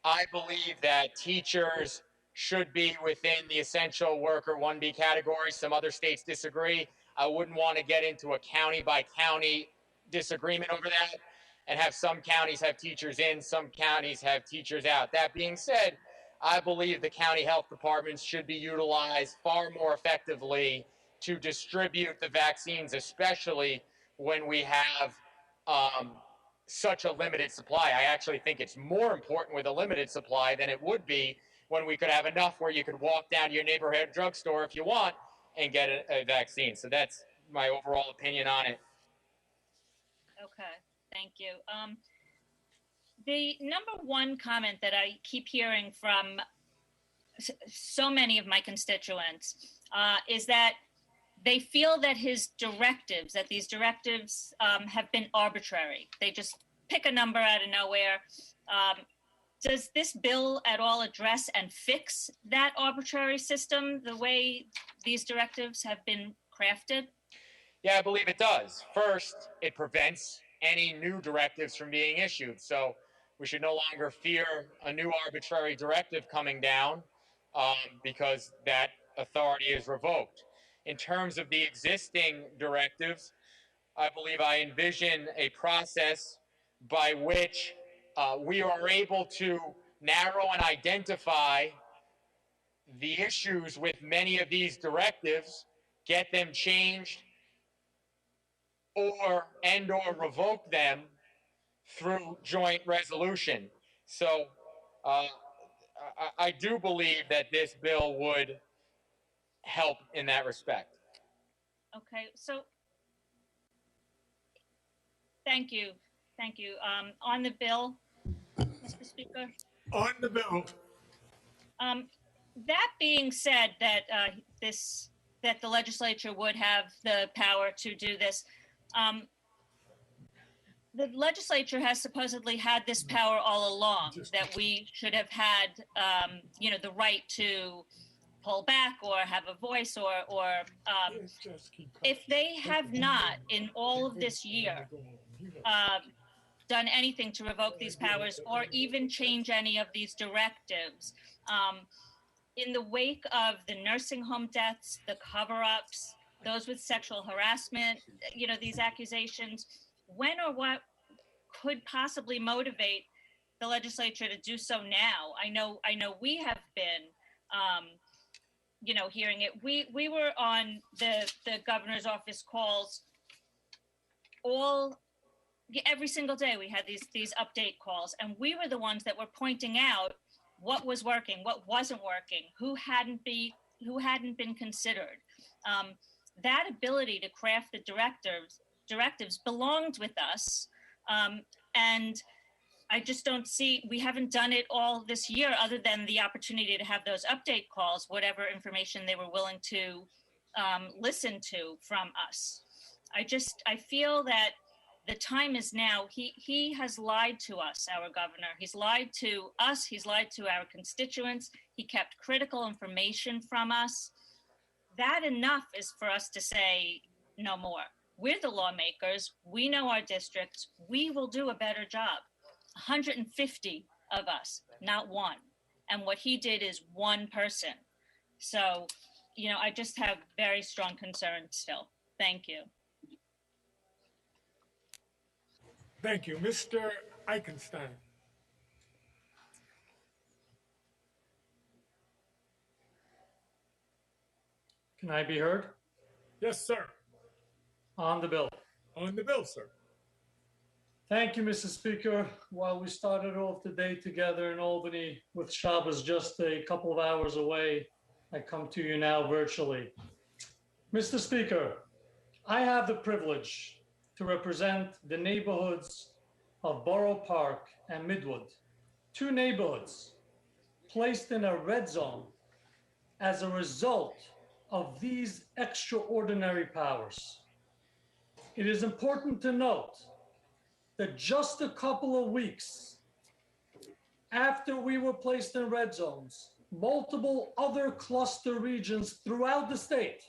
I believe that teachers should be within the essential worker 1B category. Some other states disagree. I wouldn't want to get into a county by county disagreement over that and have some counties have teachers in, some counties have teachers out. That being said, I believe the county health departments should be utilized far more effectively to distribute the vaccines, especially when we have such a limited supply. I actually think it's more important with a limited supply than it would be when we could have enough where you could walk down to your neighborhood drugstore if you want and get a vaccine. So that's my overall opinion on it. Okay, thank you. The number one comment that I keep hearing from so many of my constituents is that they feel that these directives have been arbitrary. They just pick a number out of nowhere. Does this bill at all address and fix that arbitrary system, the way these directives have been crafted? Yeah, I believe it does. First, it prevents any new directives from being issued. So we should no longer fear a new arbitrary directive coming down because that authority is revoked. In terms of the existing directives, I believe I envision a process by which we are able to narrow and identify the issues with many of these directives, get them changed, or revoke them through joint resolution. So I do believe that this bill would help in that respect. Okay, so thank you. On the bill, Mr. Speaker? On the bill. That being said, that that the legislature would have the power to do this, the legislature has supposedly had this power all along, that we should have had, the right to pull back or have a voice or if they have not in all of this year done anything to revoke these powers or even change any of these directives, in the wake of the nursing home deaths, the cover-ups, those with sexual harassment, these accusations, when or what could possibly motivate the legislature to do so now? I know we have been, hearing it. We were on the governor's office calls every single day. We had these update calls, and we were the ones that were pointing out what was working, what wasn't working, who hadn't been considered. That ability to craft the directives belonged with us, and I just don't see, we haven't done it all this year other than the opportunity to have those update calls, whatever information they were willing to listen to from us. I feel that the time is now. He has lied to us, our governor. He's lied to us. He's lied to our constituents. He kept critical information from us. That enough is for us to say no more. We're the lawmakers. We know our districts. We will do a better job. 150 of us, not one. And what he did is one person. So, I just have very strong concerns still. Thank you. Thank you. Mr. Eichenstein. Can I be heard? Yes, sir. On the bill. On the bill, sir. Thank you, Mr. Speaker. While we started off the day together in Albany with Shabbos just a couple of hours away, I come to you now virtually. Mr. Speaker, I have the privilege to represent the neighborhoods of Borough Park and Midwood, two neighborhoods placed in a red zone as a result of these extraordinary powers. It is important to note that just a couple of weeks after we were placed in red zones, multiple other cluster regions throughout the state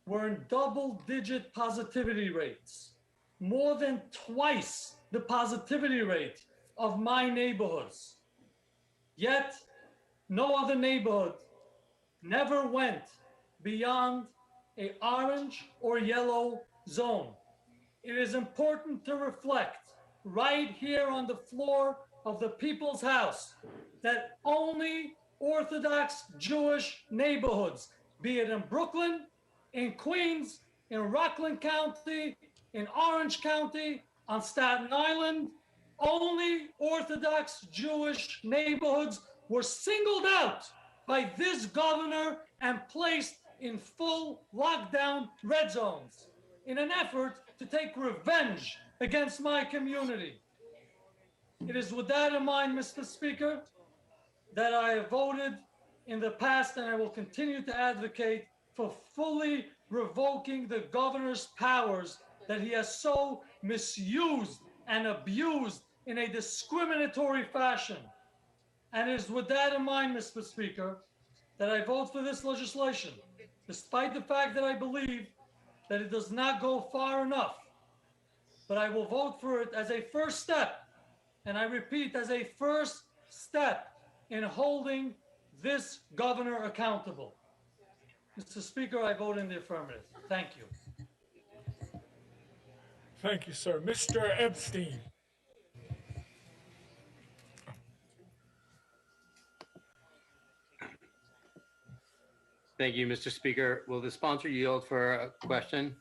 were in double-digit positivity rates, more than twice the positivity rate of my neighborhoods. Yet, no other neighborhood never went beyond an orange or yellow zone. It is important to reflect right here on the floor of the People's House that only Orthodox Jewish neighborhoods, be it in Brooklyn, in Queens, in Rockland County, in Orange County, on Staten Island, only Orthodox Jewish neighborhoods were singled out by this governor and placed in full lockdown red zones in an effort to take revenge against my community. It is with that in mind, Mr. Speaker, that I have voted in the past and I will continue to advocate for fully revoking the governor's powers that he has so misused and abused in a discriminatory fashion. And it is with that in mind, Mr. Speaker, that I vote for this legislation, despite the fact that I believe that it does not go far enough. But I will vote for it as a first step, and I repeat, as a first step in holding this governor accountable. Mr. Speaker, I vote in the affirmative. Thank you. Thank you, sir. Mr. Epstein. Thank you, Mr. Speaker. Will the sponsor yield for a question?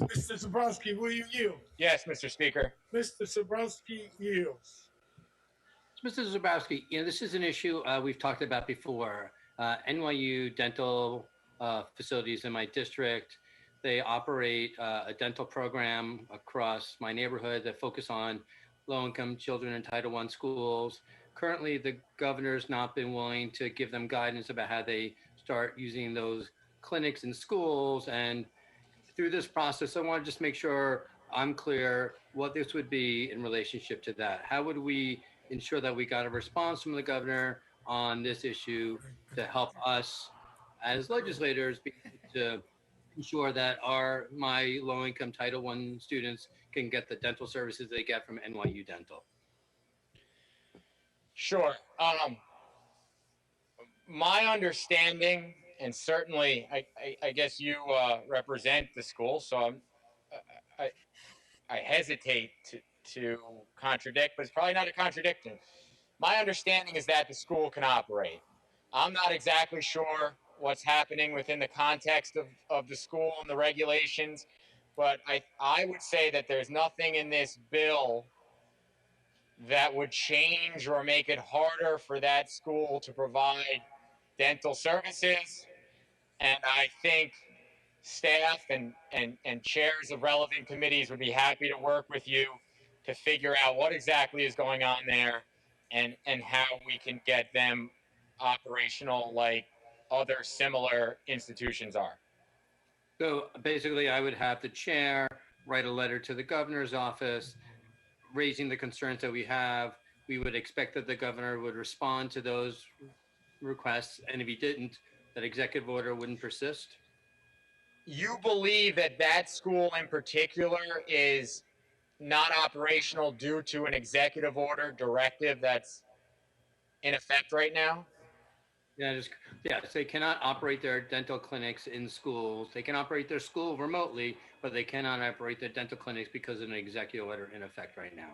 Mr. Zabrowski, will you yield? Yes, Mr. Speaker. Mr. Zabrowski yields. Mr. Zabrowski, this is an issue we've talked about before. NYU dental facilities in my district, they operate a dental program across my neighborhood that focus on low-income children in Title I schools. Currently, the governor's not been willing to give them guidance about how they start using those clinics in schools. And through this process, I want to just make sure I'm clear what this would be in relationship to that. How would we ensure that we got a response from the governor on this issue to help us as legislators be able to ensure that my low-income Title I students can get the dental services they get from NYU Dental? Sure. My understanding, and certainly I guess you represent the school, so I hesitate to contradict, but it's probably not a contradiction. My understanding is that the school can operate. I'm not exactly sure what's happening within the context of the school and the regulations, but I would say that there's nothing in this bill that would change or make it harder for that school to provide dental services. And I think staff and chairs of relevant committees would be happy to work with you to figure out what exactly is going on there and how we can get them operational like other similar institutions are. So basically, I would have the chair write a letter to the governor's office raising the concerns that we have. We would expect that the governor would respond to those requests, and if he didn't, that executive order wouldn't persist. You believe that that school in particular is not operational due to an executive order directive that's in effect right now? Yes, they cannot operate their dental clinics in schools. They can operate their school remotely, but they cannot operate their dental clinics because of an executive order in effect right now.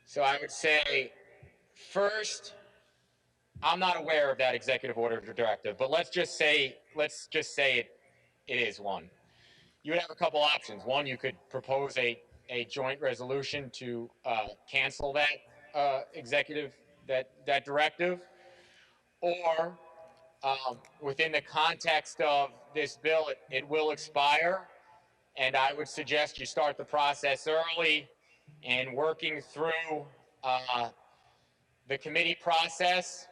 So I would say, first, I'm not aware of that executive order directive, but let's just say it is one. You would have a couple options. One, you could propose a joint resolution to cancel that that directive, or within the context of this bill, it will expire, and I would suggest you start the process early and working through the committee process.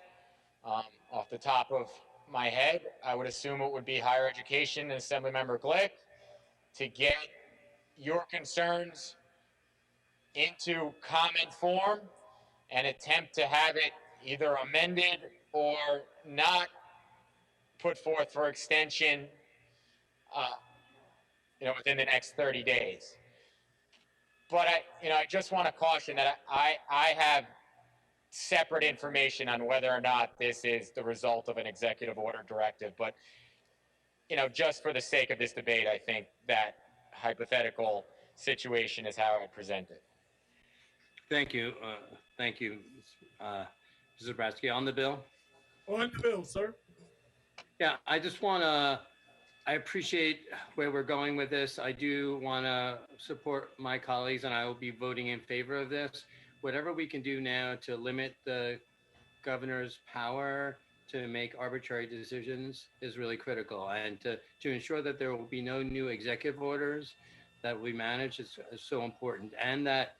Off the top of my head, I would assume it would be Higher Education and Assemblymember Glick to get your concerns into comment form and attempt to have it either amended or not put forth for extension within the next 30 days. But I just want to caution that I have separate information on whether or not this is the result of an executive order directive. But, just for the sake of this debate, I think that hypothetical situation is how I would present it. Thank you. Thank you, Mr. Zabrowski. On the bill? On the bill, sir. Yeah, I just want to, I appreciate where we're going with this. I do want to support my colleagues, and I will be voting in favor of this. Whatever we can do now to limit the governor's power to make arbitrary decisions is really critical, and to ensure that there will be no new executive orders that we manage is so important, and that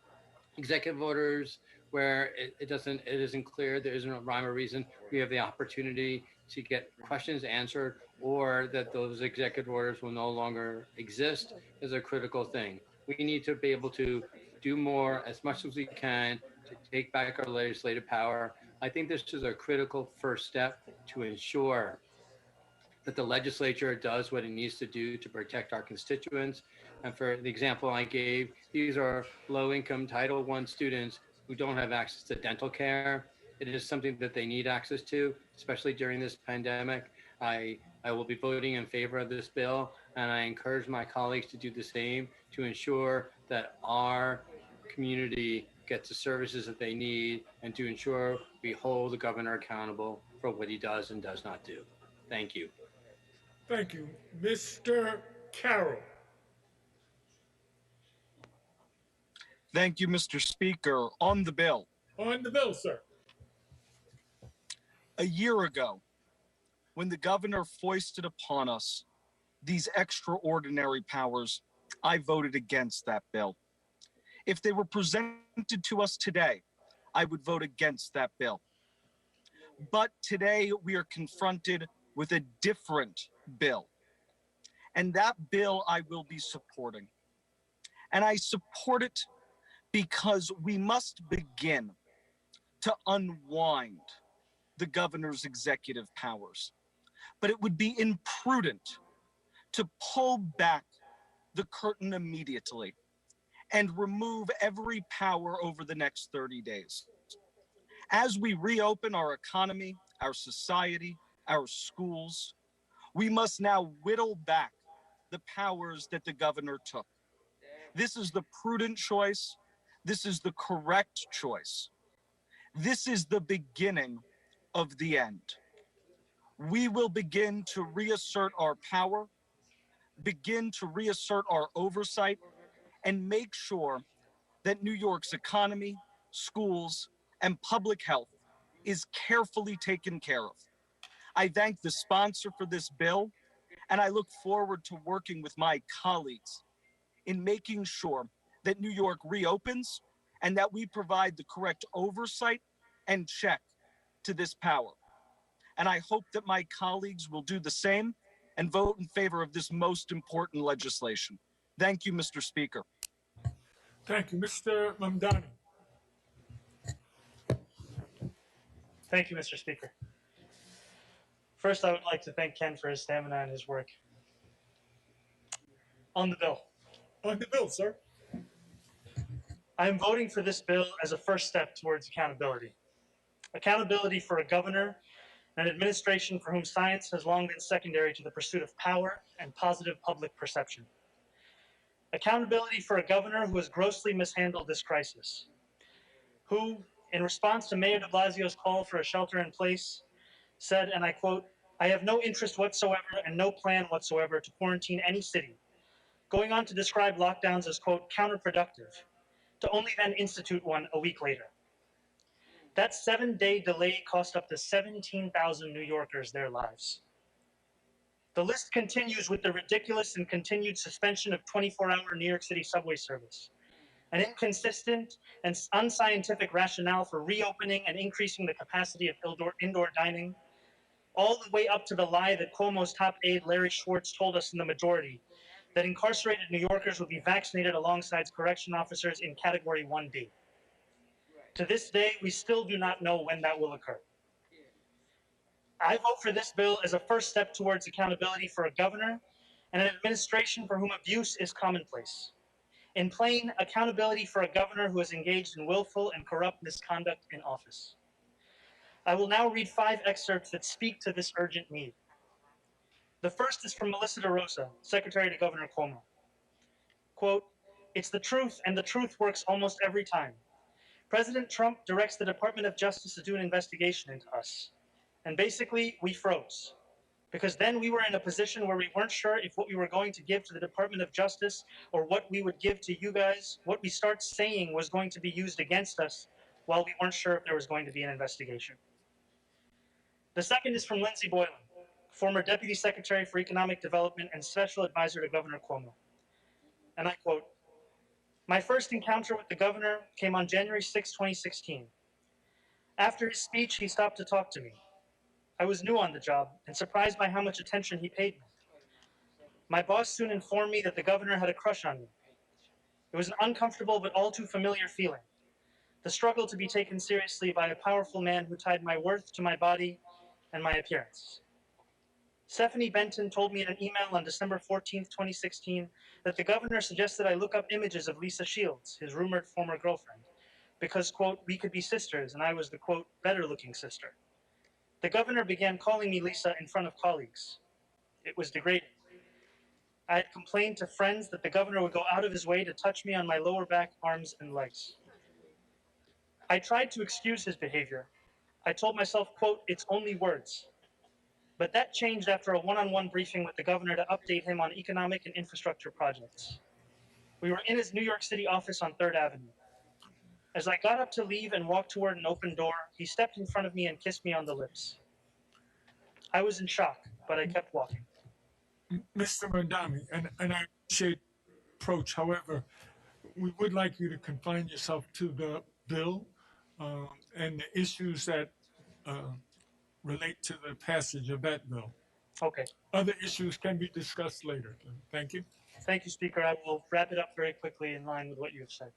executive orders where it isn't clear, there isn't a rhyme or reason, we have the opportunity to get questions answered, or that those executive orders will no longer exist is a critical thing. We need to be able to do more as much as we can to take back our legislative power. I think this is a critical first step to ensure that the legislature does what it needs to do to protect our constituents. And for the example I gave, these are low-income Title I students who don't have access to dental care. It is something that they need access to, especially during this pandemic. I will be voting in favor of this bill, and I encourage my colleagues to do the same to ensure that our community gets the services that they need, and to ensure we hold the governor accountable for what he does and does not do. Thank you. Thank you. Mr. Carroll. Thank you, Mr. Speaker. On the bill. On the bill, sir. A year ago, when the governor foisted upon us these extraordinary powers, I voted against that bill. If they were presented to us today, I would vote against that bill. But today we are confronted with a different bill. And that bill I will be supporting. And I support it because we must begin to unwind the governor's executive powers. But it would be imprudent to pull back the curtain immediately and remove every power over the next 30 days. As we reopen our economy, our society, our schools, we must now whittle back the powers that the governor took. This is the prudent choice. This is the correct choice. This is the beginning of the end. We will begin to reassert our power, begin to reassert our oversight, and make sure that New York's economy, schools, and public health is carefully taken care of. I thank the sponsor for this bill, and I look forward to working with my colleagues in making sure that New York reopens and that we provide the correct oversight and check to this power. And I hope that my colleagues will do the same and vote in favor of this most important legislation. Thank you, Mr. Speaker. Thank you. Mr. Mamdani. Thank you, Mr. Speaker. First, I would like to thank Ken for his stamina and his work. On the bill. On the bill, sir. I am voting for this bill as a first step towards accountability. Accountability for a governor and administration for whom science has long been secondary to the pursuit of power and positive public perception. Accountability for a governor who has grossly mishandled this crisis, who, in response to Mayor de Blasio's call for a shelter in place, said, and I quote, "I have no interest whatsoever and no plan whatsoever to quarantine any city," going on to describe lockdowns as, quote, "counterproductive," to only then institute one a week later. That 7-day delay cost up to 17,000 New Yorkers their lives. The list continues with the ridiculous and continued suspension of 24-hour New York City subway service, an inconsistent and unscientific rationale for reopening and increasing the capacity of indoor dining, all the way up to the lie that Cuomo's top aide Larry Schwartz told us in the majority, that incarcerated New Yorkers would be vaccinated alongside correction officers in Category 1B. To this day, we still do not know when that will occur. I vote for this bill as a first step towards accountability for a governor and an administration for whom abuse is commonplace. In plain, accountability for a governor who has engaged in willful and corrupt misconduct in office. I will now read 5 excerpts that speak to this urgent need. The first is from Melissa DeRosa, Secretary to Governor Cuomo. Quote, "It's the truth, and the truth works almost every time. President Trump directs the Department of Justice to do an investigation into us. And basically, we froze. Because then we were in a position where we weren't sure if what we were going to give to the Department of Justice or what we would give to you guys, what we start saying was going to be used against us while we weren't sure if there was going to be an investigation." The second is from Lindsay Boylan, former Deputy Secretary for Economic Development and Special Advisor to Governor Cuomo. And I quote, "My first encounter with the governor came on January 6, 2016. After his speech, he stopped to talk to me. I was new on the job and surprised by how much attention he paid me. My boss soon informed me that the governor had a crush on me. It was an uncomfortable but all too familiar feeling. The struggle to be taken seriously by a powerful man who tied my worth to my body and my appearance. Stephanie Benton told me in an email on December 14th, 2016, that the governor suggested I look up images of Lisa Shields, his rumored former girlfriend, because, quote, we could be sisters, and I was the, quote, better-looking sister. The governor began calling me Lisa in front of colleagues. It was degrading. I had complained to friends that the governor would go out of his way to touch me on my lower back, arms, and legs. I tried to excuse his behavior. I told myself, quote, it's only words. But that changed after a one-on-one briefing with the governor to update him on economic and infrastructure projects. We were in his New York City office on 3rd Avenue. As I got up to leave and walk toward an open door, he stepped in front of me and kissed me on the lips. I was in shock, but I kept walking. Mr. Mondami, and I appreciate the approach. However, we would like you to confine yourself to the bill and the issues that relate to the passage of that bill. Okay. Other issues can be discussed later. Thank you. Thank you, Speaker. I will wrap it up very quickly in line with what you have said.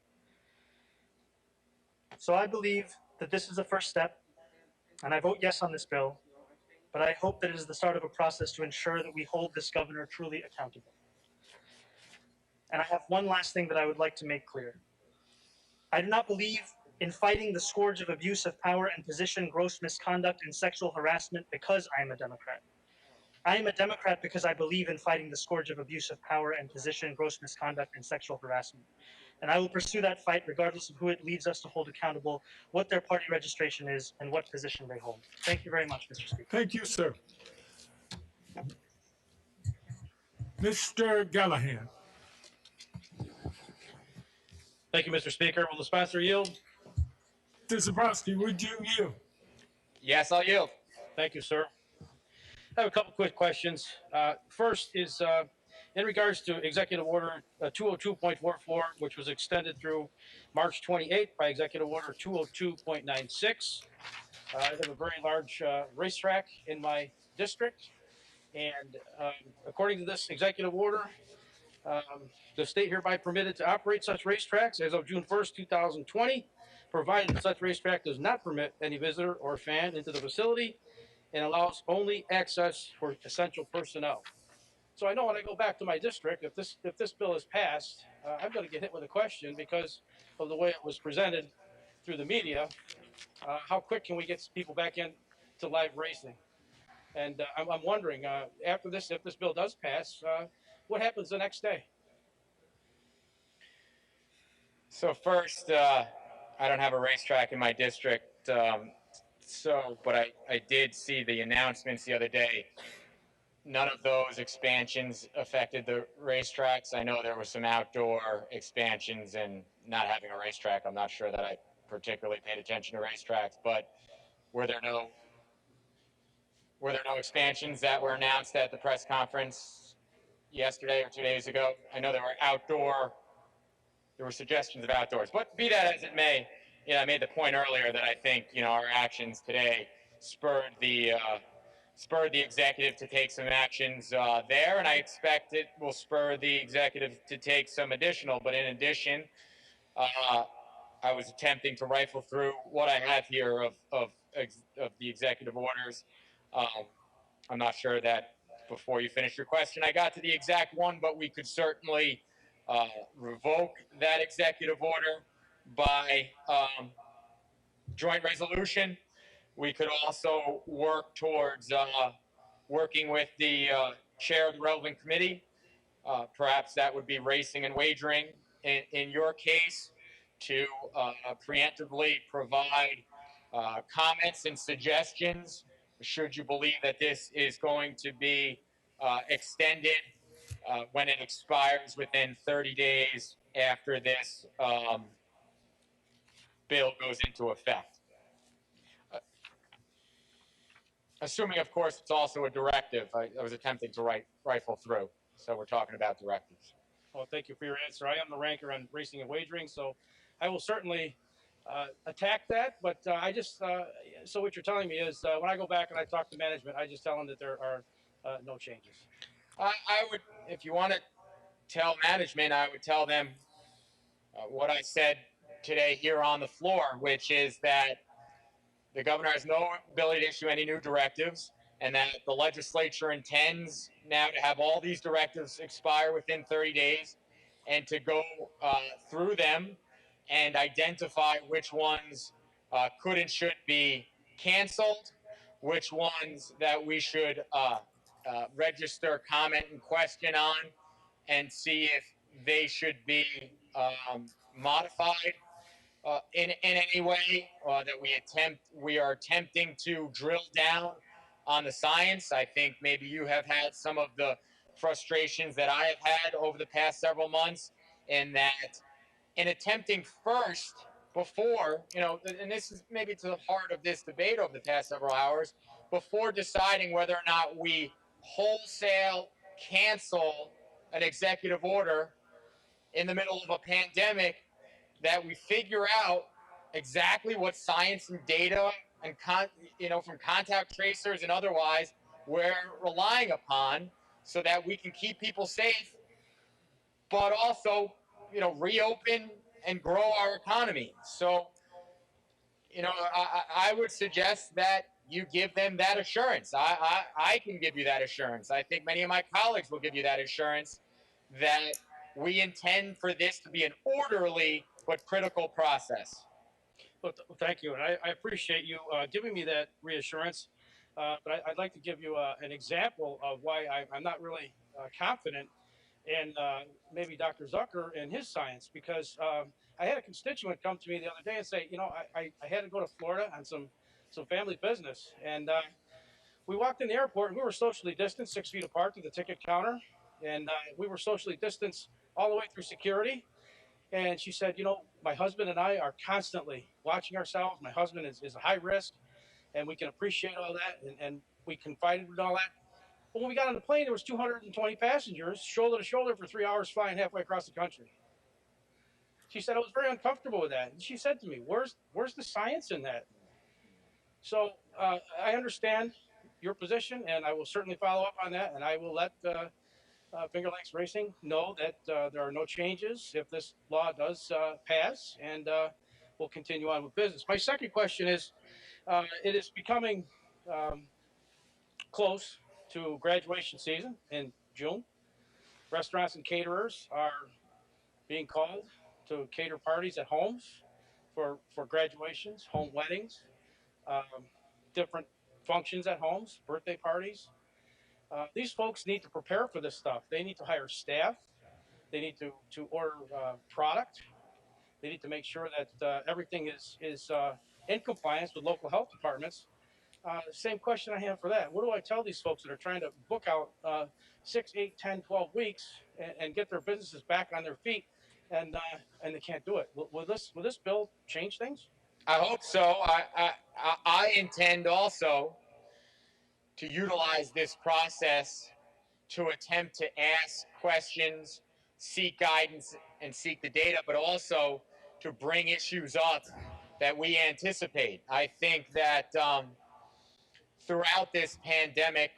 So I believe that this is the first step, and I vote yes on this bill, but I hope that it is the start of a process to ensure that we hold this governor truly accountable. And I have one last thing that I would like to make clear. I do not believe in fighting the scourge of abuse of power and position, gross misconduct, and sexual harassment because I am a Democrat. I am a Democrat because I believe in fighting the scourge of abuse of power and position, gross misconduct, and sexual harassment. And I will pursue that fight regardless of who it leads us to hold accountable, what their party registration is, and what position they hold. Thank you very much, Mr. Speaker. Thank you, sir. Mr. Gallahan. Thank you, Mr. Speaker. Will the sponsor yield? Mr. Zabrowski, would you yield? Yes, I'll yield. Thank you, sir. I have a couple quick questions. First is in regards to Executive Order 202.44, which was extended through March 28th by Executive Order 202.96. I have a very large racetrack in my district, and according to this executive order, the state hereby permitted to operate such racetracks as of June 1st, 2020, provided that such racetrack does not permit any visitor or fan into the facility and allows only access for essential personnel. So I know when I go back to my district, if this bill is passed, I'm going to get hit with a question because of the way it was presented through the media. How quick can we get people back in to live racing? And I'm wondering, after this, if this bill does pass, what happens the next day? So first, I don't have a racetrack in my district, but I did see the announcements the other day. None of those expansions affected the racetracks. I know there were some outdoor expansions and not having a racetrack. I'm not sure that I particularly paid attention to racetracks, but were there no expansions that were announced at the press conference yesterday or 2 days ago? I know there were suggestions of outdoors, but be that as it may, I made the point earlier that I think, our actions today spurred the executive to take some actions there, and I expect it will spur the executive to take some additional. But in addition, I was attempting to rifle through what I have here of the executive orders. I'm not sure that before you finish your question I got to the exact one, but we could certainly revoke that executive order by joint resolution. We could also work towards working with the chair of the relevant committee. Perhaps that would be racing and wagering in your case, to preemptively provide comments and suggestions should you believe that this is going to be extended when it expires within 30 days after this bill goes into effect. Assuming, of course, it's also a directive. I was attempting to rifle through. So we're talking about directives. Well, thank you for your answer. I am the ranker on racing and wagering, so I will certainly attack that. But so what you're telling me is when I go back and I talk to management, I just tell them that there are no changes. I would, if you want to tell management, I would tell them what I said today here on the floor, which is that the governor has no ability to issue any new directives, and that the legislature intends now to have all these directives expire within 30 days and to go through them and identify which ones could and should be canceled, which ones that we should register, comment, and question on, and see if they should be modified in any way that we are attempting to drill down on the science. I think maybe you have had some of the frustrations that I have had over the past several months, in that in attempting first before, and this is maybe to the heart of this debate over the past several hours, before deciding whether or not we wholesale cancel an executive order in the middle of a pandemic, that we figure out exactly what science and data and from contact tracers and otherwise we're relying upon, so that we can keep people safe, but also reopen and grow our economy. So I would suggest that you give them that assurance. I can give you that assurance. I think many of my colleagues will give you that assurance, that we intend for this to be an orderly but critical process. Well, thank you, and I appreciate you giving me that reassurance. But I'd like to give you an example of why I'm not really confident in maybe Dr. Zucker and his science, because I had a constituent come to me the other day and say, I had to go to Florida on some family business, and we walked in the airport and we were socially distanced, 6 feet apart to the ticket counter, and we were socially distanced all the way through security. And she said, my husband and I are constantly watching ourselves. My husband is a high risk, and we can appreciate all that, and we confided in all that. But when we got on the plane, there was 220 passengers, shoulder to shoulder for 3 hours, flying halfway across the country. She said, I was very uncomfortable with that. And she said to me, where's the science in that? So I understand your position, and I will certainly follow up on that, and I will let Finger Lakes Racing know that there are no changes if this law does pass, and we'll continue on with business. My second question is, it is becoming close to graduation season in June. Restaurants and caterers are being called to cater parties at homes for graduations, home weddings, different functions at homes, birthday parties. These folks need to prepare for this stuff. They need to hire staff. They need to order product. They need to make sure that everything is in compliance with local health departments. Same question I have for that. What do I tell these folks that are trying to book out 6, 8, 10, 12 weeks and get their businesses back on their feet, and they can't do it? Will this bill change things? I hope so. I intend also to utilize this process to attempt to ask questions, seek guidance, and seek the data, but also to bring issues up that we anticipate. I think that throughout this pandemic,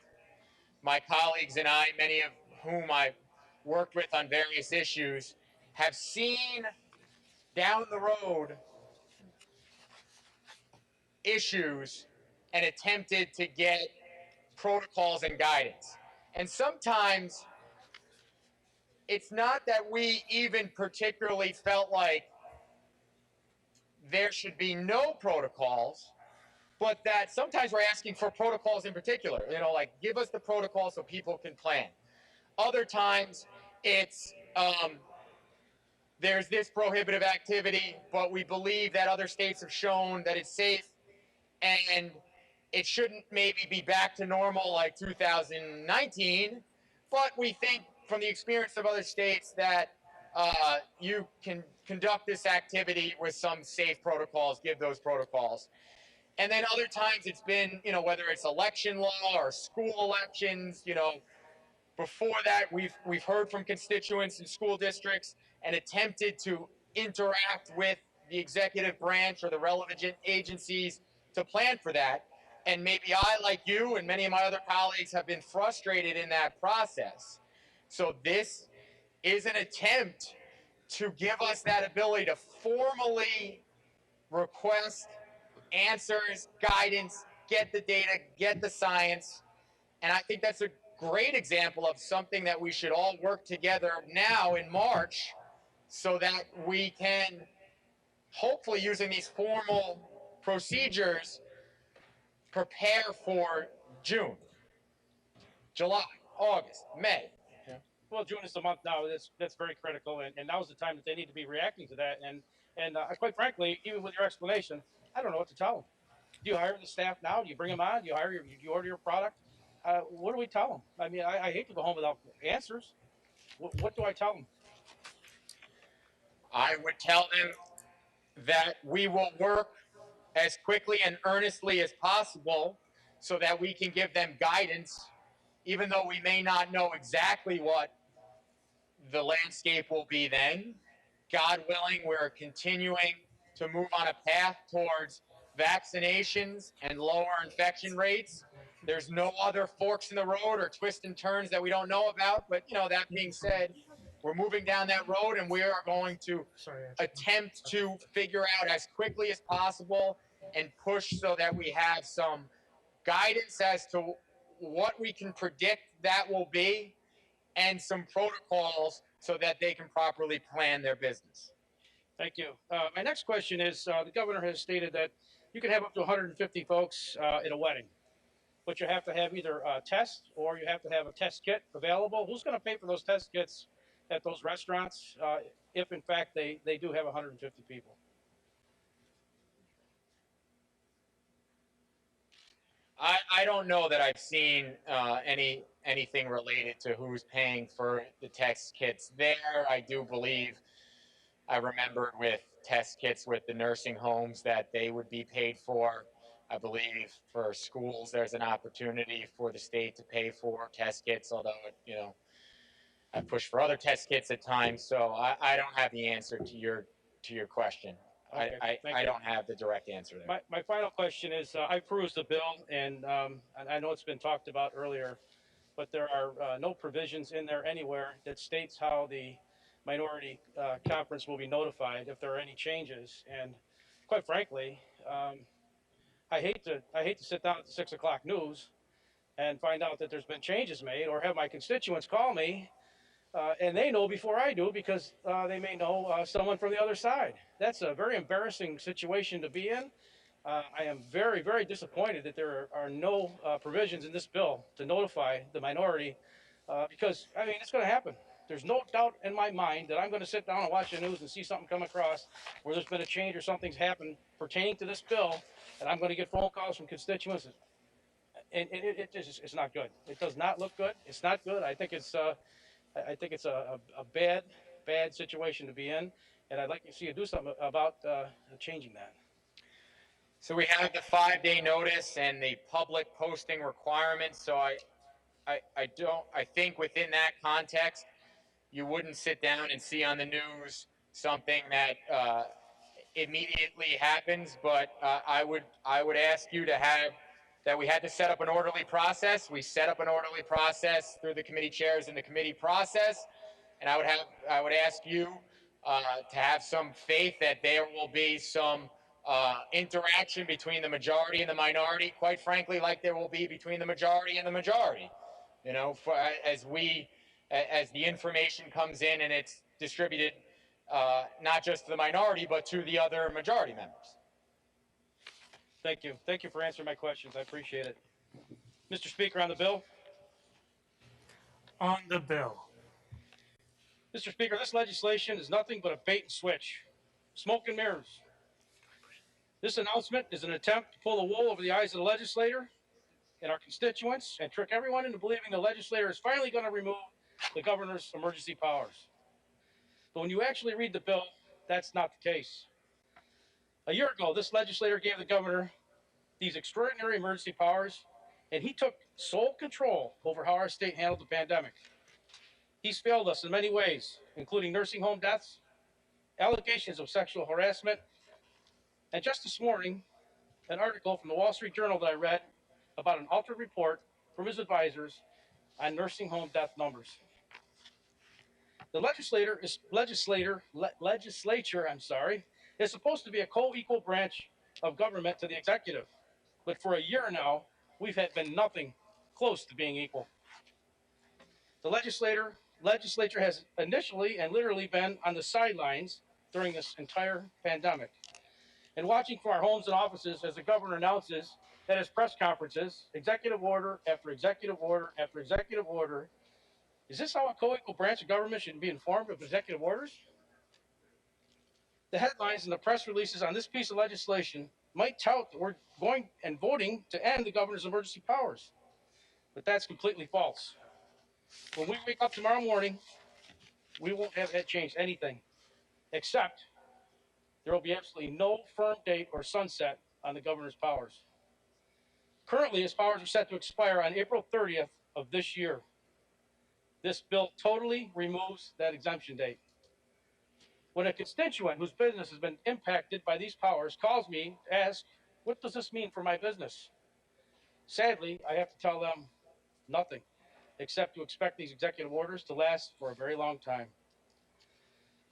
my colleagues and I, many of whom I've worked with on various issues, have seen down the road issues and attempted to get protocols and guidance. And sometimes it's not that we even particularly felt like there should be no protocols, but that sometimes we're asking for protocols in particular, like give us the protocol so people can plan. Other times it's there's this prohibitive activity, but we believe that other states have shown that it's safe and it shouldn't maybe be back to normal like 2019, but we think from the experience of other states that you can conduct this activity with some safe protocols, give those protocols. And then other times it's been, whether it's election law or school elections, before that we've heard from constituents in school districts and attempted to interact with the executive branch or the relevant agencies to plan for that. And maybe I, like you and many of my other colleagues, have been frustrated in that process. So this is an attempt to give us that ability to formally request answers, guidance, get the data, get the science. And I think that's a great example of something that we should all work together now in March so that we can, hopefully using these formal procedures, prepare for June, July, August, May. Well, June is the month now. That's very critical, and now's the time that they need to be reacting to that. And quite frankly, even with your explanation, I don't know what to tell them. Do you hire the staff now? Do you bring them on? Do you order your product? What do we tell them? I mean, I hate to go home without answers. What do I tell them? I would tell them that we will work as quickly and earnestly as possible so that we can give them guidance, even though we may not know exactly what the landscape will be then. God willing, we're continuing to move on a path towards vaccinations and lower infection rates. There's no other forks in the road or twists and turns that we don't know about. But, that being said, we're moving down that road and we are going to attempt to figure out as quickly as possible and push so that we have some guidance as to what we can predict that will be and some protocols so that they can properly plan their business. Thank you. My next question is, the governor has stated that you can have up to 150 folks at a wedding, but you have to have either a test or you have to have a test kit available. Who's going to pay for those test kits at those restaurants if, in fact, they do have 150 people? I don't know that I've seen anything related to who's paying for the test kits there. I do believe I remembered with test kits with the nursing homes that they would be paid for. I believe for schools there's an opportunity for the state to pay for test kits, although I push for other test kits at times. So I don't have the answer to your question. Okay, I don't have the direct answer there. My final question is, I perused the bill, and I know it's been talked about earlier, but there are no provisions in there anywhere that states how the minority conference will be notified if there are any changes. And quite frankly, I hate to sit down at the 6 o'clock news and find out that there's been changes made, or have my constituents call me and they know before I do because they may know someone from the other side. That's a very embarrassing situation to be in. I am very, very disappointed that there are no provisions in this bill to notify the minority because, I mean, it's going to happen. There's no doubt in my mind that I'm going to sit down and watch the news and see something come across where there's been a change or something's happened pertaining to this bill, and I'm going to get phone calls from constituents. And it's not good. It does not look good. It's not good. I think it's a bad situation to be in, and I'd like to see you do something about changing that. So we have the 5-day notice and the public posting requirements. So I think within that context, you wouldn't sit down and see on the news something that immediately happens. But I would ask you to have that we had to set up an orderly process. We set up an orderly process through the committee chairs in the committee process, and I would ask you to have some faith that there will be some interaction between the majority and the minority, quite frankly, like there will be between the majority and the majority. As the information comes in and it's distributed, not just to the minority, but to the other majority members. Thank you. Thank you for answering my questions. I appreciate it. Mr. Speaker, on the bill. On the bill. Mr. Speaker, this legislation is nothing but a bait and switch. Smoke and mirrors. This announcement is an attempt to pull the wool over the eyes of the legislator and our constituents and trick everyone into believing the legislator is finally going to remove the governor's emergency powers. But when you actually read the bill, that's not the case. A year ago, this legislator gave the governor these extraordinary emergency powers, and he took sole control over how our state handled the pandemic. He's failed us in many ways, including nursing home deaths, allegations of sexual harassment, and just this morning, an article from the Wall Street Journal that I read about an altered report from his advisors on nursing home death numbers. The legislature is supposed to be a co-equal branch of government to the executive, but for a year now, we've been nothing close to being equal. The legislature has initially and literally been on the sidelines during this entire pandemic, and watching from our homes and offices as the governor announces at his press conferences, executive order after executive order after executive order. Is this how a co-equal branch of government should be informed of executive orders? The headlines and the press releases on this piece of legislation might tout that we're going and voting to end the governor's emergency powers, but that's completely false. When we wake up tomorrow morning, we won't have changed anything, except there will be absolutely no firm date or sunset on the governor's powers. Currently, his powers are set to expire on April 30th of this year. This bill totally removes that exemption date. When a constituent whose business has been impacted by these powers calls me to ask, what does this mean for my business? Sadly, I have to tell them nothing, except to expect these executive orders to last for a very long time.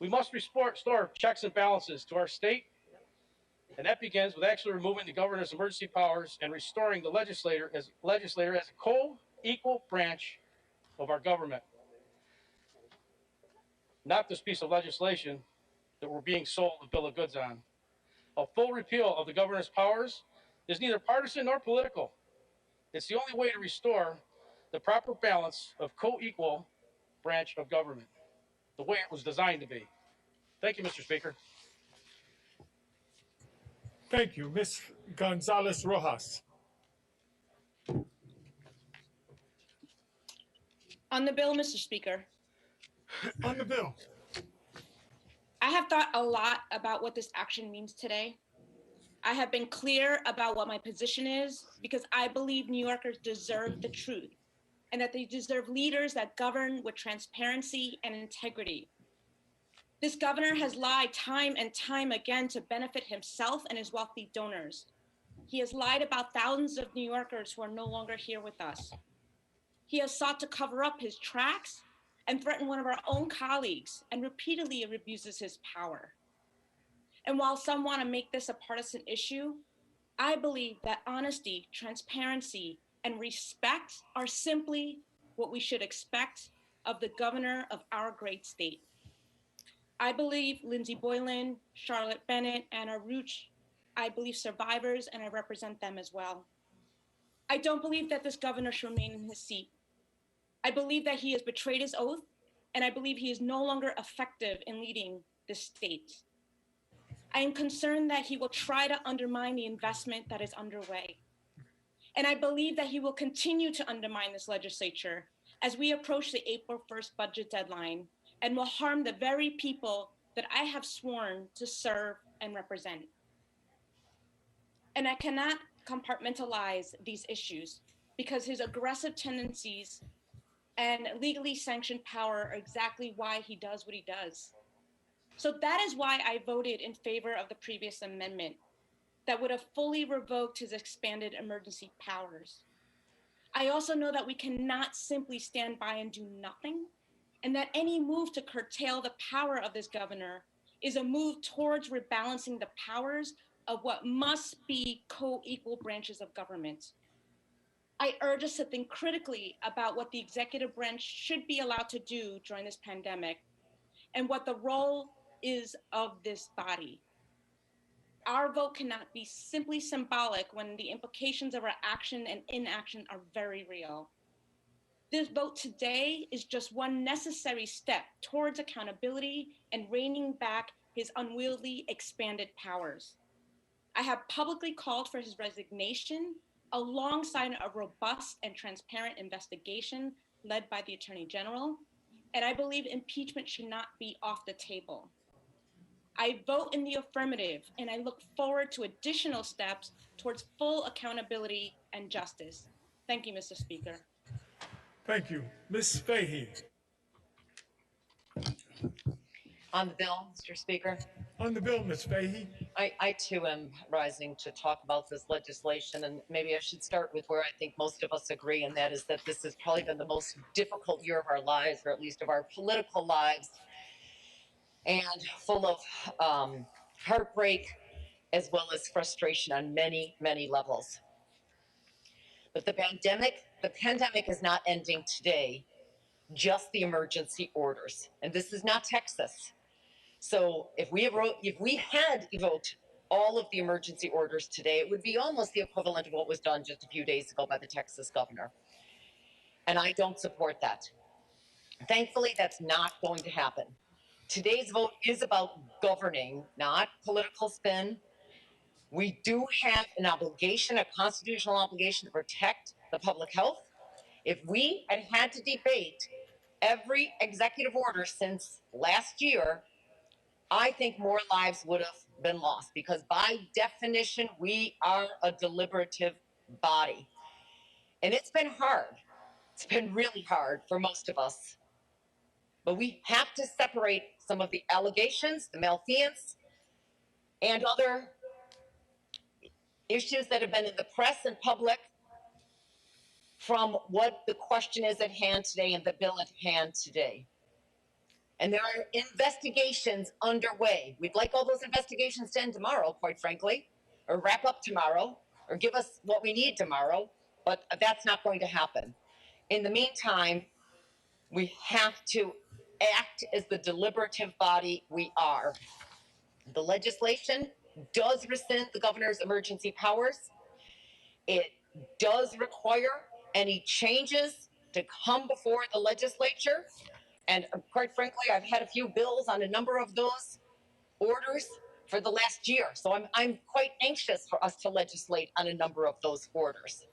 We must restore checks and balances to our state, and that begins with actually removing the governor's emergency powers and restoring the legislator as a co-equal branch of our government. Not this piece of legislation that we're being sold a bill of goods on. A full repeal of the governor's powers is neither partisan nor political. It's the only way to restore the proper balance of co-equal branch of government, the way it was designed to be. Thank you, Mr. Speaker. Thank you. Ms. Gonzalez Rojas. On the bill, Mr. Speaker. On the bill. I have thought a lot about what this action means today. I have been clear about what my position is because I believe New Yorkers deserve the truth and that they deserve leaders that govern with transparency and integrity. This governor has lied time and time again to benefit himself and his wealthy donors. He has lied about thousands of New Yorkers who are no longer here with us. He has sought to cover up his tracks and threaten one of our own colleagues and repeatedly abuses his power. And while some want to make this a partisan issue, I believe that honesty, transparency, and respect are simply what we should expect of the governor of our great state. I believe Lindsey Boylan, Charlotte Bennett, Anna Ruch, I believe survivors, and I represent them as well. I don't believe that this governor should remain in his seat. I believe that he has betrayed his oath, and I believe he is no longer effective in leading this state. I am concerned that he will try to undermine the investment that is underway. And I believe that he will continue to undermine this legislature as we approach the April 1st budget deadline and will harm the very people that I have sworn to serve and represent. And I cannot compartmentalize these issues because his aggressive tendencies and legally sanctioned power are exactly why he does what he does. So that is why I voted in favor of the previous amendment that would have fully revoked his expanded emergency powers. I also know that we cannot simply stand by and do nothing, and that any move to curtail the power of this governor is a move towards rebalancing the powers of what must be co-equal branches of government. I urge us to think critically about what the executive branch should be allowed to do during this pandemic and what the role is of this body. Our vote cannot be simply symbolic when the implications of our action and inaction are very real. This vote today is just one necessary step towards accountability and reining back his unwieldy expanded powers. I have publicly called for his resignation alongside a robust and transparent investigation led by the Attorney General, and I believe impeachment should not be off the table. I vote in the affirmative, and I look forward to additional steps towards full accountability and justice. Thank you, Mr. Speaker. Thank you. Ms. Fahey. On the bill, Mr. Speaker. On the bill, Ms. Fahey. I too am rising to talk about this legislation, and maybe I should start with where I think most of us agree, and that is that this has probably been the most difficult year of our lives, or at least of our political lives, and full of heartbreak as well as frustration on many, many levels. But the pandemic is not ending today, just the emergency orders. And this is not Texas. So if we had evoked all of the emergency orders today, it would be almost the equivalent of what was done just a few days ago by the Texas governor. And I don't support that. Thankfully, that's not going to happen. Today's vote is about governing, not political spin. We do have an obligation, a constitutional obligation to protect the public health. If we had had to debate every executive order since last year, I think more lives would have been lost, because by definition, we are a deliberative body. And it's been hard. It's been really hard for most of us. But we have to separate some of the allegations, the malfeasance, and other issues that have been in the press and public from what the question is at hand today and the bill at hand today. And there are investigations underway. We'd like all those investigations to end tomorrow, quite frankly, or wrap up tomorrow, or give us what we need tomorrow, but that's not going to happen. In the meantime, we have to act as the deliberative body we are. The legislation does rescind the governor's emergency powers. It does require any changes to come before the legislature. And quite frankly, I've had a few bills on a number of those orders for the last year. So I'm quite anxious for us to legislate on a number of those orders.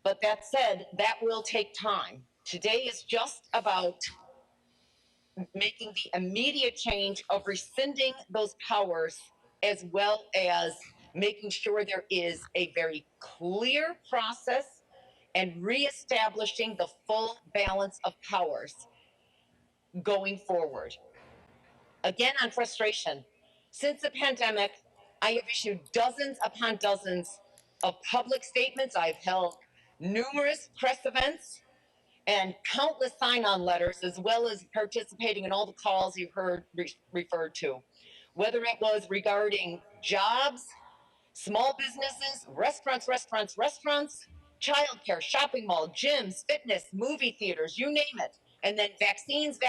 But that said, that will take time. Today is just about making the immediate change of rescinding those powers, as well as making sure there is a very clear process and reestablishing the full balance of powers going forward. Again, on frustration, since the pandemic, I have issued dozens upon dozens of public statements. I've held numerous press events and countless sign-on letters, as well as participating in all the calls you've heard referred to, whether it was regarding jobs, small businesses, restaurants, childcare, shopping mall, gyms, fitness, movie theaters, you name it. And then vaccines.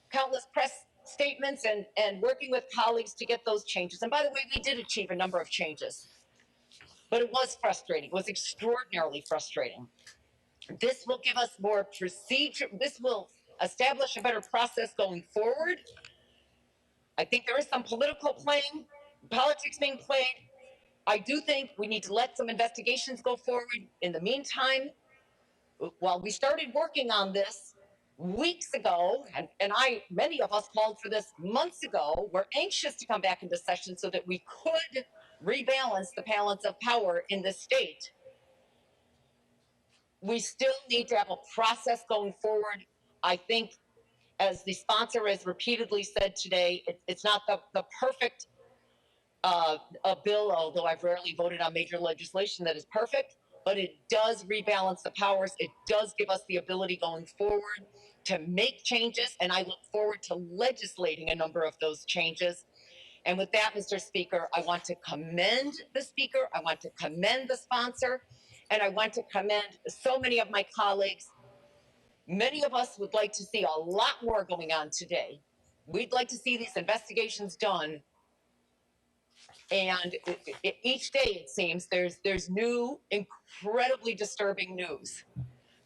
Countless press statements and working with colleagues to get those changes. And by the way, we did achieve a number of changes, but it was frustrating. It was extraordinarily frustrating. This will give us more procedure. This will establish a better process going forward. I think there is some politics being played. I do think we need to let some investigations go forward. In the meantime, while we started working on this weeks ago, and many of us called for this months ago, we're anxious to come back into session so that we could rebalance the balance of power in the state. We still need to have a process going forward. I think, as the sponsor has repeatedly said today, it's not the perfect a bill, although I've rarely voted on major legislation that is perfect, but it does rebalance the powers. It does give us the ability going forward to make changes, and I look forward to legislating a number of those changes. And with that, Mr. Speaker, I want to commend the Speaker, I want to commend the sponsor, and I want to commend so many of my colleagues. Many of us would like to see a lot more going on today. We'd like to see these investigations done. And each day, it seems, there's new, incredibly disturbing news.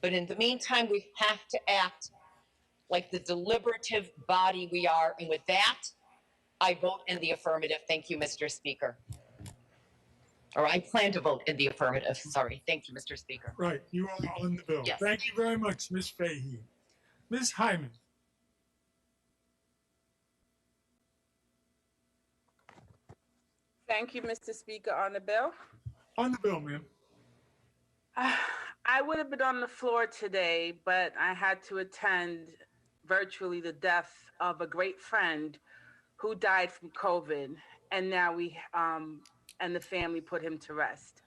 But in the meantime, we have to act like the deliberative body we are. And with that, I vote in the affirmative. Thank you, Mr. Speaker. Or I plan to vote in the affirmative. Sorry. Thank you, Mr. Speaker. Right. You are on the bill. Yes. Thank you very much, Ms. Fahey. Ms. Hyman. Thank you, Mr. Speaker. On the bill? On the bill, ma'am. I would have been on the floor today, but I had to attend virtually the death of a great friend who died from COVID, and now and the family put him to rest.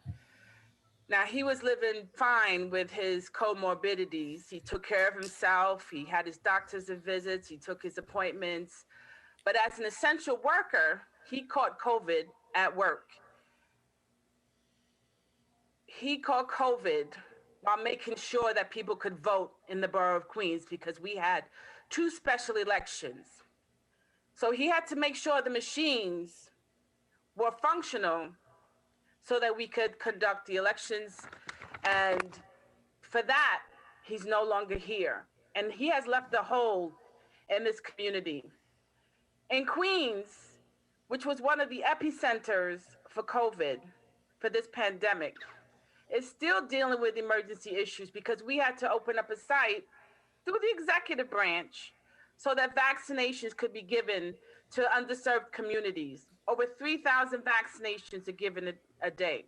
Now, he was living fine with his comorbidities. He took care of himself. He had his doctor's visits. He took his appointments. But as an essential worker, he caught COVID at work. He caught COVID while making sure that people could vote in the borough of Queens because we had 2 special elections. So he had to make sure the machines were functional so that we could conduct the elections. And for that, he's no longer here. And he has left a hole in this community. In Queens, which was one of the epicenters for COVID, for this pandemic, is still dealing with emergency issues because we had to open up a site through the executive branch so that vaccinations could be given to underserved communities. Over 3,000 vaccinations are given a day.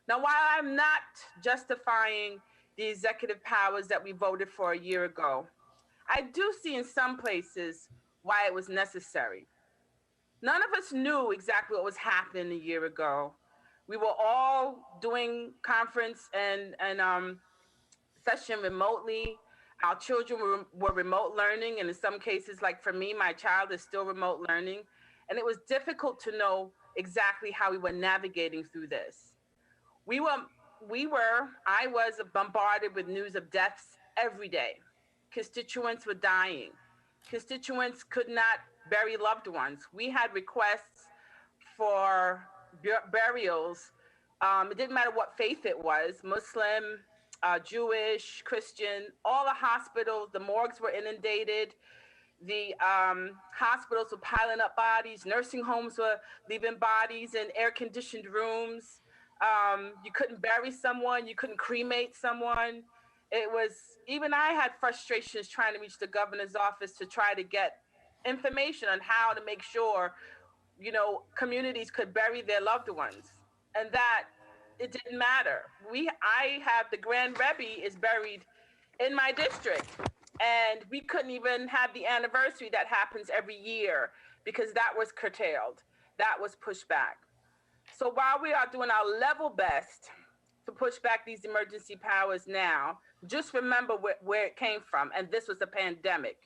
Now, while I'm not justifying the executive powers that we voted for a year ago, I do see in some places why it was necessary. None of us knew exactly what was happening a year ago. We were all doing conference and session remotely. Our children were remote learning, and in some cases, like for me, my child is still remote learning. And it was difficult to know exactly how we were navigating through this. I was bombarded with news of deaths every day. Constituents were dying. Constituents could not bury loved ones. We had requests for burials. It didn't matter what faith it was, Muslim, Jewish, Christian, all the hospitals, the morgues were inundated. The hospitals were piling up bodies. Nursing homes were leaving bodies in air-conditioned rooms. You couldn't bury someone. You couldn't cremate someone. Even I had frustrations trying to reach the governor's office to try to get information on how to make sure, communities could bury their loved ones. And that it didn't matter. I have the Grand Rebbe is buried in my district. And we couldn't even have the anniversary that happens every year because that was curtailed. That was pushed back. So while we are doing our level best to push back these emergency powers now, just remember where it came from. And this was a pandemic.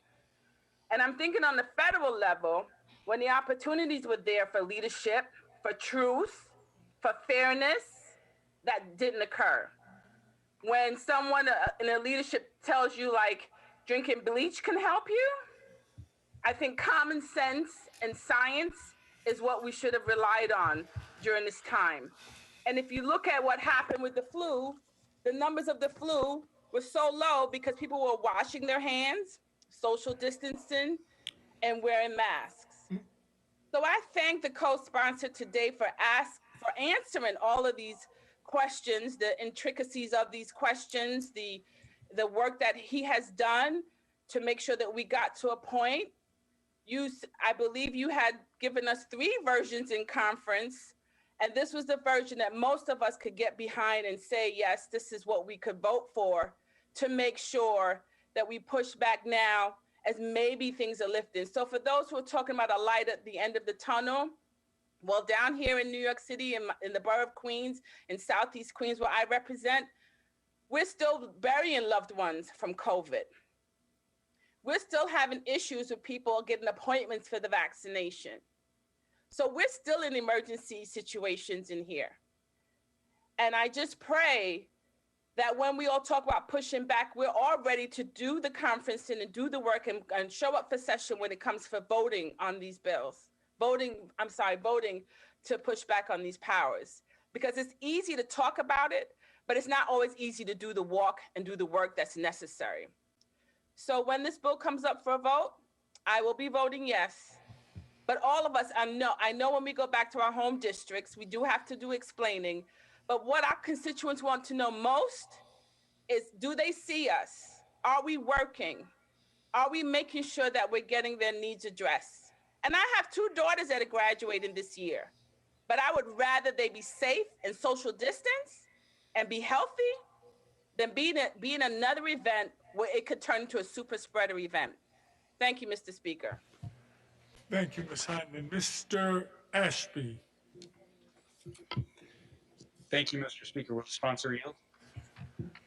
And I'm thinking on the federal level, when the opportunities were there for leadership, for truth, for fairness, that didn't occur. When someone in a leadership tells you like drinking bleach can help you, I think common sense and science is what we should have relied on during this time. And if you look at what happened with the flu, the numbers of the flu were so low because people were washing their hands, social distancing, and wearing masks. So I thank the co-sponsor today for answering all of these questions, the intricacies of these questions, the work that he has done to make sure that we got to a point. I believe you had given us 3 versions in conference, and this was the version that most of us could get behind and say, yes, this is what we could vote for to make sure that we push back now as maybe things are lifting. So for those who are talking about a light at the end of the tunnel, well, down here in New York City, in the borough of Queens, in Southeast Queens, where I represent, we're still burying loved ones from COVID. We're still having issues with people getting appointments for the vaccination. So we're still in emergency situations in here. And I just pray that when we all talk about pushing back, we're all ready to do the conferencing and do the work and show up for session when it comes for voting on these bills. Voting to push back on these powers. Because it's easy to talk about it, but it's not always easy to do the walk and do the work that's necessary. So when this bill comes up for a vote, I will be voting yes. But all of us, I know when we go back to our home districts, we do have to do explaining. But what our constituents want to know most is, do they see us? Are we working? Are we making sure that we're getting their needs addressed? And I have 2 daughters that are graduating this year. But I would rather they be safe and social distance and be healthy than be in another event where it could turn into a super spreader event. Thank you, Mr. Speaker. Thank you, Ms. Hyndman. Mr. Ashby. Thank you, Mr. Speaker. Will the sponsor yield?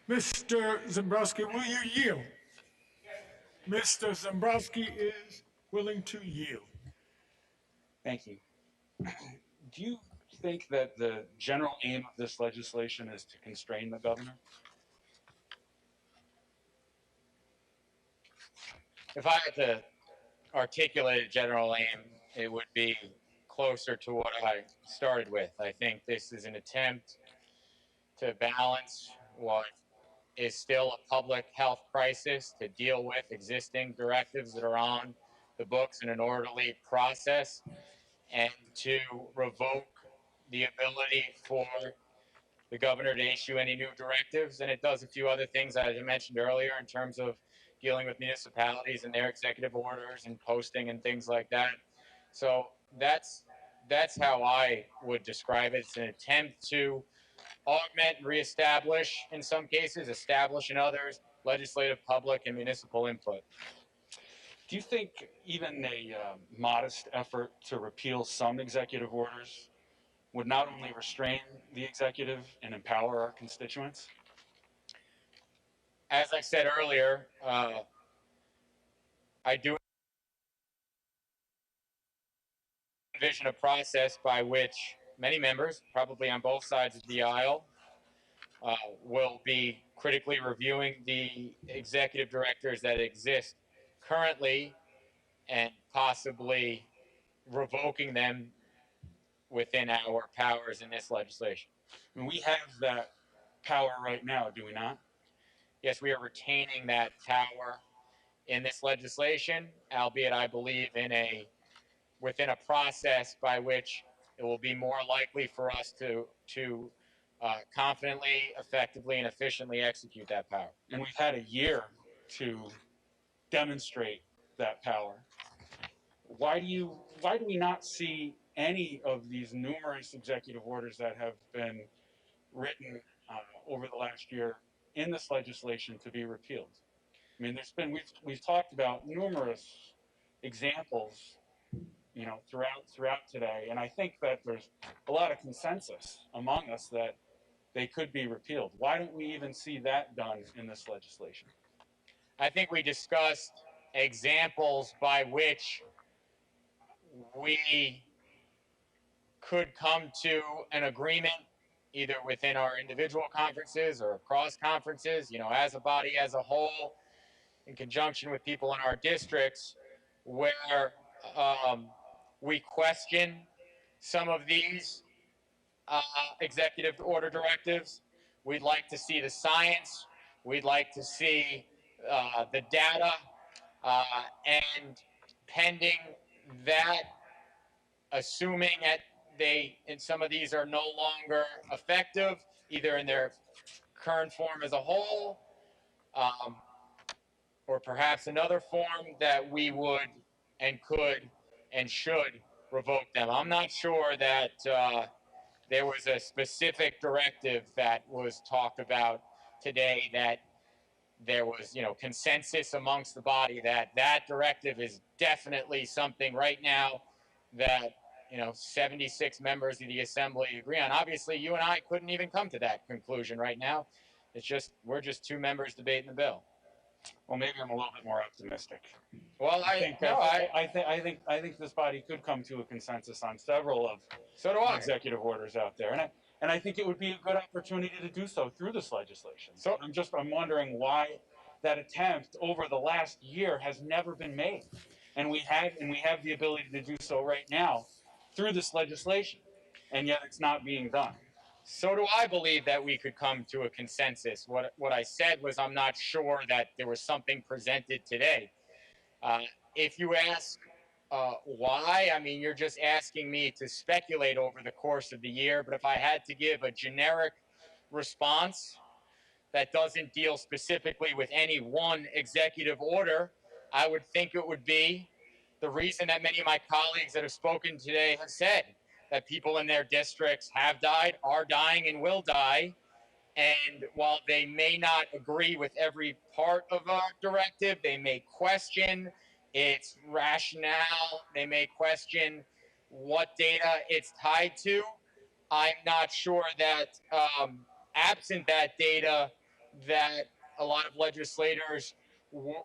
Mr. Zambrowski, will you yield? Mr. Zambrowski is willing to yield. Thank you. Do you think that the general aim of this legislation is to constrain the governor? If I had to articulate a general aim, it would be closer to what I started with. I think this is an attempt to balance what is still a public health crisis, to deal with existing directives that are on the books in an orderly process, and to revoke the ability for the governor to issue any new directives. And it does a few other things, as I mentioned earlier, in terms of dealing with municipalities and their executive orders and posting and things like that. So that's how I would describe it. It's an attempt to augment and reestablish, in some cases, establish in others, legislative, public, and municipal input. Do you think even a modest effort to repeal some executive orders would not only restrain the executive and empower our constituents? As I said earlier, I do envision a process by which many members, probably on both sides of the aisle, will be critically reviewing the executive directors that exist currently and possibly revoking them within our powers in this legislation. I mean, we have that power right now, do we not? Yes, we are retaining that power in this legislation, albeit I believe within a process by which it will be more likely for us to confidently, effectively, and efficiently execute that power. And we've had a year to demonstrate that power. Why do we not see any of these numerous executive orders that have been written over the last year in this legislation to be repealed? I mean, we've talked about numerous examples, throughout today, and I think that there's a lot of consensus among us that they could be repealed. Why don't we even see that done in this legislation? I think we discussed examples by which we could come to an agreement either within our individual conferences or across conferences, as a body, as a whole, in conjunction with people in our districts, where we question some of these executive order directives. We'd like to see the science. We'd like to see the data. And pending that, assuming that some of these are no longer effective, either in their current form as a whole, or perhaps another form, that we would and could and should revoke them. I'm not sure that there was a specific directive that was talked about today that there was, consensus amongst the body that directive is definitely something right now that, 76 members of the assembly agree on. Obviously, you and I couldn't even come to that conclusion right now. We're just two members debating the bill. Well, maybe I'm a little bit more optimistic. Well, I think this body could come to a consensus on several of executive orders out there, and I think it would be a good opportunity to do so through this legislation. So I'm wondering why that attempt over the last year has never been made, and we have the ability to do so right now through this legislation, and yet it's not being done. So do I believe that we could come to a consensus. What I said was I'm not sure that there was something presented today. If you ask why, I mean, you're just asking me to speculate over the course of the year. But if I had to give a generic response that doesn't deal specifically with any one executive order, I would think it would be the reason that many of my colleagues that have spoken today have said. that people in their districts have died, are dying, and will die. And while they may not agree with every part of a directive, they may question its rationale, they may question what data it's tied to. I'm not sure that absent that data, that a lot of legislators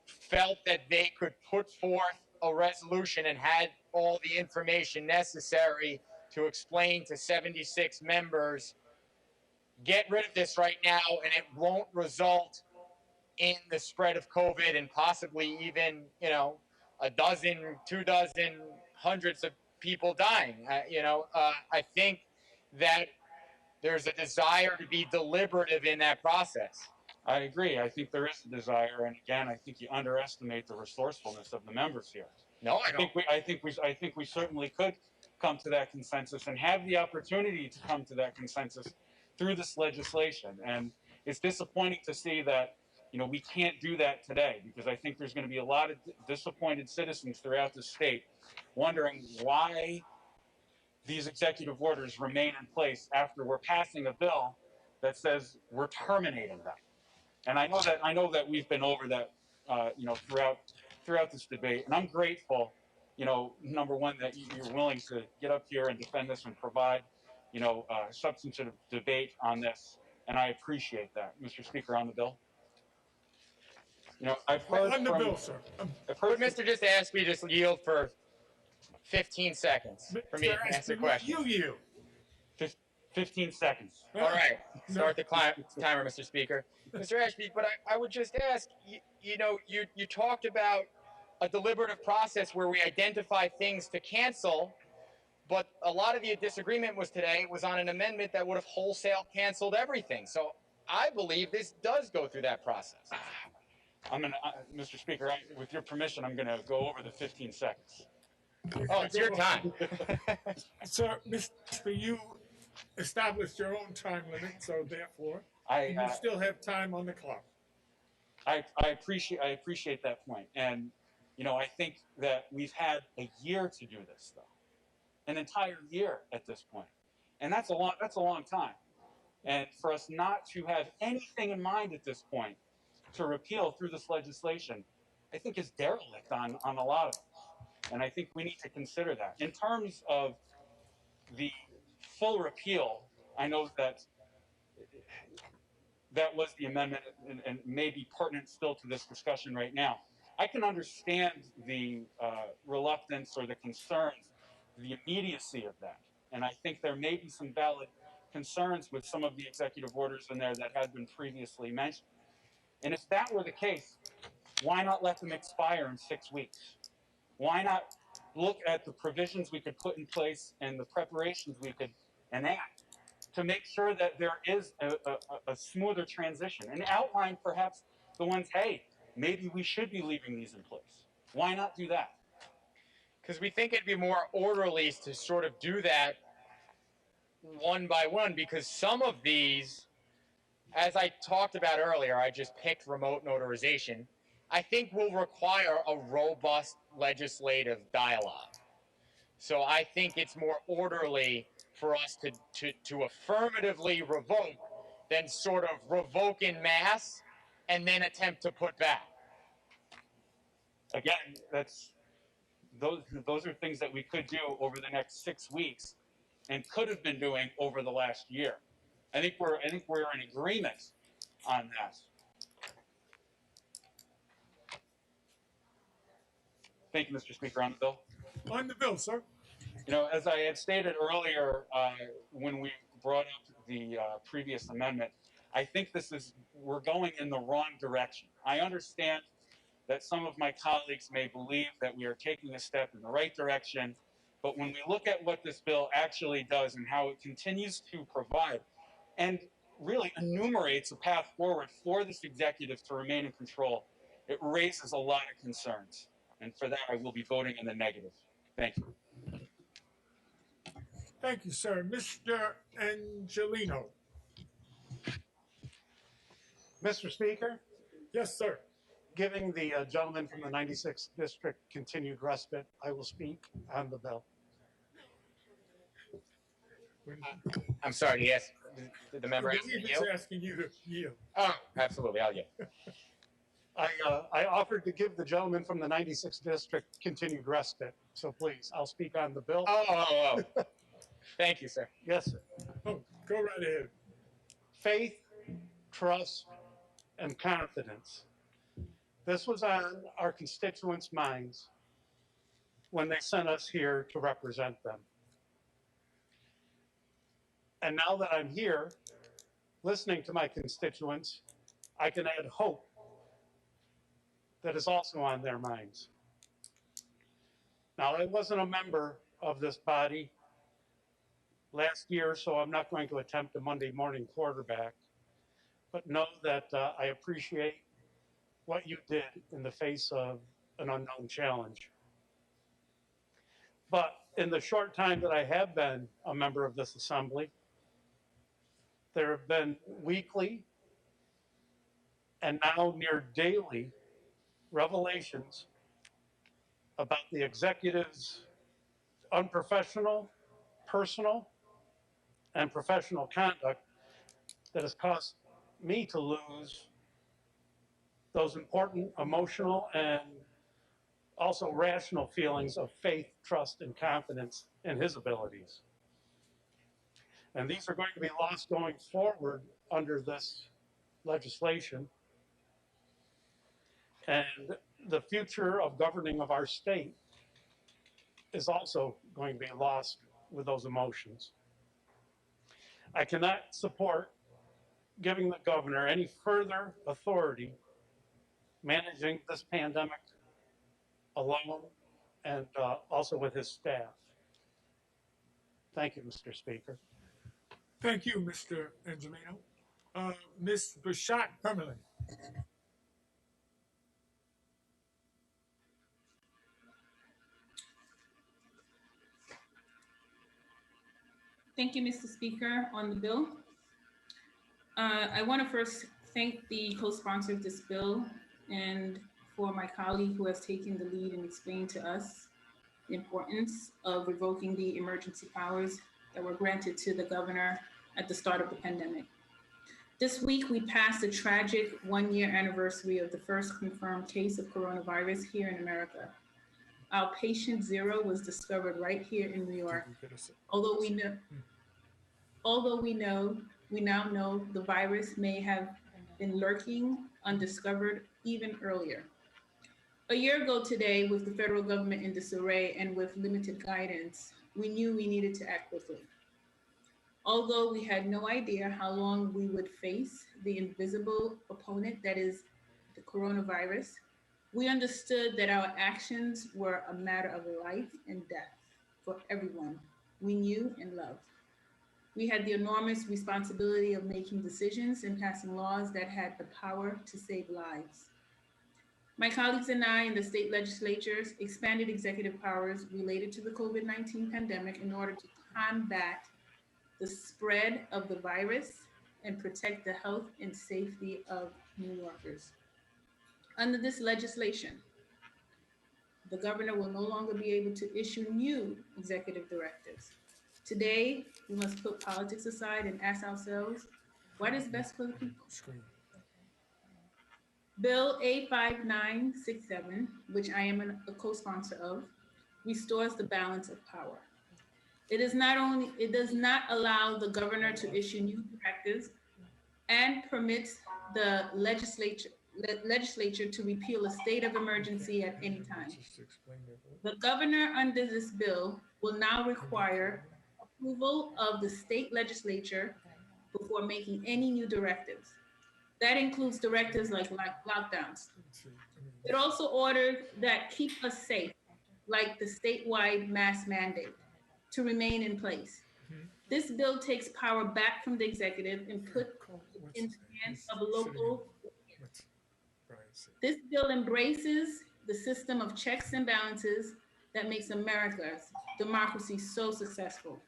felt that they could put forth a resolution and had all the information necessary to explain to 76 members, get rid of this right now and it won't result in the spread of COVID and possibly even, a dozen, 2 dozen, hundreds of people dying. I think that there's a desire to be deliberative in that process. I agree. I think there is a desire, and again, I think you underestimate the resourcefulness of the members here. No, I don't. I think we certainly could come to that consensus and have the opportunity to come to that consensus through this legislation. And it's disappointing to see that, we can't do that today, because I think there's going to be a lot of disappointed citizens throughout the state wondering why these executive orders remain in place after we're passing a bill that says we're terminating them. And I know that we've been over that, throughout this debate, and I'm grateful, number one, that you're willing to get up here and defend this and provide, substantive debate on this, and I appreciate that, Mr. Speaker, on the bill. I've heard On the from, bill, sir. Would Mr. just ask me to yield for 15 seconds for me to answer a question? You yield. 15 seconds. All right, start the timer, Mr. Speaker. Mr. Ashby, but I would just ask, you talked about a deliberative process where we identify things to cancel, but a lot of your disagreement was on an amendment that would have wholesale canceled everything. So I believe this does go through that process. Mr. Speaker, with your permission, I'm going to go over the 15 seconds. Oh, it's your time. Sir, Mr. you established your own time limit, so therefore, you still have time on the clock. I appreciate that point, and I think that we've had a year to do this, though, an entire year at this point, and that's a long time, and for us not to have anything in mind at this point to repeal through this legislation, I think is derelict on a lot of us, and I think we need to consider that. In terms of the full repeal, I know that was the amendment and may be pertinent still to this discussion right now. I can understand the reluctance or the concerns, the immediacy of that. And I think there may be some valid concerns with some of the executive orders in there that had been previously mentioned. And if that were the case, why not let them expire in 6 weeks? Why not look at the provisions we could put in place and the preparations we could enact to make sure that there is a smoother transition and outline perhaps the ones, hey, maybe we should be leaving these in place. Why not do that? Because we think it'd be more orderly to sort of do that one by one, because some of these, as I talked about earlier, I just picked remote notarization, I think will require a robust legislative dialogue. So I think it's more orderly for us to affirmatively revoke than sort of revoke in mass and then attempt to put back. Again, those are things that we could do over the next 6 weeks and could have been doing over the last year. I think we're in agreement on that. Thank you, Mr. Speaker. On the bill? On the bill, sir. As I had stated earlier when we brought up the previous amendment, I think we're going in the wrong direction. I understand that some of my colleagues may believe that we are taking a step in the right direction, but when we look at what this bill actually does and how it continues to provide and really enumerates a path forward for this executive to remain in control, it raises a lot of concerns. And for that, I will be voting in the negative. Thank you. Thank you, sir. Mr. Angelino. Mr. Speaker? Yes, sir. Giving the gentleman from the 96th District continued respite, I will speak on the bill. I'm sorry to ask. Did the member I ask me believe to it's yield? asking you to yield. Oh, absolutely. I'll yield. I offered to give the gentleman from the 96th district continued respite. So please, I'll speak on the bill. Oh. Thank you, sir. Yes, sir. Oh, go right ahead. Faith, trust, and confidence. This was on our constituents' minds when they sent us here to represent them. And now that I'm here, listening to my constituents, I can add hope that is also on their minds. Now, I wasn't a member of this body last year, so I'm not going to attempt a Monday morning quarterback, but know that I appreciate what you did in the face of an unknown challenge. But in the short time that I have been a member of this assembly, there have been weekly and now near daily revelations about the executive's unprofessional, personal, and professional conduct that has caused me to lose those important emotional and also rational feelings of faith, trust, and confidence in his abilities. And these are going to be lost going forward under this legislation. And the future of governing of our state is also going to be lost with those emotions. I cannot support giving the governor any further authority managing this pandemic alone and also with his staff. Thank you, Mr. Speaker. Thank you, Mr. Angelino. Ms. Bashat Permelin. Thank you, Mr. Speaker. On the bill, I want to first thank the co-sponsor of this bill and for my colleague who has taken the lead and explained to us the importance of revoking the emergency powers that were granted to the governor at the start of the pandemic. This week, we passed the tragic one-year anniversary of the first confirmed case of coronavirus here in America. Our patient zero was discovered right here in New York. Although we now know the virus may have been lurking undiscovered even earlier. A year ago today, with the federal government in disarray and with limited guidance, we knew we needed to act quickly. Although we had no idea how long we would face the invisible opponent that is the coronavirus, we understood that our actions were a matter of life and death for everyone we knew and loved. We had the enormous responsibility of making decisions and passing laws that had the power to save lives. My colleagues and I in the state legislatures expanded executive powers related to the COVID-19 pandemic in order to combat the spread of the virus and protect the health and safety of New Yorkers. Under this legislation, the governor will no longer be able to issue new executive directives. Today, we must put politics aside and ask ourselves, what is best for the people? Bill A5967, which I am a co-sponsor of, restores the balance of power. It does not allow the governor to issue new directives and permits the legislature to repeal a state of emergency at any time. The governor under this bill will now require approval of the state legislature before making any new directives. That includes directives like lockdowns. It also ordered that keep us safe, like the statewide mask mandate, to remain in place. This bill takes power back from the executive and puts it in the hands of local. This bill embraces the system of checks and balances that makes America's democracy so successful.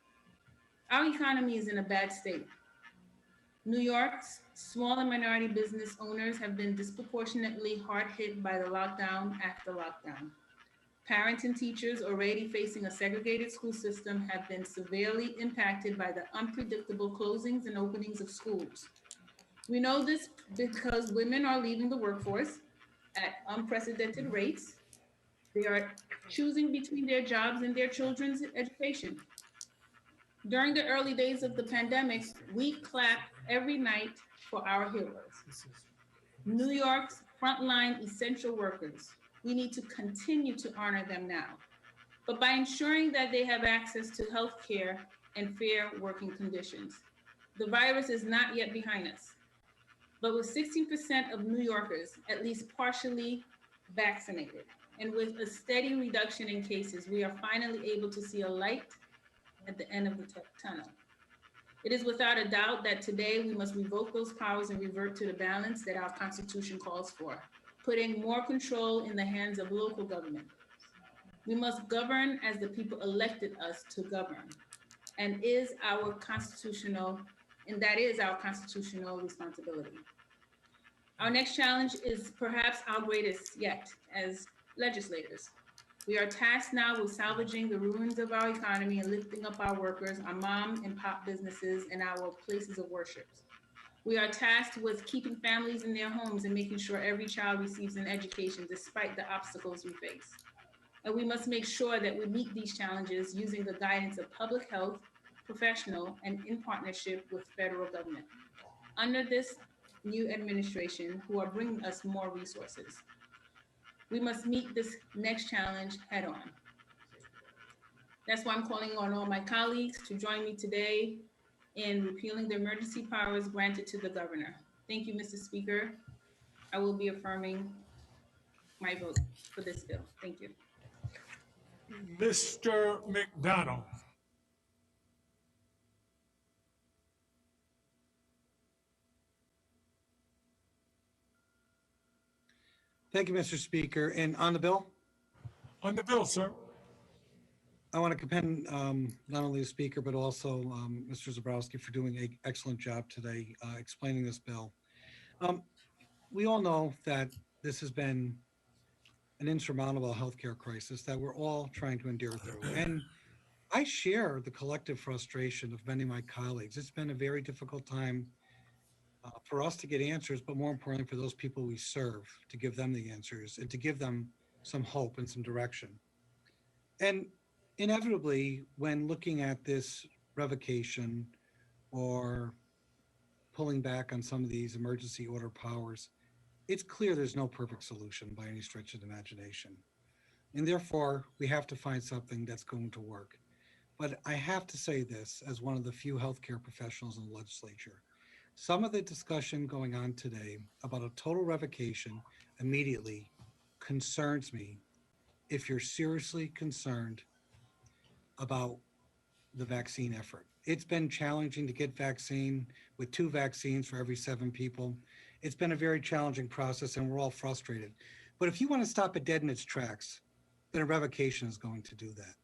Our economy is in a bad state. New York's small and minority business owners have been disproportionately hard hit by the lockdown after lockdown. Parents and teachers already facing a segregated school system have been severely impacted by the unpredictable closings and openings of schools. We know this because women are leaving the workforce at unprecedented rates. They are choosing between their jobs and their children's education. During the early days of the pandemic, we clapped every night for our heroes, New York's frontline essential workers. We need to continue to honor them now, but by ensuring that they have access to health care and fair working conditions. The virus is not yet behind us, but with 16% of New Yorkers at least partially vaccinated, and with a steady reduction in cases, we are finally able to see a light at the end of the tunnel. It is without a doubt that today we must revoke those powers and revert to the balance that our Constitution calls for, putting more control in the hands of local government. We must govern as the people elected us to govern, and that is our constitutional responsibility. Our next challenge is perhaps our greatest yet as legislators. We are tasked now with salvaging the ruins of our economy and lifting up our workers, our mom and pop businesses, and our places of worship. We are tasked with keeping families in their homes and making sure every child receives an education despite the obstacles we face. And we must make sure that we meet these challenges using the guidance of public health, professional, and in partnership with federal government. Under this new administration, who are bringing us more resources, we must meet this next challenge head on. That's why I'm calling on all my colleagues to join me today in repealing the emergency powers granted to the governor. Thank you, Mr. Speaker. I will be affirming my vote for this bill. Thank you. Mr. McDonald. Thank you, Mr. Speaker. And on the bill? On the bill, sir. I want to commend not only the Speaker, but also Mr. Zabrowski for doing an excellent job today explaining this bill. We all know that this has been an insurmountable healthcare crisis that we're all trying to endure through. And I share the collective frustration of many of my colleagues. It's been a very difficult time for us to get answers, but more importantly, for those people we serve, to give them the answers and to give them some hope and some direction. And inevitably, when looking at this revocation or pulling back on some of these emergency order powers, it's clear there's no perfect solution by any stretch of the imagination. And therefore, we have to find something that's going to work. But I have to say this as one of the few healthcare professionals in the legislature. Some of the discussion going on today about a total revocation immediately concerns me if you're seriously concerned about the vaccine effort. It's been challenging to get vaccine with 2 vaccines for every 7 people. It's been a very challenging process and we're all frustrated. But if you want to stop it dead in its tracks, then a revocation is going to do that.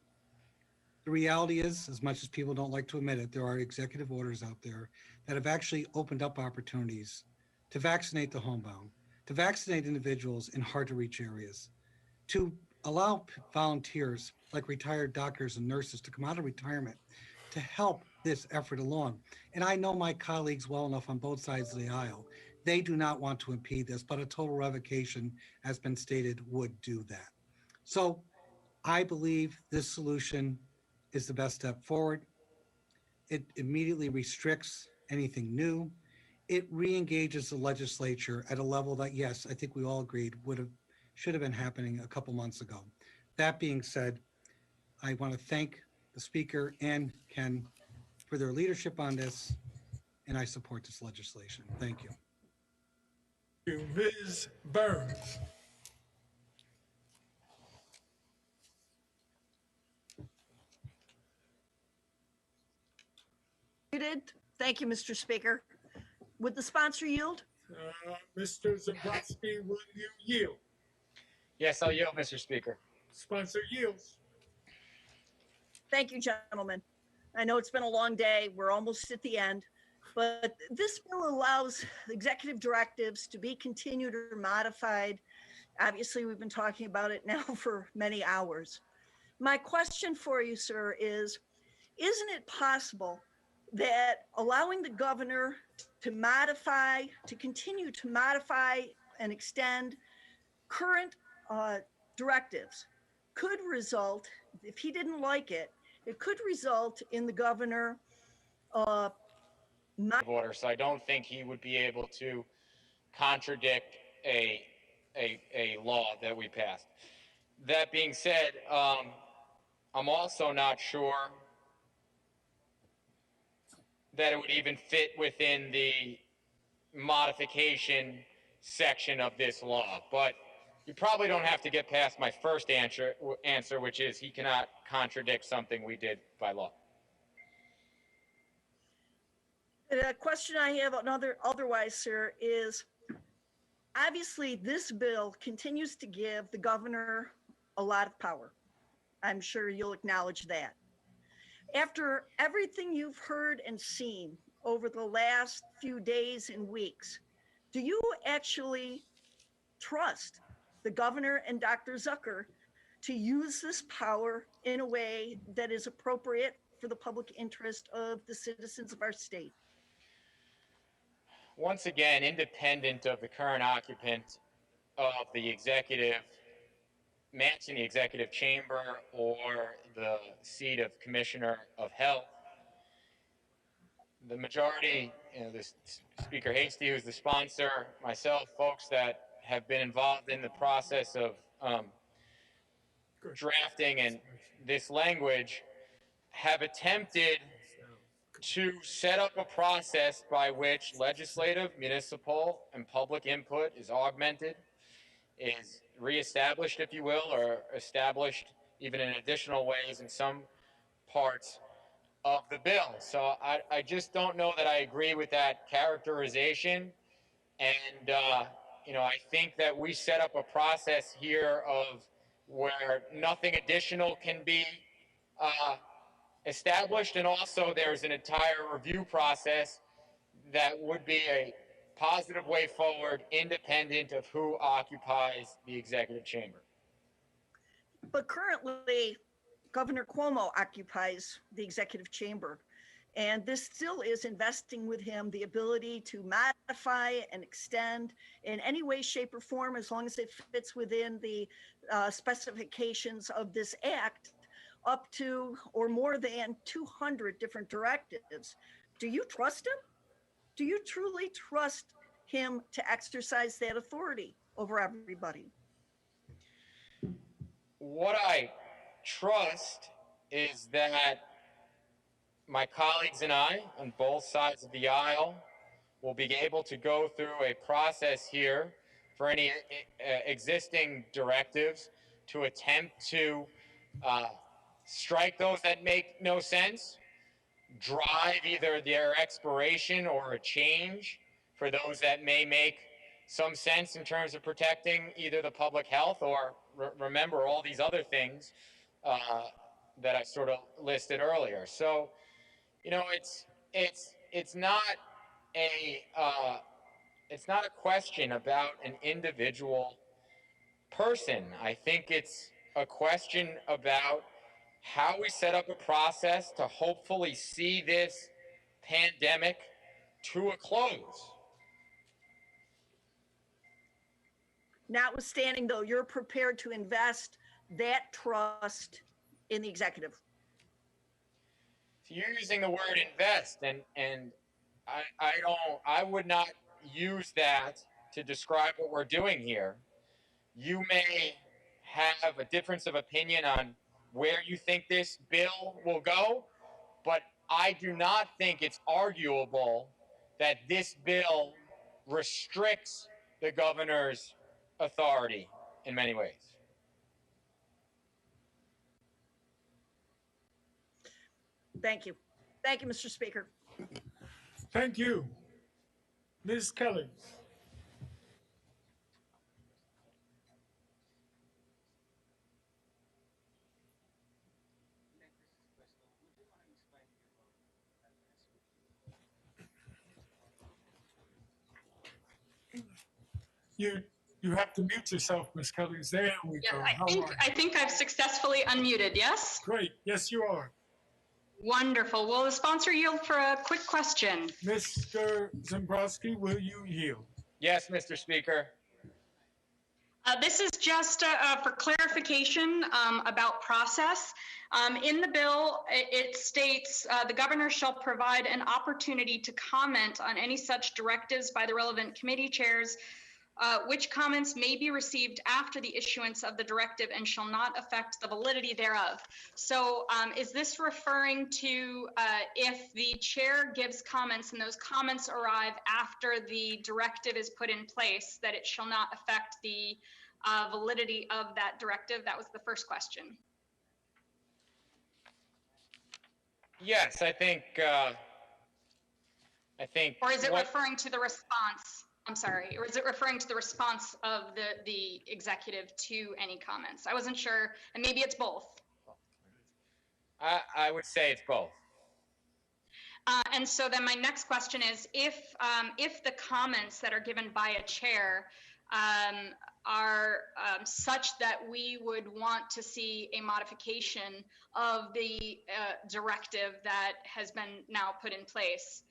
The reality is, as much as people don't like to admit it, there are executive orders out there that have actually opened up opportunities to vaccinate the homebound, to vaccinate individuals in hard to reach areas, to allow volunteers like retired doctors and nurses to come out of retirement to help this effort along. And I know my colleagues well enough on both sides of the aisle. They do not want to impede this, but a total revocation, has been stated, would do that. So I believe this solution is the best step forward. It immediately restricts anything new. It re-engages the legislature at a level that, yes, I think we all agreed should have been happening a couple months ago. That being said, I want to thank the Speaker and Ken for their leadership on this, and I support this legislation. Thank you. Ms. Burns. Thank you, Mr. Speaker. Would the sponsor yield? Mr. Zabrowski, will you yield? Yes, I'll yield, Mr. Speaker. Sponsor yields. Thank you, gentlemen. I know it's been a long day. We're almost at the end, but this bill allows executive directives to be continued or modified Obviously, we've been talking about it now for many hours. My question for you, sir, is isn't it possible that allowing the governor to modify, to continue to modify and extend current directives could result, if he didn't like it, it could result in the governor order, so I don't think he would be able to contradict a law that we passed. That being said, I'm also not sure that it would even fit within the modification section of this law. But you probably don't have to get past my first answer, which is he cannot contradict something we did by law. The question I have otherwise, sir, is obviously this bill continues to give the governor a lot of power. I'm sure you'll acknowledge that. After everything you've heard and seen over the last few days and weeks, do you actually trust the governor and Dr. Zucker to use this power in a way that is appropriate for the public interest of the citizens of our state? Once again, independent of the current occupant of the executive mansion, the executive chamber, or the seat of Commissioner of Health, the majority, the Speaker Hasty, who's the sponsor, myself, folks that have been involved in the process of drafting and this language, have attempted to set up a process by which legislative, municipal, and public input is augmented, is reestablished, if you will, or established even in additional ways in some parts of the bill. So I just don't know that I agree with that characterization. And, I think that we set up a process here of where nothing additional can be established, and also there's an entire review process that would be a positive way forward, independent of who occupies the executive chamber. But currently, Governor Cuomo occupies the executive chamber, and this still is investing with him the ability to modify and extend in any way, shape, or form, as long as it fits within the specifications of this act, up to or more than 200 different directives. Do you trust him? Do you truly trust him to exercise that authority over everybody? What I trust is that my colleagues and I, on both sides of the aisle, will be able to go through a process here for any existing directives to attempt to strike those that make no sense, drive either their expiration or a change for those that may make some sense in terms of protecting either the public health or remember all these other things that I sort of listed earlier. So, it's not a question about an individual person. I think it's a question about how we set up a process to hopefully see this pandemic to a close. Notwithstanding, though, you're prepared to invest that trust in the executive. So you're using the word invest, and I would not use that to describe what we're doing here. You may have a difference of opinion on where you think this bill will go, but I do not think it's arguable that this bill restricts the governor's authority in many ways. Thank you. Thank you, Mr. Speaker. Thank you. Ms. Kelly. You have to mute yourself, Ms. Kelly. There we go. How are you? I think I've successfully unmuted, yes? Great. Yes, you are. Wonderful. Will the sponsor yield for a quick question? Mr. Zambrowski, will you yield? Yes, Mr. Speaker. This is just for clarification about process. In the bill, it states the governor shall provide an opportunity to comment on any such directives by the relevant committee chairs, which comments may be received after the issuance of the directive and shall not affect the validity thereof. So is this referring to if the chair gives comments and those comments arrive after the directive is put in place, that it shall not affect the validity of that directive? That was the first question. Yes, I think. Or is it referring to the response? I'm sorry. Or is it referring to the response of the executive to any comments? I wasn't sure, and maybe it's both. I would say it's both. And so then my next question is, if the comments that are given by a chair are such that we would want to see a modification of the directive that has been now put in place,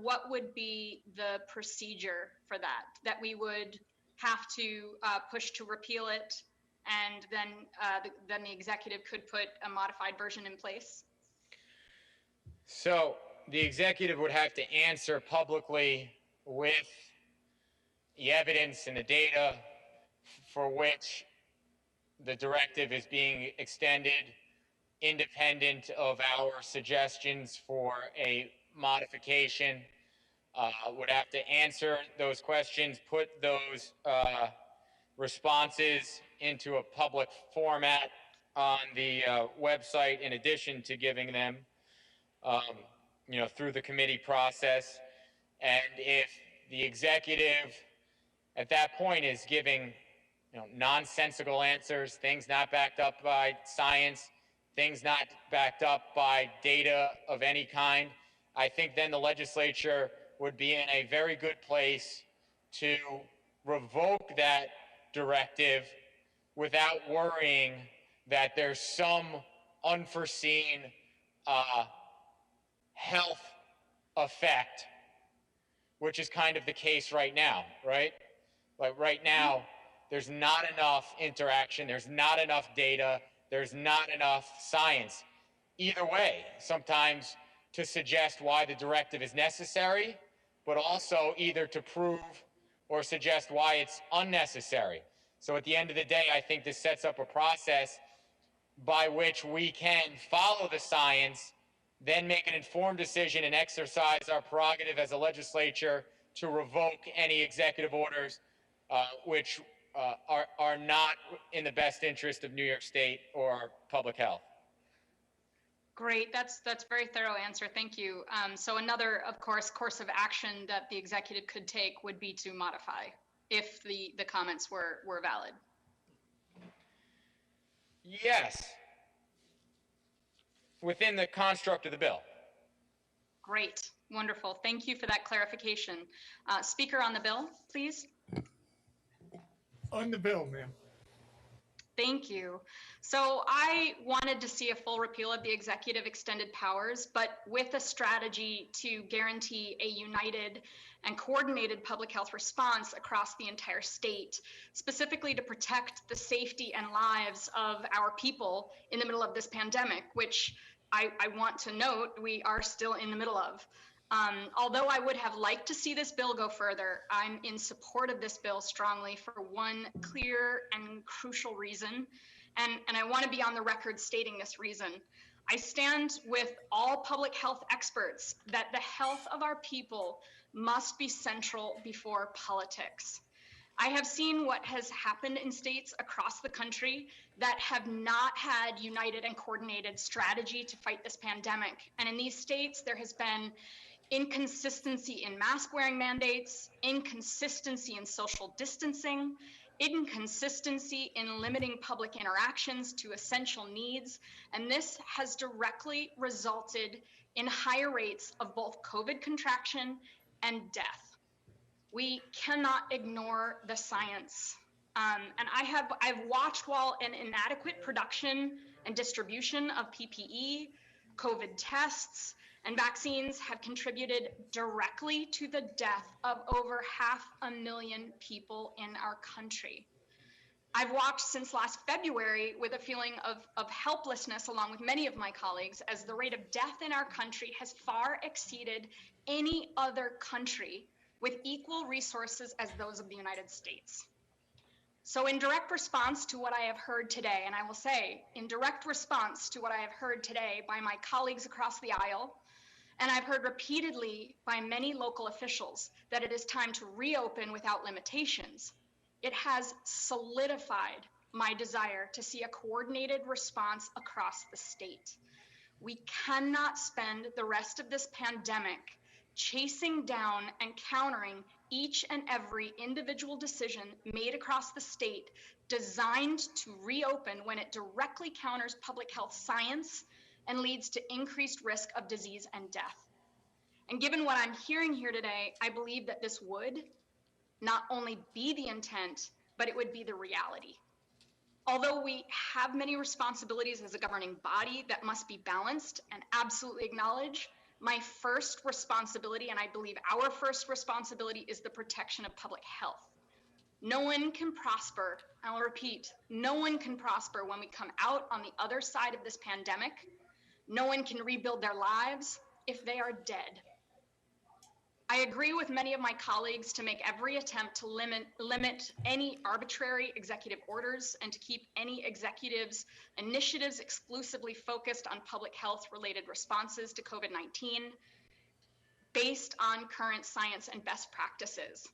what would be the procedure for that? That we would have to push to repeal it, and then the executive could put a modified version in place? So the executive would have to answer publicly with the evidence and the data for which the directive is being extended, independent of our suggestions for a modification. Would have to answer those questions, put those responses into a public format on the website, in addition to giving them through the committee process. And if the executive at that point is giving nonsensical answers, things not backed up by science, things not backed up by data of any kind, I think then the legislature would be in a very good place to revoke that directive without worrying that there's some unforeseen health effect, which is kind of the case right now, right? Like right now, there's not enough interaction, there's not enough data, there's not enough science. Either way, sometimes to suggest why the directive is necessary, but also either to prove or suggest why it's unnecessary. So at the end of the day, I think this sets up a process by which we can follow the science, then make an informed decision and exercise our prerogative as a legislature to revoke any executive orders which are not in the best interest of New York State or public health. Great, that's a very thorough answer, thank you. So another, of course, course of action that the executive could take would be to modify if the comments were valid. Yes, within the construct of the bill. Great, wonderful, thank you for that clarification. Speaker on the bill, please. On the bill, ma'am. Thank you. So I wanted to see a full repeal of the executive extended powers, but with a strategy to guarantee a united and coordinated public health response across the entire state, specifically to protect the safety and lives of our people in the middle of this pandemic, which I want to note we are still in the middle of. Although I would have liked to see this bill go further, I'm in support of this bill strongly for one clear and crucial reason, and I want to be on the record stating this reason. I stand with all public health experts that the health of our people must be central before politics. I have seen what has happened in states across the country that have not had united and coordinated strategy to fight this pandemic. And in these states, there has been inconsistency in mask wearing mandates, inconsistency in social distancing, inconsistency in limiting public interactions to essential needs, and this has directly resulted in higher rates of both COVID contraction and death. We cannot ignore the science. And I've watched while an inadequate production and distribution of PPE, COVID tests, and vaccines have contributed directly to the death of over 500,000 people in our country. I've watched since last February with a feeling of helplessness along with many of my colleagues as the rate of death in our country has far exceeded any other country with equal resources as those of the United States. So in direct response to what I have heard today, and I will say, in direct response to what I have heard today by my colleagues across the aisle, and I've heard repeatedly by many local officials that it is time to reopen without limitations, it has solidified my desire to see a coordinated response across the state. We cannot spend the rest of this pandemic chasing down and countering each and every individual decision made across the state designed to reopen when it directly counters public health science and leads to increased risk of disease and death. And given what I'm hearing here today, I believe that this would not only be the intent, but it would be the reality. Although we have many responsibilities as a governing body that must be balanced and absolutely acknowledged, my first responsibility, and I believe our first responsibility, is the protection of public health. No one can prosper, I'll repeat, no one can prosper when we come out on the other side of this pandemic. No one can rebuild their lives if they are dead. I agree with many of my colleagues to make every attempt to limit any arbitrary executive orders and to keep any executives' initiatives exclusively focused on public health related responses to COVID-19 based on current science and best practices.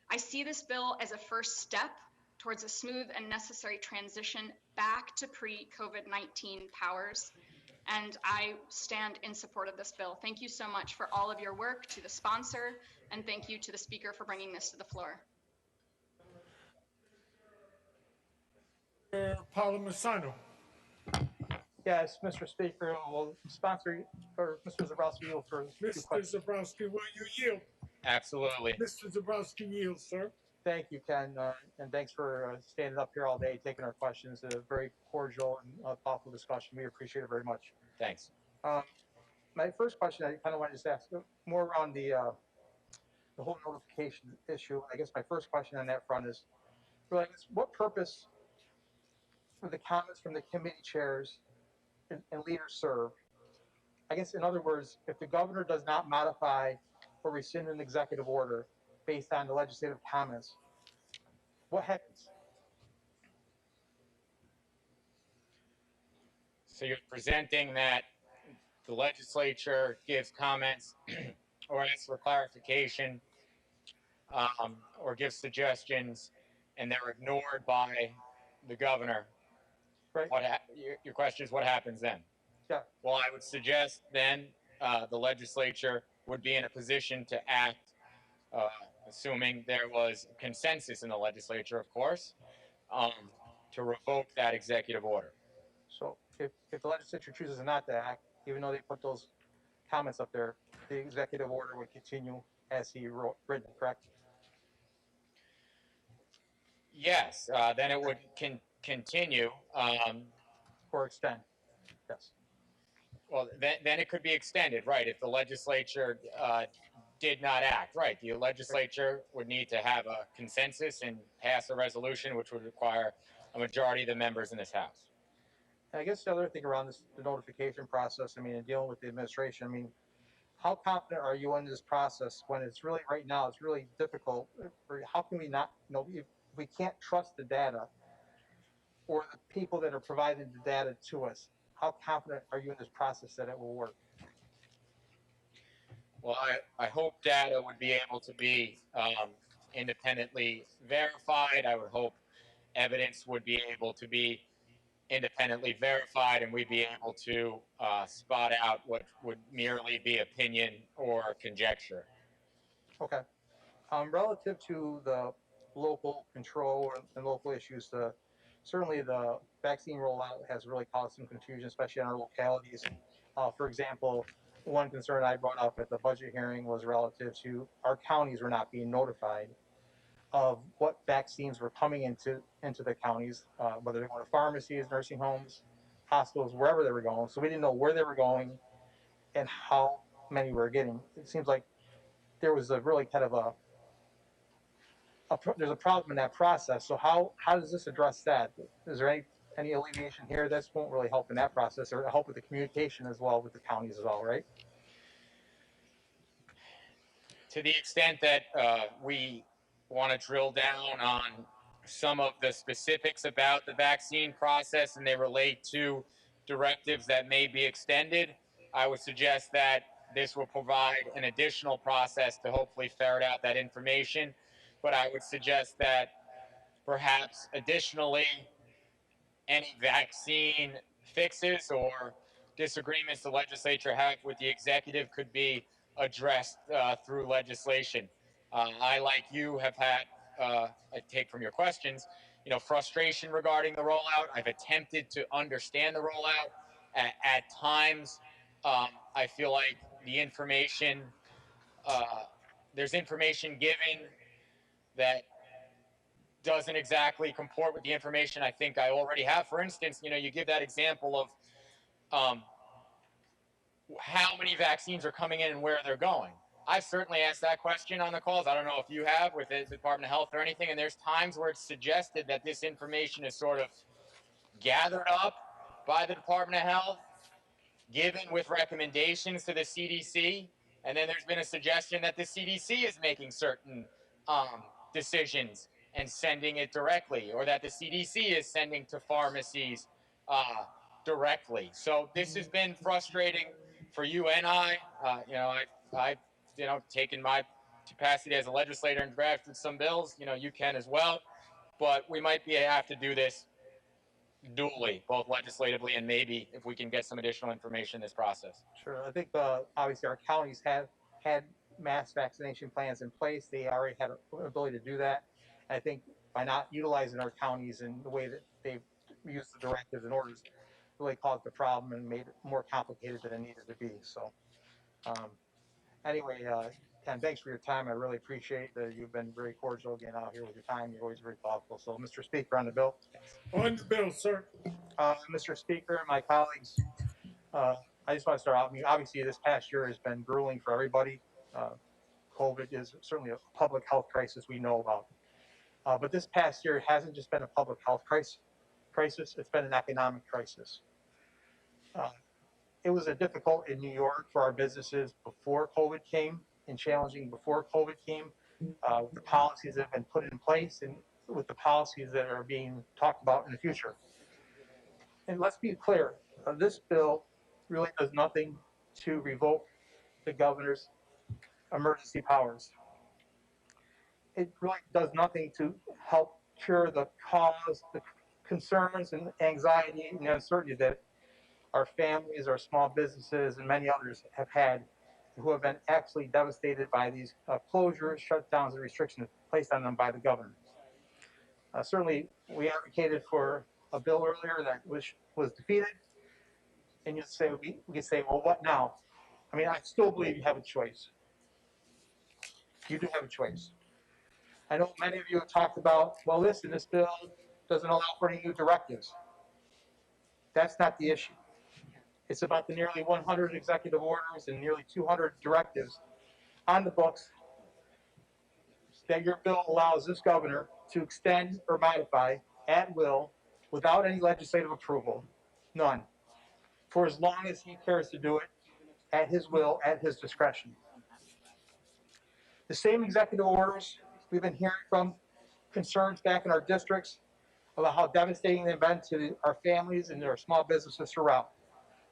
I see this bill as a first step towards a smooth and necessary transition back to pre-COVID-19 powers, and I stand in support of this bill. Thank you so much for all of your work, to the sponsor, and thank you to the speaker for bringing this to the floor. Palamisano. Yes, Mr. Speaker, will sponsor, or Mr. Zabrowski yield for Mr. Zabrowski, will you yield? Absolutely. Mr. Zabrowski yields, sir. Thank you, Ken, and thanks for standing up here all day, taking our questions. A very cordial and thoughtful discussion. We appreciate it very much. Thanks. My first question, I kind of wanted to just ask more around the whole notification issue. I guess my first question on that front is, really, I guess, what purpose would the comments from the committee chairs and leaders serve? I guess, in other words, if the governor does not modify or rescind an executive order based on the legislative comments, what happens? So you're presenting that the legislature gives comments or asks for clarification or gives suggestions, and they're ignored by the governor. Right. Your question is what happens then? Yeah. Well, I would suggest then the legislature would be in a position to act, assuming there was consensus in the legislature, of course, to revoke that executive order. So if the legislature chooses not to act, even though they put those comments up there, the executive order would continue as he written, correct? Yes, then it would continue. Or extend, yes. Well, then it could be extended, right, if the legislature did not act, right. The legislature would need to have a consensus and pass a resolution, which would require a majority of the members in this House. And I guess the other thing around this, the notification process, I mean, and dealing with the administration, I mean, how confident are you in this process when it's really, right now, it's really difficult? Or how can we not, if we can't trust the data or the people that are providing the data to us, how confident are you in this process that it will work? Well, I hope data would be able to be independently verified. I would hope evidence would be able to be independently verified, and we'd be able to spot out what would merely be opinion or conjecture. Okay. Relative to the local control and local issues, certainly the vaccine rollout has really caused some confusion, especially in our localities. For example, one concern I brought up at the budget hearing was relative to our counties were not being notified of what vaccines were coming into the counties, whether they're going to pharmacies, nursing homes, hospitals, wherever they were going. So we didn't know where they were going and how many we were getting. It seems like there was a really kind of there's a problem in that process. So how does this address that? Is there any alleviation here? This won't really help in that process, or help with the communication as well with the counties as well, right? To the extent that we want to drill down on some of the specifics about the vaccine process and they relate to directives that may be extended, I would suggest that this will provide an additional process to hopefully ferret out that information. But I would suggest that perhaps additionally, any vaccine fixes or disagreements the legislature have with the executive could be addressed through legislation. I, like you, have had, I take from your questions, frustration regarding the rollout. I've attempted to understand the rollout. At times, I feel like the information, there's information given that doesn't exactly comport with the information I think I already have. For instance, you give that example of how many vaccines are coming in and where they're going. I've certainly asked that question on the calls. I don't know if you have with the Department of Health or anything, and there's times where it's suggested that this information is sort of gathered up by the Department of Health, given with recommendations to the CDC, and then there's been a suggestion that the CDC is making certain decisions and sending it directly, or that the CDC is sending to pharmacies directly. So this has been frustrating for you and I. I've taken my capacity as a legislator and drafted some bills. You can as well, but we might have to do this dually, both legislatively and maybe if we can get some additional information in this process. Sure. I think obviously our counties have had mass vaccination plans in place. They already had an ability to do that. I think by not utilizing our counties in the way that they've used the directives and orders really caused the problem and made it more complicated than it needed to be. So anyway, Ken, thanks for your time. I really appreciate that you've been very cordial again out here with your time. You're always very thoughtful. So, Mr. Speaker, on the bill. On the bill, sir. Mr. Speaker, my colleagues, I just want to start out. I mean, obviously, this past year has been grueling for everybody. COVID is certainly a public health crisis we know about. But this past year hasn't just been a public health crisis, it's been an economic crisis. It was difficult in New York for our businesses before COVID came, and challenging before COVID came, with the policies that have been put in place and with the policies that are being talked about in the future. And let's be clear, this bill really does nothing to revoke the governor's emergency powers. It really does nothing to help cure the cause, the concerns and anxiety and uncertainty that our families, our small businesses, and many others have had, who have been absolutely devastated by these closures, shutdowns, and restrictions placed on them by the governor. Certainly, we advocated for a bill earlier that was defeated, and you say we can say, well, what now? I mean, I still believe you have a choice. You do have a choice. I know many of you have talked about, well, listen, this bill doesn't allow for any new directives. That's not the issue. It's about the nearly 100 executive orders and nearly 200 directives on the books that your bill allows this governor to extend or modify at will without any legislative approval, none, for as long as he cares to do it at his will, at his discretion. The same executive orders we've been hearing from concerns back in our districts about how devastating they've been to our families and our small businesses throughout.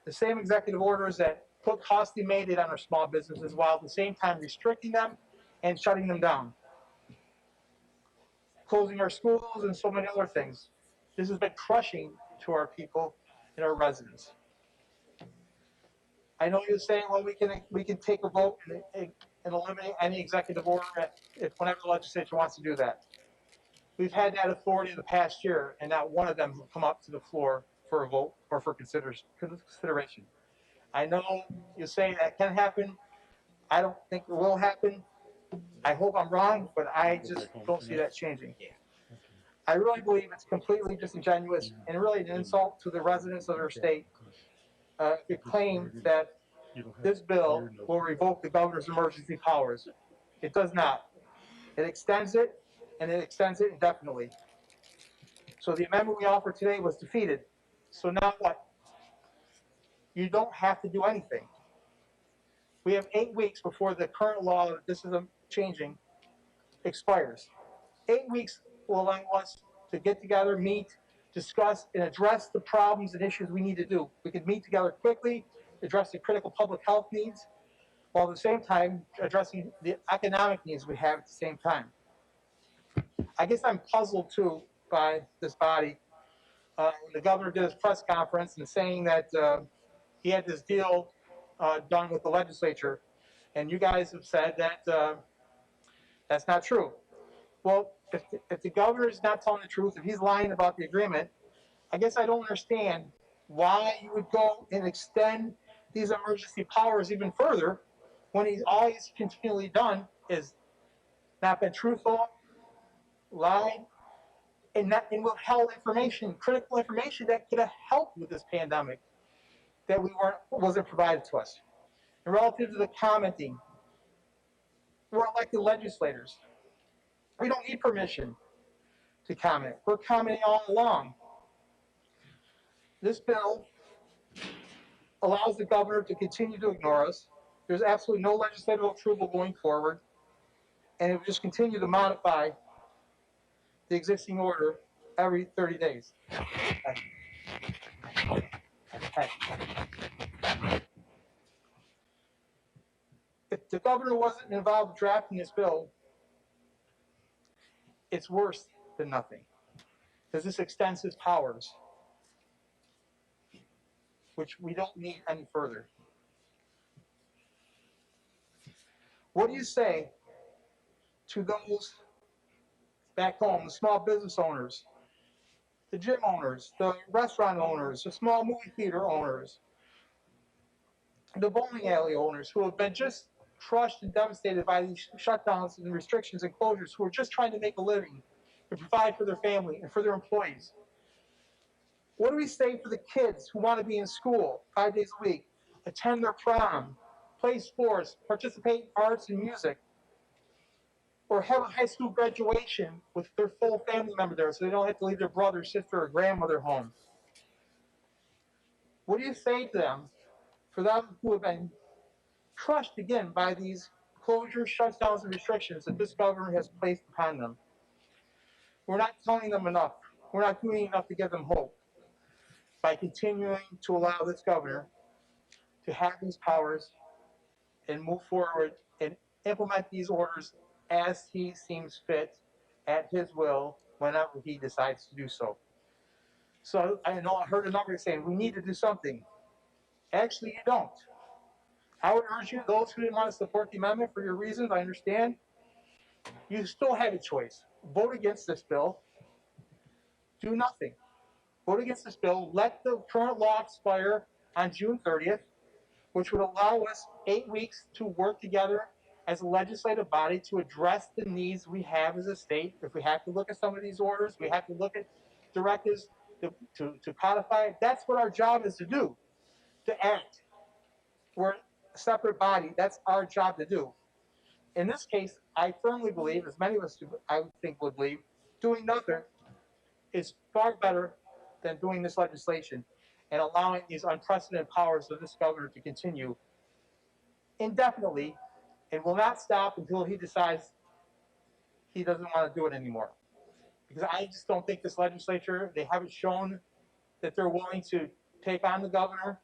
The same executive orders that put costly mandate on our small businesses while at the same time restricting them and shutting them down. Closing our schools and so many other things. This has been crushing to our people and our residents. I know you're saying, well, we can take a vote and eliminate any executive order if whenever the legislature wants to do that. We've had that authority in the past year, and not one of them has come up to the floor for a vote or for consideration. I know you say that can happen. I don't think it will happen. I hope I'm wrong, but I just don't see that changing. I really believe it's completely disingenuous and really an insult to the residents of our state to claim that this bill will revoke the governor's emergency powers. It does not. It extends it, and it extends it indefinitely. So the amendment we offered today was defeated. So now what? You don't have to do anything. We have 8 weeks before the current law that this is changing expires. 8 weeks will allow us to get together, meet, discuss, and address the problems and issues we need to do. We can meet together quickly, address the critical public health needs, while at the same time addressing the economic needs we have at the same time. I guess I'm puzzled too by this body. The governor did his press conference and saying that he had this deal done with the legislature, and you guys have said that that's not true. Well, if the governor is not telling the truth, if he's lying about the agreement, I guess I don't understand why you would go and extend these emergency powers even further when all he's continually done is not been truthful, lied, and withheld information, critical information that could have helped with this pandemic that wasn't provided to us. And relative to the commenting, we're elected legislators. We don't need permission to comment. We're commenting all along. This bill allows the governor to continue to ignore us. There's absolutely no legislative approval going forward, and it will just continue to modify the existing order every 30 days. If the governor wasn't involved in drafting this bill, it's worse than nothing, because this extends his powers, which we don't need any further. What do you say to those back home, the small business owners, the gym owners, the restaurant owners, the small movie theater owners, the bowling alley owners who have been just crushed and devastated by these shutdowns and restrictions and closures, who are just trying to make a living to provide for their family and for their employees? What do we say for the kids who want to be in school 5 days a week, attend their prom, play sports, participate in arts and music, or have a high school graduation with their full family member there so they don't have to leave their brother, sister, or grandmother home? What do you say to them, for them who have been crushed again by these closures, shutdowns, and restrictions that this government has placed upon them? We're not telling them enough. We're not doing enough to give them hope by continuing to allow this governor to have these powers and move forward and implement these orders as he seems fit, at his will, whenever he decides to do so. So I know I heard a number saying we need to do something. Actually, you don't. I would urge you, those who didn't want to support the amendment for your reasons, I understand, you still have a choice. Vote against this bill. Do nothing. Vote against this bill. Let the current law expire on June 30th, which would allow us 8 weeks to work together as a legislative body to address the needs we have as a state. If we have to look at some of these orders, we have to look at directives to codify it. That's what our job is to do, to act. We're a separate body. That's our job to do. In this case, I firmly believe, as many of us do, I think would believe, doing nothing is far better than doing this legislation and allowing these unprecedented powers of this governor to continue indefinitely and will not stop until he decides he doesn't want to do it anymore. Because I just don't think this legislature, they haven't shown that they're willing to take on the governor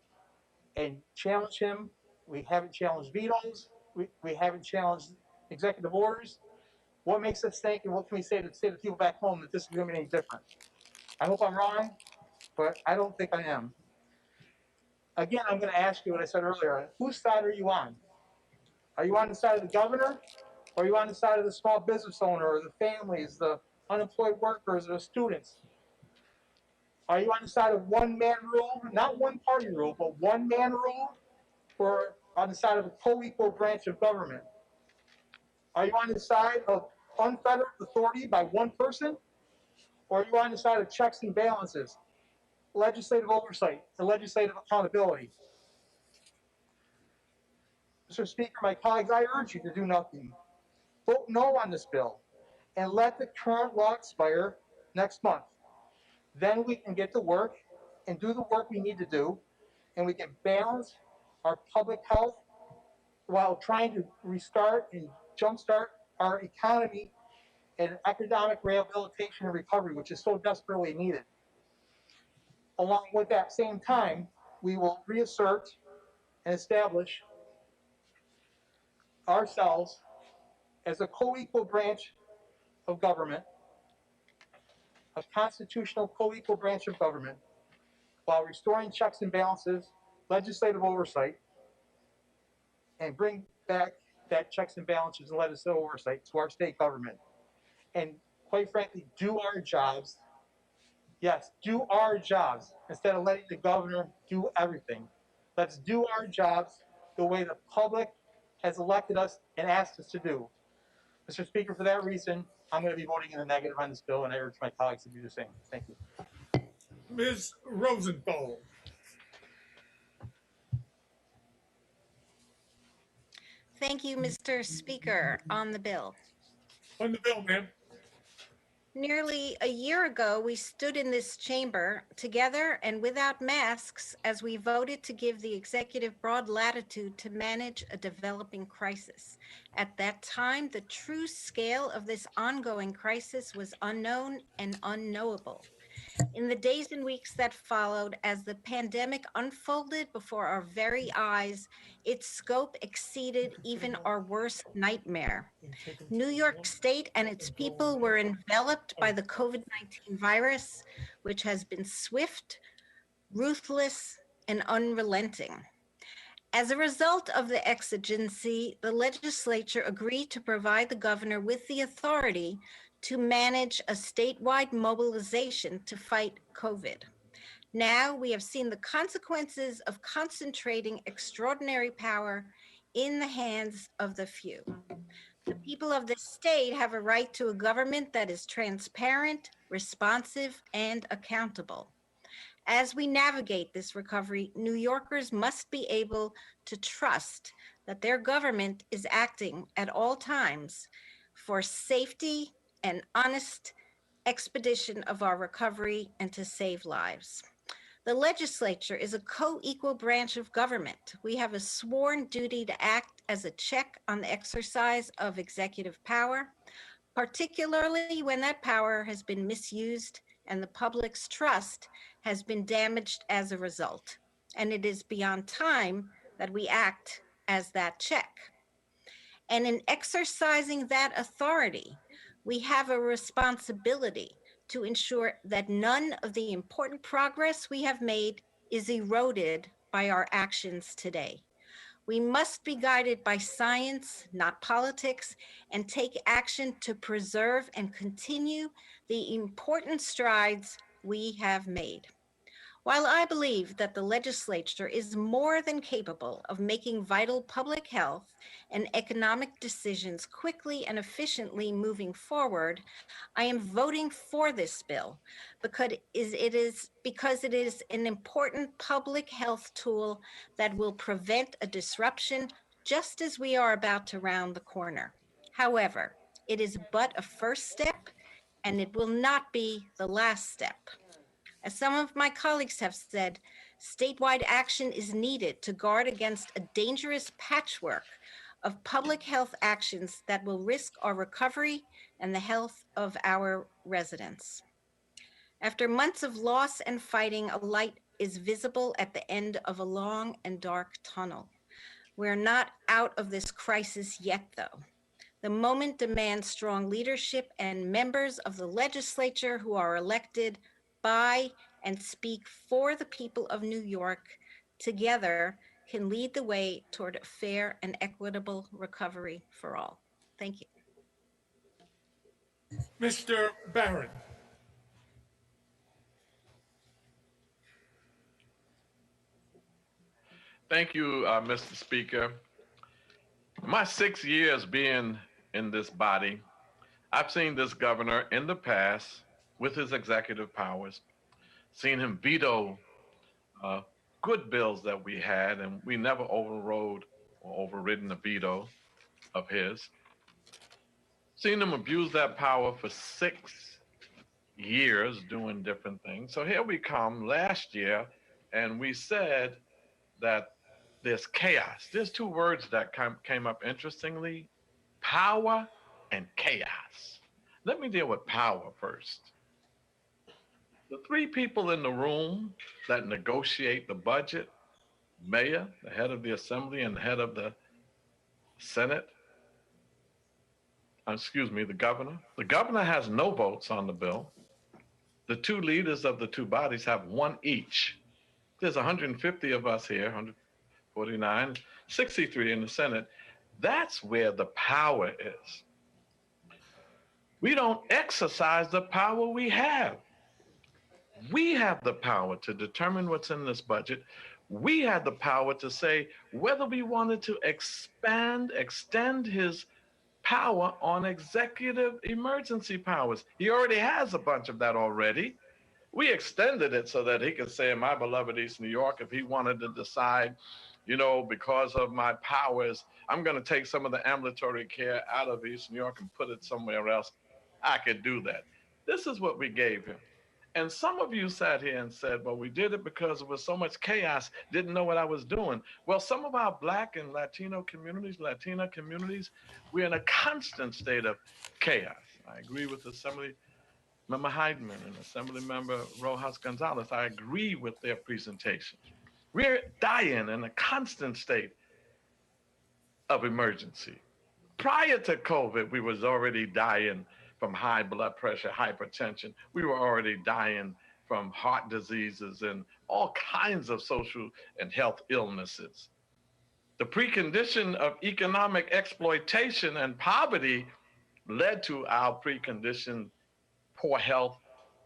and challenge him. We haven't challenged vetoes. We haven't challenged executive orders. What makes us think, and what can we say to the people back home, that this is going to be any different? I hope I'm wrong, but I don't think I am. Again, I'm going to ask you what I said earlier. Whose side are you on? Are you on the side of the governor? Or are you on the side of the small business owner, or the families, the unemployed workers, or the students? Are you on the side of one man rule? Not one party rule, but one man rule? or on the side of a co-equal branch of government? Are you on the side of unfettered authority by one person, or are you on the side of checks and balances, legislative oversight, and legislative accountability? Mr. Speaker, my colleagues, I urge you to do nothing. Vote no on this bill and let the current law expire next month. Then we can get to work and do the work we need to do, and we can balance our public health while trying to restart and jumpstart our economy and economic rehabilitation and recovery, which is so desperately needed. Along with that same time, we will reassert and establish ourselves as a co-equal branch of government, a constitutional co-equal branch of government, while restoring checks and balances, legislative oversight, and bring back that checks and balances and legislative oversight to our state government. And quite frankly, do our jobs. Yes, do our jobs instead of letting the governor do everything. Let's do our jobs the way the public has elected us and asked us to do. Mr. Speaker, for that reason, I'm going to be voting in the negative on this bill, and I urge my colleagues to do the same. Thank you. Ms. Rosenthal. Thank you, Mr. Speaker. On the bill. On the bill, ma'am. Nearly a year ago, we stood in this chamber together and without masks as we voted to give the executive broad latitude to manage a developing crisis. At that time, the true scale of this ongoing crisis was unknown and unknowable. In the days and weeks that followed, as the pandemic unfolded before our very eyes, its scope exceeded even our worst nightmare. New York State and its people were enveloped by the COVID-19 virus, which has been swift, ruthless, and unrelenting. As a result of the exigency, the legislature agreed to provide the governor with the authority to manage a statewide mobilization to fight COVID. Now we have seen the consequences of concentrating extraordinary power in the hands of the few. The people of this state have a right to a government that is transparent, responsive, and accountable. As we navigate this recovery, New Yorkers must be able to trust that their government is acting at all times for safety and honest expedition of our recovery and to save lives. The legislature is a co-equal branch of government. We have a sworn duty to act as a check on the exercise of executive power, particularly when that power has been misused and the public's trust has been damaged as a result. And it is beyond time that we act as that check. And in exercising that authority, we have a responsibility to ensure that none of the important progress we have made is eroded by our actions today. We must be guided by science, not politics, and take action to preserve and continue the important strides we have made. While I believe that the legislature is more than capable of making vital public health and economic decisions quickly and efficiently moving forward, I am voting for this bill because it is an important public health tool that will prevent a disruption just as we are about to round the corner. However, it is but a first step, and it will not be the last step. As some of my colleagues have said, statewide action is needed to guard against a dangerous patchwork of public health actions that will risk our recovery and the health of our residents. After months of loss and fighting, a light is visible at the end of a long and dark tunnel. We're not out of this crisis yet, though. The moment demands strong leadership and members of the legislature who are elected by and speak for the people of New York together can lead the way toward a fair and equitable recovery for all. Thank you. Mr. Barron. Thank you, Mr. Speaker. My 6 years being in this body, I've seen this governor in the past with his executive powers, seen him veto uh, good bills that we had, and we never overrode or overridden a veto of his. Seen him abuse that power for 6 years doing different things. So here we come last year, and we said that there's chaos. There's two words that came up interestingly: power and chaos. Let me deal with power first. The three people in the room that negotiate the budget, mayor, the head of the assembly, and the head of the Senate, the governor. The governor has no votes on the bill. The two leaders of the two bodies have one each. There's 150 of us here, 149, 63 in the Senate. That's where the power is. We don't exercise the power we have. We have the power to determine what's in this budget. We had the power to say whether we wanted to extend his power on executive emergency powers. He already has a bunch of that already. We extended it so that he could say in my beloved East New York, if he wanted to decide, because of my powers, I'm going to take some of the ambulatory care out of East New York and put it somewhere else, I could do that. This is what we gave him. And some of you sat here and said, well, we did it because there was so much chaos, didn't know what I was doing. Well, some of our Black and Latino communities, Latina communities, we're in a constant state of chaos. I agree with Assembly Member Heidman and Assembly Member Rojas Gonzalez. I agree with their presentations. We're dying in a constant state of emergency. Prior to COVID, we was already dying from high blood pressure, hypertension. We were already dying from heart diseases and all kinds of social and health illnesses. The precondition of economic exploitation and poverty led to our preconditioned poor health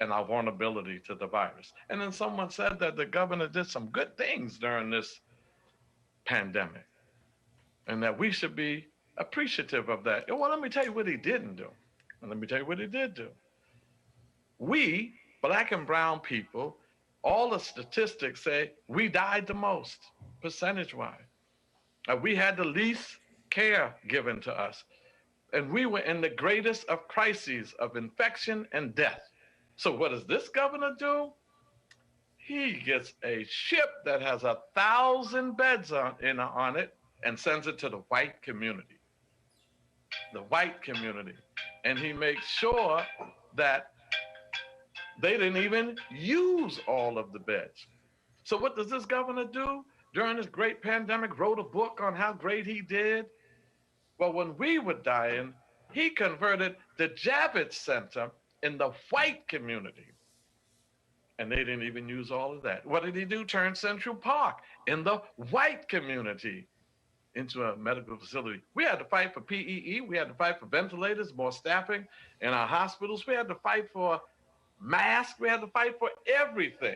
and our vulnerability to the virus. And then someone said that the governor did some good things during this pandemic and that we should be appreciative of that. Well, let me tell you what he didn't do. And let me tell you what he did do. We, Black and brown people, all the statistics say we died the most, percentage-wise. We had the least care given to us. And we were in the greatest of crises of infection and death. So what does this governor do? He gets a ship that has 1,000 beds on it and sends it to the white community. The white community. And he makes sure that they didn't even use all of the beds. So what does this governor do? During this great pandemic, wrote a book on how great he did. Well, when we were dying, he converted the Javits Center in the white community. And they didn't even use all of that. What did he do? Turn Central Park in the white community into a medical facility. We had to fight for PEE. We had to fight for ventilators, more staffing in our hospitals. We had to fight for masks. We had to fight for everything.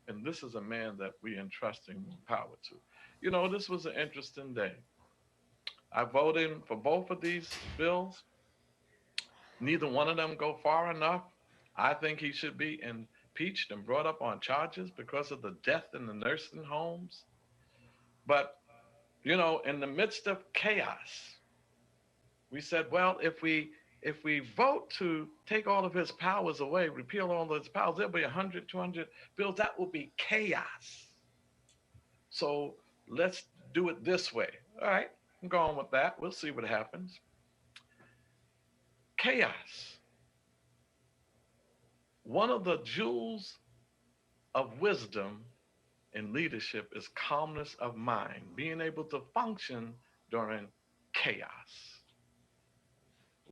And this is a man that we entrusting power to. This was an interesting day. I voted for both of these bills. Neither one of them go far enough. I think he should be impeached and brought up on charges because of the death in the nursing homes. But, in the midst of chaos, we said, well, if we vote to take all of his powers away, repeal all of his powers, there'll be 100, 200 bills. That will be chaos. So let's do it this way. All right, I'm going with that. We'll see what happens. Chaos. One of the jewels of wisdom in leadership is calmness of mind, being able to function during chaos.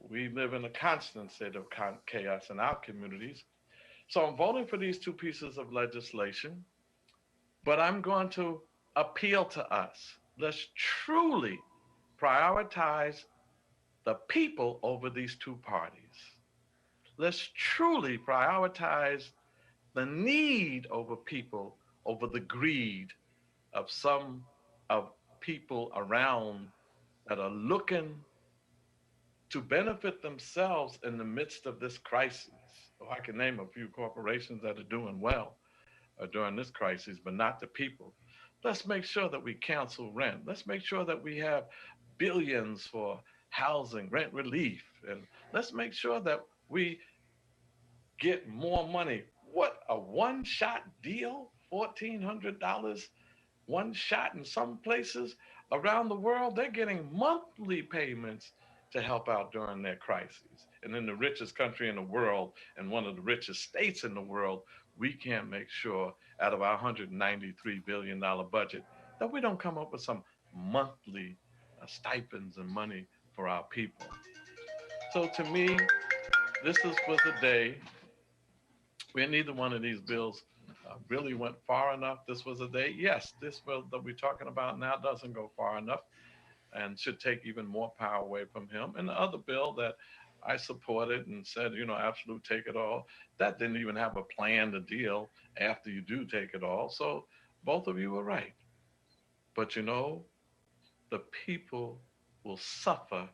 We live in a constant state of chaos in our communities. So I'm voting for these two pieces of legislation, but I'm going to appeal to us. Let's truly prioritize the people over these two parties. Let's truly prioritize the need over people over the greed of some of people around that are looking to benefit themselves in the midst of this crisis. So I can name a few corporations that are doing well during this crisis, but not the people. Let's make sure that we cancel rent. Let's make sure that we have billions for housing, rent relief, and let's make sure that we get more money. What a one-shot deal, $1,400 one shot. In some places around the world, they're getting monthly payments to help out during their crises. And in the richest country in the world and one of the richest states in the world, we can't make sure out of our $193 billion budget that we don't come up with some monthly stipends and money for our people. So to me, was a day where neither one of these bills really went far enough. This was a day, yes, this bill that we're talking about now doesn't go far enough and should take even more power away from him. And the other bill that I supported and said, absolute take it all, that didn't even have a plan to deal after you do take it all. So both of you were right. But the people will suffer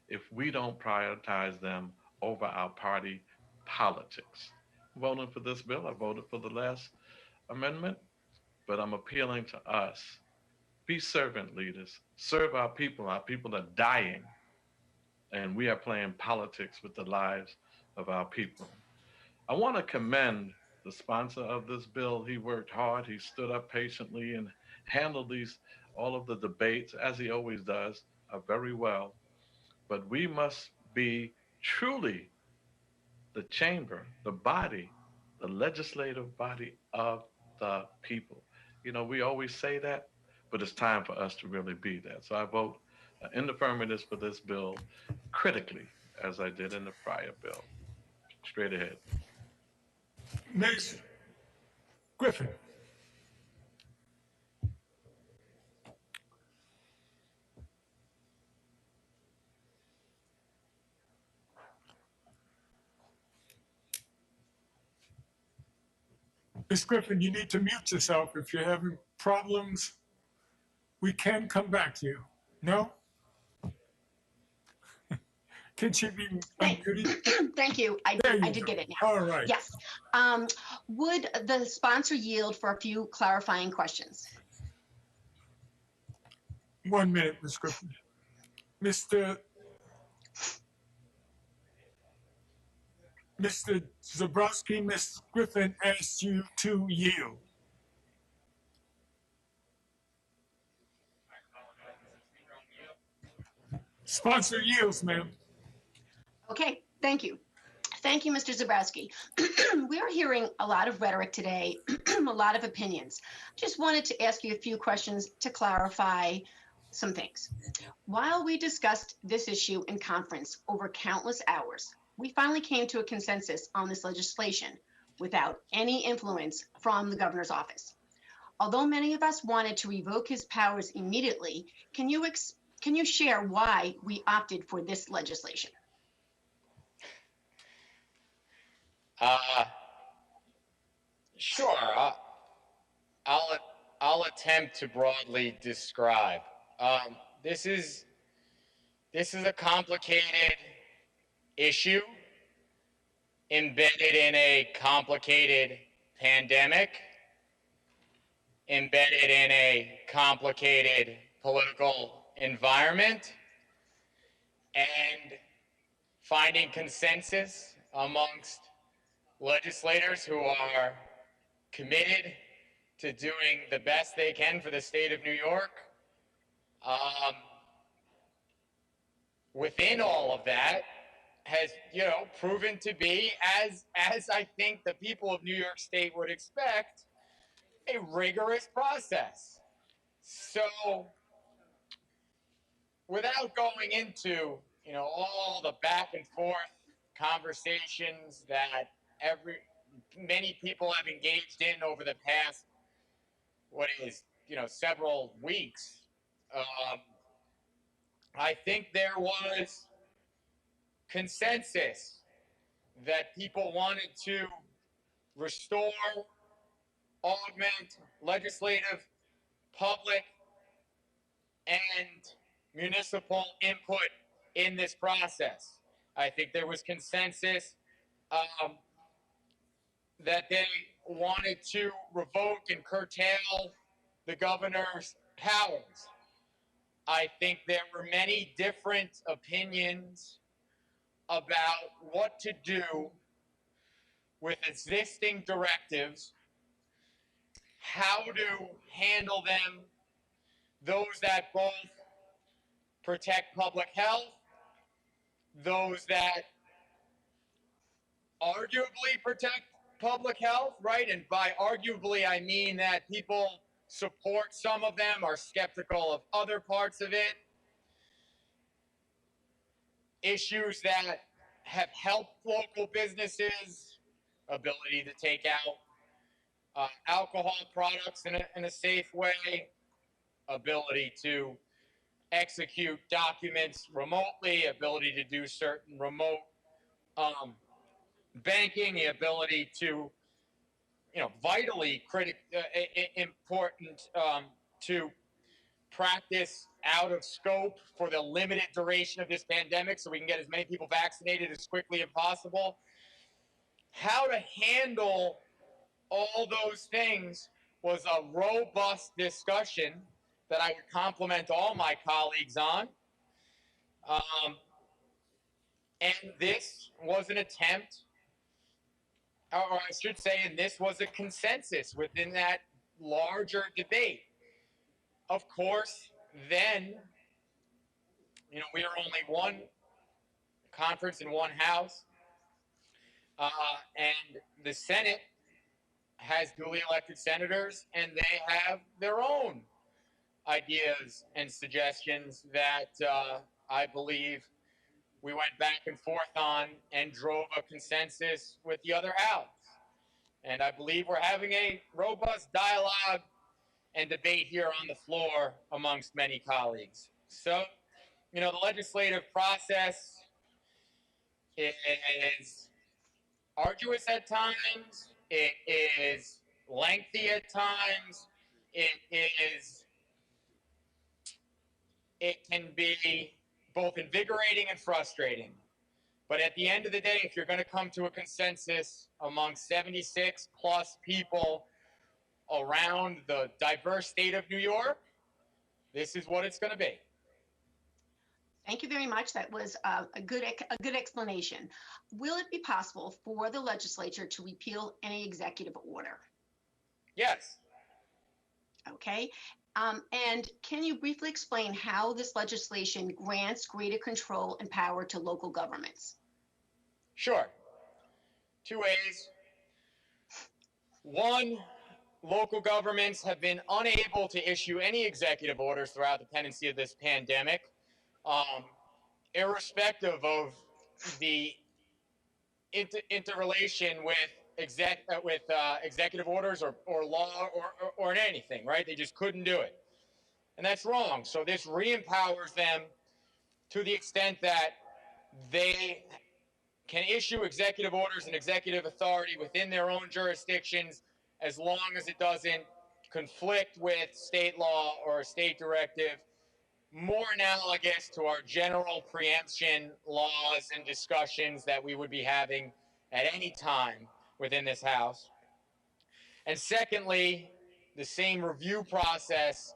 if we don't prioritize them over our party politics. Voting for this bill, I voted for the last amendment, but I'm appealing to us. Be servant leaders. Serve our people. Our people are dying, and we are playing politics with the lives of our people. I want to commend the sponsor of this bill. He worked hard. He stood up patiently and handled all of the debates, as he always does, very well. But we must be truly the chamber, the body, the legislative body of the people. We always say that, but it's time for us to really be that. So I vote in the affirmative for this bill critically, as I did in the prior bill. Straight ahead. Ms. Griffin. Ms. Griffin, you need to mute yourself. If you're having problems, we can come back to you. No? Can she be unmuted? Thank you. I did get it now. All right. Yes. Would the sponsor yield for a few clarifying questions? 1 minute, Ms. Griffin. Mr. Zabrowski, Ms. Griffin asked you to yield. Sponsor yields, ma'am. Okay, thank you. Thank you, Mr. Zabrowski. We are hearing a lot of rhetoric today, a lot of opinions. Just wanted to ask you a few questions to clarify some things. While we discussed this issue in conference over countless hours, we finally came to a consensus on this legislation without any influence from the governor's office. Although many of us wanted to revoke his powers immediately, can you share why we opted for this legislation? Sure. I'll attempt to broadly describe. This is a complicated issue embedded in a complicated pandemic, embedded in a complicated political environment, and finding consensus amongst legislators who are committed to doing the best they can for the state of New York. Within all of that has, proven to be, as I think the people of New York State would expect, a rigorous process. So without going into, all the back and forth conversations that many people have engaged in over the past, several weeks, I think there was consensus that people wanted to restore, augment legislative public and municipal input in this process. I think there was consensus that they wanted to revoke and curtail the governor's powers. I think there were many different opinions about what to do with existing directives, how to handle them, those that both protect public health, those that arguably protect public health, right? And by arguably, I mean that people support some of them, are skeptical of other parts of it. Issues that have helped local businesses, ability to take out alcohol products in a safe way, ability to execute documents remotely, ability to do certain remote banking, the ability to, vitally important to practice out of scope for the limited duration of this pandemic so we can get as many people vaccinated as quickly as possible. How to handle all those things was a robust discussion that I would compliment all my colleagues on. And this was an attempt, or I should say, and this was a consensus within that larger debate. Of course, then, we are only one conference in one house, and the Senate has duly elected senators, and they have their own ideas and suggestions that I believe we went back and forth on and drove a consensus with the other house. And I believe we're having a robust dialogue and debate here on the floor amongst many colleagues. So, the legislative process is arduous at times. It is lengthy at times. It can be both invigorating and frustrating. But at the end of the day, if you're going to come to a consensus among 76 plus people around the diverse state of New York, this is what it's going to be. Thank you very much. That was a good explanation. Will it be possible for the legislature to repeal any executive order? Yes. Okay. And can you briefly explain how this legislation grants greater control and power to local governments? Sure. Two ways. One, local governments have been unable to issue any executive orders throughout the pendency of this pandemic, irrespective of the interrelation with executive orders or law or in anything, right? They just couldn't do it. And that's wrong. So this re-empowers them to the extent that they can issue executive orders and executive authority within their own jurisdictions as long as it doesn't conflict with state law or a state directive, more analogous to our general preemption laws and discussions that we would be having at any time within this House. And secondly, the same review process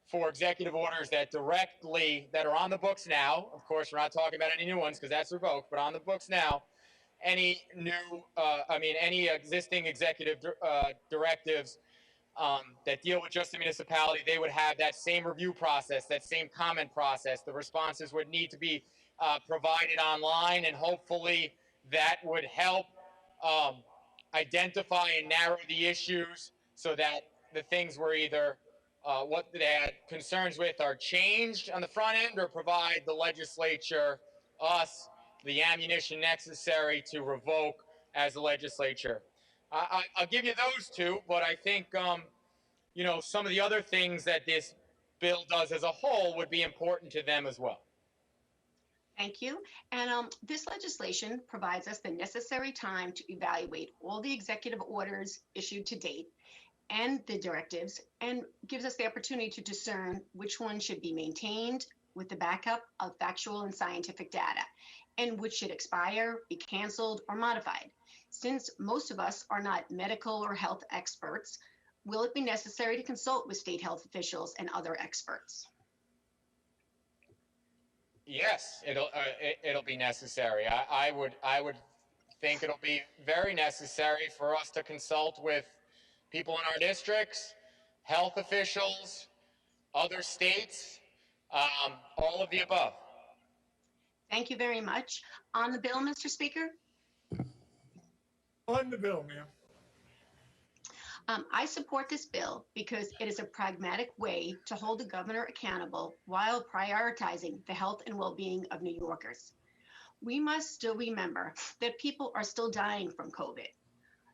for executive orders that are on the books now. Of course, we're not talking about any new ones because that's revoked, but on the books now, any existing executive directives that deal with just the municipality, they would have that same review process, that same comment process. The responses would need to be provided online, and hopefully that would help identify and narrow the issues so that the things were either what they had concerns with are changed on the front end, or provide the legislature, us, the ammunition necessary to revoke as a legislature. I'll give you those two, but I think some of the other things that this bill does as a whole would be important to them as well. Thank you. And this legislation provides us the necessary time to evaluate all the executive orders issued to date and the directives and gives us the opportunity to discern which one should be maintained with the backup of factual and scientific data, and which should expire, be canceled, or modified. Since most of us are not medical or health experts, will it be necessary to consult with state health officials and other experts? Yes, it'll be necessary. I would think it'll be very necessary for us to consult with people in our districts, health officials, other states, all of the above. Thank you very much. On the bill, Mr. Speaker? On the bill, ma'am. I support this bill because it is a pragmatic way to hold the governor accountable while prioritizing the health and well-being of New Yorkers. We must still remember that people are still dying from COVID.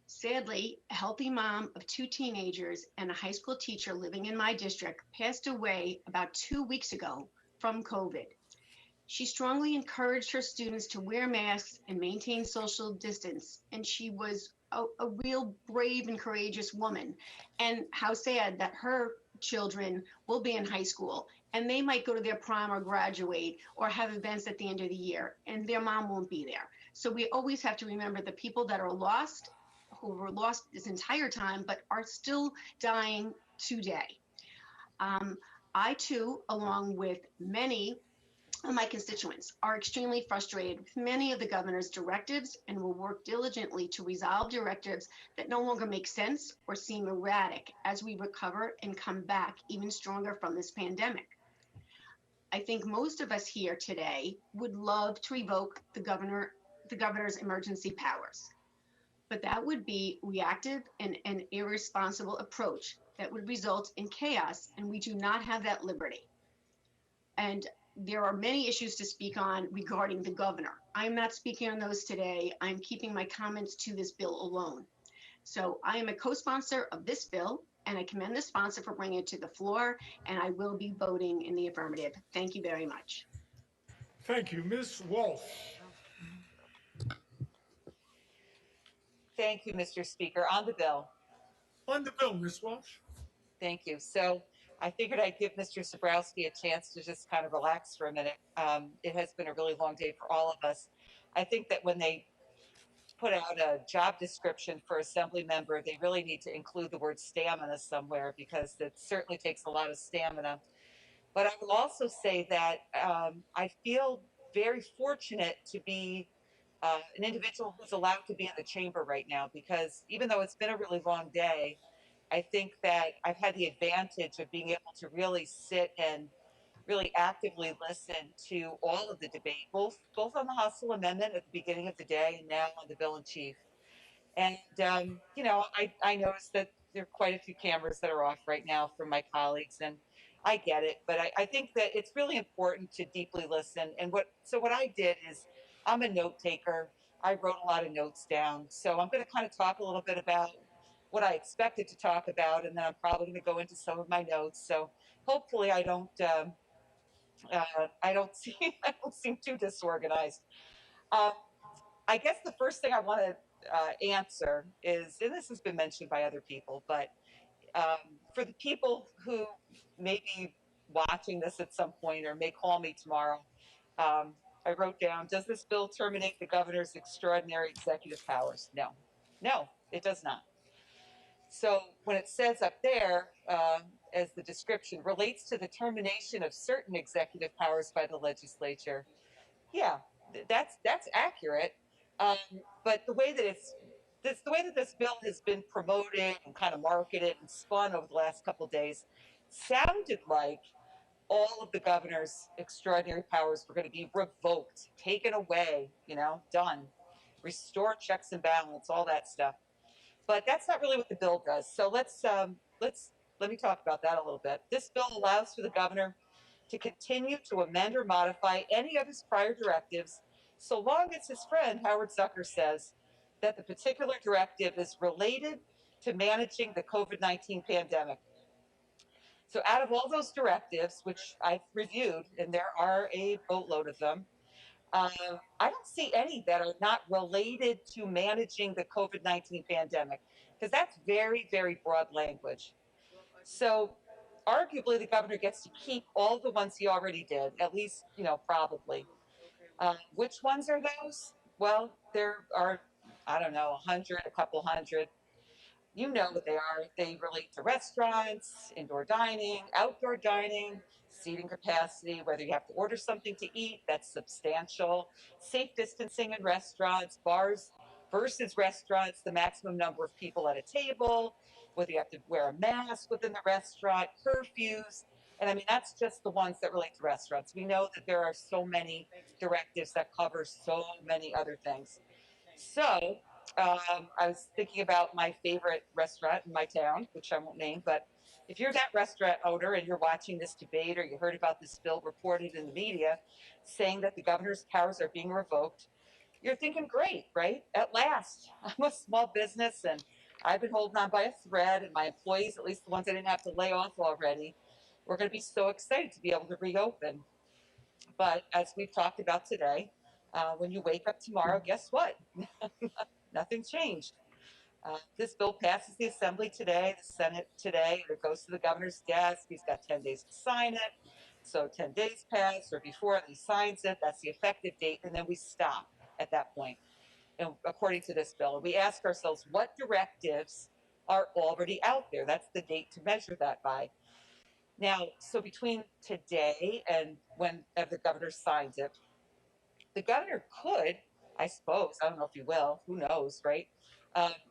Sadly, a healthy mom of 2 teenagers and a high school teacher living in my district passed away about 2 weeks ago from COVID. She strongly encouraged her students to wear masks and maintain social distance, and she was a real brave and courageous woman. And how sad that her children will be in high school and they might go to their prom or graduate or have events at the end of the year, and their mom won't be there. So we always have to remember the people that are lost, who were lost this entire time, but are still dying today. I too, along with many of my constituents, are extremely frustrated with many of the governor's directives and will work diligently to resolve directives that no longer make sense or seem erratic as we recover and come back even stronger from this pandemic. I think most of us here today would love to revoke the governor's emergency powers, but that would be reactive and an irresponsible approach that would result in chaos, and we do not have that liberty. And there are many issues to speak on regarding the governor. I'm not speaking on those today. I'm keeping my comments to this bill alone. So I am a co-sponsor of this bill, and I commend the sponsor for bringing it to the floor, and I will be voting in the affirmative. Thank you very much. Thank you. Ms. Walsh. Thank you, Mr. Speaker. On the bill. On the bill, Ms. Walsh. Thank you. So I figured I'd give Mr. Zabrowski a chance to just kind of relax for a minute. It has been a really long day for all of us. I think that when they put out a job description for assembly member, they really need to include the word stamina somewhere, because it certainly takes a lot of stamina. But I will also say that I feel very fortunate to be an individual who's allowed to be in the chamber right now, because even though it's been a really long day, I think that I've had the advantage of being able to really sit and really actively listen to all of the debate, both on the hostile amendment at the beginning of the day and now on the bill in chief. And, you know, I noticed that there are quite a few cameras that are off right now from my colleagues, and I get it, but I think that it's really important to deeply listen. And what I did is, I'm a note taker. I wrote a lot of notes down. So I'm going to kind of talk a little bit about what I expected to talk about, and then I'm probably going to go into some of my notes. So hopefully I don't seem too disorganized. I guess the first thing I want to answer is, and this has been mentioned by other people, but for the people who may be watching this at some point or may call me tomorrow, I wrote down, does this bill terminate the governor's extraordinary executive powers? No. No, it does not. So when it says up there, as the description relates to the termination of certain executive powers by the legislature, yeah, that's accurate. But the way that this bill has been promoted and kind of marketed and spun over the last couple of days sounded like all of the governor's extraordinary powers were going to be revoked, taken away, you know, done, restore checks and balance, all that stuff. But that's not really what the bill does. So let me talk about that a little bit. This bill allows for the governor to continue to amend or modify any of his prior directives, so long as his friend Howard Zucker says that the particular directive is related to managing the COVID-19 pandemic. So out of all those directives, which I've reviewed, and there are a boatload of them, I don't see any that are not related to managing the COVID-19 pandemic. because that's very, very broad language. So arguably the governor gets to keep all the ones he already did, at least, probably. Which ones are those? Well, there are, I don't know, 100, a couple hundred. You know what they are. They relate to restaurants, indoor dining, outdoor dining, seating capacity, whether you have to order something to eat that's substantial, safe distancing in restaurants, bars versus restaurants, the maximum number of people at a table, whether you have to wear a mask within the restaurant, curfews. And I mean, that's just the ones that relate to restaurants. We know that there are so many directives that cover so many other things. So I was thinking about my favorite restaurant in my town, which I won't name, but if you're that restaurant owner and you're watching this debate or you heard about this bill reported in the media saying that the governor's powers are being revoked, you're thinking, great, right? At last, I'm a small business and I've been holding on by a thread, and my employees, at least the ones I didn't have to lay off already, we're going to be so excited to be able to reopen. But as we've talked about today, when you wake up tomorrow, guess what? Nothing changed. This bill passes the Assembly today, the Senate today, and it goes to the governor's desk. He's got 10 days to sign it. So 10 days pass, or before he signs it, that's the effective date, and then we stop at that point, and according to this bill. And we ask ourselves, what directives are already out there? That's the date to measure that by. Now, so between today and when the governor signs it, the governor could, I suppose, I don't know if he will, who knows, right?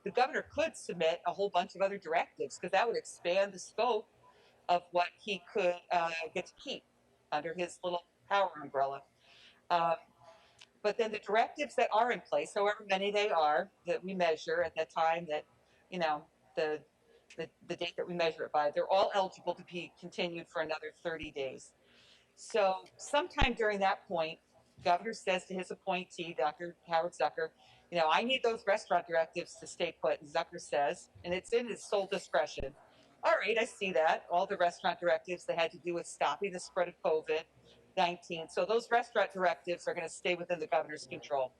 The governor could submit a whole bunch of other directives, because that would expand the scope of what he could get to keep under his little power umbrella. But then the directives that are in place, however many they are, that we measure at that time, that, the the date that we measure it by, they're all eligible to be continued for another 30 days. So sometime during that point, governor says to his appointee, Dr. Howard Zucker, I need those restaurant directives to stay put. And Zucker says, and it's in his sole discretion. All right, I see that. All the restaurant directives that had to do with stopping the spread of COVID-19. So those restaurant directives are going to stay within the governor's control.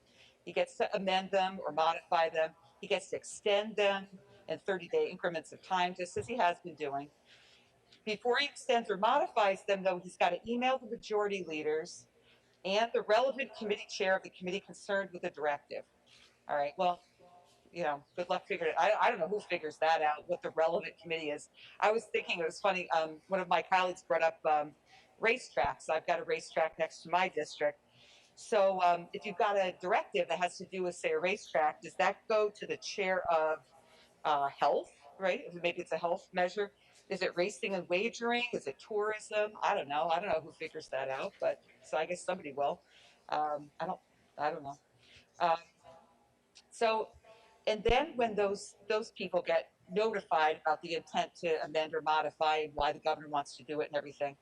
He gets to amend them or modify them. He gets to extend them in 30-day increments of time, just as he has been doing. Before he extends or modifies them, though, he's got to email the majority leaders and the relevant committee chair of the committee concerned with the directive. All right, well, good luck figuring it. I don't know who figures that out, what the relevant committee is. I was thinking, it was funny, one of my colleagues brought up racetracks. I've got a racetrack next to my district. So if you've got a directive that has to do with, say, a racetrack, does that go to the chair of health, right? Maybe it's a health measure. Is it racing and wagering? Is it tourism? I don't know. I don't know who figures that out, but so I guess somebody will. I don't know. So, and then when those people get notified about the intent to amend or modify and why the governor wants to do it and everything,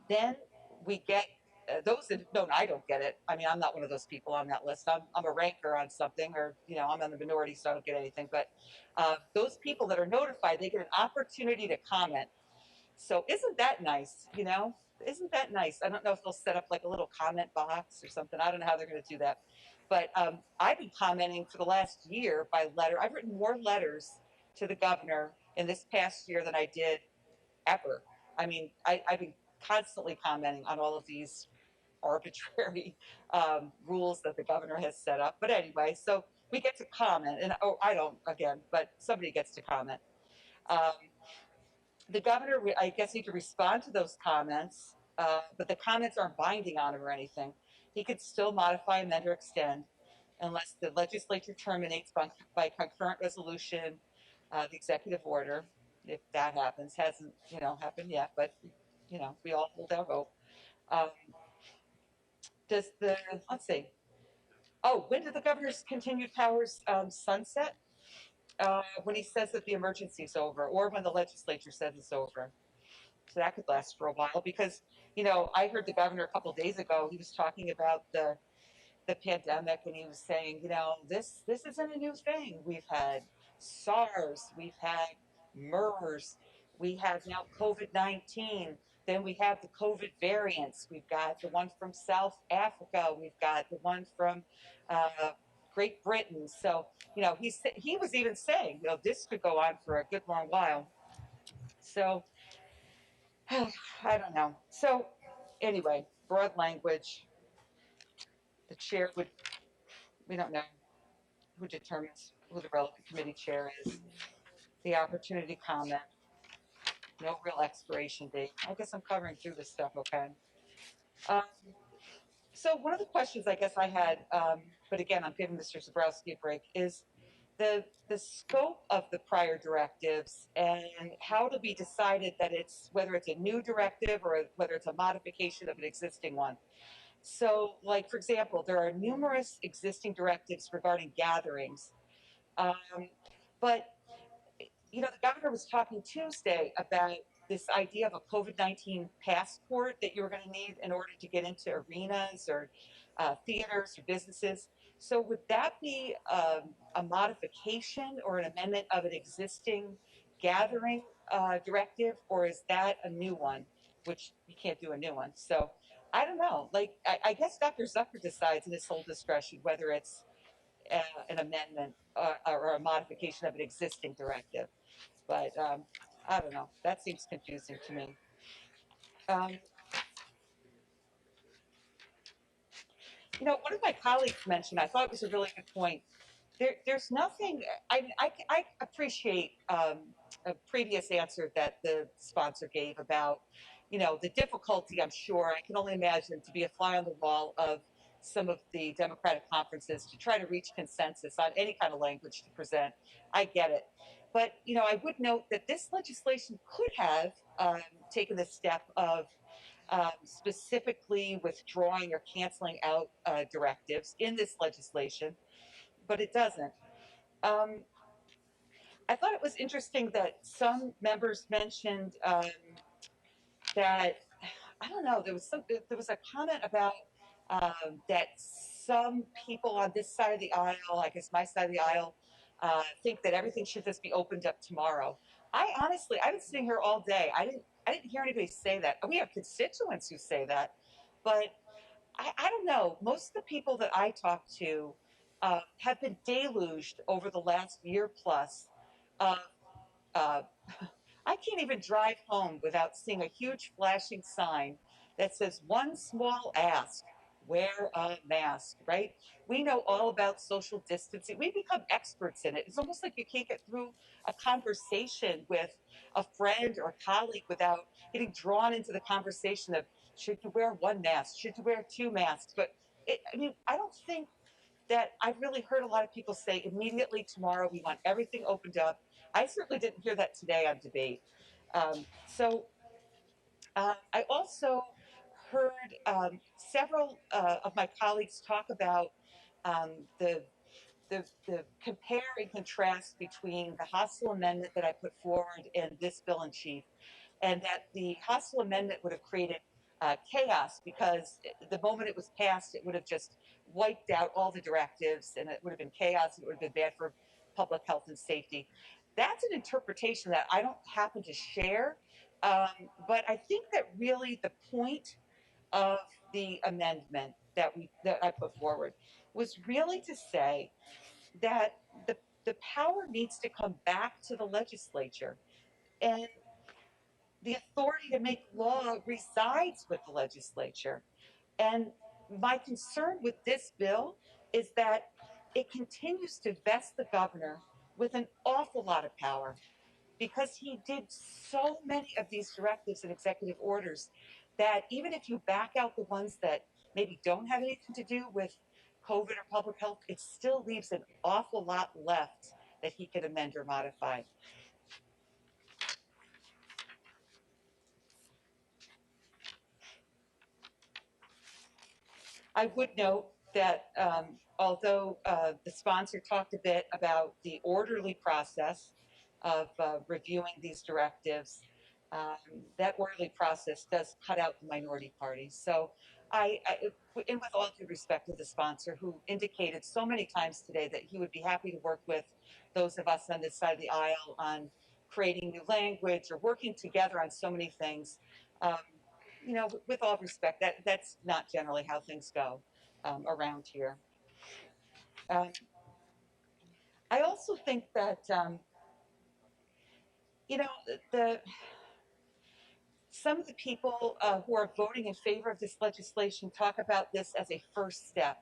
then we get those that no, I don't get it. I mean, I'm not one of those people on that list. I'm a ranker on something, or I'm in the minority, so I don't get anything. But those people that are notified, they get an opportunity to comment. So isn't that nice? Isn't that nice? I don't know if they'll set up like a little comment box or something. I don't know how they're going to do that. But I've been commenting for the last year by letter. I've written more letters to the governor in this past year than I did ever. I mean, I've been constantly commenting on all of these arbitrary rules that the governor has set up. But anyway, so we get to comment, and I don't again, but somebody gets to comment. The governor, I guess he could respond to those comments, but the comments aren't binding on him or anything. He could still modify, amend, or extend unless the legislature terminates by concurrent resolution the executive order. If that happens, hasn't happened yet, but we all hold our vote. Let's see. Oh, when do the governor's continued powers sunset? When he says that the emergency is over, or when the legislature says it's over. So that could last for a while, because I heard the governor a couple of days ago. He was talking about the pandemic, and he was saying, this isn't a new thing. We've had SARS, we've had MERS, we have now COVID-19. Then we have the COVID variants. We've got the one from South Africa. We've got the one from Great Britain. So, you know, he was even saying, you know, this could go on for a good long while. So, I don't know. So, anyway, broad language. The chair would, we don't know who determines who the relevant committee chair is. The opportunity to comment. No real expiration date. I guess I'm covering through this stuff, okay? So one of the questions I guess I had, but again, I'm giving Mr. Zabrowski a break, is the scope of the prior directives and how to be decided that it's, whether it's a new directive or whether it's a modification of an existing one. So, like, for example, there are numerous existing directives regarding gatherings, but you know, the governor was talking Tuesday about this idea of a COVID-19 passport that you were going to need in order to get into arenas or theaters or businesses. So would that be a modification or an amendment of an existing gathering directive, or is that a new one, which you can't do a new one? So I don't know. Like, I guess Dr. Zucker decides in his sole discretion whether it's an amendment or a modification of an existing directive. But I don't know. That seems confusing to me. You know, one of my colleagues mentioned, I thought it was a really good point. There's nothing, I appreciate a previous answer that the sponsor gave about, you know, the difficulty, I'm sure, I can only imagine, to be a fly on the wall of some of the Democratic conferences to try to reach consensus on any kind of language to present. I get it. But, you know, I would note that this legislation could have taken the step of specifically withdrawing or canceling out directives in this legislation, but it doesn't. I thought it was interesting that some members mentioned that, I don't know, there was a comment about that some people on this side of the aisle, I guess my side of the aisle, think that everything should just be opened up tomorrow. I've been sitting here all day. I didn't hear anybody say that. We have constituents who say that, but I don't know. Most of the people that I talk to have been deluged over the last year plus of I can't even drive home without seeing a huge flashing sign that says, "One small ask, wear a mask," right? We know all about social distancing. We become experts in it. It's almost like you can't get through a conversation with a friend or a colleague without getting drawn into the conversation of, should you wear one mask? Should you wear two masks? But I mean, I don't think that I've really heard a lot of people say immediately tomorrow we want everything opened up. I certainly didn't hear that today on debate. I also heard several of my colleagues talk about the compare and contrast between the hostile amendment that I put forward and this bill in chief, and that the hostile amendment would have created chaos because the moment it was passed, it would have just wiped out all the directives and it would have been chaos. It would have been bad for public health and safety. That's an interpretation that I don't happen to share, but I think that really the point of the amendment that I put forward was really to say that the power needs to come back to the legislature, and the authority to make law resides with the legislature. And my concern with this bill is that it continues to vest the governor with an awful lot of power because he did so many of these directives and executive orders that even if you back out the ones that maybe don't have anything to do with COVID or public health, it still leaves an awful lot left that he could amend or modify. I would note that although the sponsor talked a bit about the orderly process of reviewing these directives, that orderly process does cut out the minority parties. So and with all due respect to the sponsor, who indicated so many times today that he would be happy to work with those of us on this side of the aisle on creating new language or working together on so many things, you know, with all respect, that's not generally how things go around here. I also think that, you know, the some of the people who are voting in favor of this legislation talk about this as a first step.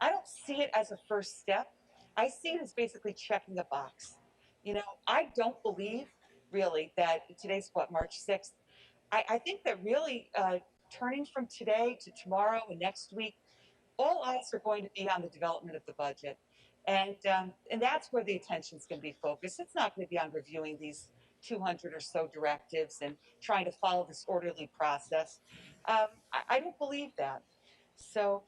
I don't see it as a first step. I see it as basically checking a box. You know, I don't believe really that today's what, March 6th. I think that really turning from today to tomorrow and next week, all eyes are going to be on the development of the budget. And that's where the attention is going to be focused. It's not going to be on reviewing these 200 or so directives and trying to follow this orderly process. I don't believe that. So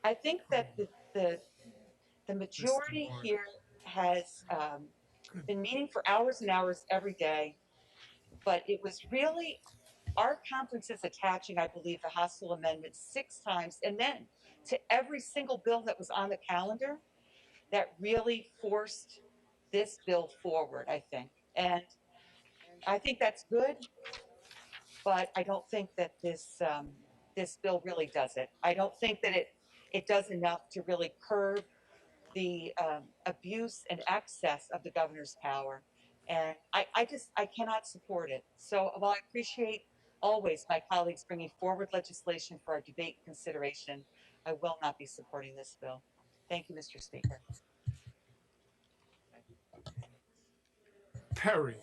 I think that the majority here has been meeting for hours and hours every day, but it was really our conference is attaching, I believe, the hostile amendment 6 times, and then to every single bill that was on the calendar that really forced this bill forward, I think. And I think that's good, but I don't think that this bill really does it. I don't think that it does enough to really curb the abuse and excess of the governor's power. And I cannot support it. So while I appreciate always my colleagues bringing forward legislation for our debate and consideration, I will not be supporting this bill. Thank you, Mr. Speaker. Perry.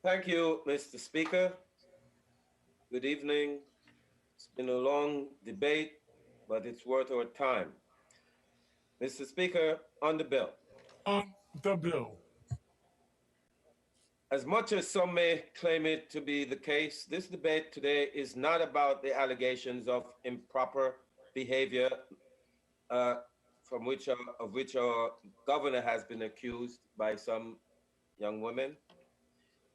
Thank you, Mr. Speaker. Good evening. It's been a long debate, but it's worth our time. Mr. Speaker, on the bill. On the bill. As much as some may claim it to be the case, this debate today is not about the allegations of improper behavior of which our governor has been accused by some young women,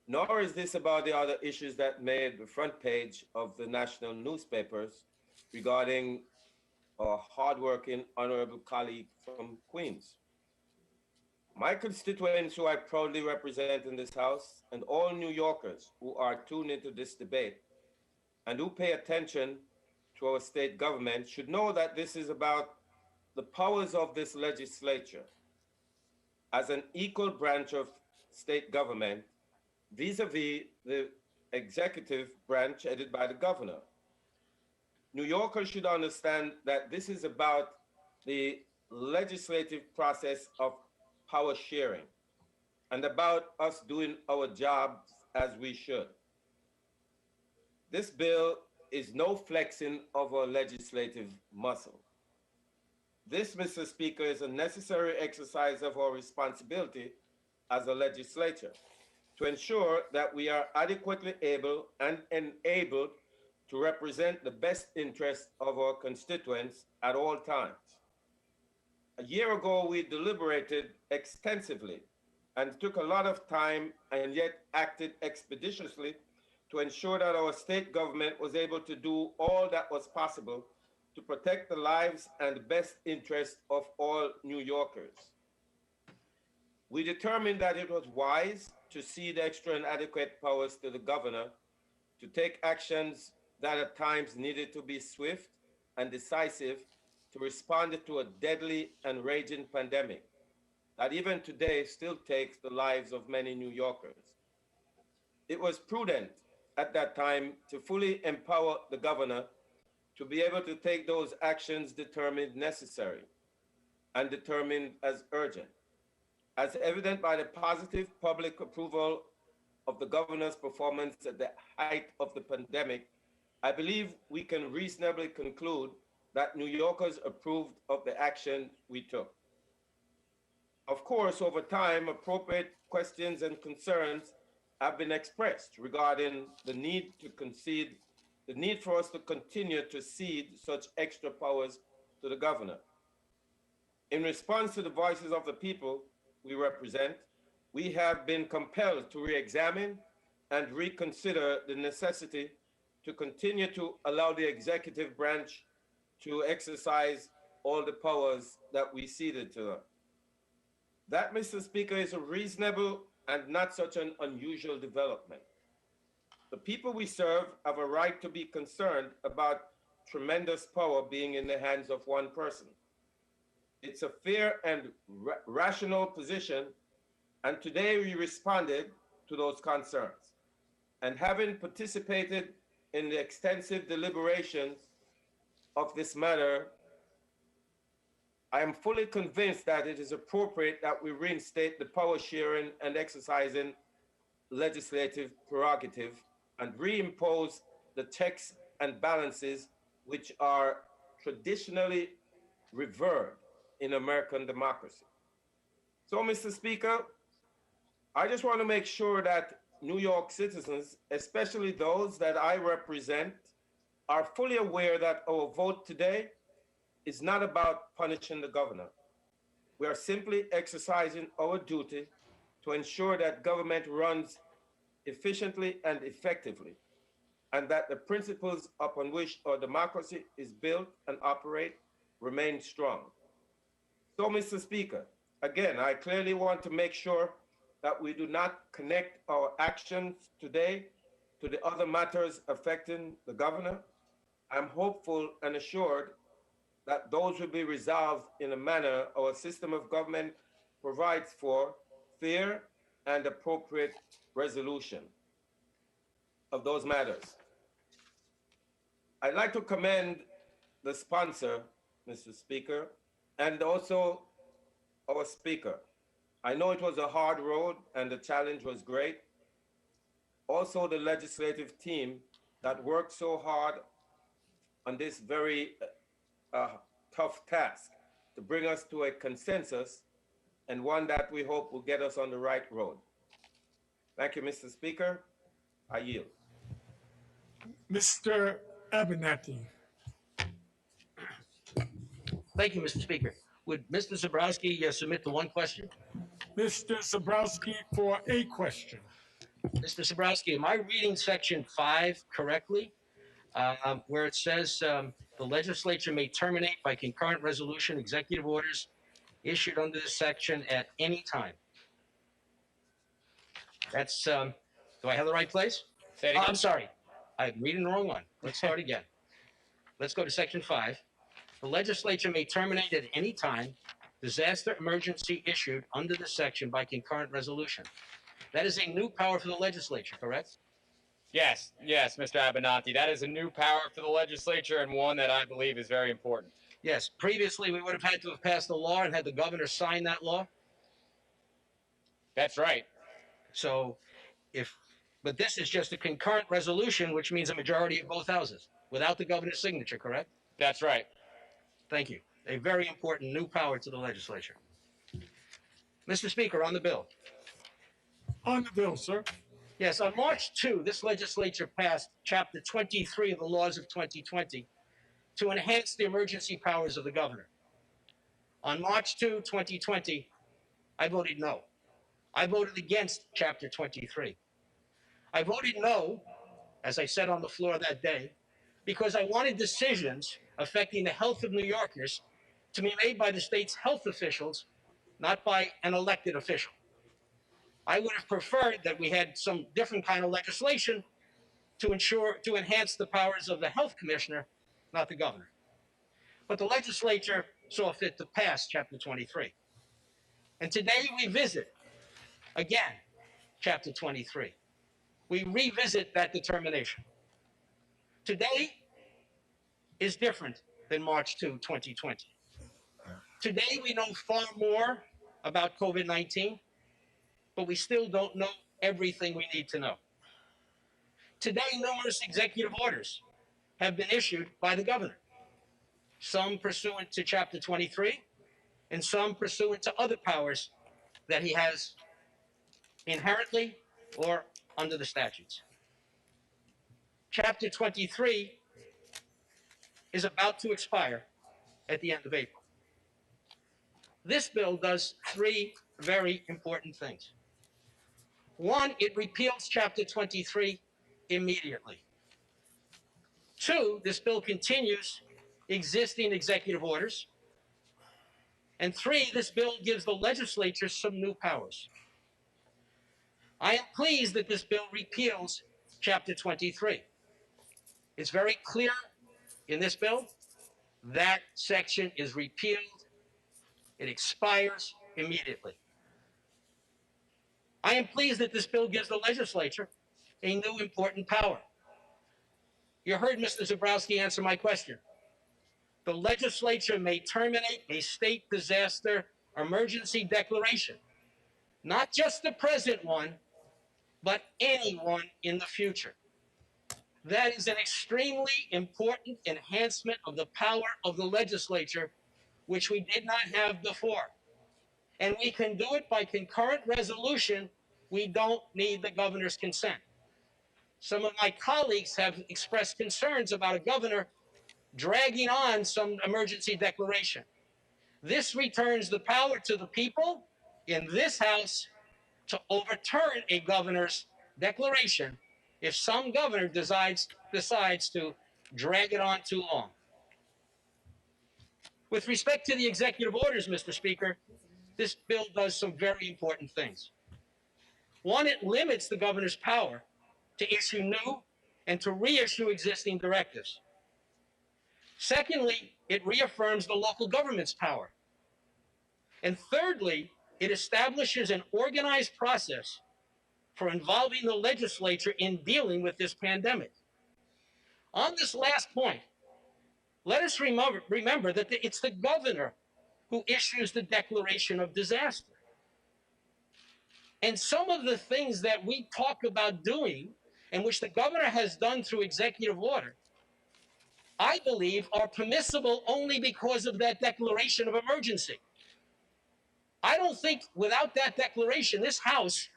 nor is this about the other issues that made the front page of the national newspapers regarding our hardworking, honorable colleague from Queens. My constituents who I proudly represent in this House, and all New Yorkers who are tuned into this debate and who pay attention to our state government, should know that this is about the powers of this legislature as an equal branch of state government vis-a-vis the executive branch headed by the governor. New Yorkers should understand that this is about the legislative process of power sharing and about us doing our jobs as we should. This bill is no flexing of our legislative muscle. This, Mr. Speaker, is a necessary exercise of our responsibility as a legislature to ensure that we are adequately able and enabled to represent the best interests of our constituents at all times. A year ago, we deliberated extensively and took a lot of time and yet acted expeditiously to ensure that our state government was able to do all that was possible to protect the lives and the best interests of all New Yorkers. We determined that it was wise to cede extra and adequate powers to the governor to take actions that at times needed to be swift and decisive to respond to a deadly and raging pandemic that even today still takes the lives of many New Yorkers. It was prudent at that time to fully empower the governor to be able to take those actions determined necessary and determined as urgent. As evident by the positive public approval of the governor's performance at the height of the pandemic, I believe we can reasonably conclude that New Yorkers approved of the action we took. Of course, over time, appropriate questions and concerns have been expressed regarding the need for us to continue to cede such extra powers to the governor. In response to the voices of the people we represent, we have been compelled to re-examine and reconsider the necessity to continue to allow the executive branch to exercise all the powers that we ceded to them. That, Mr. Speaker, is a reasonable and not such an unusual development. The people we serve have a right to be concerned about tremendous power being in the hands of one person. It's a fair and rational position, and today we responded to those concerns. And having participated in the extensive deliberations of this matter, I am fully convinced that it is appropriate that we reinstate the power sharing and exercising legislative prerogative and reimpose the checks and balances which are traditionally revered in American democracy. So, Mr. Speaker, I just want to make sure that New York citizens, especially those that I represent, are fully aware that our vote today is not about punishing the governor. We are simply exercising our duty to ensure that government runs efficiently and effectively, and that the principles upon which our democracy is built and operate remain strong. So, Mr. Speaker, again, I clearly want to make sure that we do not connect our actions today to the other matters affecting the governor. I'm hopeful and assured that those will be resolved in a manner our system of government provides for fair and appropriate resolution of those matters. I'd like to commend the sponsor, Mr. Speaker, and also our speaker. I know it was a hard road and the challenge was great. Also the legislative team that worked so hard on this very tough task to bring us to a consensus, and one that we hope will get us on the right road. Thank you, Mr. Speaker. I yield. Mr. Abernathy. Thank you, Mr. Speaker. Would Mr. Zabrowski submit the one question? Mr. Zabrowski for a question. Mr. Zabrowski, am I reading section 5 correctly? Where it says the legislature may terminate by concurrent resolution executive orders issued under this section at any time. That's, do I have the right place? Say it again. I'm sorry. I'm reading the wrong one. Let's start again. Let's go to section 5. The legislature may terminate at any time disaster emergency issued under this section by concurrent resolution. That is a new power for the legislature, correct? Yes, Mr. Abenanti, that is a new power for the legislature and one that I believe is very important. Yes, previously we would have had to have passed a law and had the governor sign that law. That's right. So but this is just a concurrent resolution, which means a majority of both houses without the governor's signature, correct? That's right. Thank you. A very important new power to the legislature. Mr. Speaker, on the bill. On the bill, sir. Yes, on March 2, this legislature passed Chapter 23 of the laws of 2020 to enhance the emergency powers of the governor. On March 2, 2020, I voted no. I voted against Chapter 23. I voted no, as I said on the floor that day, because I wanted decisions affecting the health of New Yorkers to be made by the state's health officials, not by an elected official. I would have preferred that we had some different kind of legislation to enhance the powers of the health commissioner, not the governor. But the legislature saw fit to pass Chapter 23. And today we visit, again, Chapter 23. We revisit that determination. Today is different than March 2, 2020. Today we know far more about COVID-19, but we still don't know everything we need to know. Today, numerous executive orders have been issued by the governor, some pursuant to Chapter 23, and some pursuant to other powers that he has inherently or under the statutes. Chapter 23 is about to expire at the end of April. This bill does three very important things. One, it repeals Chapter 23 immediately. Two, this bill continues existing executive orders. And three, this bill gives the legislature some new powers. I am pleased that this bill repeals Chapter 23. It's very clear in this bill that section is repealed. It expires immediately. I am pleased that this bill gives the legislature a new important power. You heard Mr. Zabrowski answer my question. The legislature may terminate a state disaster emergency declaration, not just the present one, but any one in the future. That is an extremely important enhancement of the power of the legislature, which we did not have before. And we can do it by concurrent resolution. We don't need the governor's consent. Some of my colleagues have expressed concerns about a governor dragging on some emergency declaration. This returns the power to the people in this House to overturn a governor's declaration if some governor decides to drag it on too long. With respect to the executive orders, Mr. Speaker, this bill does some very important things. One, it limits the governor's power to issue new and to reissue existing directives. Secondly, it reaffirms the local government's power. And thirdly, it establishes an organized process for involving the legislature in dealing with this pandemic. On this last point, let us remember that it's the governor who issues the declaration of disaster. And some of the things that we talk about doing, and which the governor has done through executive order, I believe are permissible only because of that declaration of emergency. I don't think without that declaration, this House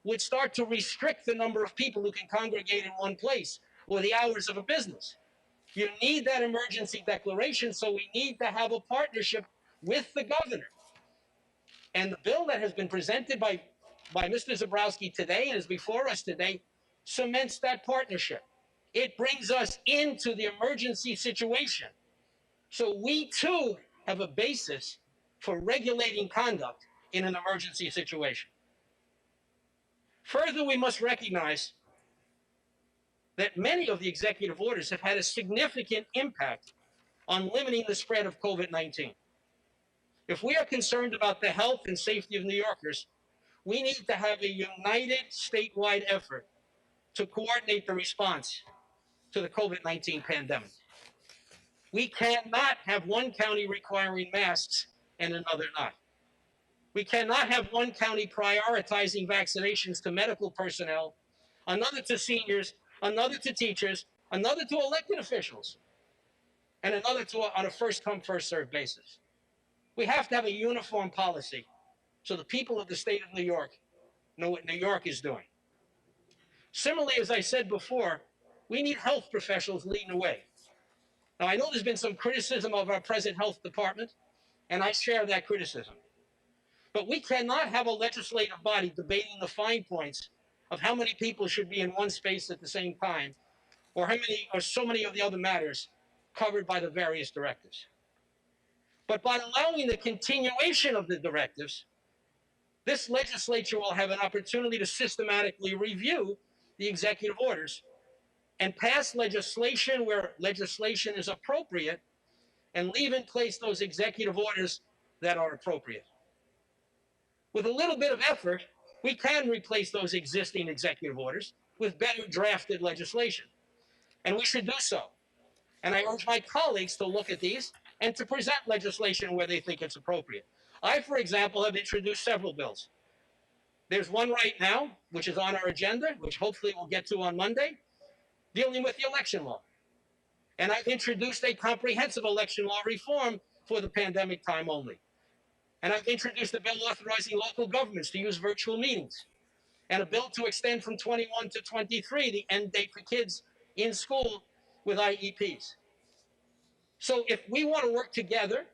would start to restrict the number of people who can congregate in one place or the hours of a business. You need that emergency declaration, so we need to have a partnership with the governor. And the bill that has been presented by Mr. Zabrowski today and is before us today cements that partnership. It brings us into the emergency situation. So we too have a basis for regulating conduct in an emergency situation. Further, we must recognize that many of the executive orders have had a significant impact on limiting the spread of COVID-19. If we are concerned about the health and safety of New Yorkers, we need to have a united statewide effort to coordinate the response to the COVID-19 pandemic. We cannot have one county requiring masks and another not. We cannot have one county prioritizing vaccinations to medical personnel, another to seniors, another to teachers, another to elected officials, and another on a first-come, first-served basis. We have to have a uniform policy so the people of the state of New York know what New York is doing. Similarly, as I said before, we need health professionals leading the way. Now, I know there's been some criticism of our present health department, and I share that criticism. But we cannot have a legislative body debating the fine points of how many people should be in one space at the same time, or so many of the other matters covered by the various directives. But by allowing the continuation of the directives, this legislature will have an opportunity to systematically review the executive orders and pass legislation where legislation is appropriate and leave in place those executive orders that are appropriate. With a little bit of effort, we can replace those existing executive orders with better drafted legislation. And we should do so. And I urge my colleagues to look at these and to present legislation where they think it's appropriate. I, for example, have introduced several bills. There's one right now, which is on our agenda, which hopefully we'll get to on Monday, dealing with the election law. And I've introduced a comprehensive election law reform for the pandemic time only. And I've introduced a bill authorizing local governments to use virtual meetings, and a bill to extend from 21 to 23 the end date for kids in school with IEPs. So if we want to work together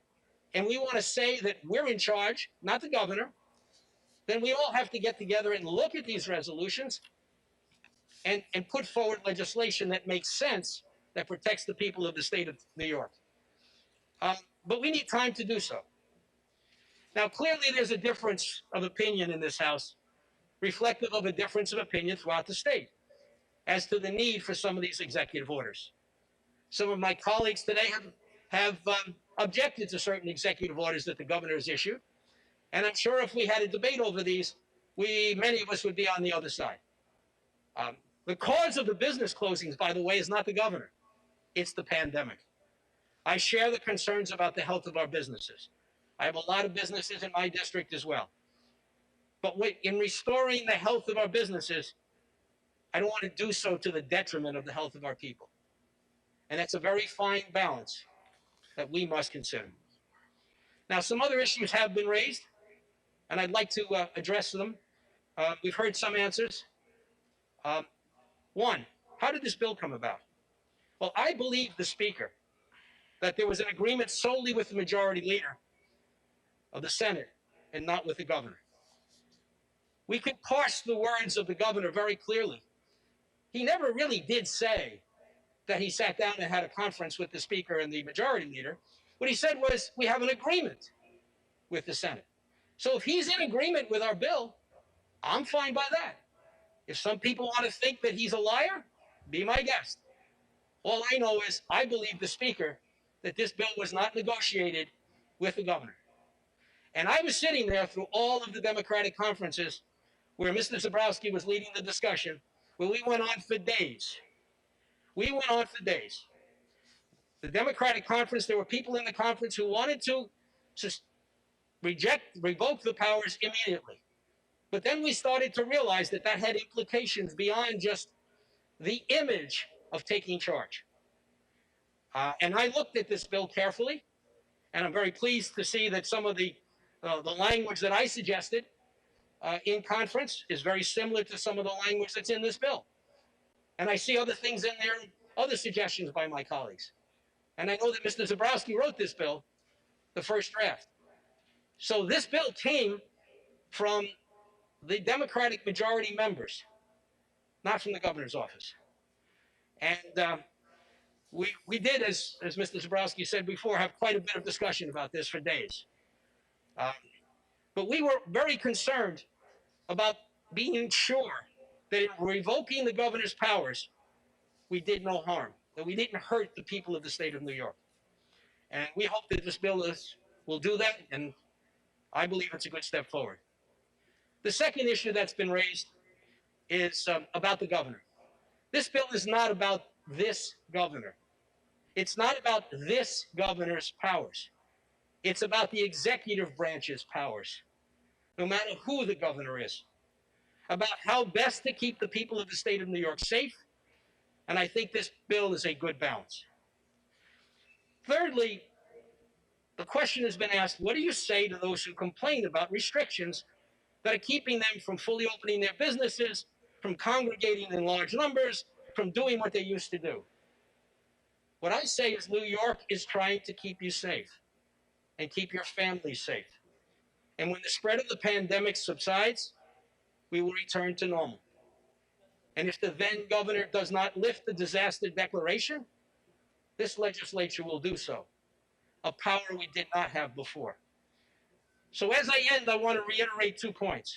and we want to say that we're in charge, not the governor, then we all have to get together and look at these resolutions and put forward legislation that makes sense, that protects the people of the state of New York. But we need time to do so. Now, clearly there's a difference of opinion in this House, reflective of a difference of opinion throughout the state. as to the need for some of these executive orders. Some of my colleagues today have objected to certain executive orders that the governor has issued. And I'm sure if we had a debate over these, many of us would be on the other side. The cause of the business closings, by the way, is not the governor. It's the pandemic. I share the concerns about the health of our businesses. I have a lot of businesses in my district as well. But in restoring the health of our businesses, I don't want to do so to the detriment of the health of our people. And that's a very fine balance that we must consider. Now, some other issues have been raised, and I'd like to address them. We've heard some answers. One, how did this bill come about? Well, I believe the Speaker that there was an agreement solely with the majority leader of the Senate and not with the governor. We could parse the words of the governor very clearly. He never really did say that he sat down and had a conference with the Speaker and the majority leader. What he said was, we have an agreement with the Senate. So if he's in agreement with our bill, I'm fine by that. If some people want to think that he's a liar, be my guest. All I know is I believe the Speaker that this bill was not negotiated with the governor. And I was sitting there through all of the Democratic conferences where Mr. Zebrowski was leading the discussion, where we went on for days. We went on for days. The Democratic conference, there were people in the conference who wanted to revoke the powers immediately. But then we started to realize that that had implications beyond just the image of taking charge. And I looked at this bill carefully, and I'm very pleased to see that some of the language that I suggested in conference is very similar to some of the language that's in this bill. And I see other things in there, other suggestions by my colleagues. And I know that Mr. Zebrowski wrote this bill, the first draft. So this bill came from the Democratic majority members, not from the governor's office. And we did, as Mr. Zebrowski said before, have quite a bit of discussion about this for days. But we were very concerned about being sure that in revoking the governor's powers, we did no harm, that we didn't hurt the people of the state of New York. And we hope that this bill will do that, and I believe it's a good step forward. The second issue that's been raised is about the governor. This bill is not about this governor. It's not about this governor's powers. It's about the executive branch's powers, no matter who the governor is, about how best to keep the people of the state of New York safe. And I think this bill is a good balance. Thirdly, the question has been asked, what do you say to those who complain about restrictions that are keeping them from fully opening their businesses, from congregating in large numbers, from doing what they used to do? What I say is New York is trying to keep you safe and keep your family safe. And when the spread of the pandemic subsides, we will return to normal. And if the then governor does not lift the disaster declaration, this legislature will do so, a power we did not have before. So as I end, I want to reiterate 2 points.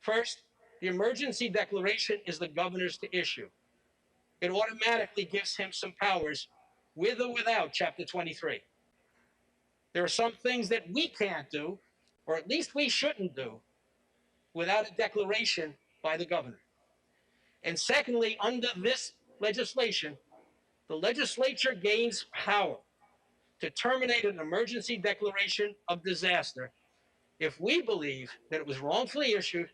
First, the emergency declaration is the governor's to issue. It automatically gives him some powers with or without Chapter 23. There are some things that we can't do, or at least we shouldn't do, without a declaration by the governor. And secondly, under this legislation, the legislature gains power to terminate an emergency declaration of disaster if we believe that it was wrongfully issued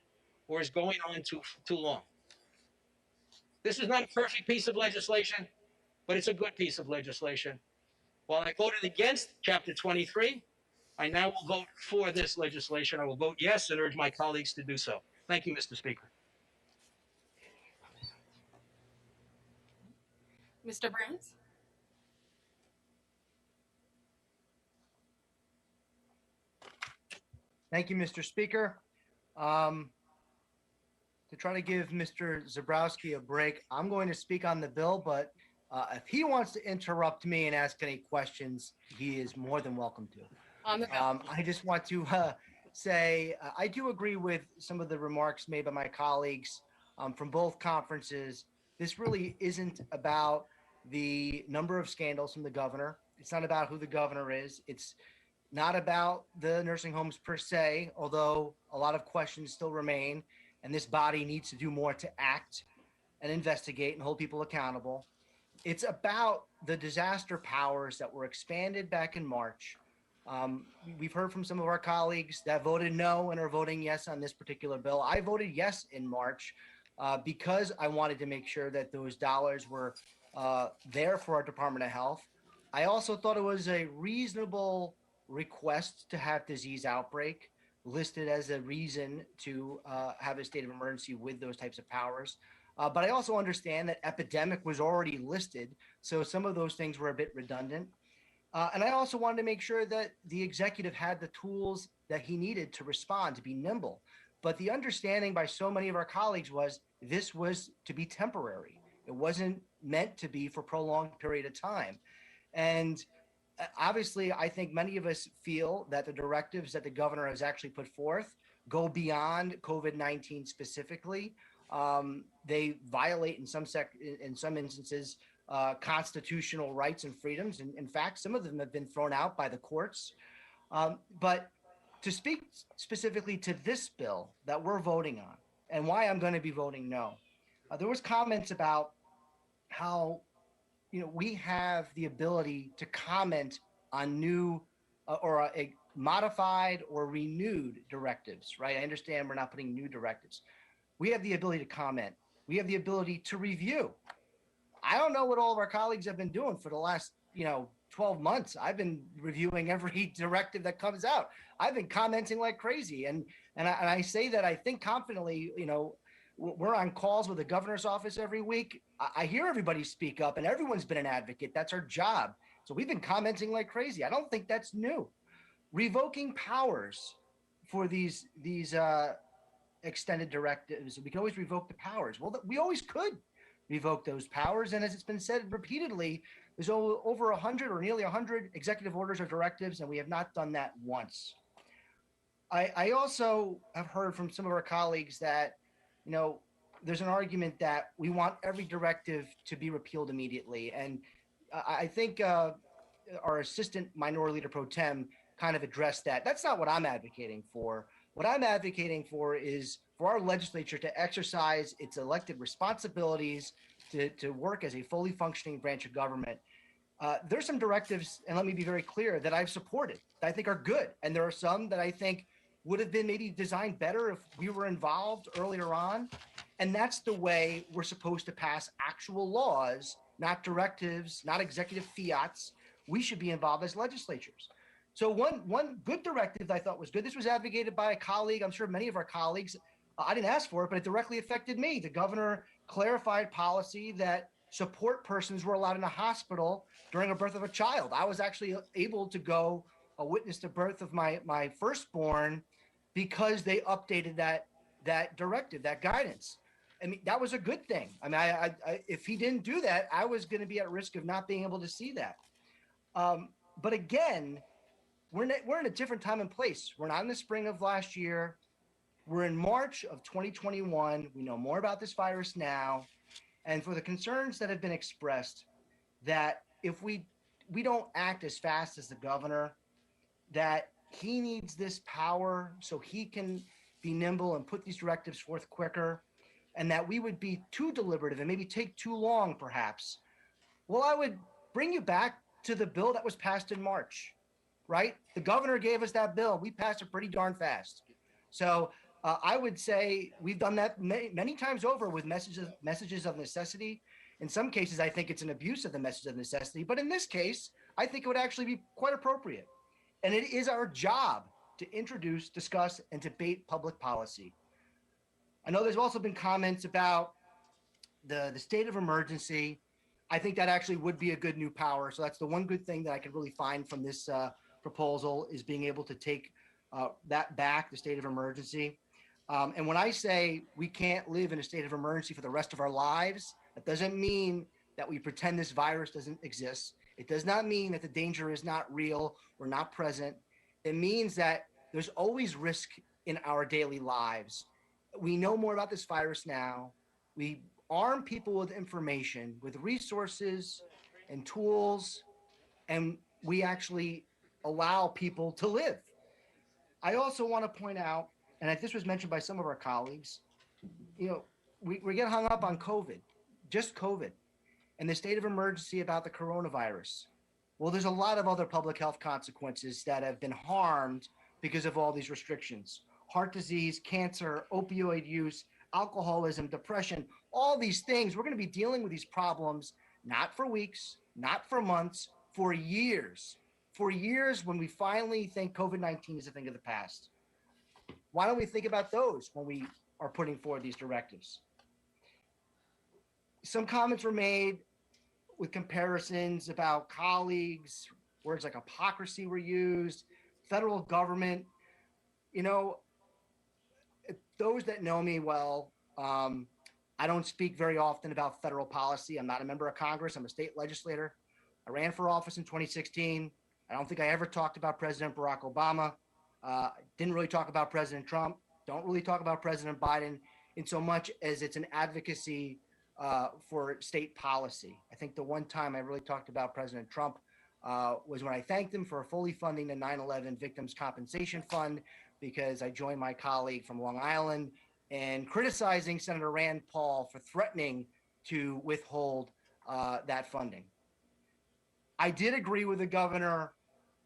or is going on too long. This is not a perfect piece of legislation, but it's a good piece of legislation. While I voted against Chapter 23, I now will vote for this legislation. I will vote yes and urge my colleagues to do so. Thank you, Mr. Speaker. Mr. Burns? Thank you, Mr. Speaker. To try to give Mr. Zebrowski a break, I'm going to speak on the bill, but if he wants to interrupt me and ask any questions, he is more than welcome to. I just want to say I do agree with some of the remarks made by my colleagues from both conferences this really isn't about the number of scandals from the governor. It's not about who the governor is. It's not about the nursing homes per se, although a lot of questions still remain, and this body needs to do more to act and investigate and hold people accountable. It's about the disaster powers that were expanded back in March. We've heard from some of our colleagues that voted no and are voting yes on this particular bill. I voted yes in March because I wanted to make sure that those dollars were there for our Department of Health. I also thought it was a reasonable request to have disease outbreak listed as a reason to have a state of emergency with those types of powers. But I also understand that epidemic was already listed, so some of those things were a bit redundant. And I also wanted to make sure that the executive had the tools that he needed to respond, to be nimble. But the understanding by so many of our colleagues was this was to be temporary. It wasn't meant to be for a prolonged period of time. And obviously, I think many of us feel that the directives that the governor has actually put forth go beyond COVID-19 specifically. They violate in some instances constitutional rights and freedoms. And in fact, some of them have been thrown out by the courts. But to speak specifically to this bill that we're voting on and why I'm going to be voting no, there was comments about how we have the ability to comment on new or a modified or renewed directives, right? I understand we're not putting new directives. We have the ability to comment. We have the ability to review. I don't know what all of our colleagues have been doing for the last, 12 months. I've been reviewing every directive that comes out. I've been commenting like crazy. And I say that I think confidently, we're on calls with the governor's office every week. I hear everybody speak up and everyone's been an advocate. That's our job. So we've been commenting like crazy. I don't think that's new. Revoking powers for these extended directives, we can always revoke the powers. Well, we always could revoke those powers. And as it's been said repeatedly, there's over 100 or nearly 100 executive orders or directives, and we have not done that once. I also have heard from some of our colleagues that, there's an argument that we want every directive to be repealed immediately. And I think our assistant minority leader pro tem kind of addressed that. That's not what I'm advocating for. What I'm advocating for is for our legislature to exercise its elected responsibilities to work as a fully functioning branch of government. There's some directives, and let me be very clear, that I've supported, that I think are good. And there are some that I think would have been maybe designed better if we were involved earlier on. And that's the way we're supposed to pass actual laws, not directives, not executive fiats. We should be involved as legislatures. So one good directive that I thought was good, this was advocated by a colleague, I'm sure many of our colleagues, I didn't ask for it, but it directly affected me. The governor clarified policy that support persons were allowed in a hospital during a birth of a child. I was actually able to go witness the birth of my firstborn because they updated that directive, that guidance. I mean, that was a good thing. I mean, I if he didn't do that, I was going to be at risk of not being able to see that. But again, we're in a different time and place. We're not in the spring of last year. We're in March of 2021. We know more about this virus now. And for the concerns that have been expressed, that if we don't act as fast as the governor, that he needs this power so he can be nimble and put these directives forth quicker, and that we would be too deliberative and maybe take too long, perhaps. Well, I would bring you back to the bill that was passed in March, right? The governor gave us that bill. We passed it pretty darn fast. So I would say we've done that many times over with messages of necessity. In some cases, I think it's an abuse of the message of necessity. But in this case, I think it would actually be quite appropriate. And it is our job to introduce, discuss, and debate public policy. I know there's also been comments about the state of emergency. I think that actually would be a good new power. So that's the one good thing that I could really find from this proposal, is being able to take that back, the state of emergency. And when I say we can't live in a state of emergency for the rest of our lives, that doesn't mean that we pretend this virus doesn't exist. It does not mean that the danger is not real or not present. It means that there's always risk in our daily lives. We know more about this virus now. We arm people with information, with resources and tools, and we actually allow people to live. I also want to point out, and this was mentioned by some of our colleagues, you know, we get hung up on COVID, just COVID, and the state of emergency about the coronavirus. Well, there's a lot of other public health consequences that have been harmed because of all these restrictions. Heart disease, cancer, opioid use, alcoholism, depression, all these things. We're going to be dealing with these problems not for weeks, not for months, for years. For years when we finally think COVID-19 is a thing of the past. Why don't we think about those when we are putting forward these directives? Some comments were made with comparisons about colleagues, words like hypocrisy were used, federal government. You know, those that know me well, I don't speak very often about federal policy. I'm not a member of Congress. I'm a state legislator. I ran for office in 2016. I don't think I ever talked about President Barack Obama. Didn't really talk about President Trump. Don't really talk about President Biden in so much as it's an advocacy for state policy. I think the one time I really talked about President Trump was when I thanked him for fully funding the 9/11 Victims Compensation Fund, because I joined my colleague from Long Island in criticizing Senator Rand Paul for threatening to withhold that funding. I did agree with the governor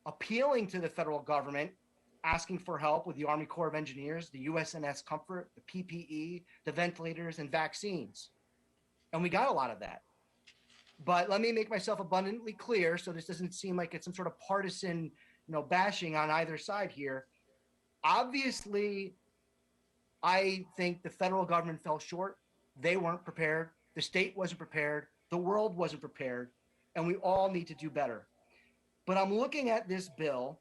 appealing to the federal government, asking for help with the Army Corps of Engineers, the USNS Comfort, the PPE, the ventilators, and vaccines. And we got a lot of that. But let me make myself abundantly clear so this doesn't seem like it's some sort of partisan, bashing on either side here. Obviously, I think the federal government fell short. They weren't prepared. The state wasn't prepared. The world wasn't prepared. And we all need to do better. But I'm looking at this bill,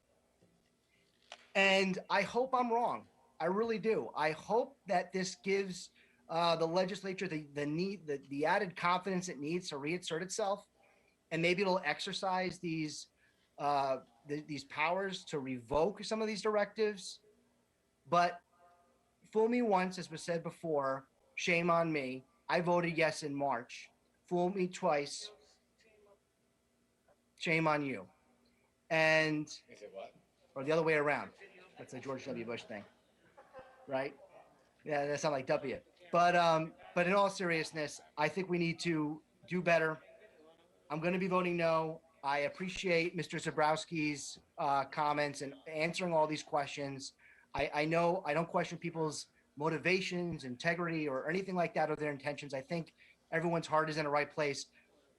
and I hope I'm wrong. I really do. I hope that this gives the legislature the added confidence it needs to reassert itself, and maybe it'll exercise these powers to revoke some of these directives. But fool me once, as was said before, shame on me. I voted yes in March. Fool me twice, shame on you. And is it what? Or the other way around. That's a George W. Bush thing, right? Yeah, that sounds like W. But in all seriousness, I think we need to do better. I'm going to be voting no. I appreciate Mr. Zabrowski's comments and answering all these questions. I know I don't question people's motivations, integrity, or anything like that, or their intentions. I think everyone's heart is in the right place.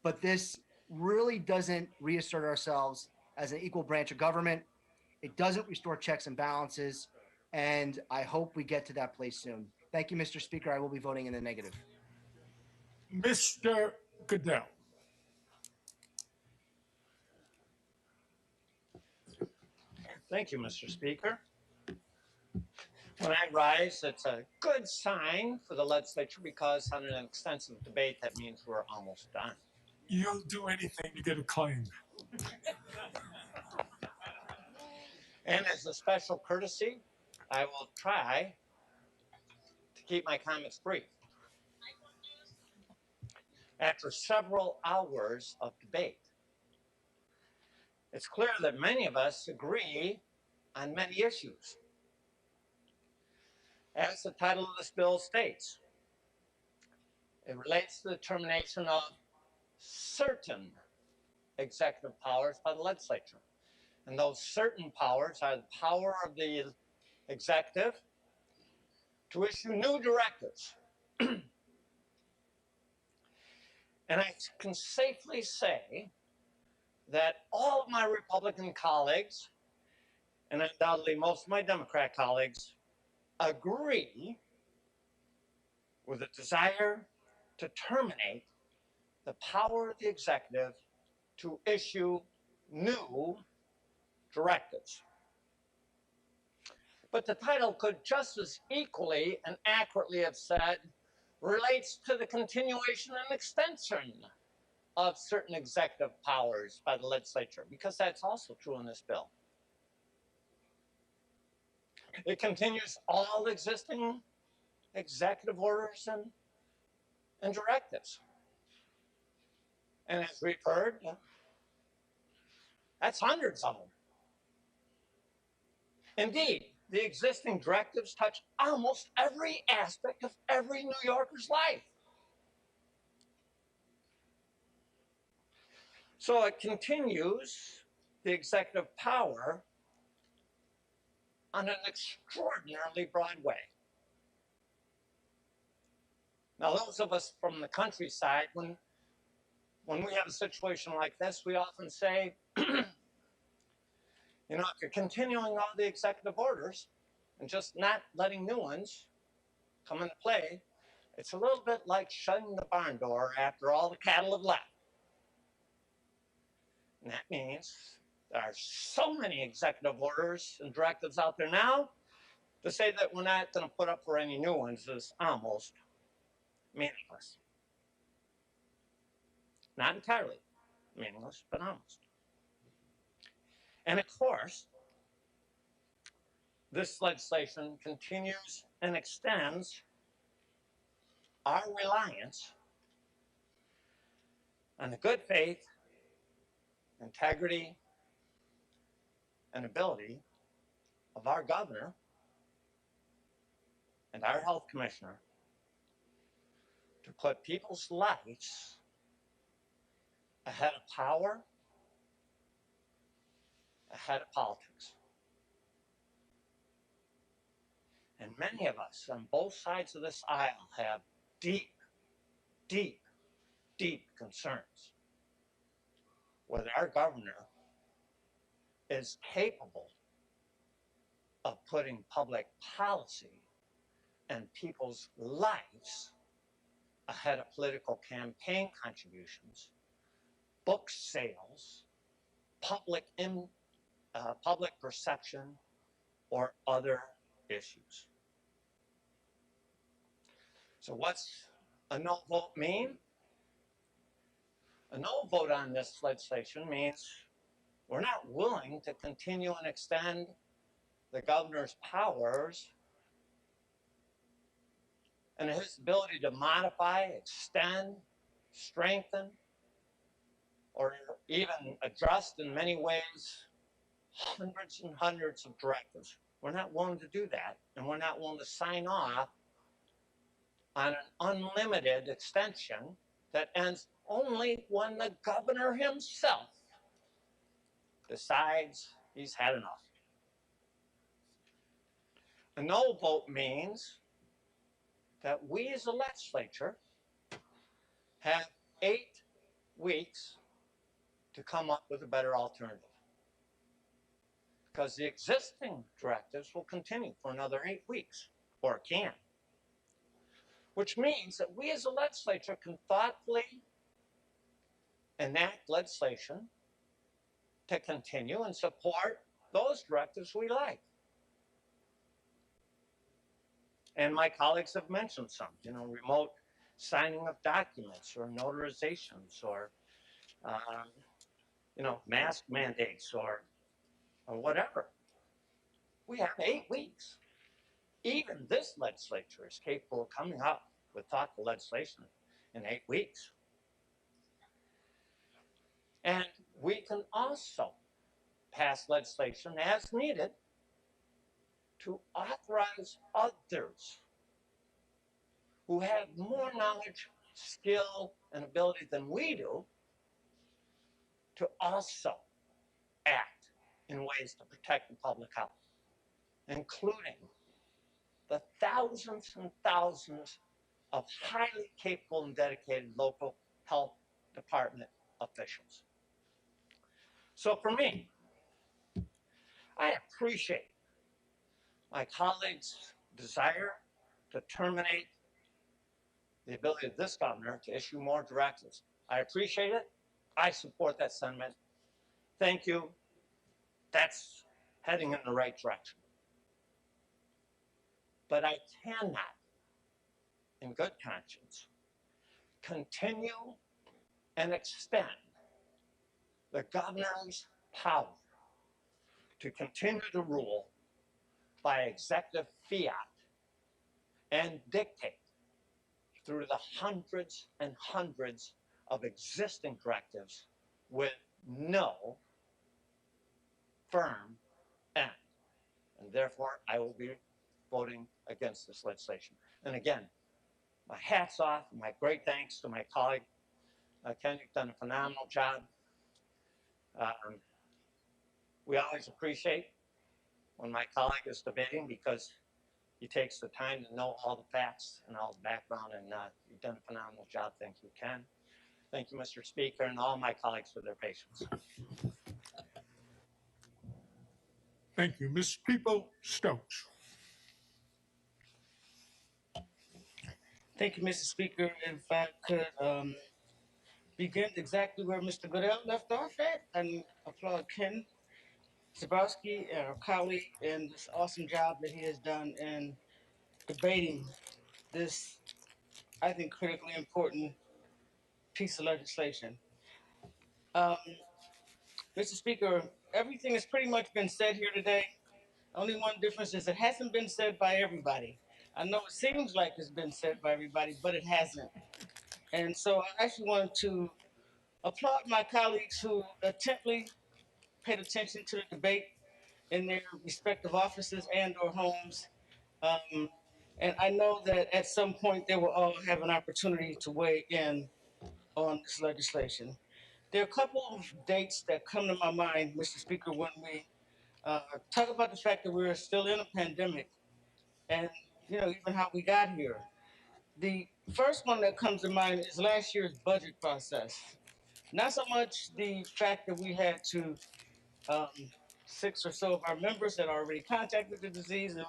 But this really doesn't reassert ourselves as an equal branch of government. It doesn't restore checks and balances. And I hope we get to that place soon. Thank you, Mr. Speaker. I will be voting in the negative. Mr. Goodell. Thank you, Mr. Speaker. When I rise, it's a good sign for the legislature because on an extensive debate, that means we're almost done. You'll do anything to get a claim. And as a special courtesy, I will try to keep my comments brief. After several hours of debate, it's clear that many of us agree on many issues. As the title of this bill states, it relates to the termination of certain executive powers by the legislature. And those certain powers are the power of the executive to issue new directives. And I can safely say that all of my Republican colleagues, and undoubtedly most of my Democrat colleagues, agree with the desire to terminate the power of the executive to issue new directives. But the title could just as equally and accurately have said, relates to the continuation and extension of certain executive powers by the legislature, because that's also true in this bill. It continues all existing executive orders and and directives. And as we've heard, that's hundreds of them. Indeed, the existing directives touch almost every aspect of every New Yorker's life. So it continues the executive power on an extraordinarily broad way. Now, those of us from the countryside, when we have a situation like this, we often say, you know, if you're continuing all the executive orders and just not letting new ones come into play, it's a little bit like shutting the barn door after all the cattle have left. And that means there are so many executive orders and directives out there now, to say that we're not going to put up for any new ones is almost meaningless. Not entirely meaningless, but almost. And of course, this legislation continues and extends our reliance on the good faith, integrity, and ability of our governor and our health commissioner to put people's lives ahead of power, ahead of politics. And many of us on both sides of this aisle have deep, deep, deep concerns whether our governor is capable of putting public policy and people's lives ahead of political campaign contributions, book sales, public perception, or other issues. So what's a no vote mean? A no vote on this legislation means we're not willing to continue and extend the governor's powers and his ability to modify, extend, strengthen, or even adjust in many ways hundreds and hundreds of directives. We're not willing to do that, and we're not willing to sign off on an unlimited extension that ends only when the governor himself decides he's had enough. A no vote means that we as a legislature have 8 weeks to come up with a better alternative, because the existing directives will continue for another 8 weeks, or can. Which means that we as a legislature can thoughtfully enact legislation to continue and support those directives we like. And my colleagues have mentioned some, you know, remote signing of documents or notarizations or, you know, mask mandates or whatever. We have 8 weeks. Even this legislature is capable of coming up with thoughtful legislation in 8 weeks. And we can also pass legislation as needed to authorize others who have more knowledge, skill, and ability than we do to also act in ways to protect the public health, including the thousands and thousands of highly capable and dedicated local health department officials. So for me, I appreciate my colleagues' desire to terminate the ability of this governor to issue more directives. I appreciate it. I support that sentiment. Thank you. That's heading in the right direction. But I cannot, in good conscience, continue and extend the governor's power to continue to rule by executive fiat and dictate through the hundreds and hundreds of existing directives with no firm end. And therefore, I will be voting against this legislation. And again, my hat's off, my great thanks to my colleague, Ken. You've done a phenomenal job. We always appreciate when my colleague is debating because he takes the time to know all the facts and all the background, and you've done a phenomenal job. Thank you, Ken. Thank you, Mr. Speaker, and all my colleagues for their patience. Thank you. Ms. People-Stokes. Thank you, Mr. Speaker. If I could begin exactly where Mr. Goodell left off at, and applaud Ken Zabrowski, our colleague, and this awesome job that he has done in debating this, I think, critically important piece of legislation. Mr. Speaker, everything has pretty much been said here today. Only one difference is it hasn't been said by everybody. I know it seems like it's been said by everybody, but it hasn't. And so I actually wanted to applaud my colleagues who attentively paid attention to the debate in their respective offices and or homes. And I know that at some point they will all have an opportunity to weigh in on this legislation. There are a couple of dates that come to my mind, Mr. Speaker, when we talk about the fact that we're still in a pandemic and, you know, even how we got here. The first one that comes to mind is last year's budget process. Not so much the fact that we had to 6 or so of our members had already contacted the disease, and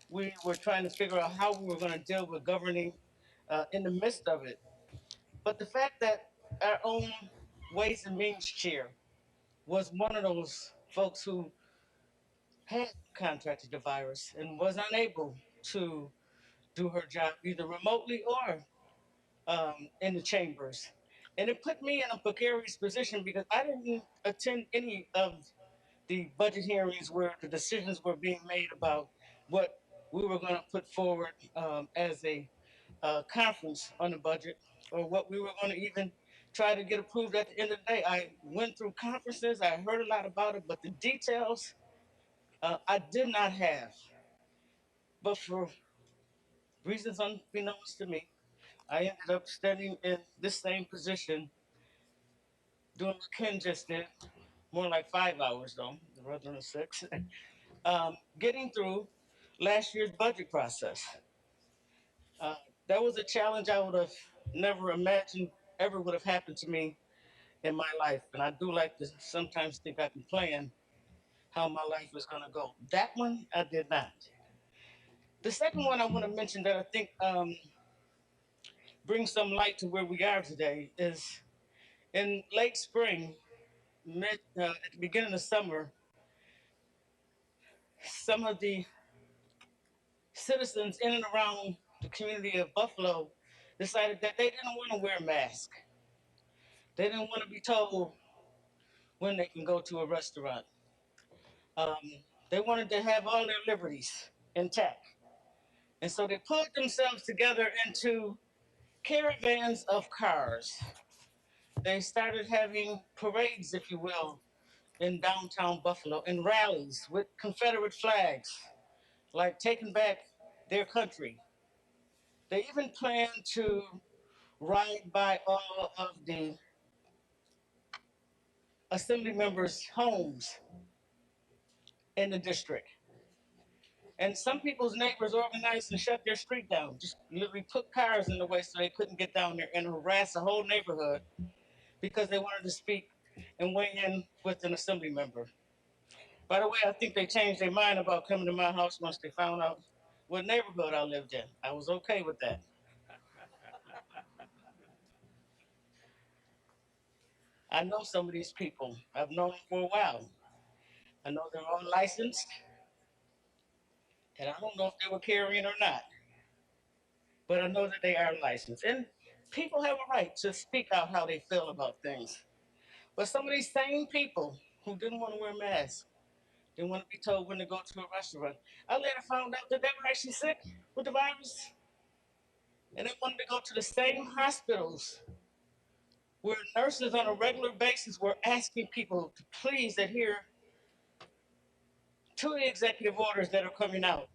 we were trying to figure out how we were going to deal with governing in the midst of it. But the fact that our own Ways and Means chair was one of those folks who had contracted the virus and was unable to do her job either remotely or in the chambers. And it put me in a precarious position because I didn't attend any of the budget hearings where the decisions were being made about what we were going to put forward as a conference on the budget, or what we were going to even try to get approved at the end of the day. I went through conferences, I heard a lot about it, but the details I did not have. But for reasons unbeknownst to me, I ended up standing in this same position, doing what Ken just did, more like 5 hours though, rather than 6, getting through last year's budget process. That was a challenge I would have never imagined ever would have happened to me in my life. And I do like to sometimes think I can plan how my life is going to go. That one, I did not. The second one I want to mention that I think brings some light to where we are today is in late spring, at the beginning of summer, some of the citizens in and around the community of Buffalo decided that they didn't want to wear a mask. They didn't want to be told when they can go to a restaurant. They wanted to have all their liberties intact. And so they put themselves together into caravans of cars. They started having parades, if you will, in downtown Buffalo, and rallies with Confederate flags, like taking back their country. They even planned to ride by all of the assembly members' homes in the district. And some people's neighbors organized and shut their street down, just literally put cars in the way so they couldn't get down there and harass the whole neighborhood because they wanted to speak and weigh in with an assembly member. By the way, I think they changed their mind about coming to my house once they found out what neighborhood I lived in. I was okay with that. I know some of these people. I've known them for a while. I know they're all licensed, and I don't know if they were carrying or not, but I know that they are licensed. And people have a right to speak out how they feel about things. But some of these same people who didn't want to wear masks, didn't want to be told when to go to a restaurant, I later found out that they were actually sick with the virus. And they wanted to go to the same hospitals where nurses on a regular basis were asking people to please adhere to the executive orders that are coming out.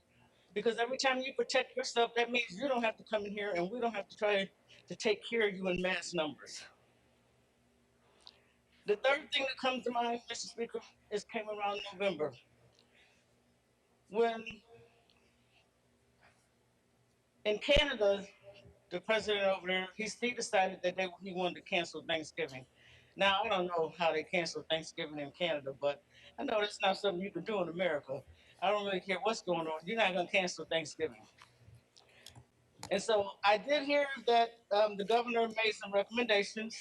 Because every time you protect yourself, that means you don't have to come in here and we don't have to try to take care of you in mass numbers. The third thing that comes to mind, Mr. Speaker, is came around November when in Canada, the president over there, he decided that he wanted to cancel Thanksgiving. Now, I don't know how they cancel Thanksgiving in Canada, but I know that's not something you can do in America. I don't really care what's going on. You're not going to cancel Thanksgiving. And so I did hear that the governor made some recommendations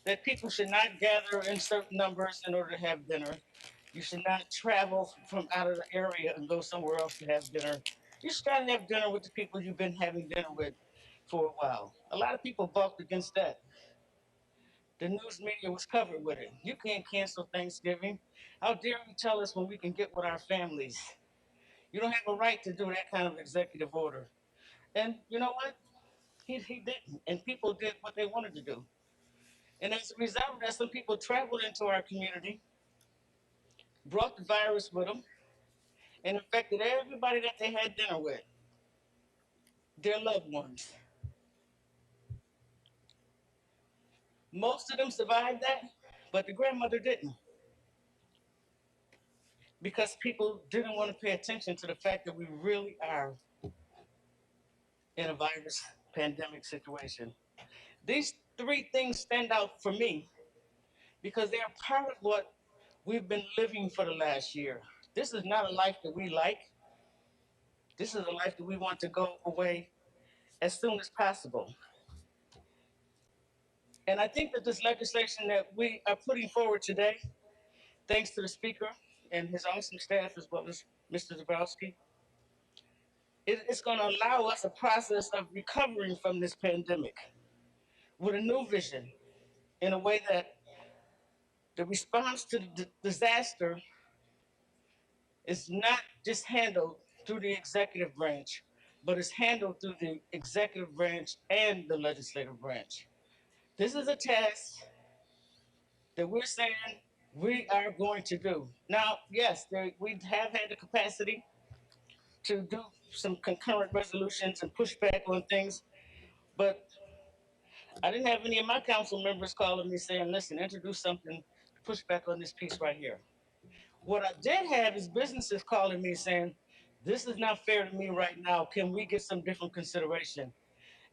that people should not gather in certain numbers in order to have dinner. You should not travel from out of the area and go somewhere else to have dinner. You should try to have dinner with the people you've been having dinner with for a while. A lot of people balked against that. The news media was covered with it. You can't cancel Thanksgiving. How dare you tell us when we can get with our families? You don't have a right to do that kind of executive order. And you know what? He didn't. And people did what they wanted to do. And as a result of that, some people traveled into our community, brought the virus with them, and infected everybody that they had dinner with, their loved ones. Most of them survived that, but the grandmother didn't. Because people didn't want to pay attention to the fact that we really are in a virus pandemic situation. These three things stand out for me because they are part of what we've been living for the last year. This is not a life that we like. This is a life that we want to go away as soon as possible. And I think that this legislation that we are putting forward today, thanks to the Speaker and his awesome staff as well as Mr. Zabrowski, it's going to allow us a process of recovering from this pandemic with a new vision in a way that the response to the disaster is not just handled through the executive branch, but is handled through the executive branch and the legislative branch. This is a task that we're saying we are going to do. Now, yes, we have had the capacity to do some concurrent resolutions and push back on things, but I didn't have any of my council members calling me saying, listen, introduce something to push back on this piece right here. What I did have is businesses calling me saying, this is not fair to me right now. Can we get some different consideration?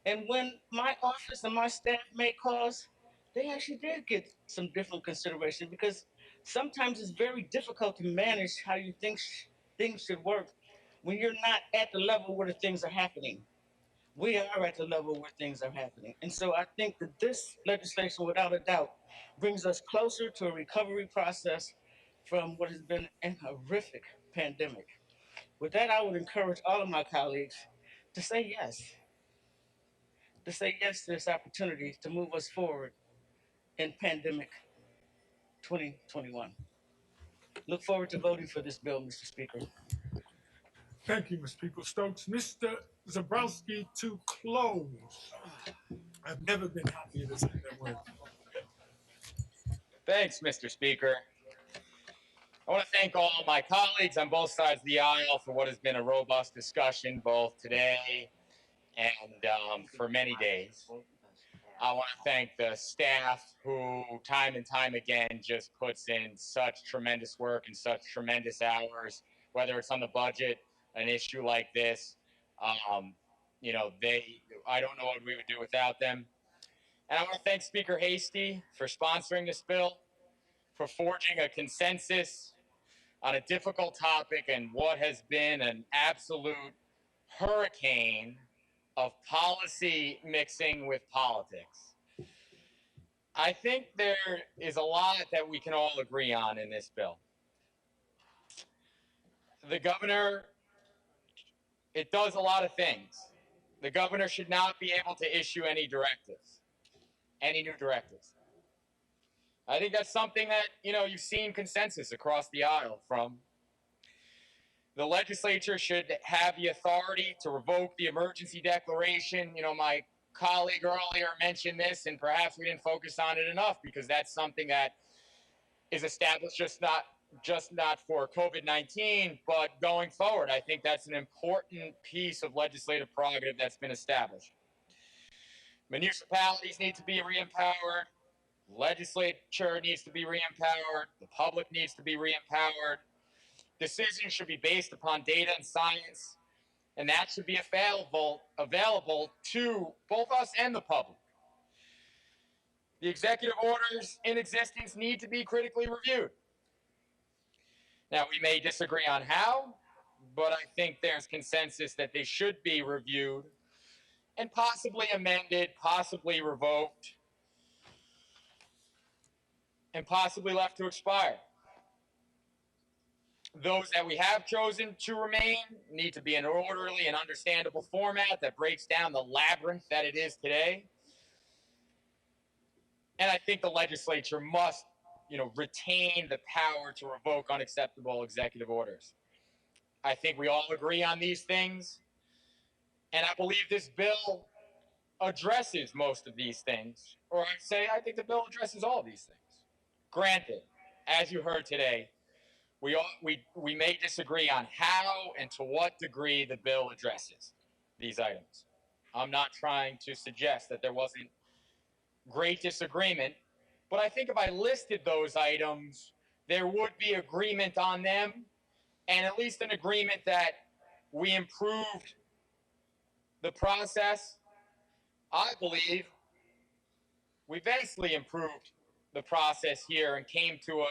And when my office and my staff made calls, they actually did get some different consideration because sometimes it's very difficult to manage how you think things should work when you're not at the level where the things are happening. We are at the level where things are happening. And so I think that this legislation, without a doubt, brings us closer to a recovery process from what has been an horrific pandemic. With that, I would encourage all of my colleagues to say yes to this opportunity to move us forward in pandemic 2021. Look forward to voting for this bill, Mr. Speaker. Thank you, Mr. People-Stokes. Mr. Zabrowski, to close. I've never been happier to say that word. Thanks, Mr. Speaker. I want to thank all my colleagues on both sides of the aisle for what has been a robust discussion both today and for many days. I want to thank the staff who time and time again just puts in such tremendous work and such tremendous hours, whether it's on the budget, an issue like this. I don't know what we would do without them. And I want to thank Speaker Hasty for sponsoring this bill, for forging a consensus on a difficult topic and what has been an absolute hurricane of policy mixing with politics. I think there is a lot that we can all agree on in this bill. The governor, it does a lot of things. The governor should not be able to issue any directives, any new directives. I think that's something that, you've seen consensus across the aisle from The legislature should have the authority to revoke the emergency declaration. You know, my colleague earlier mentioned this, and perhaps we didn't focus on it enough because that's something that is established just not for COVID-19, but going forward. I think that's an important piece of legislative prerogative that's been established. Municipalities need to be re-empowered. Legislature needs to be re-empowered. The public needs to be re-empowered. Decisions should be based upon data and science, and that should be available to both us and the public. The executive orders in existence need to be critically reviewed. Now, we may disagree on how, but I think there's consensus that they should be reviewed and possibly amended, possibly revoked, and possibly left to expire. Those that we have chosen to remain need to be in an orderly and understandable format that breaks down the labyrinth that it is today. And I think the legislature must, retain the power to revoke unacceptable executive orders. I think we all agree on these things. And I believe this bill addresses most of these things. Or I think the bill addresses all of these things. Granted, as you heard today, we may disagree on how and to what degree the bill addresses these items. I'm not trying to suggest that there wasn't great disagreement, but I think if I listed those items, there would be agreement on them, and at least an agreement that we improved the process. I believe we vastly improved the process here and came to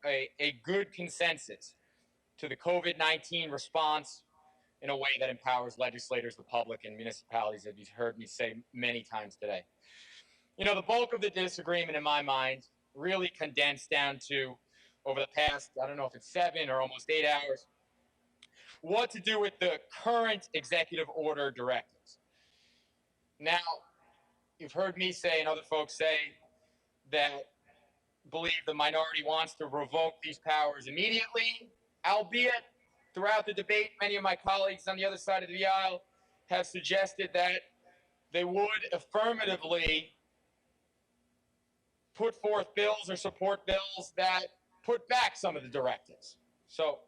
a good consensus to the COVID-19 response in a way that empowers legislators, the public, and municipalities, as you've heard me say many times today. The bulk of the disagreement in my mind really condensed down to, over the past, I don't know if it's 7 or almost 8 hours, what to do with the current executive order directives. Now, you've heard me say and other folks say that believe the minority wants to revoke these powers immediately, albeit throughout the debate, many of my colleagues on the other side of the aisle have suggested that they would affirmatively put forth bills or support bills that put back some of the directives. So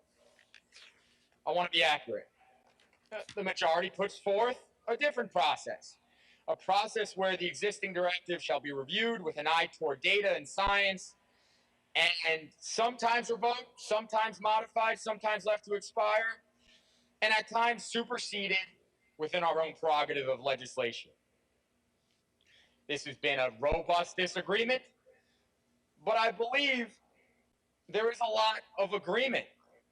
I want to be accurate. The majority puts forth a different process, a process where the existing directive shall be reviewed with an eye toward data and science, and sometimes revoked, sometimes modified, sometimes left to expire, and at times superseded within our own prerogative of legislation. This has been a robust disagreement, but I believe there is a lot of agreement.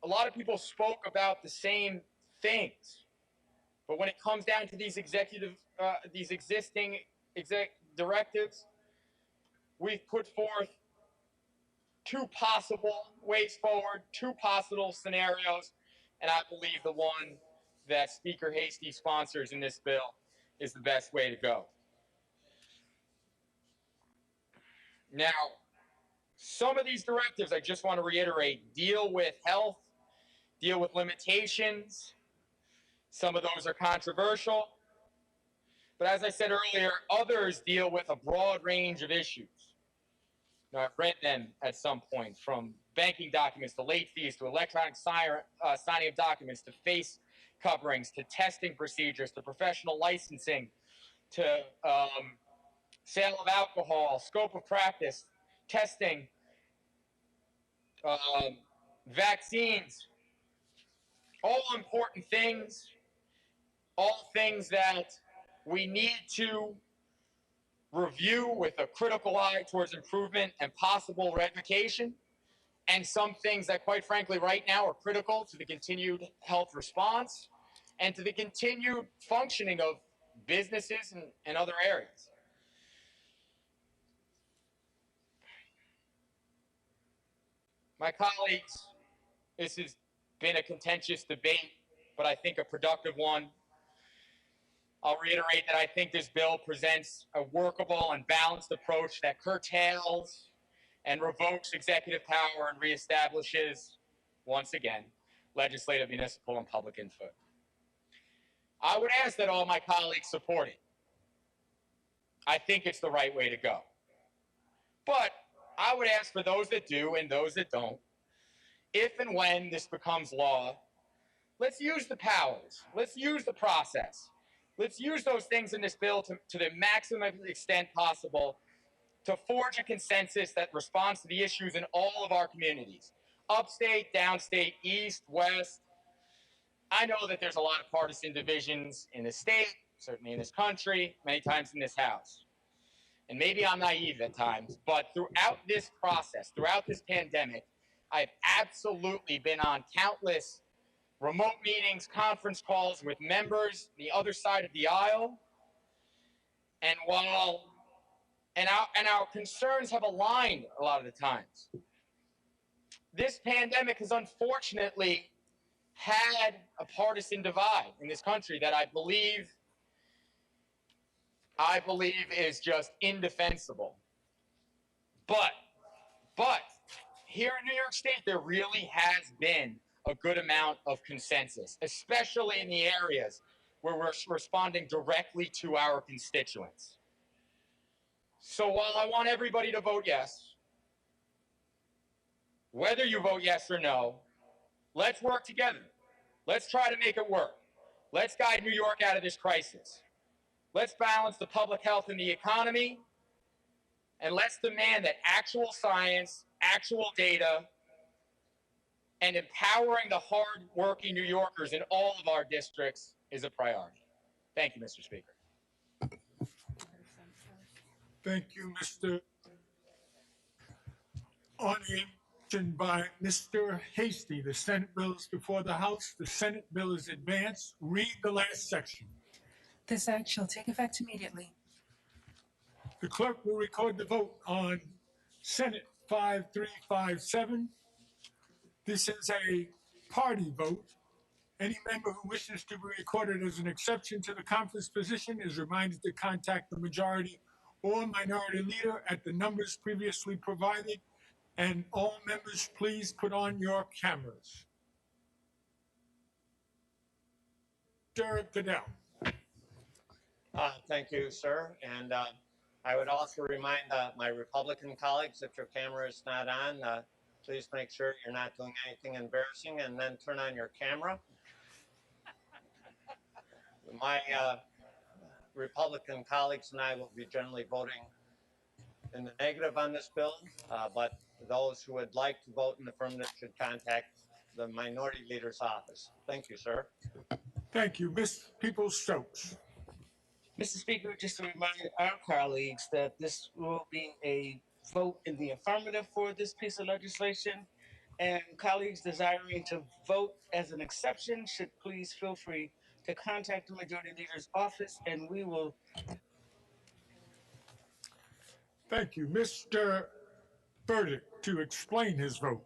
A lot of people spoke about the same things, but when it comes down to these existing directives, we've put forth 2 possible ways forward, 2 possible scenarios, and I believe the one that Speaker Hasty sponsors in this bill is the best way to go. Now, some of these directives, I just want to reiterate, deal with health, deal with limitations. Some of those are controversial. But as I said earlier, others deal with a broad range of issues. Now, I've read them at some point, from banking documents to late fees to electronic signing of documents to face coverings to testing procedures to professional licensing to sale of alcohol, scope of practice, testing, vaccines, all important things, all things that we need to review with a critical eye towards improvement and possible ratification, and some things that, quite frankly, right now are critical to the continued health response and to the continued functioning of businesses and other areas. My colleagues, this has been a contentious debate, but I think a productive one. I'll reiterate that I think this bill presents a workable and balanced approach that curtails and revokes executive power and reestablishes, once again, legislative, municipal, and public input. I would ask that all my colleagues support it. I think it's the right way to go. But I would ask for those that do and those that don't, if and when this becomes law, let's use the powers. Let's use the process. Let's use those things in this bill to the maximum extent possible to forge a consensus that responds to the issues in all of our communities, upstate, downstate, east, west. I know that there's a lot of partisan divisions in the state, certainly in this country, many times in this House. And maybe I'm naive at times, but throughout this process, throughout this pandemic, I've absolutely been on countless remote meetings, conference calls with members the other side of the aisle. And our concerns have aligned a lot of the times. This pandemic has unfortunately had a partisan divide in this country that I believe is just indefensible. But here in New York State, there really has been a good amount of consensus, especially in the areas where we're responding directly to our constituents. So while I want everybody to vote yes, whether you vote yes or no, let's work together. Let's try to make it work. Let's guide New York out of this crisis. Let's balance the public health and the economy, and let's demand that actual science, actual data, and empowering the hard-working New Yorkers in all of our districts is a priority. Thank you, Mr. Speaker. Thank you, Mr. On the motion by Mr. Hasty, the Senate bill is before the House. The Senate bill is advanced. Read the last section. This act shall take effect immediately. The clerk will record the vote on Senate 5357. This is a party vote. Any member who wishes to be recorded as an exception to the conference position is reminded to contact the majority or minority leader at the numbers previously provided. And all members, please put on your cameras. Mr. Goodell. Thank you, sir. And I would also remind my Republican colleagues, if your camera is not on, please make sure you're not doing anything embarrassing and then turn on your camera. My Republican colleagues and I will be generally voting in the negative on this bill, but those who would like to vote in the affirmative should contact the minority leader's office. Thank you, sir. Thank you. Ms. Peoples-Stokes. Mr. Speaker, just to remind our colleagues that this will be a vote in the affirmative for this piece of legislation, and colleagues desiring to vote as an exception should please feel free to contact the majority leader's office, and we will. Thank you. Mr. Burdick to explain his vote.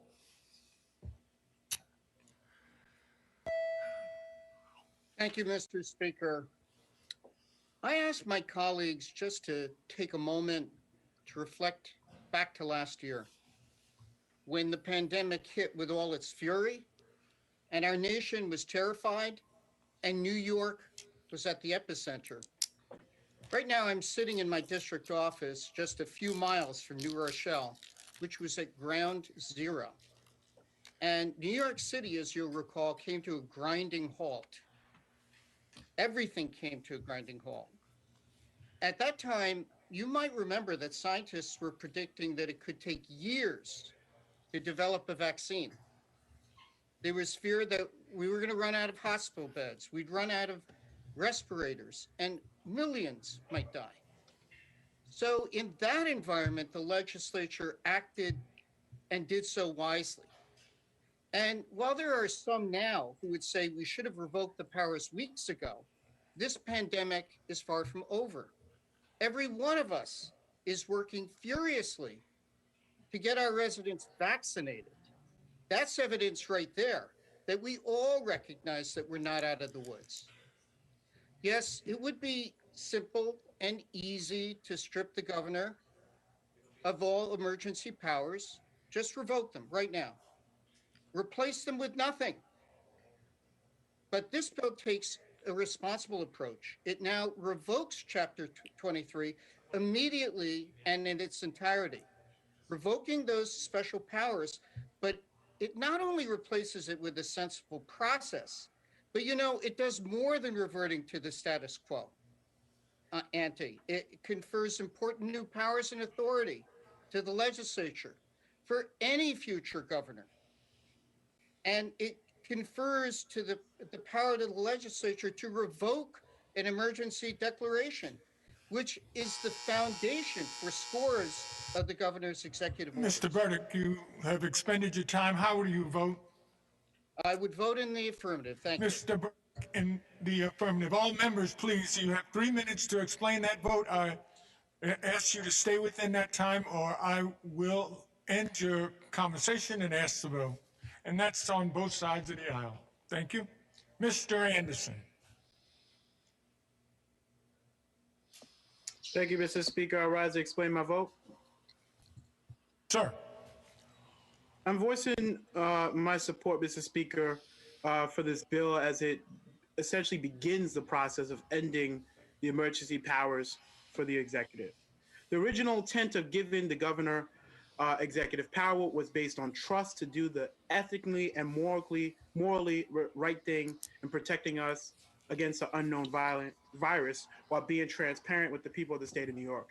Thank you, Mr. Speaker. I asked my colleagues just to take a moment to reflect back to last year when the pandemic hit with all its fury and our nation was terrified and New York was at the epicenter. Right now, I'm sitting in my district office just a few miles from New Rochelle, which was at ground zero. And New York City, as you'll recall, came to a grinding halt. Everything came to a grinding halt. At that time, you might remember that scientists were predicting that it could take years to develop a vaccine. There was fear that we were going to run out of hospital beds, we'd run out of respirators, and millions might die. So in that environment, the legislature acted and did so wisely. And while there are some now who would say we should have revoked the powers weeks ago, this pandemic is far from over. Every one of us is working furiously to get our residents vaccinated. That's evidence right there that we all recognize that we're not out of the woods. Yes, it would be simple and easy to strip the governor of all emergency powers. Just revoke them right now. Replace them with nothing. But this bill takes a responsible approach. It now revokes Chapter 23 immediately and in its entirety, revoking those special powers, but it not only replaces it with a sensible process, but it does more than reverting to the status quo ante. It confers important new powers and authority to the legislature for any future governor. And it confers to the power to the legislature to revoke an emergency declaration, which is the foundation for scores of the governor's executive orders. Mr. Burdick, you have expended your time. How will you vote? I would vote in the affirmative. Thank you. Mr. Burdick, in the affirmative. All members, please, you have 3 minutes to explain that vote. I ask you to stay within that time, or I will end your conversation and ask the vote. And that's on both sides of the aisle. Thank you. Mr. Anderson. Thank you, Mr. Speaker. I rise to explain my vote. Sir. I'm voicing my support, Mr. Speaker, for this bill as it essentially begins the process of ending the emergency powers for the executive. The original intent of giving the governor executive power was based on trust to do the ethically and morally right thing in protecting us against the unknown violent virus while being transparent with the people of the state of New York.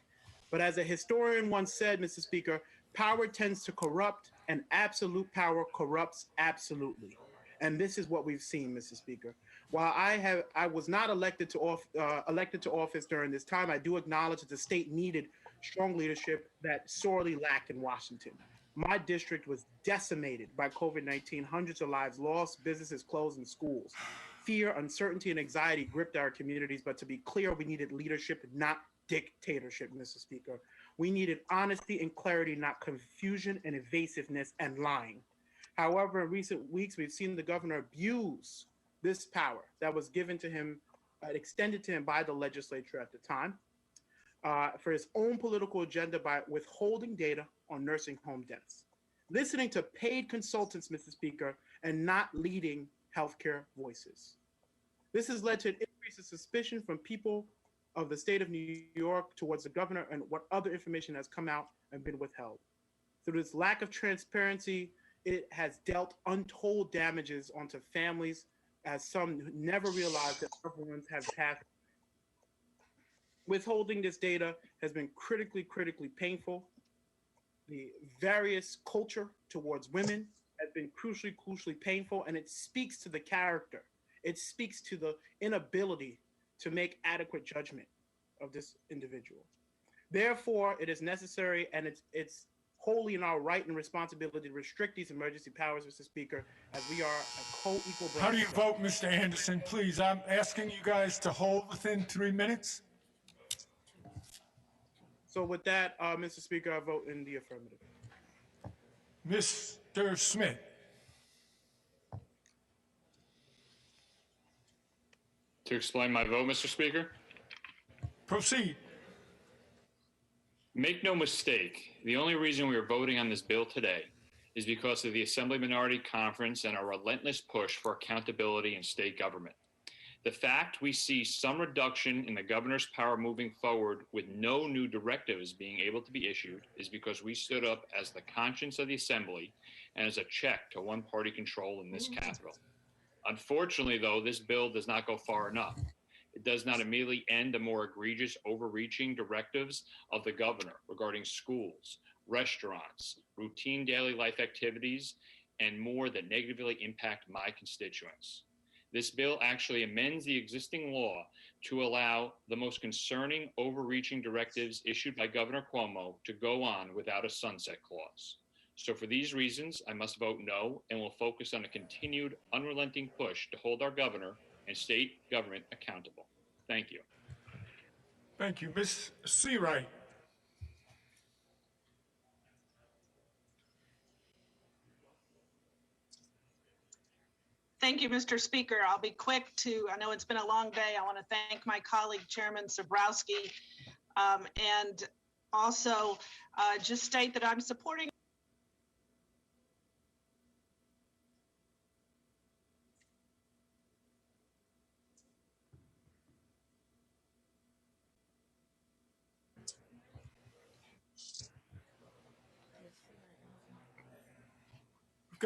But as a historian once said, Mr. Speaker, power tends to corrupt, and absolute power corrupts absolutely. And this is what we've seen, Mr. Speaker. While I was not elected to office during this time, I do acknowledge that the state needed strong leadership that sorely lacked in Washington. My district was decimated by COVID-19, hundreds of lives lost, businesses closed, and schools. Fear, uncertainty, and anxiety gripped our communities, but to be clear, we needed leadership, not dictatorship, Mr. Speaker. We needed honesty and clarity, not confusion and evasiveness and lying. However, in recent weeks, we've seen the governor abuse this power that was given to him, extended to him by the legislature at the time, for his own political agenda by withholding data on nursing home deaths, listening to paid consultants, Mr. Speaker, and not leading healthcare voices. This has led to an increase of suspicion from people of the state of New York towards the governor and what other information has come out and been withheld. Through this lack of transparency, it has dealt untold damages onto families, as some never realized that loved ones have passed. Withholding this data has been critically painful. The various culture towards women has been crucially painful, and it speaks to the character. It speaks to the inability to make adequate judgment of this individual. Therefore, it is necessary, and it's wholly in our right and responsibility to restrict these emergency powers, Mr. Speaker, as we are a co-equal branch. How do you vote, Mr. Anderson? Please, I'm asking you guys to hold within 3 minutes. So with that, Mr. Speaker, I vote in the affirmative. Mr. Smith. To explain my vote, Mr. Speaker? Proceed. Make no mistake, the only reason we are voting on this bill today is because of the Assembly Minority Conference and our relentless push for accountability in state government. The fact we see some reduction in the governor's power moving forward with no new directives being able to be issued is because we stood up as the conscience of the Assembly and as a check to one-party control in this Capitol. Unfortunately, though, this bill does not go far enough. It does not immediately end the more egregious overreaching directives of the governor regarding schools, restaurants, routine daily life activities, and more that negatively impact my constituents. This bill actually amends the existing law to allow the most concerning overreaching directives issued by Governor Cuomo to go on without a sunset clause. So for these reasons, I must vote no and will focus on a continued unrelenting push to hold our governor and state government accountable. Thank you. Thank you. Ms. Seawright. Thank you, Mr. Speaker. I'll be quick I know it's been a long day. I want to thank my colleague, Chairman Zabrowski, and also just state that I'm supporting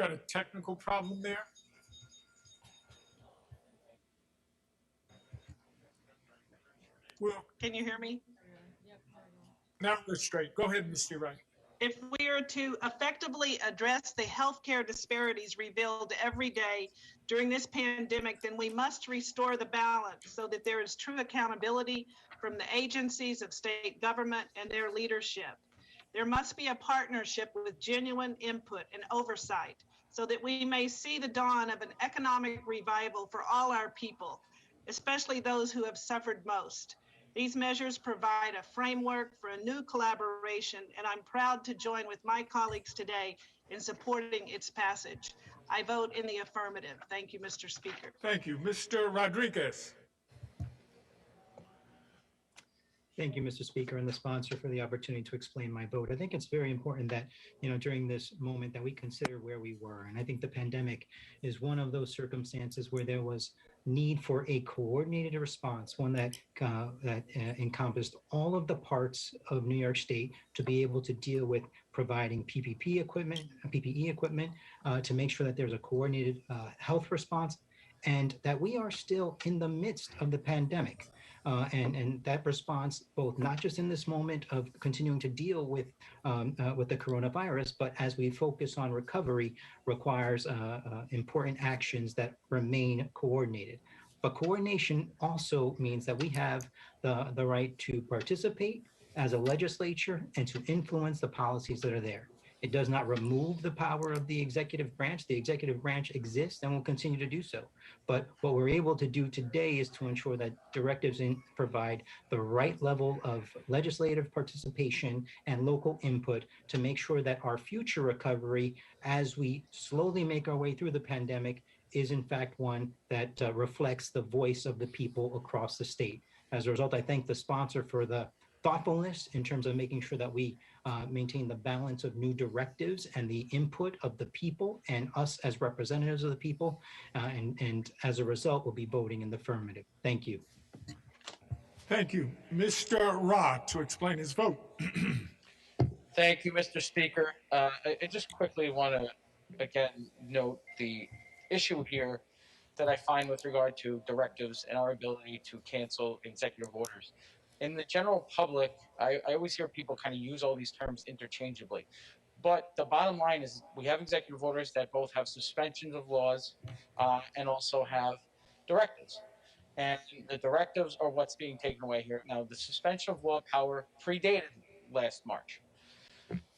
got a technical problem there. Well, Can you hear me? now we're straight. Go ahead, Mr. Wright. If we are to effectively address the healthcare disparities revealed every day during this pandemic, then we must restore the balance so that there is true accountability from the agencies of state government and their leadership. There must be a partnership with genuine input and oversight so that we may see the dawn of an economic revival for all our people, especially those who have suffered most. These measures provide a framework for a new collaboration, and I'm proud to join with my colleagues today in supporting its passage. I vote in the affirmative. Thank you, Mr. Speaker. Thank you. Mr. Rodriguez. Thank you, Mr. Speaker, and the sponsor for the opportunity to explain my vote. I think it's very important that, during this moment that we consider where we were. And I think the pandemic is one of those circumstances where there was need for a coordinated response, one that encompassed all of the parts of New York State to be able to deal with providing PPE equipment, to make sure that there's a coordinated health response, and that we are still in the midst of the pandemic. And that response, both not just in this moment of continuing to deal with the coronavirus, but as we focus on recovery, requires important actions that remain coordinated. But coordination also means that we have the right to participate as a legislature and to influence the policies that are there. It does not remove the power of the executive branch. The executive branch exists and will continue to do so. But what we're able to do today is to ensure that directives provide the right level of legislative participation and local input to make sure that our future recovery, as we slowly make our way through the pandemic, is in fact one that reflects the voice of the people across the state. As a result, I thank the sponsor for the thoughtfulness in terms of making sure that we maintain the balance of new directives and the input of the people and us as representatives of the people. And as a result, we'll be voting in the affirmative. Thank you. Thank you. Mr. Ra to explain his vote. Thank you, Mr. Speaker. I just quickly want to, again, note the issue here that I find with regard to directives and our ability to cancel executive orders. In the general public, I always hear people kind of use all these terms interchangeably. But the bottom line is we have executive orders that both have suspensions of laws and also have directives. And the directives are what's being taken away here. Now, the suspension of law power predated last March.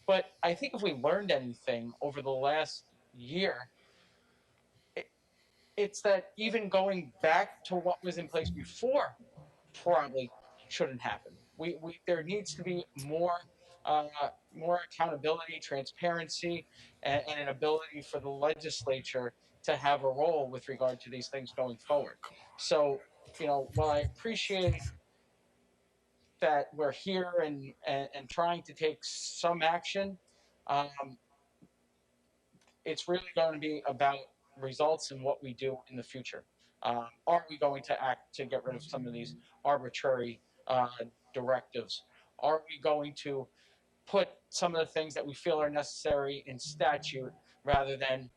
But I think if we learned anything over the last year, it's that even going back to what was in place before probably shouldn't happen. There needs to be more accountability, transparency, and an ability for the legislature to have a role with regard to these things going forward. So, while I appreciate that we're here and trying to take some action, it's really going to be about results and what we do in the future. Are we going to act to get rid of some of these arbitrary directives? Are we going to put some of the things that we feel are necessary in statute rather than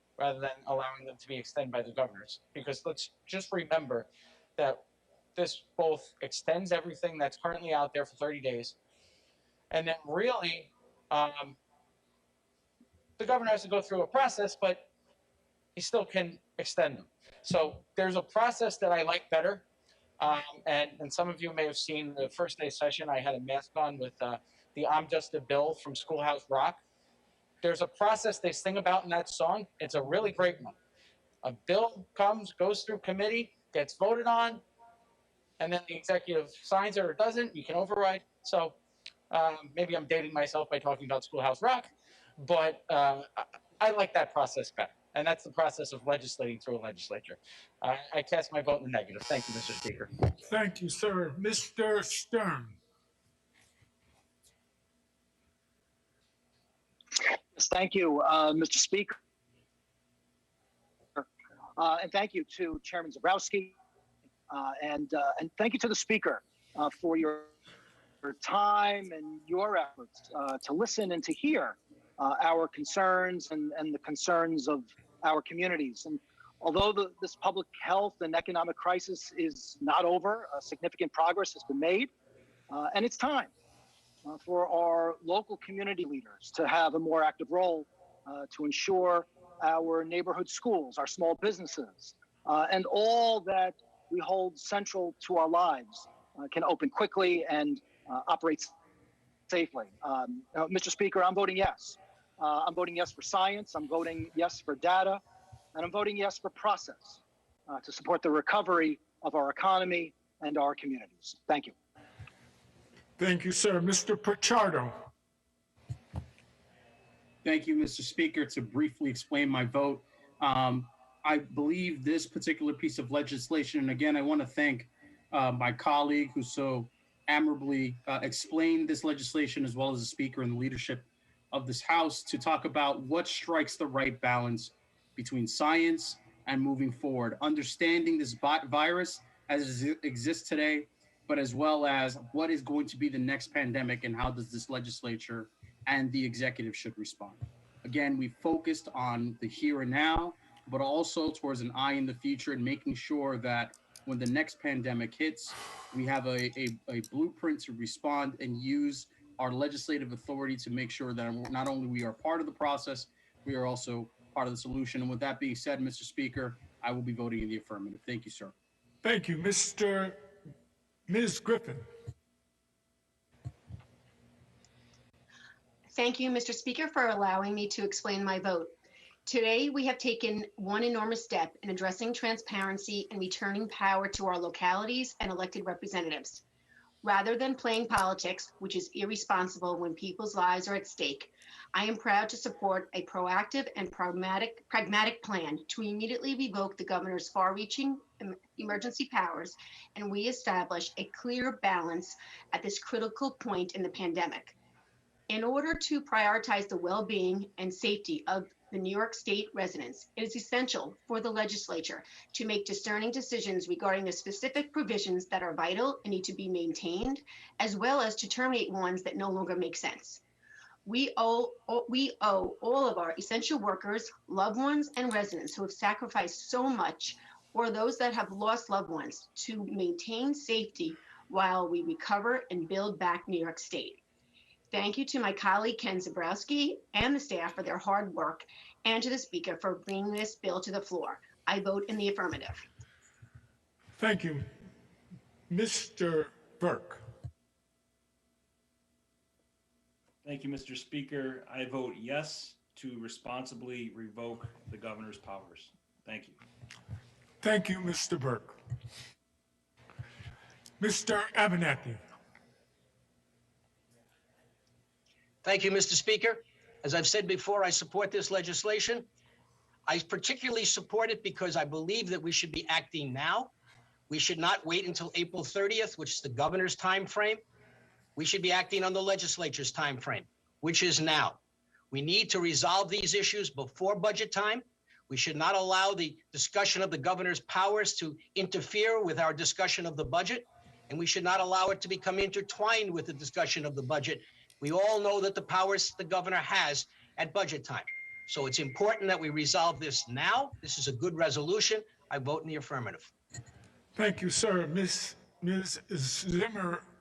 allowing them to be extended by the governors? Because let's just remember that this both extends everything that's currently out there for 30 days, and then really the governor has to go through a process, but he still can extend them. So there's a process that I like better. And some of you may have seen the first day session, I had a mask on with the I'm Just a Bill from Schoolhouse Rock. There's a process they sing about in that song. It's a really great one. A bill comes, goes through committee, gets voted on, and then the executive signs it or doesn't. You can override. So maybe I'm dating myself by talking about Schoolhouse Rock, but I like that process better. And that's the process of legislating through a legislature. I cast my vote in the negative. Thank you, Mr. Speaker. Thank you, sir. Mr. Stern. Yes, thank you, Mr. Speaker. And thank you to Chairman Zabrowski. And thank you to the Speaker for your time and your efforts to listen and to hear our concerns and the concerns of our communities. And although this public health and economic crisis is not over, significant progress has been made, and it's time for our local community leaders to have a more active role to ensure our neighborhood schools, our small businesses, and all that we hold central to our lives can open quickly and operate safely. Mr. Speaker, I'm voting yes. I'm voting yes for science, I'm voting yes for data, and I'm voting yes for process to support the recovery of our economy and our communities. Thank you. Thank you, sir. Mr. Pichardo. Thank you, Mr. Speaker. To briefly explain my vote, I believe this particular piece of legislation, and again, I want to thank my colleague who so admirably explained this legislation, as well as the Speaker and the leadership of this House, to talk about what strikes the right balance between science and moving forward, understanding this virus as it exists today, but as well as what is going to be the next pandemic and how does this legislature and the executive should respond. Again, we focused on the here and now, but also towards an eye in the future and making sure that when the next pandemic hits, we have a blueprint to respond and use our legislative authority to make sure that not only we are part of the process, we are also part of the solution. And with that being said, Mr. Speaker, I will be voting in the affirmative. Thank you, sir. Thank you, Ms. Griffin. Thank you, Mr. Speaker, for allowing me to explain my vote. Today, we have taken one enormous step in addressing transparency and returning power to our localities and elected representatives. Rather than playing politics, which is irresponsible when people's lives are at stake, I am proud to support a proactive and pragmatic plan to immediately revoke the governor's far-reaching emergency powers and reestablish a clear balance at this critical point in the pandemic. In order to prioritize the well-being and safety of the New York State residents, it is essential for the legislature to make discerning decisions regarding the specific provisions that are vital and need to be maintained, as well as to terminate ones that no longer make sense. We owe all of our essential workers, loved ones, and residents who have sacrificed so much, or those that have lost loved ones, to maintain safety while we recover and build back New York State. Thank you to my colleague Ken Zabrowski and the staff for their hard work, and to the Speaker for bringing this bill to the floor. I vote in the affirmative. Thank you. Mr. Burke. Thank you, Mr. Speaker. I vote yes to responsibly revoke the governor's powers. Thank you. Thank you, Mr. Burke. Mr. Abernathy. Thank you, Mr. Speaker. As I've said before, I support this legislation. I particularly support it because I believe that we should be acting now. We should not wait until April 30th, which is the governor's time frame. We should be acting on the legislature's time frame, which is now. We need to resolve these issues before budget time. We should not allow the discussion of the governor's powers to interfere with our discussion of the budget, and we should not allow it to become intertwined with the discussion of the budget. We all know that the powers the governor has at budget time. So it's important that we resolve this now. This is a good resolution. I vote in the affirmative. Thank you, sir. Ms.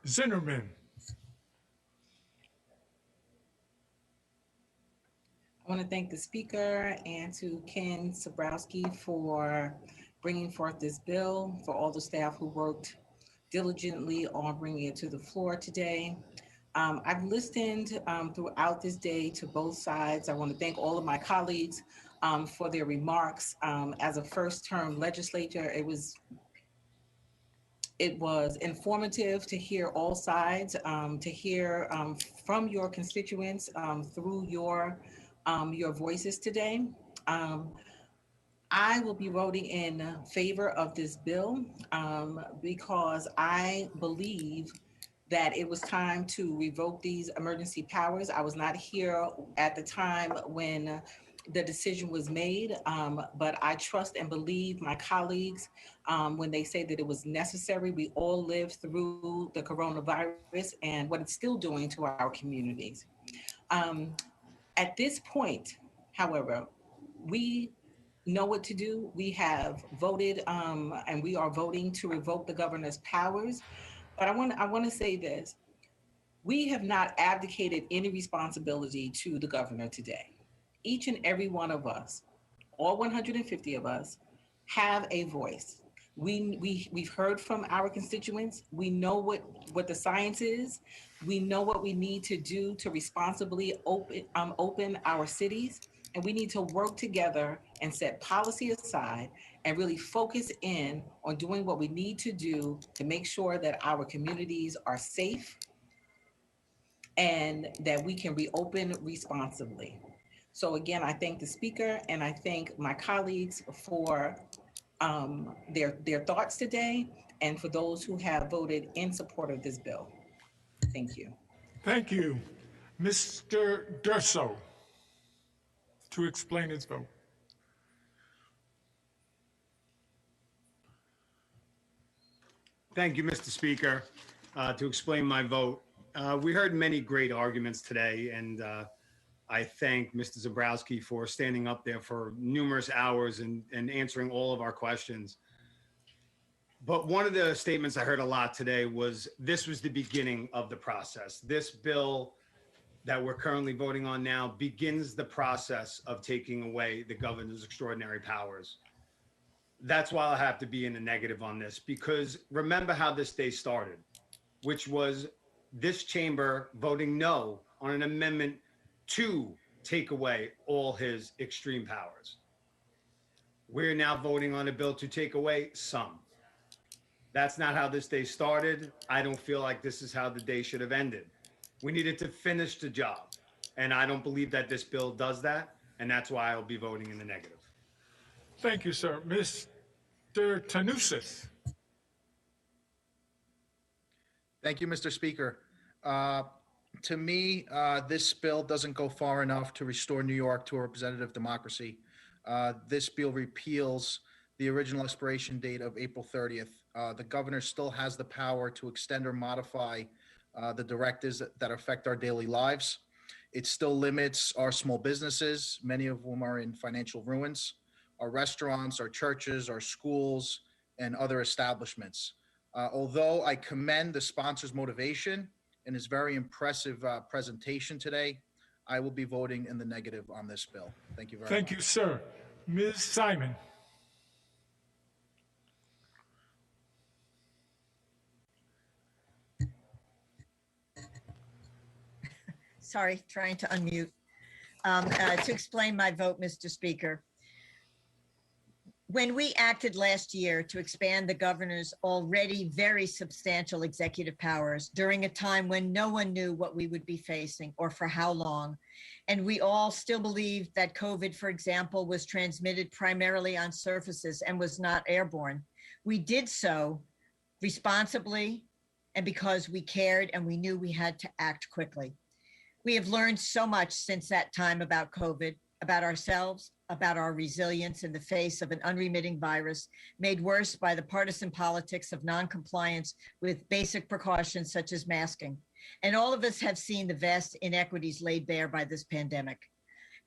Zimmerman. I want to thank the Speaker and to Ken Zabrowski for bringing forth this bill, for all the staff who worked diligently on bringing it to the floor today. I've listened throughout this day to both sides. I want to thank all of my colleagues for their remarks. As a first-term legislator, it was informative to hear all sides, to hear from your constituents through your voices today. I will be voting in favor of this bill because I believe that it was time to revoke these emergency powers. I was not here at the time when the decision was made, but I trust and believe my colleagues when they say that it was necessary. We all lived through the coronavirus and what it's still doing to our communities. At this point, however, we know what to do. We have voted, and we are voting to revoke the governor's powers. But I want to say this: we have not abdicated any responsibility to the governor today. Each and every one of us, all 150 of us, have a voice. We've heard from our constituents. We know what the science is. We know what we need to do to responsibly open our cities. And we need to work together and set policy aside and really focus in on doing what we need to do to make sure that our communities are safe and that we can reopen responsibly. So again, I thank the speaker and I thank my colleagues for their thoughts today and for those who have voted in support of this bill. Thank you. Thank you. Mr. Durso to explain his vote. Thank you, Mr. Speaker. To explain my vote, we heard many great arguments today, and I thank Mr. Zabrowski for standing up there for numerous hours and answering all of our questions. But one of the statements I heard a lot today was this was the beginning of the process. This bill that we're currently voting on now begins the process of taking away the governor's extraordinary powers. That's why I have to be in the negative on this, because remember how this day started, which was this chamber voting no on an amendment to take away all his extreme powers. We're now voting on a bill to take away some. That's not how this day started. I don't feel like this is how the day should have ended. We needed to finish the job. And I don't believe that this bill does that. And that's why I'll be voting in the negative. Thank you, sir. Mr. Tanusis. Thank you, Mr. Speaker. To me, this bill doesn't go far enough to restore New York to a representative democracy. This bill repeals the original expiration date of April 30th. The governor still has the power to extend or modify the directives that affect our daily lives. It still limits our small businesses, many of whom are in financial ruins, our restaurants, our churches, our schools, and other establishments. Although I commend the sponsor's motivation and his very impressive presentation today, I will be voting in the negative on this bill. Thank you very much. Thank you, sir. Ms. Simon. Sorry, trying to unmute. To explain my vote, Mr. Speaker. When we acted last year to expand the governor's already very substantial executive powers during a time when no one knew what we would be facing or for how long, and we all still believed that COVID, for example, was transmitted primarily on surfaces and was not airborne, we did so responsibly and because we cared and we knew we had to act quickly. We have learned so much since that time about COVID, about ourselves, about our resilience in the face of an unremitting virus made worse by the partisan politics of noncompliance with basic precautions such as masking. And all of us have seen the vast inequities laid bare by this pandemic.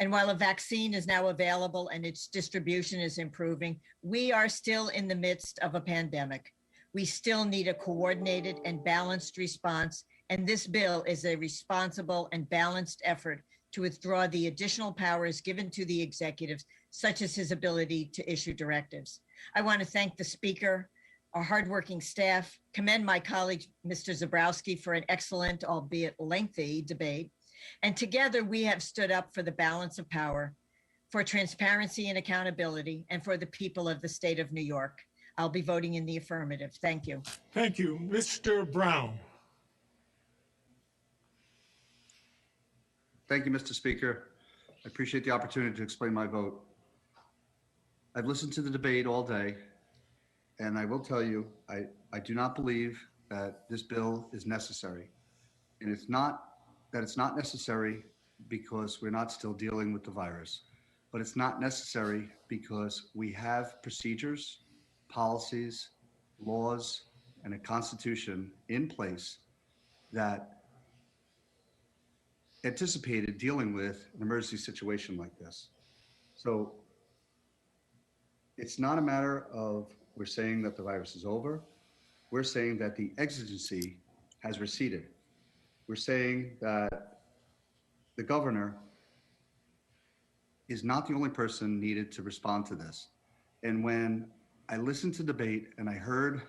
And while a vaccine is now available and its distribution is improving, we are still in the midst of a pandemic. We still need a coordinated and balanced response, and this bill is a responsible and balanced effort to withdraw the additional powers given to the executives, such as his ability to issue directives. I want to thank the speaker, our hardworking staff, commend my colleague, Mr. Zabrowski, for an excellent, albeit lengthy, debate. And together we have stood up for the balance of power, for transparency and accountability, and for the people of the state of New York. I'll be voting in the affirmative. Thank you. Thank you. Mr. Brown. Thank you, Mr. Speaker. I appreciate the opportunity to explain my vote. I've listened to the debate all day, and I will tell you, I do not believe that this bill is necessary. And it's not that it's not necessary because we're not still dealing with the virus, but it's not necessary because we have procedures, policies, laws, and a constitution in place that anticipated dealing with an emergency situation like this. So it's not a matter of we're saying that the virus is over. We're saying that the exigency has receded. We're saying that the governor is not the only person needed to respond to this. And when I listened to debate and I heard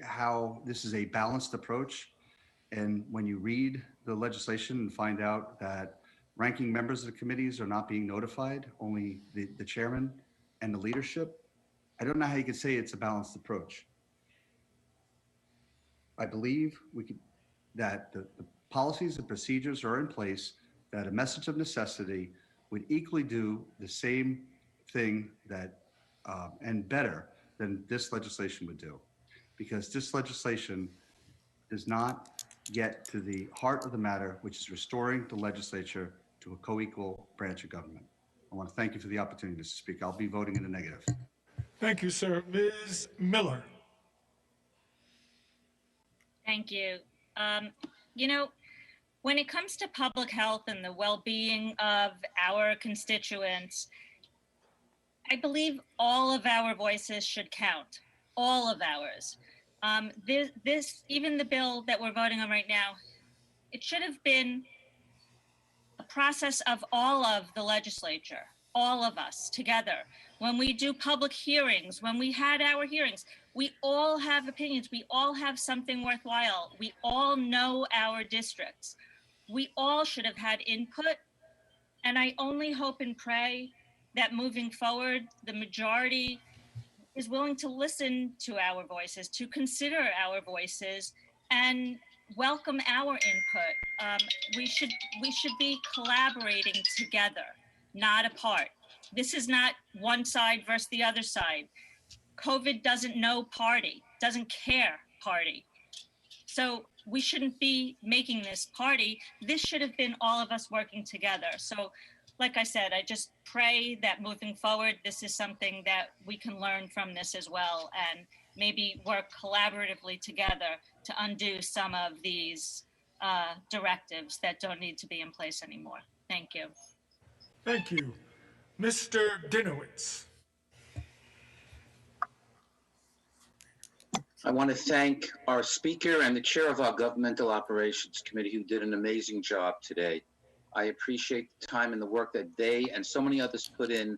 how this is a balanced approach, and when you read the legislation and find out that ranking members of the committees are not being notified, only the chairman and the leadership, I don't know how you could say it's a balanced approach. I believe that the policies and procedures are in place, that a message of necessity would equally do the same thing that, and better than this legislation would do. Because this legislation does not get to the heart of the matter, which is restoring the legislature to a co-equal branch of government. I want to thank you for the opportunity to speak. I'll be voting in the negative. Thank you, sir. Ms. Miller. Thank you. You know, when it comes to public health and the well-being of our constituents, I believe all of our voices should count, all of ours. Even the bill that we're voting on right now, it should have been a process of all of the legislature, all of us together. When we do public hearings, when we had our hearings, we all have opinions. We all have something worthwhile. We all know our districts. We all should have had input. And I only hope and pray that moving forward, the majority is willing to listen to our voices, to consider our voices, and welcome our input. We should be collaborating together, not apart. This is not one side versus the other side. COVID doesn't know party, doesn't care party. So we shouldn't be making this party. This should have been all of us working together. So like I said, I just pray that moving forward, this is something that we can learn from this as well, and maybe work collaboratively together to undo some of these directives that don't need to be in place anymore. Thank you. Thank you. Mr. Dinowitz. I want to thank our speaker and the chair of our Governmental Operations Committee, who did an amazing job today. I appreciate the time and the work that they and so many others put in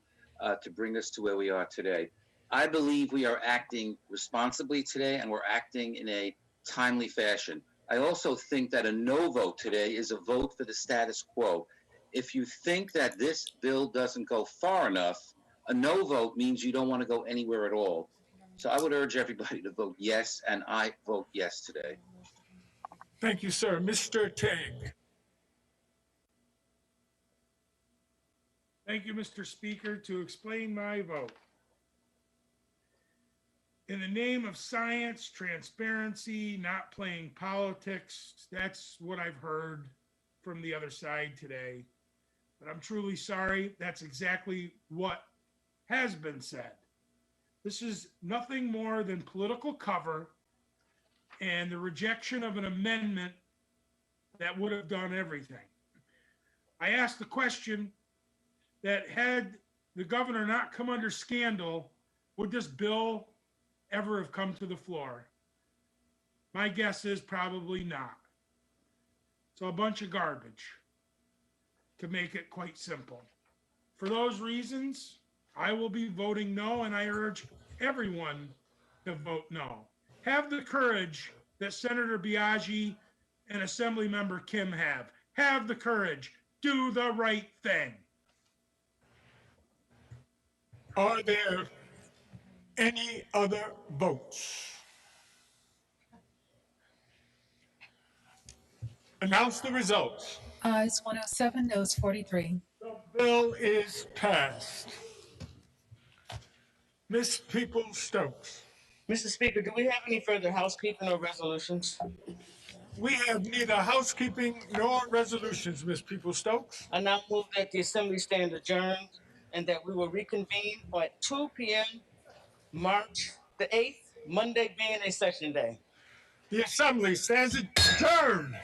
to bring us to where we are today. I believe we are acting responsibly today, and we're acting in a timely fashion. I also think that a no vote today is a vote for the status quo. If you think that this bill doesn't go far enough, a no vote means you don't want to go anywhere at all. So I would urge everybody to vote yes, and I vote yes today. Thank you, sir. Mr. Tang. Thank you, Mr. Speaker. To explain my vote. In the name of science, transparency, not playing politics, that's what I've heard from the other side today. But I'm truly sorry. That's exactly what has been said. This is nothing more than political cover and the rejection of an amendment that would have done everything. I asked the question that had the governor not come under scandal, would this bill ever have come to the floor? My guess is probably not. So a bunch of garbage, to make it quite simple. For those reasons, I will be voting no, and I urge everyone to vote no. Have the courage that Senator Biaggi and Assemblymember Kim have. Have the courage. Do the right thing. Are there any other votes? Announce the results. Ayes 107, noes 43. The bill is passed. Ms. Peoples-Stokes. Mr. Speaker, do we have any further housekeeping or resolutions? We have neither housekeeping nor resolutions, Ms. Peoples-Stokes. I now move that the Assembly stand adjourned and that we will reconvene at 2 p.m. March the 8th, Monday being a session day. The Assembly stands adjourned.